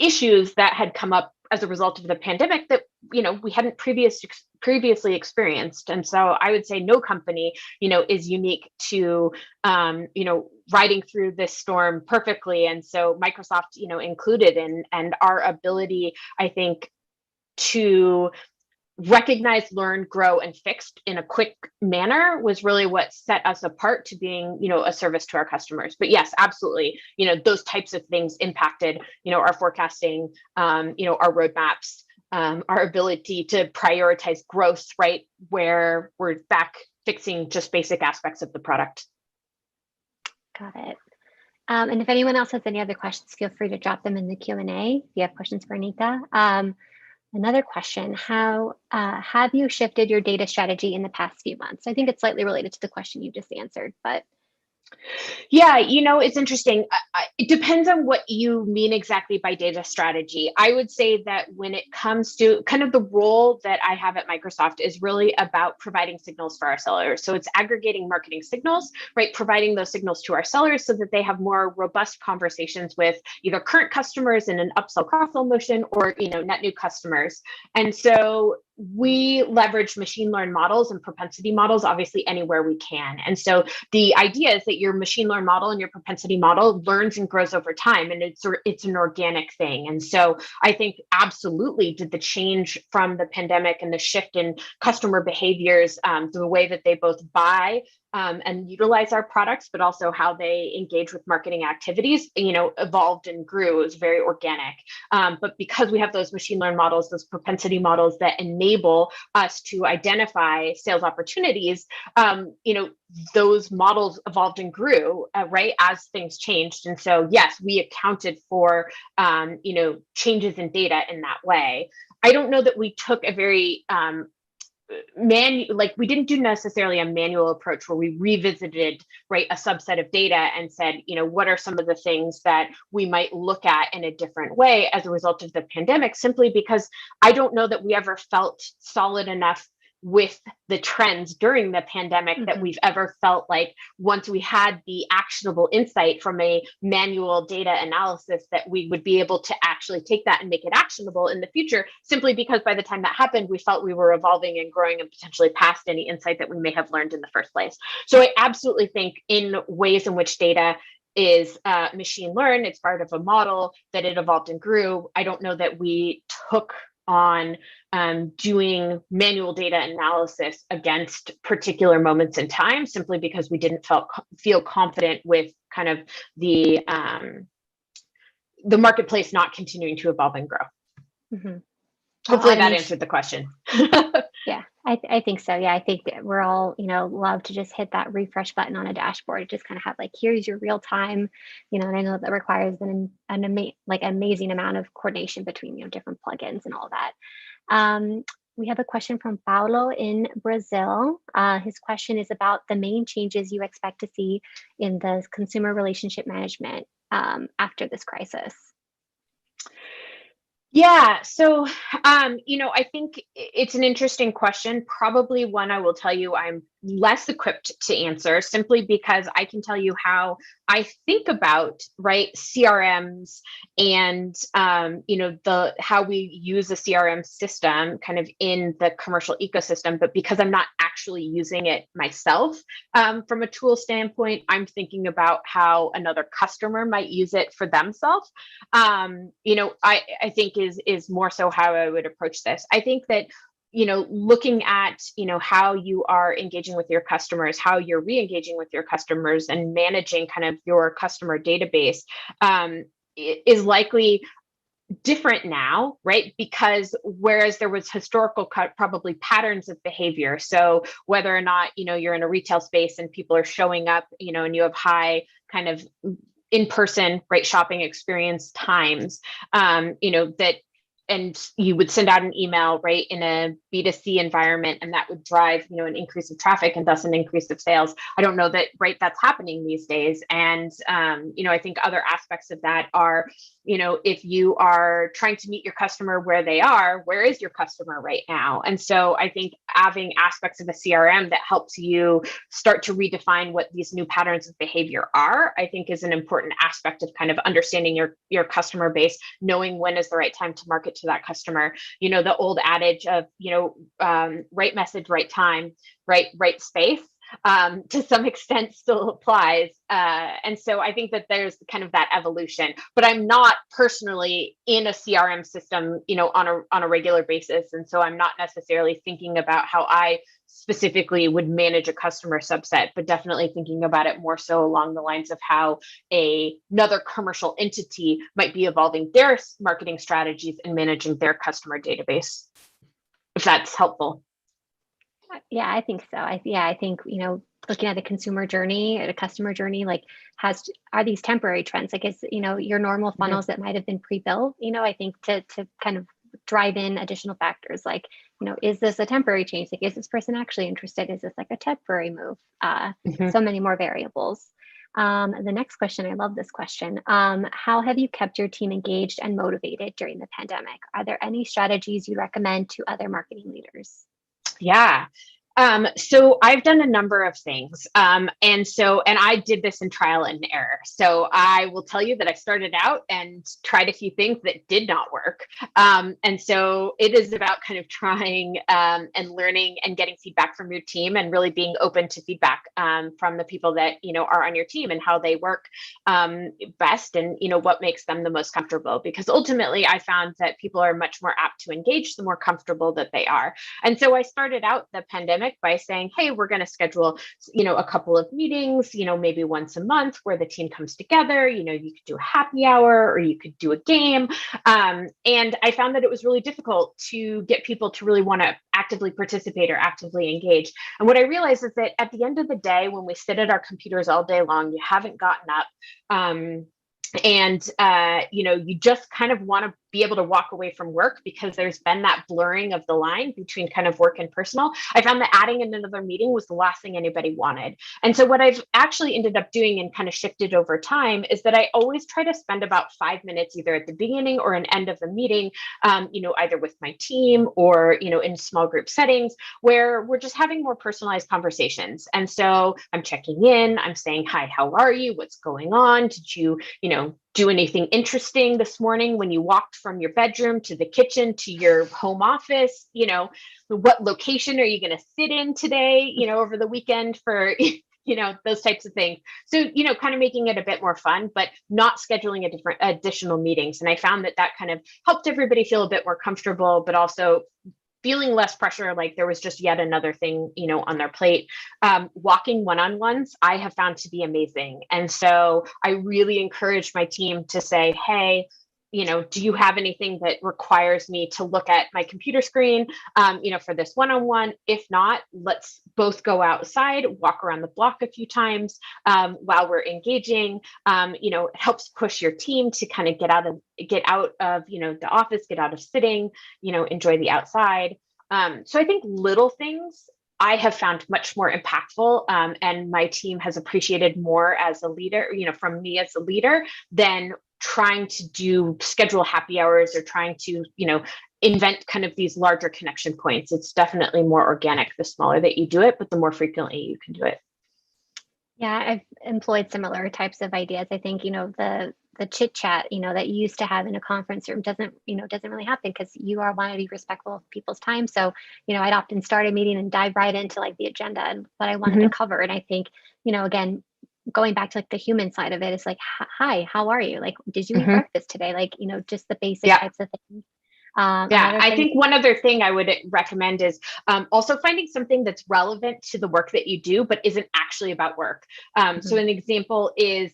issues that had come up as a result of the pandemic that, we hadn't previously experienced. And so I would say no company, is unique to, riding through this storm perfectly. And so Microsoft, included, and our ability, I think, to recognize, learn, grow, and fix in a quick manner was really what set us apart to being, a service to our customers. But yes, absolutely, those types of things impacted, our forecasting, our roadmaps, our ability to prioritize growth, right, where we're back fixing just basic aspects of the product. Got it. And if anyone else has any other questions, feel free to drop them in the Q&A if you have questions for Anita. Another question, how have you shifted your data strategy in the past few months? I think it's slightly related to the question you just answered, but. Yeah, it's interesting. It depends on what you mean exactly by data strategy. I would say that when it comes to kind of the role that I have at Microsoft is really about providing signals for our sellers. So it's aggregating marketing signals, right? Providing those signals to our sellers so that they have more robust conversations with either current customers in an upsell cross-sell motion or, net new customers. And so we leverage machine learned models and propensity models, obviously anywhere we can. And so the idea is that your machine learned model and your propensity model learns and grows over time, and it's an organic thing. And so I think absolutely did the change from the pandemic and the shift in customer behaviors, the way that they both buy and utilize our products, but also how they engage with marketing activities, evolved and grew. It was very organic. But because we have those machine learned models, those propensity models that enable us to identify sales opportunities, those models evolved and grew, right, as things changed. And so, yes, we accounted for, changes in data in that way. I don't know that we took a very we didn't do necessarily a manual approach where we revisited, right, a subset of data and said, what are some of the things that we might look at in a different way as a result of the pandemic, simply because I don't know that we ever felt solid enough with the trends during the pandemic that we've ever felt like once we had the actionable insight from a manual data analysis that we would be able to actually take that and make it actionable in the future, simply because by the time that happened, we felt we were evolving and growing and potentially past any insight that we may have learned in the first place. So I absolutely think in ways in which data is machine learned, it's part of a model, that it evolved and grew. I don't know that we took on doing manual data analysis against particular moments in time, simply because we didn't feel confident with kind of the marketplace not continuing to evolve and grow. Mm-hmm. Hopefully that answered the question. Yeah, I think so. Yeah, I think we're all, love to just hit that refresh button on a dashboard. Just kind of have here's your real time, and I know that requires an amazing amount of coordination between, different plugins and all that. We have a question from Paulo in Brazil. His question is about the main changes you expect to see in the consumer relationship management after this crisis. Yeah, so, I think it's an interesting question, probably one I will tell you I'm less equipped to answer, simply because I can tell you how I think about, right, CRMs and, how we use a CRM system kind of in the commercial ecosystem, but because I'm not actually using it myself, from a tool standpoint, I'm thinking about how another customer might use it for themselves. I think is more so how I would approach this. I think that, looking at, how you are engaging with your customers, how you're re-engaging with your customers and managing kind of your customer database is likely different now, right? Because whereas there was historical probably patterns of behavior. So whether or not, you're in a retail space and people are showing up, and you have high kind of in-person, right, shopping experience times, that, and you would send out an email, right, in a B2C environment, and that would drive, an increase of traffic and thus an increase of sales. I don't know that, right, that's happening these days. And, I think other aspects of that are, if you are trying to meet your customer where they are, where is your customer right now? And so I think having aspects of a CRM that helps you start to redefine what these new patterns of behavior are, I think is an important aspect of kind of understanding your customer base, knowing when is the right time to market to that customer. The old adage of, right message, right time, right space, to some extent still applies. And so I think that there's kind of that evolution, but I'm not personally in a CRM system, on a regular basis. And so I'm not necessarily thinking about how I specifically would manage a customer subset, but definitely thinking about it more so along the lines of how another commercial entity might be evolving their marketing strategies and managing their customer database, if that's helpful. Yeah, I think so. I think, looking at the consumer journey, at a customer journey, are these temporary trends? It's, your normal funnels that might have been pre-built, I think to kind of drive in additional factors is this a temporary change? Is this person actually interested? Is this a temporary move? So many more variables. The next question, I love this question. How have you kept your team engaged and motivated during the pandemic? Are there any strategies you recommend to other marketing leaders? Yeah. So I've done a number of things. And I did this in trial and error. So I will tell you that I started out and tried a few things that did not work. And so it is about kind of trying and learning and getting feedback from your team and really being open to feedback from the people that, are on your team and how they work best and, what makes them the most comfortable. Because ultimately I found that people are much more apt to engage the more comfortable that they are. And so I started out the pandemic by saying, hey, we're going to schedule, a couple of meetings, maybe once a month where the team comes together, you could do a happy hour or you could do a game. And I found that it was really difficult to get people to really want to actively participate or actively engage. And what I realized is that at the end of the day, when we sit at our computers all day long, you haven't gotten up. You just kind of want to be able to walk away from work because there's been that blurring of the line between kind of work and personal. I found that adding in another meeting was the last thing anybody wanted. And so what I've actually ended up doing and kind of shifted over time is that I always try to spend about 5 minutes either at the beginning or an end of the meeting, either with my team or, in small group settings where we're just having more personalized conversations. And so I'm checking in, I'm saying, hi, how are you? What's going on? Did you, do anything interesting this morning when you walked from your bedroom to the kitchen to your home office? What location are you going to sit in today, over the weekend for, those types of things. So, kind of making it a bit more fun, but not scheduling additional meetings. And I found that kind of helped everybody feel a bit more comfortable, but also feeling less pressure, like there was just yet another thing, on their plate. Walking one-on-ones, I have found to be amazing. And so I really encourage my team to say, hey, do you have anything that requires me to look at my computer screen, for this one-on-one? If not, let's both go outside, walk around the block a few times while we're engaging. It helps push your team to kind of get out of, the office, get out of sitting, enjoy the outside. So I think little things I have found much more impactful, and my team has appreciated more as a leader, from me as a leader than trying to schedule happy hours or trying to, invent kind of these larger connection points. It's definitely more organic, the smaller that you do it, but the more frequently you can do it. Yeah, I've employed similar types of ideas. I think, the chit chat, that you used to have in a conference room doesn't really happen because you want to be respectful of people's time. So, I'd often start a meeting and dive right into like the agenda and what I wanted to cover. And I think, again, going back to like the human side of it, it's like, hi, how are you? Like, did you eat breakfast today? Like, just the basic types of things. I think one other thing I would recommend is also finding something that's relevant to the work that you do, but isn't actually about work. So an example is,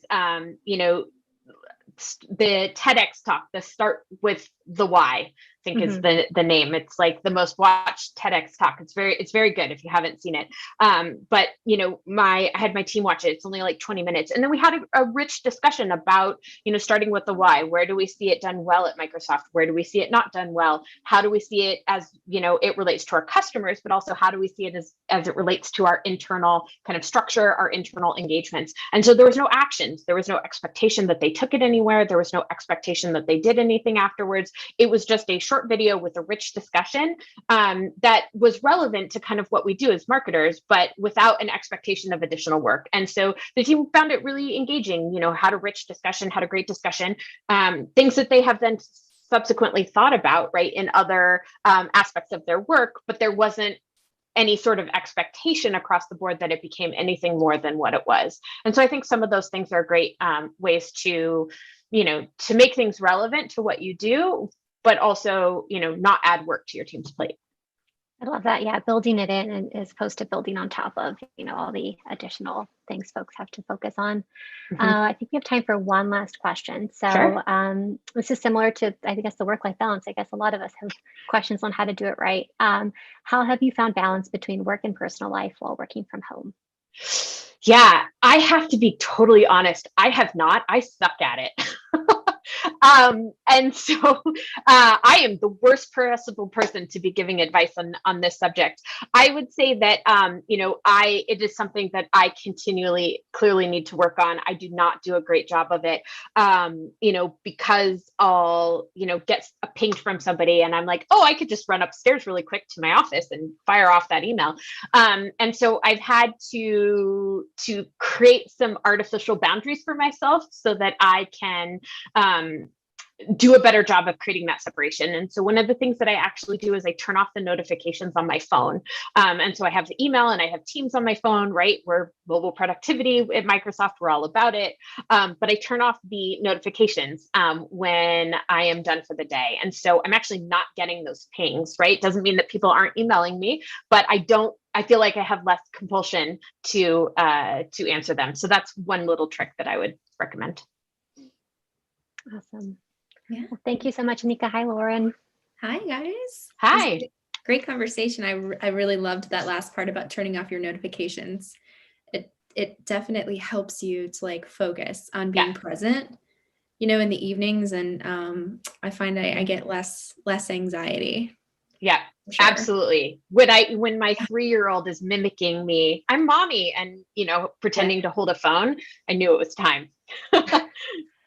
the TEDx talk, the Start with the Why, I think is the name. It's like the most watched TEDx talk. It's very good if you haven't seen it. But I had my team watch it. It's only like 20 minutes. And then we had a rich discussion about, starting with the why. Where do we see it done well at Microsoft? Where do we see it not done well? How do we see it as, it relates to our customers, but also how do we see it as it relates to our internal kind of structure, our internal engagements? And so there was no actions. There was no expectation that they took it anywhere. There was no expectation that they did anything afterwards. It was just a short video with a rich discussion that was relevant to kind of what we do as marketers, but without an expectation of additional work. And so the team found it really engaging, had a rich discussion, had a great discussion, things that they have then subsequently thought about, right, in other aspects of their work, but there wasn't any sort of expectation across the board that it became anything more than what it was. And so I think some of those things are great ways to, to make things relevant to what you do, but also, not add work to your team's plate. I love that. Yeah, building it in and as opposed to building on top of, all the additional things folks have to focus on. I think we have time for one last question. So sure. This is similar to, I guess, the work-life balance. I guess a lot of us have questions on how to do it right. How have you found balance between work and personal life while working from home? Yeah, I have to be totally honest. I have not. I suck at it. And so I am the worst possible person to be giving advice on this subject. I would say that, it is something that I continually clearly need to work on. I do not do a great job of it, because I'll, get a ping from somebody and I'm like, oh, I could just run upstairs really quick to my office and fire off that email. And so I've had to create some artificial boundaries for myself so that I can do a better job of creating that separation. And so one of the things that I actually do is I turn off the notifications on my phone. And so I have the email and I have Teams on my phone, right? We're mobile productivity at Microsoft, we're all about it. But I turn off the notifications when I am done for the day. And so I'm actually not getting those pings, right? Doesn't mean that people aren't emailing me, but I feel like I have less compulsion to answer them. So that's one little trick that I would recommend. Awesome. Yeah. Well, thank you so much, Anika. Hi, Lauren. Hi, guys. Hi. Great conversation. I really loved that last part about turning off your notifications. It definitely helps you to like focus on being present, in the evenings. And I find I get less anxiety. Yeah, Sure. absolutely. When my 3-year-old is mimicking me, I'm mommy, and pretending to hold a phone, I knew it was time.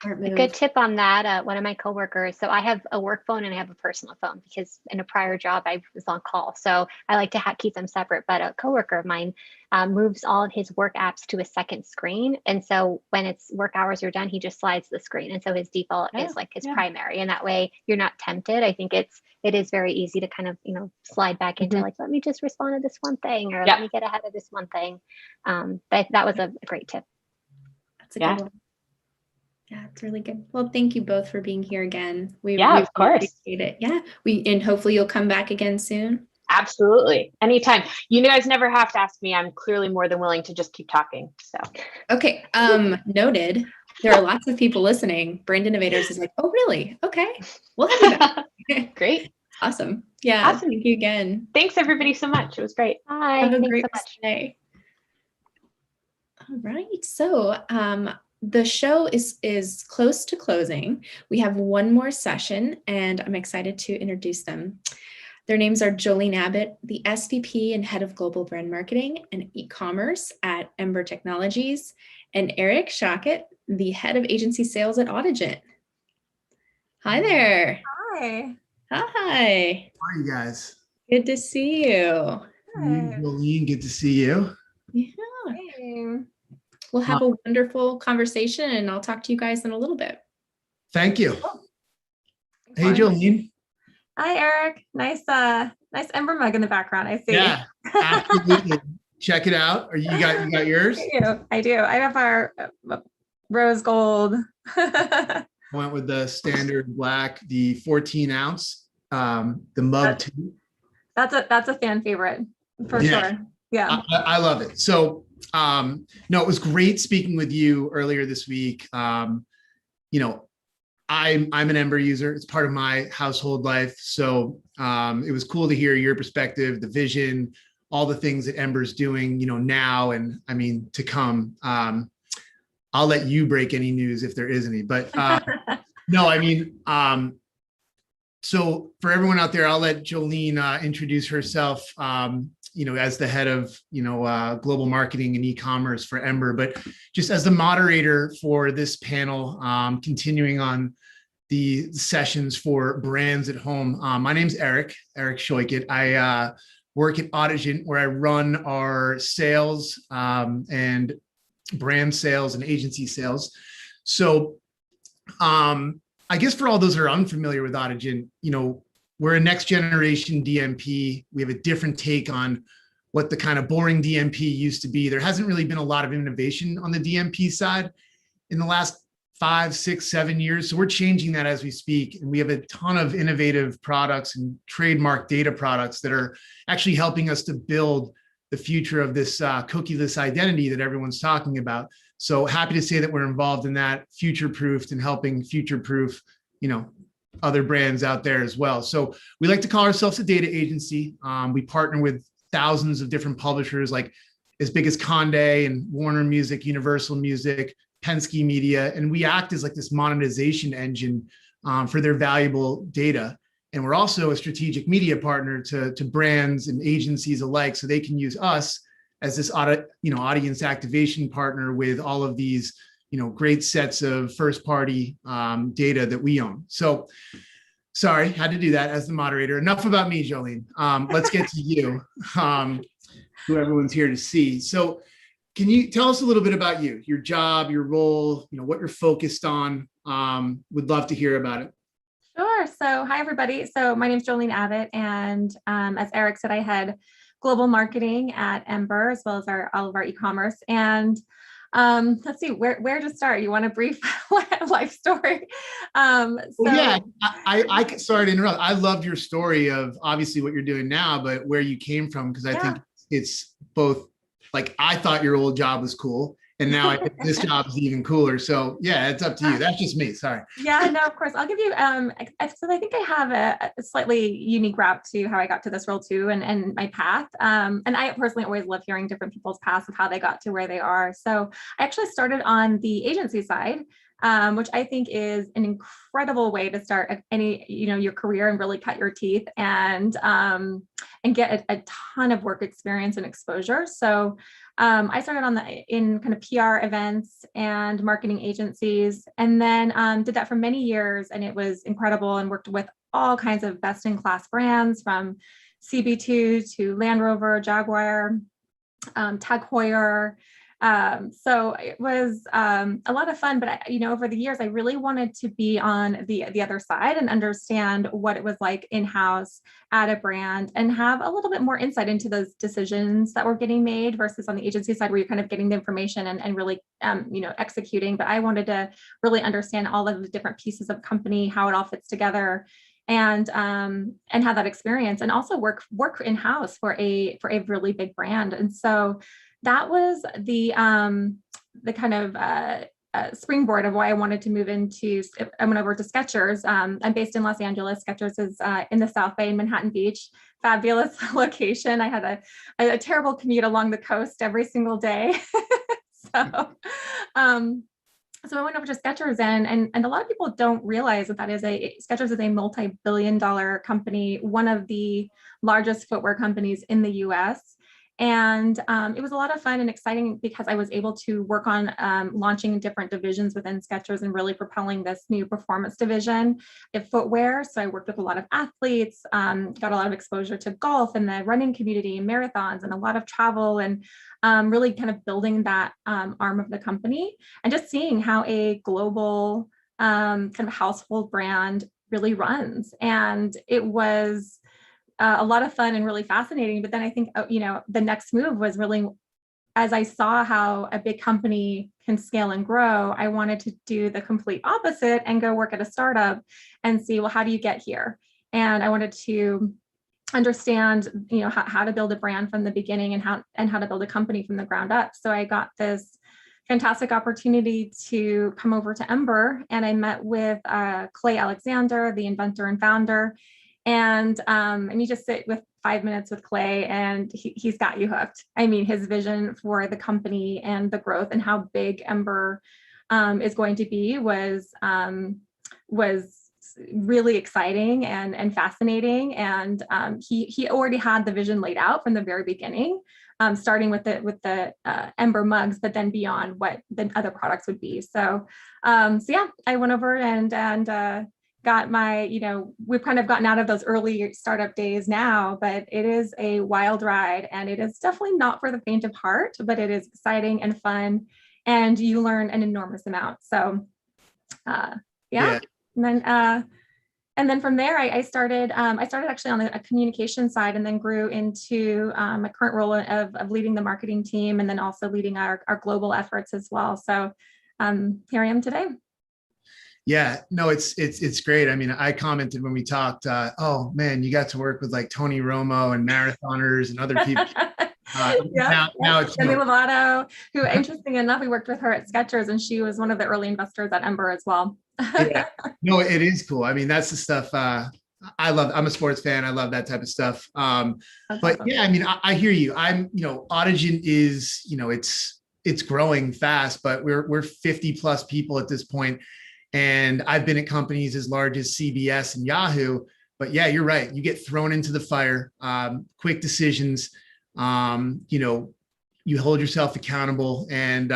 A good tip on that, one of my coworkers, so I have a work phone and I have a personal phone because in a prior job I was on call. So I like to keep them separate, but a coworker of mine moves all of his work apps to a second screen. And so when it's work hours are done, he just slides the screen. And so his default is like his primary. And that way you're not tempted. I think it is very easy to kind of, slide back into like, let me just respond to this one thing, or let me get ahead of this one thing. That was a great tip. That's a good one. Yeah, it's really good. Well, thank you both for being here again. We of course. Appreciate it. Yeah, and hopefully you'll come back again soon. Absolutely. Anytime. You guys never have to ask me. I'm clearly more than willing to just keep talking. So. Okay. Noted. There are lots of people listening. Brand Innovators is like, oh, really? Okay. We'll have you back. Great. Awesome. Yeah. Awesome. Thank you again. Thanks everybody so much. It was great. Bye. Have a Thanks great so much. day. All right. So, the show is close to closing. We have one more session and I'm excited to introduce them. Their names are Jolene Abbott, the SVP and Head of Global Brand Marketing and E-Commerce at Ember Technologies, and Eric Shockett, the Head of Agency Sales at Audigent. Hi there. Hi. Hi. How are you guys? Good to see you. Jolene, good to see you. Yeah. Hey. We'll have a wonderful conversation and I'll talk to you guys in a little bit. Thank you. Hey, Jolene. Hi, Eric. Nice Ember mug in the background. I see. Yeah, absolutely. Check it out. You got yours? I do. I have our rose gold. I went with the standard black, the 14 ounce, the mug too. That's a fan favorite for sure. Yeah. I love it. So, no, it was great speaking with you earlier this week. I'm an Ember user. It's part of my household life. So it was cool to hear your perspective, the vision, all the things that Ember's doing, now and to come. I'll let you break any news if there is any, but no, so for everyone out there, I'll let Jolene introduce herself, as the head of, global marketing and e-commerce for Ember, but just as the moderator for this panel, continuing on the sessions for brands at home. My name's Eric Shoykett. I work at Audigent, where I run our sales and brand sales and agency sales. So I guess for all those who are unfamiliar with Audigent, we're a next generation DMP. We have a different take on what the kind of boring DMP used to be. There hasn't really been a lot of innovation on the DMP side in the last 5, 6, 7 years. So we're changing that as we speak. And we have a ton of innovative products and trademark data products that are actually helping us to build the future of this cookieless identity that everyone's talking about. So happy to say that we're involved in that, future-proofed and helping future-proof, other brands out there as well. So we like to call ourselves a data agency. We partner with thousands of different publishers, like as big as Condé and Warner Music, Universal Music, Penske Media, and we act as like this monetization engine for their valuable data. And we're also a strategic media partner to brands and agencies alike, so they can use us as this audience activation partner with all of these great sets of first party data that we own. So sorry, had to do that as the moderator. Enough about me, Jolene. Let's get to you, who everyone's here to see. So can you tell us a little bit about you, your job, your role, what you're focused on? Would love to hear about it. Sure. So hi, everybody. So my name is Jolene Abbott, and as Eric said, I head global marketing at Ember, as well as all of our e-commerce. And let's see, where to start? You want a brief life story? Yeah, I sorry to interrupt. I loved your story of obviously what you're doing now, but where you came from, because I think it's both, like, I thought your old job was cool, and now I think this job is even cooler. So yeah, it's up to you. That's just me. Sorry. Yeah, no, of course. I'll give you, so I think I have a slightly unique route to how I got to this role too, and my path. And I personally always love hearing different people's paths of how they got to where they are. So I actually started on the agency side, which I think is an incredible way to start your career and really cut your teeth and get a ton of work experience and exposure. So I started in kind of PR events and marketing agencies, and then did that for many years, and it was incredible, and worked with all kinds of best-in-class brands, from CB2 to Land Rover, Jaguar, Tag Heuer. So it was a lot of fun, but over the years, I really wanted to be on the other side and understand what it was like in-house at a brand, and have a little bit more insight into those decisions that were getting made versus on the agency side, where you're kind of getting the information and really, executing. But I wanted to really understand all of the different pieces of company, how it all fits together, and have that experience, and also work in-house for a really big brand. And so that was the kind of springboard of why I wanted to move into. I went over to Skechers. I'm based in Los Angeles. Skechers is in the South Bay in Manhattan Beach. Fabulous location. I had a terrible commute along the coast every single day. So I went over to Skechers, and a lot of people don't realize that Skechers is a multi-billion-dollar company, one of the largest footwear companies in the US. And it was a lot of fun and exciting, because I was able to work on launching different divisions within Skechers and really propelling this new performance division of footwear. So I worked with a lot of athletes, got a lot of exposure to golf and the running community and marathons, and a lot of travel, and really kind of building that arm of the company, and just seeing how a global kind of household brand really runs. And it was a lot of fun and really fascinating. But then I think, the next move was really, as I saw how a big company can scale and grow, I wanted to do the complete opposite and go work at a startup and see, well, how do you get here? And I wanted to understand, how to build a brand from the beginning, and how to build a company from the ground up. So I got this fantastic opportunity to come over to Ember, and I met with Clay Alexander, the inventor and founder. And you just sit with 5 minutes with Clay, and he's got you hooked. I mean, his vision for the company and the growth and how big Ember is going to be was really exciting and fascinating. And he already had the vision laid out from the very beginning, starting with the Ember mugs, but then beyond what the other products would be. So yeah, I went over and got my, we've kind of gotten out of those early startup days now, but it is a wild ride, and it is definitely not for the faint of heart, but it is exciting and fun, and you learn an enormous amount. So yeah. And then from there, I started actually on the communication side, and then grew into my current role of leading the marketing team, and then also leading our global efforts as well. So here I am today. Yeah, no, it's great. I mean, I commented when we talked, oh man, you got to work with like Tony Romo and marathoners and other people. Now it's Demi Lovato, who, interesting enough, we worked with her at Skechers, and she was one of the early investors at Ember as well. Yeah, no, it is cool. I mean, that's the stuff I love. I'm a sports fan. I love that type of stuff. But awesome. Yeah, I mean, I hear you. Autogen is, it's growing fast, but we're 50 plus people at this point. And I've been at companies as large as CBS and Yahoo. But yeah, you're right. You get thrown into the fire, quick decisions. You hold yourself accountable, and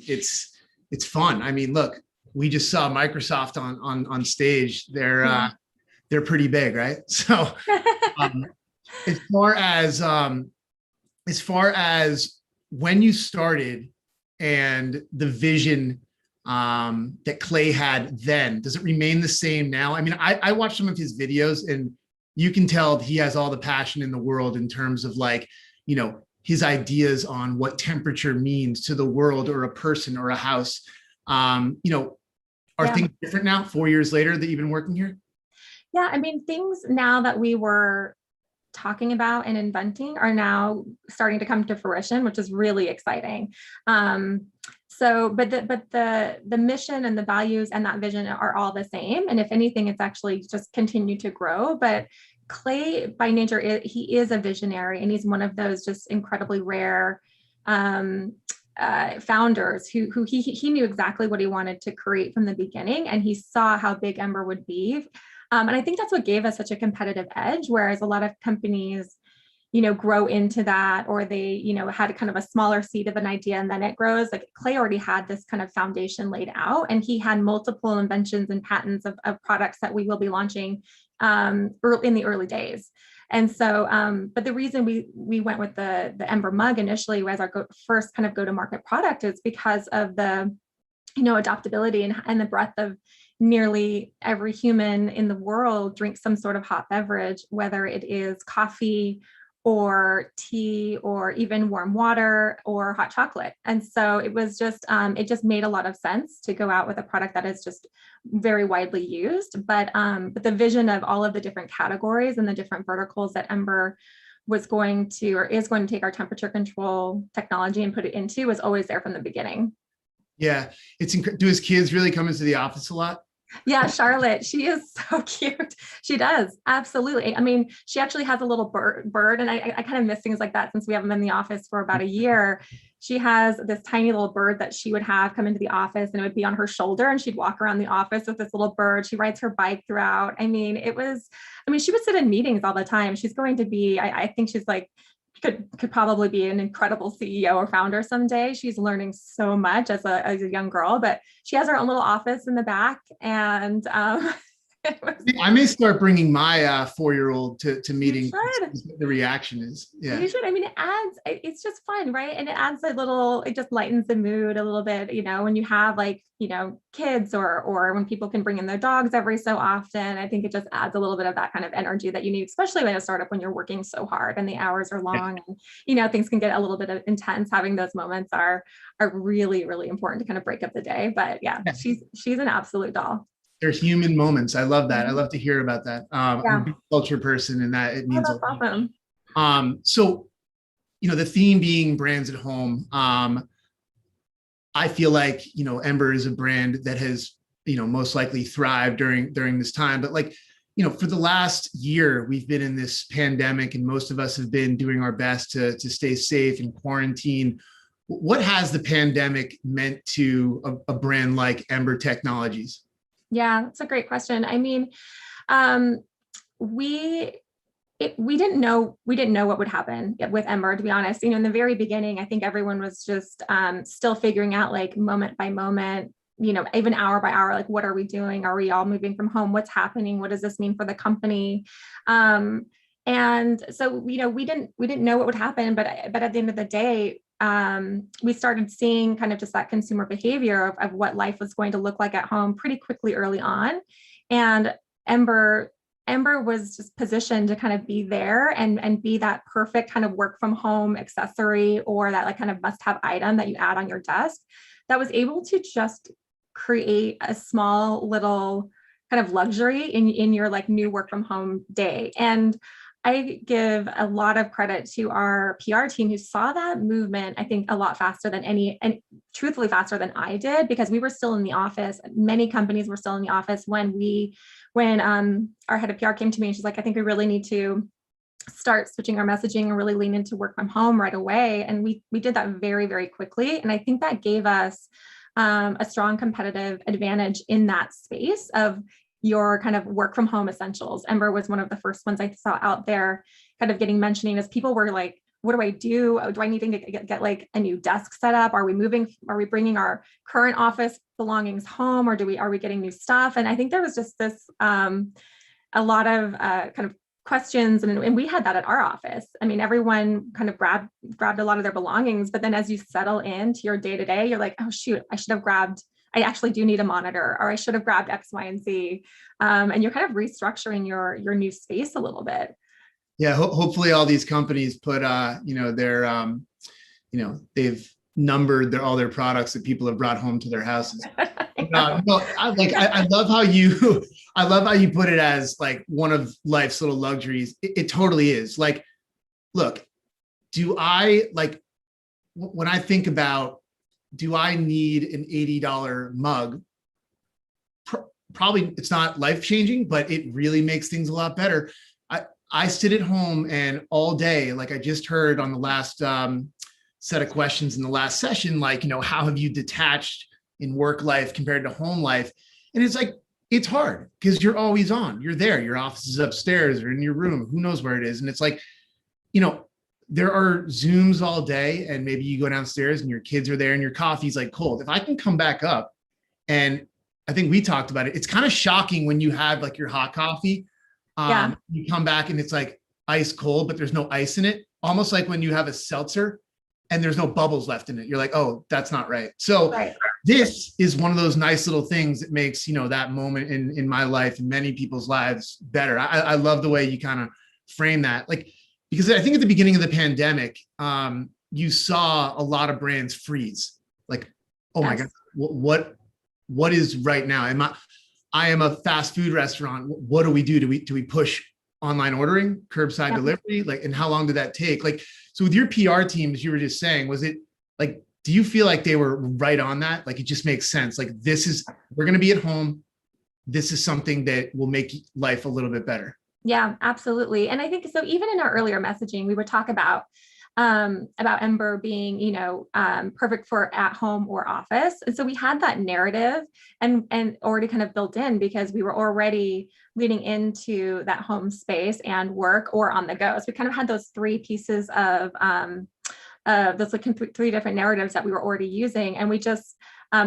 it's fun. I mean, look, we just saw Microsoft on stage. They're pretty big, right? So as far as when you started and the vision that Clay had then, does it remain the same now? I mean, I watched some of his videos, and you can tell he has all the passion in the world in terms of his ideas on what temperature means to the world or a person or a house. Are things different now, 4 years later that you've been working here? Yeah, I mean, things now that we were talking about and inventing are now starting to come to fruition, which is really exciting. But the mission and the values and that vision are all the same. And if anything, it's actually just continued to grow. But Clay, by nature, he is a visionary, and he's one of those just incredibly rare founders who he knew exactly what he wanted to create from the beginning, and he saw how big Ember would be. And I think that's what gave us such a competitive edge, whereas a lot of companies, grow into that, or they, had kind of a smaller seed of an idea and then it grows. Like Clay already had this kind of foundation laid out, and he had multiple inventions and patents of products that we will be launching in the early days. And so, but the reason we went with the Ember mug initially as our first kind of go-to-market product is because of the, adaptability and the breadth of nearly every human in the world drinks some sort of hot beverage, whether it is coffee or tea or even warm water or hot chocolate. And so it was just, it just made a lot of sense to go out with a product that is just very widely used. But the vision of all of the different categories and the different verticals that Ember was going to, or is going to take our temperature control technology and put it into was always there from the beginning. Yeah, do his kids really come into the office a lot? Yeah, Charlotte, she is so cute. She does, absolutely. I mean, she actually has a little bird, and I kind of miss things like that since we haven't been in the office for about a year. She has this tiny little bird that she would have come into the office, and it would be on her shoulder, and she'd walk around the office with this little bird. She rides her bike throughout. I mean, she would sit in meetings all the time. She's going to be, I think she's like, could probably be an incredible CEO or founder someday. She's learning so much as a young girl, but she has her own little office in the back. And I may start bringing my 4-year-old to meetings. The reaction is, yeah. You should. I mean, it's just fun, right? And it adds it just lightens the mood a little bit, when you have kids or when people can bring in their dogs every so often. I think it just adds a little bit of that kind of energy that you need, especially when a startup, when you're working so hard and the hours are long, and things can get a little bit intense. Having those moments are really, really important to kind of break up the day. But yeah. She's an absolute doll. They're human moments. I love that. I love to hear about that. I'm a culture person, and that it means a lot. Awesome. So, the theme being brands at home. I feel like, Ember is a brand that has, most likely thrived during this time. But for the last year, we've been in this pandemic, and most of us have been doing our best to stay safe and quarantine. What has the pandemic meant to a brand like Ember Technologies? Yeah, that's a great question. I mean, we didn't know what would happen with Ember, to be honest. In the very beginning, I think everyone was just still figuring out moment by moment, even hour by hour, what are we doing? Are we all moving from home? What's happening? What does this mean for the company? And so, we didn't know what would happen, but at the end of the day, we started seeing kind of just that consumer behavior of what life was going to look like at home pretty quickly early on. And Ember was just positioned to kind of be there and be that perfect kind of work from home accessory, or that kind of must-have item that you add on your desk that was able to just create a small little kind of luxury in your new work from home day. And I give a lot of credit to our PR team who saw that movement, I think, a lot faster than and truthfully faster than I did, because we were still in the office. Many companies were still in the office when our head of PR came to me, and she's like, I think we really need to start switching our messaging and really lean into work from home right away. And we did that very, very quickly. And I think that gave us a strong competitive advantage in that space of your kind of work from home essentials. Ember was one of the first ones I saw out there kind of getting mentioning as people were like, what do I do? Do I need to get like a new desk set up? Are we bringing our current office belongings home, or are we getting new stuff? And I think there was just this, a lot of kind of questions, and we had that at our office. I mean, everyone kind of grabbed a lot of their belongings, but then as you settle into your day to day, you're like, oh shoot, I actually do need a monitor, or I should have grabbed X, Y, and Z. And you're kind of restructuring your new space a little bit. Yeah, hopefully all these companies put, they've numbered all their products that people have brought home to their houses. I love how you put it as like one of life's little luxuries. It totally is. Like, look, when I think about, do I need an $80 mug? Probably it's not life-changing, but it really makes things a lot better. I sit at home and all day, like I just heard on the last set of questions in the last session, like, how have you detached in work life compared to home life? And it's like, it's hard because you're always on, you're there, your office is upstairs or in your room, who knows where it is. And it's like, there are Zooms all day, and maybe you go downstairs and your kids are there and your coffee's like cold. If I can come back up, and I think we talked about it, it's kind of shocking when you have like your hot coffee. You come back and it's like ice cold, but there's no ice in it. Almost like when you have a seltzer and there's no bubbles left in it. You're like, oh, that's not right. So this is one of those nice little things that makes, that moment in my life and many people's lives better. I love the way you kind of frame that. Like, because I think at the beginning of the pandemic, you saw a lot of brands freeze. Like, oh my God, what is right now? I am a fast food restaurant. What do we do? Do we push online ordering, curbside delivery? Like, and how long did that take? Like, so with your PR team, as you were just saying, was it like, do you feel like they were right on that? Like, it just makes sense. Like, we're going to be at home. This is something that will make life a little bit better. Yeah, absolutely. And I think so even in our earlier messaging, we would talk about Ember being, perfect for at home or office. And so we had that narrative and already kind of built in because we were already leading into that home space and work or on the go. So we kind of had those three pieces of those three different narratives that we were already using. And we just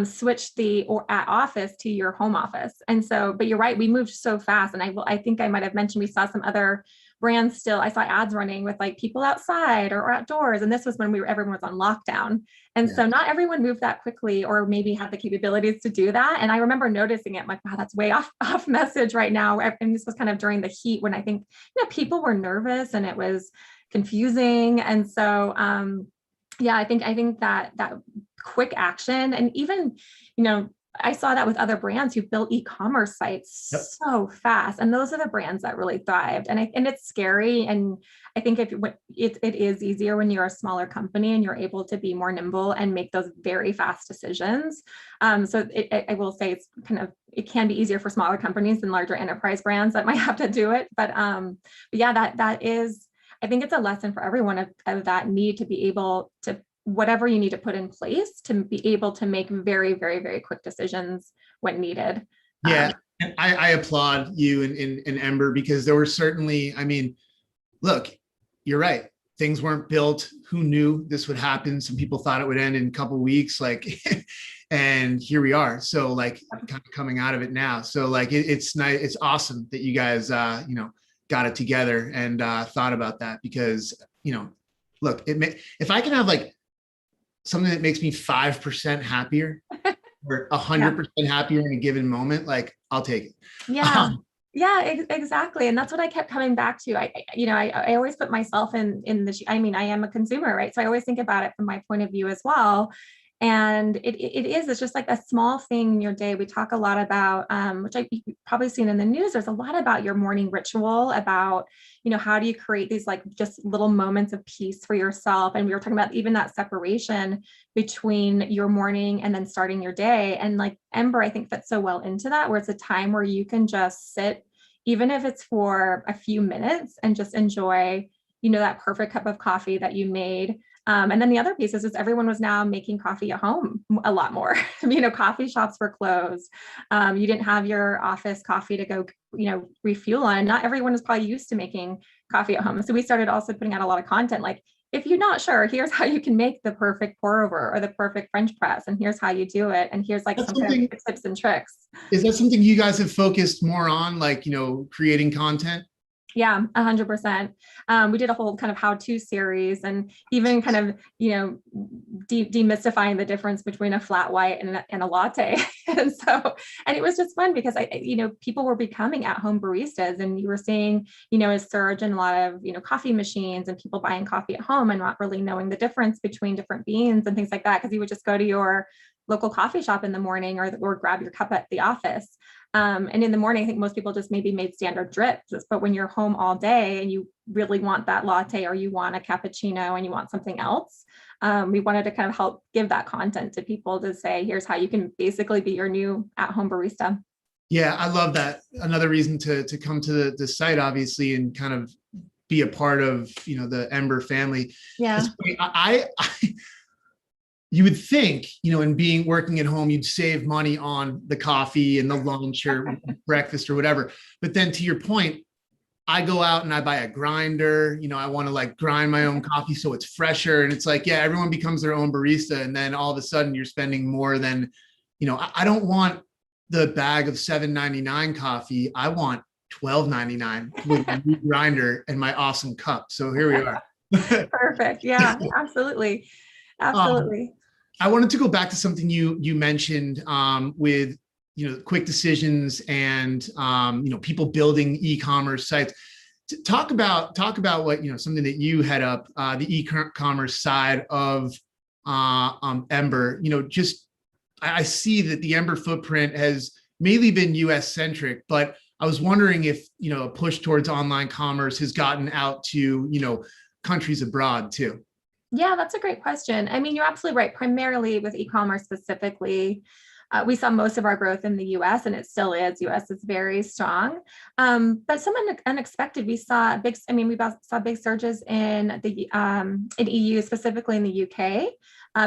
switch the at office to your home office. And so, but you're right, we moved so fast. And I think I might have mentioned, we saw some other brands still, I saw ads running with like people outside or outdoors. And this was when everyone was on lockdown. And so not everyone moved that quickly or maybe had the capabilities to do that. And I remember noticing it, I'm like, wow, that's way off message right now. And this was kind of during the heat when I think, people were nervous and it was confusing. And so, I think that quick action, and even, I saw that with other brands who built e-commerce sites so fast, and those are the brands that really thrived. And it's scary, and I think it is easier when you're a smaller company and you're able to be more nimble and make those very fast decisions. So I will say it can be easier for smaller companies than larger enterprise brands that might have to do it. But that is, I think it's a lesson for everyone of that need to be able to, whatever you need to put in place to be able to make very, very, very quick decisions when needed. Yeah, I applaud you and Ember, because there were certainly, look, you're right. Things weren't built. Who knew this would happen? Some people thought it would end in a couple of weeks, and here we are. So kind of coming out of it now. So it's nice. It's awesome that you guys, got it together and thought about that, because, look, if I can have something that makes me 5% happier or 100% happier in a given moment, I'll take it. Yeah. Exactly. And that's what I kept coming back to. I always put myself in the, I am a consumer, right? So I always think about it from my point of view as well. And it's just like a small thing in your day. We talk a lot about, which you've probably seen in the news, there's a lot about your morning ritual, about, how do you create these just little moments of peace for yourself? And we were talking about even that separation between your morning and then starting your day. And Ember, I think fits so well into that, where it's a time where you can just sit, even if it's for a few minutes, and just enjoy, that perfect cup of coffee that you made. And then the other piece is just everyone was now making coffee at home a lot more. Coffee shops were closed. You didn't have your office coffee to go, refuel on. Not everyone is probably used to making coffee at home. So we started also putting out a lot of content like, if you're not sure, here's how you can make the perfect pour over or the perfect French press, and here's how you do it. And here's like some kind of tips and tricks. Is that something you guys have focused more on, like, creating content? Yeah, 100%. We did a whole kind of how-to series, and even kind of, demystifying the difference between a flat white and a latte. And it was just fun because people were becoming at-home baristas, and you were seeing, a surge in a lot of, coffee machines and people buying coffee at home and not really knowing the difference between different beans and things like that. Because you would just go to your local coffee shop in the morning or grab your cup at the office. And in the morning, I think most people just maybe made standard drips, but when you're home all day and you really want that latte or you want a cappuccino and you want something else, we wanted to kind of help give that content to people to say, here's how you can basically be your new at-home barista. Yeah, I love that. Another reason to come to the site, obviously, and kind of be a part of, the Ember family. Yeah. You would think, in working at home, you'd save money on the coffee and the lunch or breakfast or whatever. But then to your point, I go out and I buy a grinder, I want to like grind my own coffee so it's fresher. And it's like, yeah, everyone becomes their own barista. And then all of a sudden you're spending more than, I don't want the bag of $7.99 coffee. I want $12.99 with a new grinder and my awesome cup. So here we are. Perfect. Yeah, absolutely. Absolutely. I wanted to go back to something you mentioned with quick decisions and people building e-commerce sites. Talk about what something that you head up, the e-commerce side of Ember. I see that the Ember footprint has mainly been US centric, but I was wondering if a push towards online commerce has gotten out to countries abroad too. Yeah, that's a great question. I mean, you're absolutely right. Primarily with e-commerce specifically, we saw most of our growth in the US, and it still is. US is very strong. But some unexpected, we saw big surges in the in EU, specifically in the UK,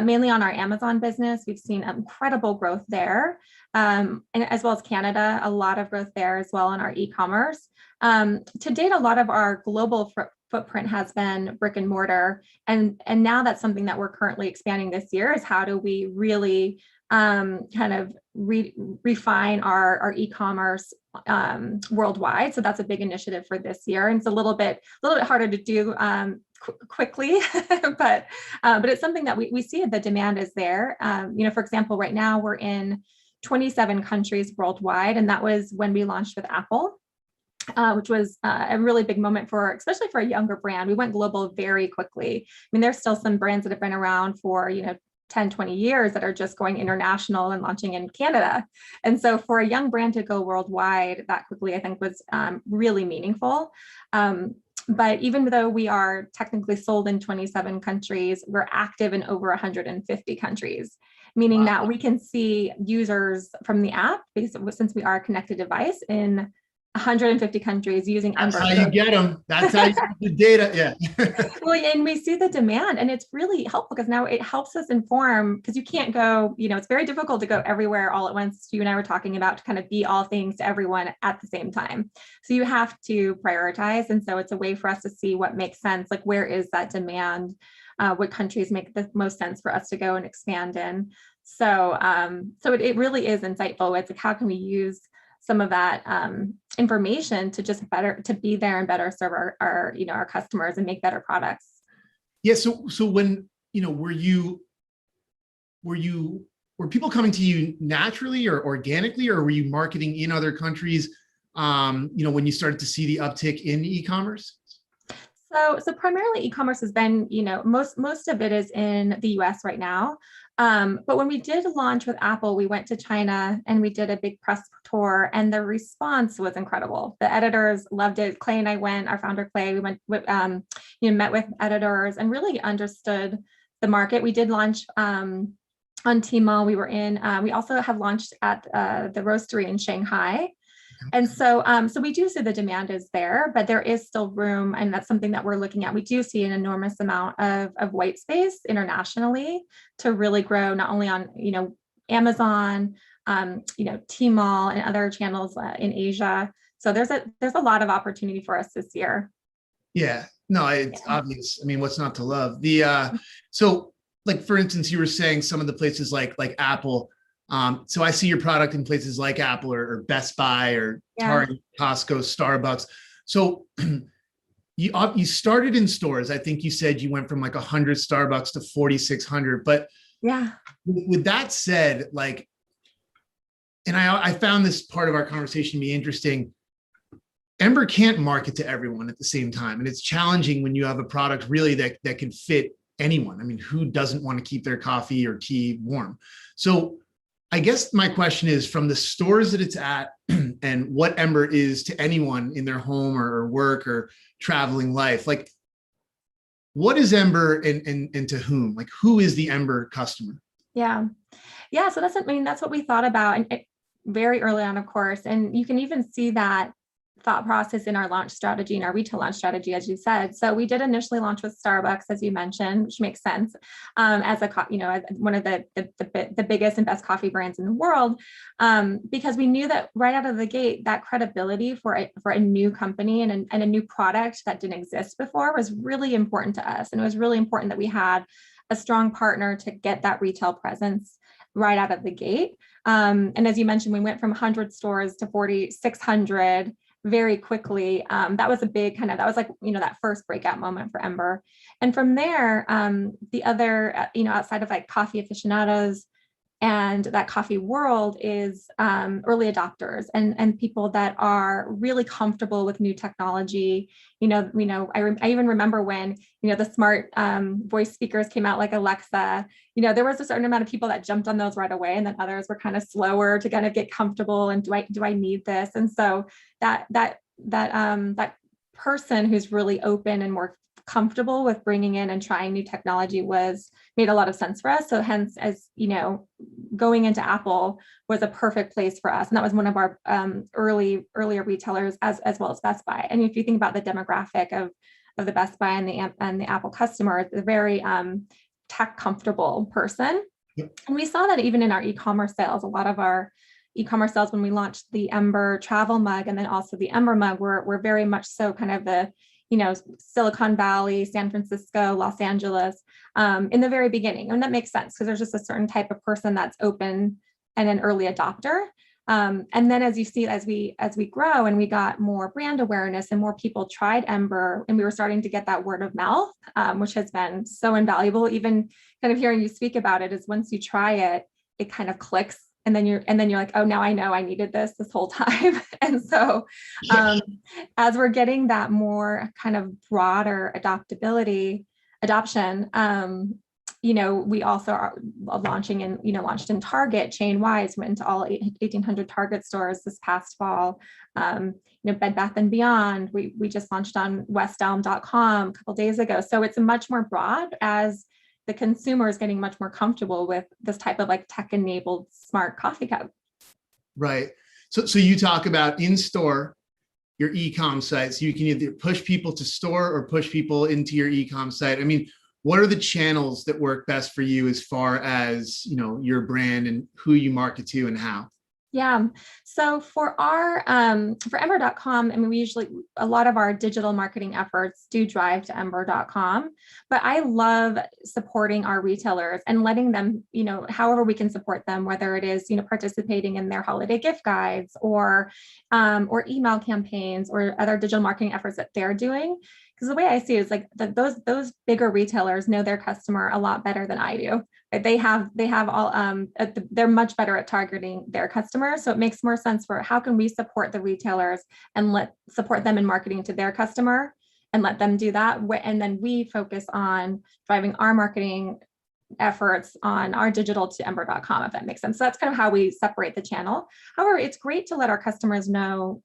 mainly on our Amazon business. We've seen incredible growth there, and as well as Canada, a lot of growth there as well in our e-commerce. To date, a lot of our global footprint has been brick and mortar. And now that's something that we're currently expanding this year is how do we really kind of refine our e-commerce worldwide. So that's a big initiative for this year. And it's a little bit harder to do quickly, but it's something that we see the demand is there. For example, right now we're in 27 countries worldwide. And that was when we launched with Apple. Which was a really big moment especially for a younger brand. We went global very quickly. I mean, there's still some brands that have been around for, 10, 20 years that are just going international and launching in Canada. And so for a young brand to go worldwide that quickly, I think was really meaningful. But even though we are technically sold in 27 countries, we're active in over 150 countries, meaning that we can see users from the app, because since we are a connected device in 150 countries using Ember. That's how you get them. That's how you get the data. Yeah. Well, and we see the demand, and it's really helpful because now it helps us inform, because you can't go, it's very difficult to go everywhere all at once. You and I were talking about to kind of be all things to everyone at the same time. So you have to prioritize. And so it's a way for us to see what makes sense. Like, where is that demand? What countries make the most sense for us to go and expand in? So, it really is insightful. It's like, how can we use some of that information to just be there and better serve our customers and make better products. Yeah. So when, were people coming to you naturally or organically, or were you marketing in other countries, when you started to see the uptick in e-commerce? So primarily e-commerce has been, most of it is in the US right now. But when we did launch with Apple, we went to China and we did a big press tour, and the response was incredible. The editors loved it. Clay and I went, our founder Clay, we went, met with editors and really understood the market. We did launch on Tmall. We also have launched at the Roastery in Shanghai. And so, so we do see the demand is there, but there is still room, and that's something that we're looking at. We do see an enormous amount of white space internationally to really grow, not only on, Amazon, Tmall and other channels in Asia. So there's a lot of opportunity for us this year. Yeah, no, it's obvious. I mean, what's not to love? So like, for instance, you were saying some of the places like Apple. So I see your product in places like Apple or Best Buy or Target, Costco, Starbucks. So you started in stores. I think you said you went from like 100 Starbucks to 4,600. But with that said, like, and I found this part of our conversation to be interesting. Ember can't market to everyone at the same time. And it's challenging when you have a product really that can fit anyone. I mean, who doesn't want to keep their coffee or tea warm? So I guess my question is, from the stores that it's at and what Ember is to anyone in their home or work or traveling life, like, what is Ember and to whom? Like, who is the Ember customer? Yeah. So that's what we thought about, and very early on, of course. And you can even see that thought process in our launch strategy and our retail launch strategy, as you said. So we did initially launch with Starbucks, as you mentioned, which makes sense, as one of the biggest and best coffee brands in the world, because we knew that right out of the gate, that credibility for a new company and a new product that didn't exist before was really important to us. And it was really important that we had a strong partner to get that retail presence right out of the gate. And as you mentioned, we went from 100 stores to 4,600 very quickly. That was a big that was like, that first breakout moment for Ember. And from there, the other, outside of like coffee aficionados and that coffee world is early adopters and people that are really comfortable with new technology. I even remember when, the smart voice speakers came out, like Alexa, there was a certain amount of people that jumped on those right away, and then others were kind of slower to kind of get comfortable. And do I need this? And so that person who's really open and more comfortable with bringing in and trying new technology made a lot of sense for us. So hence, as going into Apple was a perfect place for us. And that was one of our earlier retailers, as well as Best Buy. And if you think about the demographic of the Best Buy and the Apple customer, it's a very tech comfortable person. Yep. And we saw that even in our e-commerce sales. A lot of our e-commerce sales, when we launched the Ember travel mug and then also the Ember mug, were very much so kind of the Silicon Valley, San Francisco, Los Angeles, in the very beginning. And that makes sense because there's just a certain type of person that's open and an early adopter. And then as you see, as we grow and we got more brand awareness and more people tried Ember, and we were starting to get that word of mouth, which has been so invaluable. Even kind of hearing you speak about it is, once you try it, it kind of clicks. And then you're like, oh, now I know I needed this whole time. And so as we're getting that more kind of broader adoption, we also are launching and, launched in Target chain-wise, went into all 1,800 Target stores this past fall. Bed Bath & Beyond, we just launched on westelm.com a couple days ago. So it's much more broad as the consumer is getting much more comfortable with this type of like tech-enabled smart coffee cup. Right. So you talk about in-store, your e-com site. So you can either push people to store or push people into your e-com site. I mean, what are the channels that work best for you as far as, your brand and who you market to and how? Yeah. So for for Ember.com, I mean, a lot of our digital marketing efforts do drive to Ember.com, but I love supporting our retailers and letting them, however we can support them, whether it is, participating in their holiday gift guides or email campaigns or other digital marketing efforts that they're doing. Because the way I see it is like those bigger retailers know their customer a lot better than I do. They have all, they're much better at targeting their customers. So it makes more sense for how can we support the retailers and support them in marketing to their customer and let them do that. And then we focus on driving our marketing efforts on our digital to Ember.com, if that makes sense. So that's kind of how we separate the channel. However, it's great to let our customers know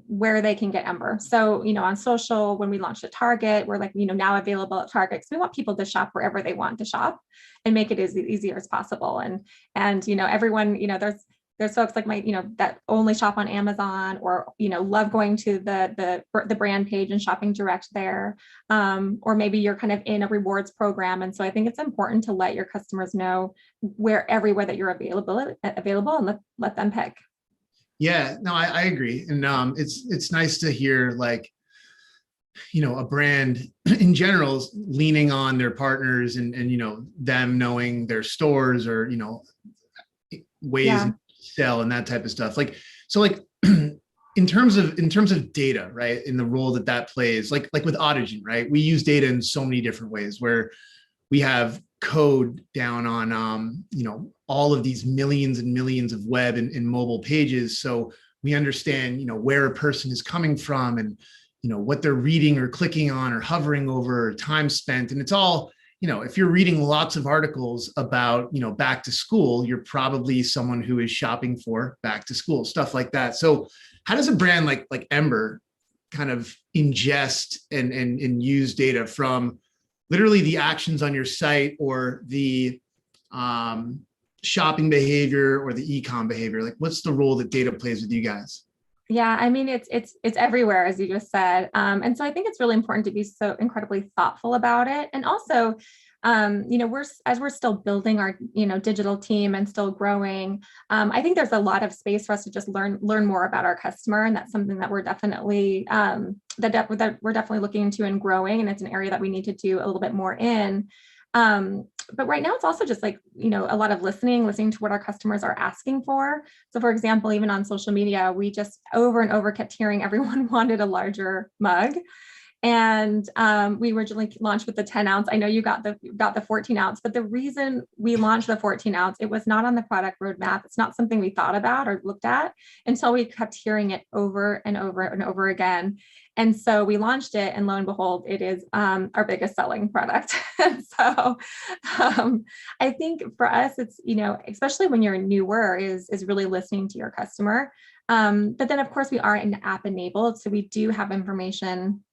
where they can get Ember. So, on social, when we launched at Target, we're like, now available at Target. So we want people to shop wherever they want to shop and make it as easier as possible. And everyone, There's folks like that only shop on Amazon, or love going to the brand page and shopping direct there, or maybe you're kind of in a rewards program. And so I think it's important to let your customers know everywhere that you're available, and let them pick. Yeah, no, I agree. And it's nice to hear, like, a brand in general is leaning on their partners and them knowing their stores, or ways to sell and that type of stuff. In terms of data, right, in the role that plays, like with Autogen, right, we use data in so many different ways, where we have code down on all of these millions and millions of web and mobile pages, so we understand where a person is coming from, and what they're reading or clicking on or hovering over, or time spent. And it's all, if you're reading lots of articles about back to school, you're probably someone who is shopping for back to school stuff, like that. So how does a brand like Ember kind of ingest and use data from literally the actions on your site, or the shopping behavior, or the e-com behavior? Like, what's the role that data plays with you guys? Yeah, I mean, it's everywhere, as you just said. And so I think it's really important to be so incredibly thoughtful about it. And also, we're still building our, digital team and still growing. I think there's a lot of space for us to just learn more about our customer. And that's something that we're definitely, that we're definitely looking into and growing. And it's an area that we need to do a little bit more in. But right now it's also just like, a lot of listening to what our customers are asking for. So for example, even on social media, we just over and over kept hearing everyone wanted a larger mug. And we originally launched with the 10 ounce. I know you got the 14 ounce, but the reason we launched the 14 ounce, it was not on the product roadmap. It's not something we thought about or looked at until we kept hearing it over and over and over again. And so we launched it, and lo and behold, it is our biggest selling product. So I think for us, it's, especially when you're newer, is really listening to your customer. But then of course we are an app enabled. So we do have information,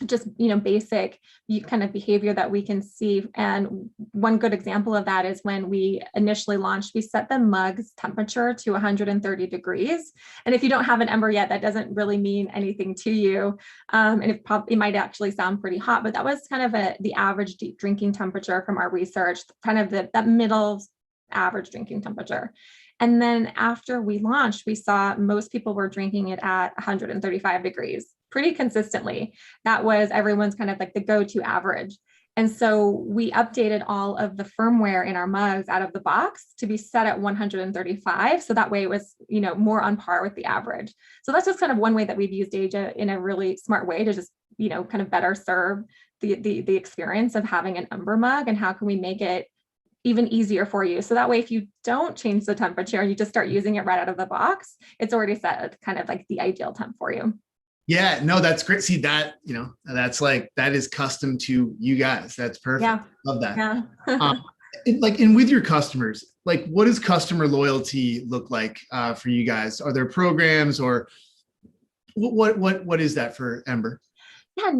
just basic kind of behavior that we can see. And one good example of that is when we initially launched, we set the mug's temperature to 130 degrees. And if you don't have an Ember yet, that doesn't really mean anything to you. And it might actually sound pretty hot, but that was kind of the average drinking temperature from our research, kind of that middle average drinking temperature. And then after we launched, we saw most people were drinking it at 135 degrees pretty consistently. That was everyone's kind of like the go-to average. And so we updated all of the firmware in our mugs out of the box to be set at 135. So that way it was, more on par with the average. So that's just kind of one way that we've used data in a really smart way to just, kind of better serve the experience of having an Ember mug, and how can we make it even easier for you. So that way, if you don't change the temperature and you just start using it right out of the box, it's already set at kind of like the ideal temp for you. Yeah, no, that's great. See that, that's like, that is custom to you guys. That's perfect. Yeah. Love that. Yeah. And with your customers, like, what does customer loyalty look like for you guys? Are there programs, or what is that for Ember? Yeah,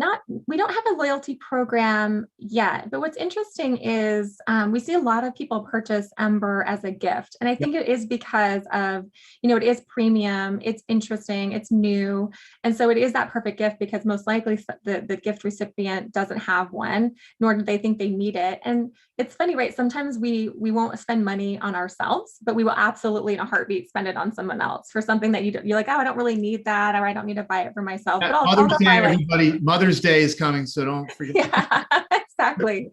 we don't have a loyalty program yet, but what's interesting is we see a lot of people purchase Ember as a gift. And I think it is because of, it is premium, it's interesting, it's new. And so it is that perfect gift, because most likely the gift recipient doesn't have one, nor do they think they need it. And it's funny, right? Sometimes we won't spend money on ourselves, but we will absolutely in a heartbeat spend it on someone else for something that you're like, oh, I don't really need that, or I don't need to buy it for myself. But I'll go buy it. Mother's Day is coming, so don't forget. Yeah, exactly.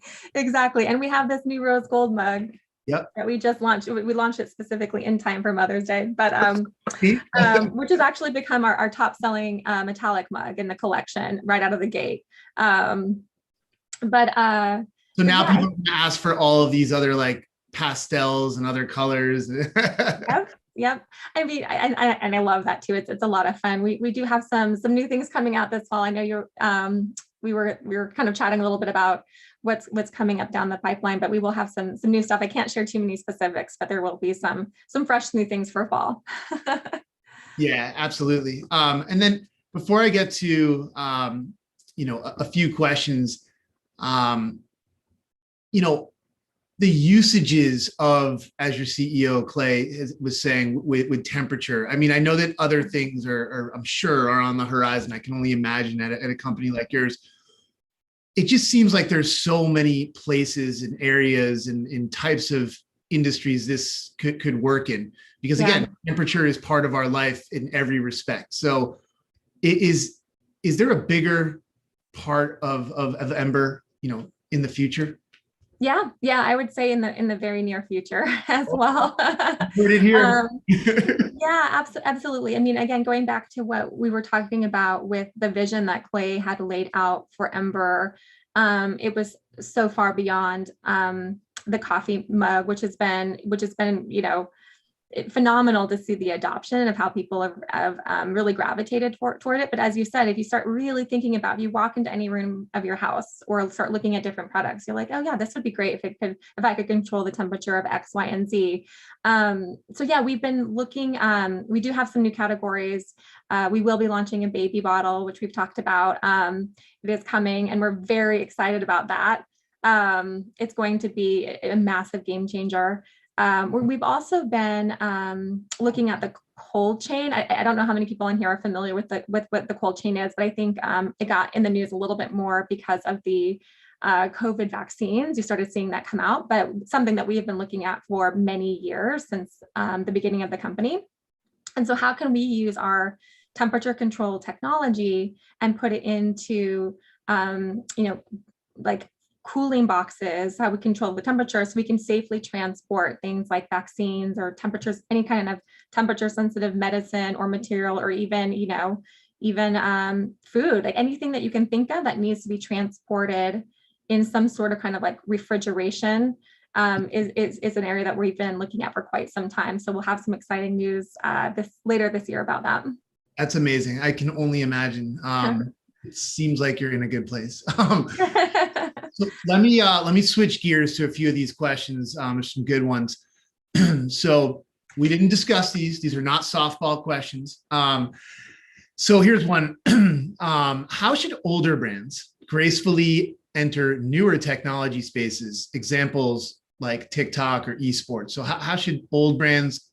And we have this new rose gold mug that we just launched. We launched it specifically in time for Mother's Day, but which has actually become our top selling metallic mug in the collection right out of the gate. So now people can ask for all of these other like pastels and other colors. Yep. I mean, I love that too. It's a lot of fun. We do have some new things coming out this fall. I know you're we were kind of chatting a little bit about what's coming up down the pipeline, but we will have some new stuff. I can't share too many specifics, but there will be some fresh new things for fall. Yeah, absolutely. And then before I get to a few questions, the usages of, as your CEO Clay was saying, with temperature. I mean, I know that other things I'm sure are on the horizon. I can only imagine at a company like yours. It just seems like there's so many places and areas and types of industries this could work in, because again, temperature is part of our life in every respect. So is there a bigger part of Ember, in the future? Yeah, I would say in the very near future as well. Put it here. Yeah, absolutely. I mean, again, going back to what we were talking about with the vision that Clay had laid out for Ember, it was so far beyond the coffee mug, which has been, phenomenal to see the adoption of how people have really gravitated toward it. But as you said, if you start really thinking about, if you walk into any room of your house or start looking at different products, you're like, oh yeah, this would be great if I could control the temperature of X, Y, and Z. So yeah, we've been looking, we do have some new categories. We will be launching a baby bottle, which we've talked about. It is coming and we're very excited about that. It's going to be a massive game changer. We've also been looking at the cold chain. I don't know how many people in here are familiar with what the cold chain is, but I think it got in the news a little bit more because of the COVID vaccines. You started seeing that come out, but something that we have been looking at for many years since the beginning of the company. And so how can we use our temperature control technology and put it into, like cooling boxes, how we control the temperature so we can safely transport things like vaccines or temperatures, any kind of temperature sensitive medicine or material, or even, food, like anything that you can think of that needs to be transported in some sort of kind of like refrigeration is an area that we've been looking at for quite some time. So we'll have some exciting news later this year about that. That's amazing. I can only imagine. It seems like you're in a good place. So let me switch gears to a few of these questions. There's some good ones. So we didn't discuss these. These are not softball questions. So here's one. How should older brands gracefully enter newer technology spaces? Examples like TikTok or esports. So how should old brands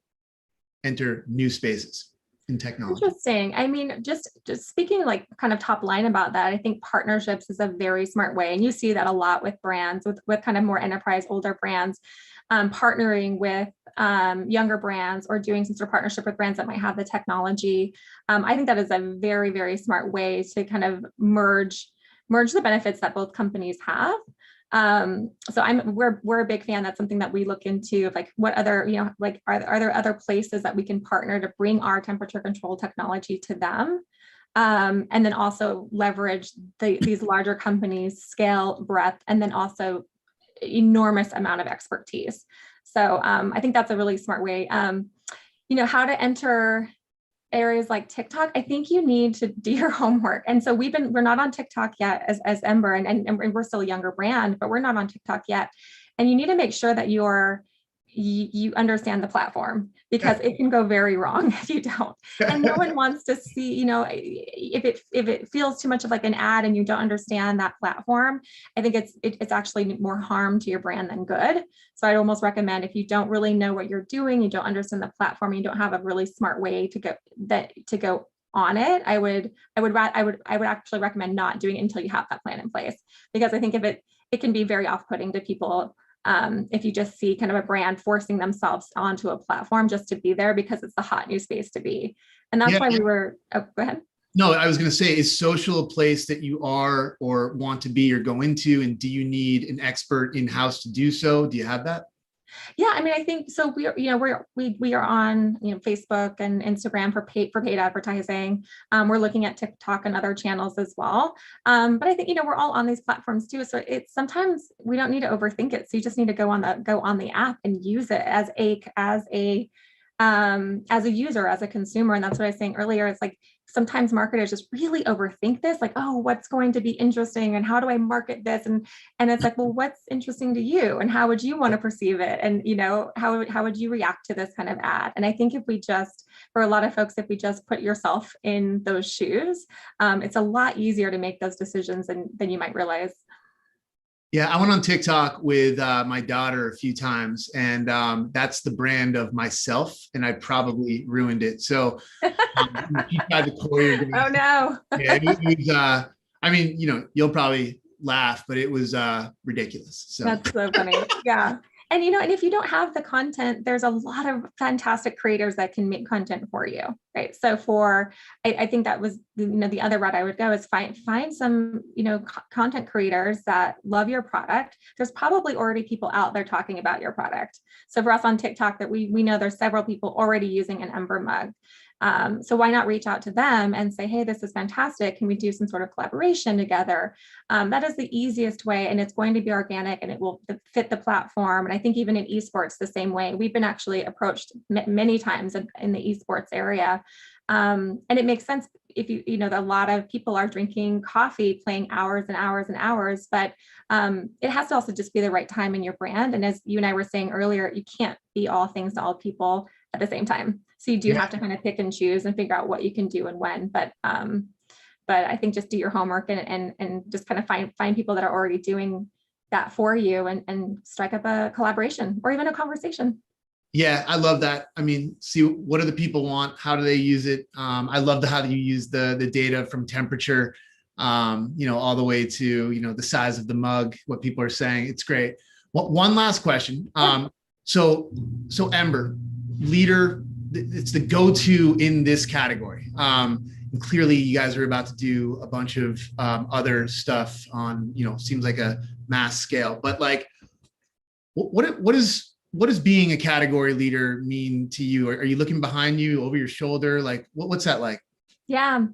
enter new spaces in technology? Interesting. I mean, just speaking like kind of top line about that, I think partnerships is a very smart way. And you see that a lot with brands, with kind of more enterprise, older brands, partnering with younger brands or doing some sort of partnership with brands that might have the technology. I think that is a very, very smart way to kind of merge the benefits that both companies have. So we're a big fan. That's something that we look into, of like what other, are there other places that we can partner to bring our temperature control technology to them? And then also leverage these larger companies' scale, breadth, and then also enormous amount of expertise. So I think that's a really smart way. How to enter areas like TikTok, I think you need to do your homework. And so we're not on TikTok yet as Ember, and we're still a younger brand, but we're not on TikTok yet. And you need to make sure that you understand the platform, because it can go very wrong if you don't. And no one wants to see, if it feels too much of like an ad and you don't understand that platform, I think it's actually more harm to your brand than good. So I'd almost recommend, if you don't really know what you're doing, you don't understand the platform, you don't have a really smart way to go on it, I would actually recommend not doing it until you have that plan in place, because I think it can be very off-putting to people. If you just see kind of a brand forcing themselves onto a platform just to be there because it's the hot new space to be. And that's why go ahead. No, I was going to say, is social a place that you are or want to be or go into? And do you need an expert in-house to do so? Do you have that? Yeah, I mean, I think so. We are on Facebook and Instagram for paid advertising. We're looking at TikTok and other channels as well. But I think we're all on these platforms too. So it's sometimes we don't need to overthink it. So you just need to go on the app and use it as a user, as a consumer. And that's what I was saying earlier. It's like sometimes marketers just really overthink this, like, oh, what's going to be interesting and how do I market this? And it's like, well, what's interesting to you and how would you want to perceive it? And, how would you react to this kind of ad? And I think for a lot of folks, if we just put yourself in those shoes, it's a lot easier to make those decisions than you might realize. Yeah, I went on TikTok with my daughter a few times, and that's the brand of myself, and I probably ruined it. So she tried to choreograph. Oh no. Yeah, it was, I mean, you'll probably laugh, but it was ridiculous. So That's so funny. Yeah. And and if you don't have the content, there's a lot of fantastic creators that can make content for you, right? So I think that was the other route I would go is find some content creators that love your product. There's probably already people out there talking about your product. So for us on TikTok, that we know there's several people already using an Ember mug. So why not reach out to them and say, hey, this is fantastic. Can we do some sort of collaboration together? That is the easiest way, and it's going to be organic, and it will fit the platform. And I think even in esports, the same way. We've been actually approached many times in the esports area. And it makes sense if a lot of people are drinking coffee, playing hours and hours and hours, but it has to also just be the right time in your brand. And as you and I were saying earlier, you can't be all things to all people at the same time. So you do have to kind of pick and choose and figure out what you can do and when. But I think just do your homework and just kind of find people that are already doing that for you and strike up a collaboration or even a conversation. Yeah, I love that. I mean, see, what do the people want? How do they use it? I love how you use the data from temperature, all the way to, the size of the mug, what people are saying. It's great. One last question. So Ember, leader, it's the go-to in this category. And clearly you guys are about to do a bunch of other stuff on, seems like a mass scale, but like, what does being a category leader mean to you? Are you looking behind you, over your shoulder? Like, what's that like? Yeah.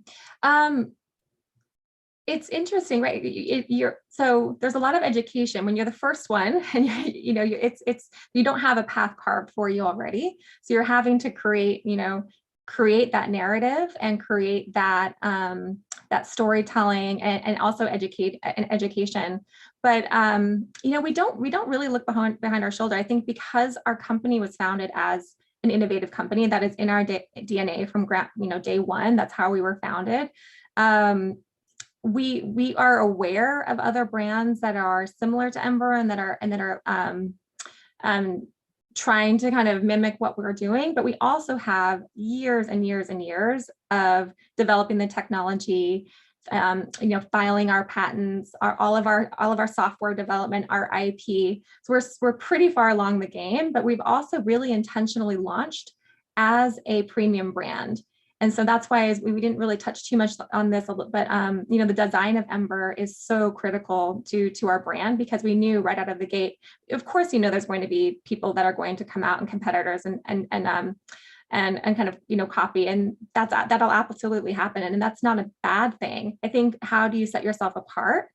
It's interesting, right? So there's a lot of education when you're the first one, and you don't have a path carved for you already. So you're having to create that narrative and create that storytelling and also education. But we don't really look behind our shoulder. I think because our company was founded as an innovative company, that is in our DNA from day one. That's how we were founded. We are aware of other brands that are similar to Ember and that are trying to kind of mimic what we're doing, but we also have years and years and years of developing the technology, filing our patents, all of our software development, our IP. So we're pretty far along the game, but we've also really intentionally launched as a premium brand. And so that's why we didn't really touch too much on this, but the design of Ember is so critical to our brand, because we knew right out of the gate, of course, there's going to be people that are going to come out and competitors and kind of copy, and that'll absolutely happen, and that's not a bad thing. I think, how do you set yourself apart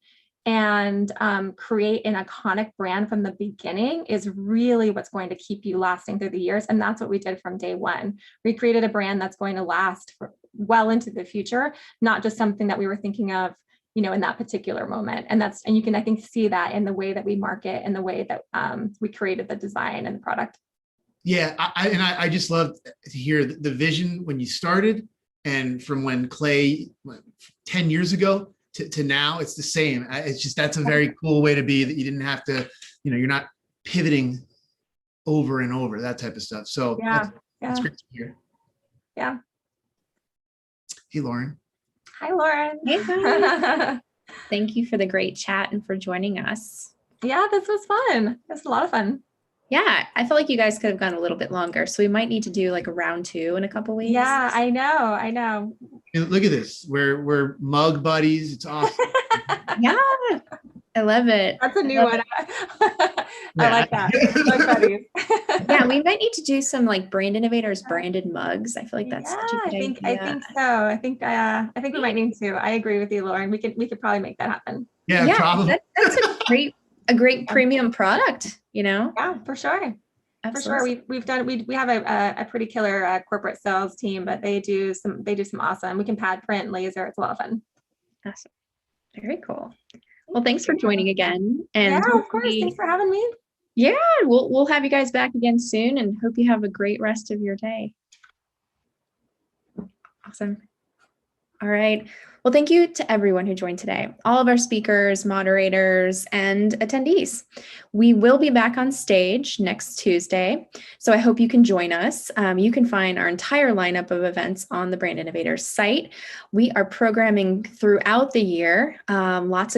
and create an iconic brand from the beginning is really what's going to keep you lasting through the years. And that's what we did from day one. We created a brand that's going to last for well into the future, not just something that we were thinking of, in that particular moment. And you can, I think, see that in the way that we market and the way that we created the design and the product. Yeah, I just love to hear the vision when you started, and from when Clay 10 years ago to now, it's the same. It's just, that's a very cool way to be, that you didn't have to, you're not pivoting over and over, that type of stuff. So that's great to hear. Yeah. Hey, Lauren. Hi, Lauren. Hey, thank you for the great chat and for joining us. Yeah, this was fun. It was a lot of fun. Yeah, I feel like you guys could have gone a little bit longer, so we might need to do like a round 2 in a couple weeks. Yeah, I know. And look at this. We're mug buddies. It's awesome. Yeah, I love it. That's a new one. I like that. Mug buddies. Yeah, we might need to do some like Brand Innovators branded mugs. I feel like that's such a good idea. I think so. I think we might need to. I agree with you, Lauren. We could probably make that happen. Yeah, probably. That's a great premium product, Yeah, for sure. Absolutely. For sure. We have a pretty killer corporate sales team, but they do some awesome. We can pad, print, laser. It's a lot of fun. Awesome. Very cool. Well, thanks for joining again. And yeah, of course. Thanks for having me. Yeah, we'll have you guys back again soon, and hope you have a great rest of your day. Awesome. All right. Well, thank you to everyone who joined today, all of our speakers, moderators, and attendees. We will be back on stage next Tuesday, so I hope you can join us. You can find our entire lineup of events on the Brand Innovators site. We are programming throughout the year, lots of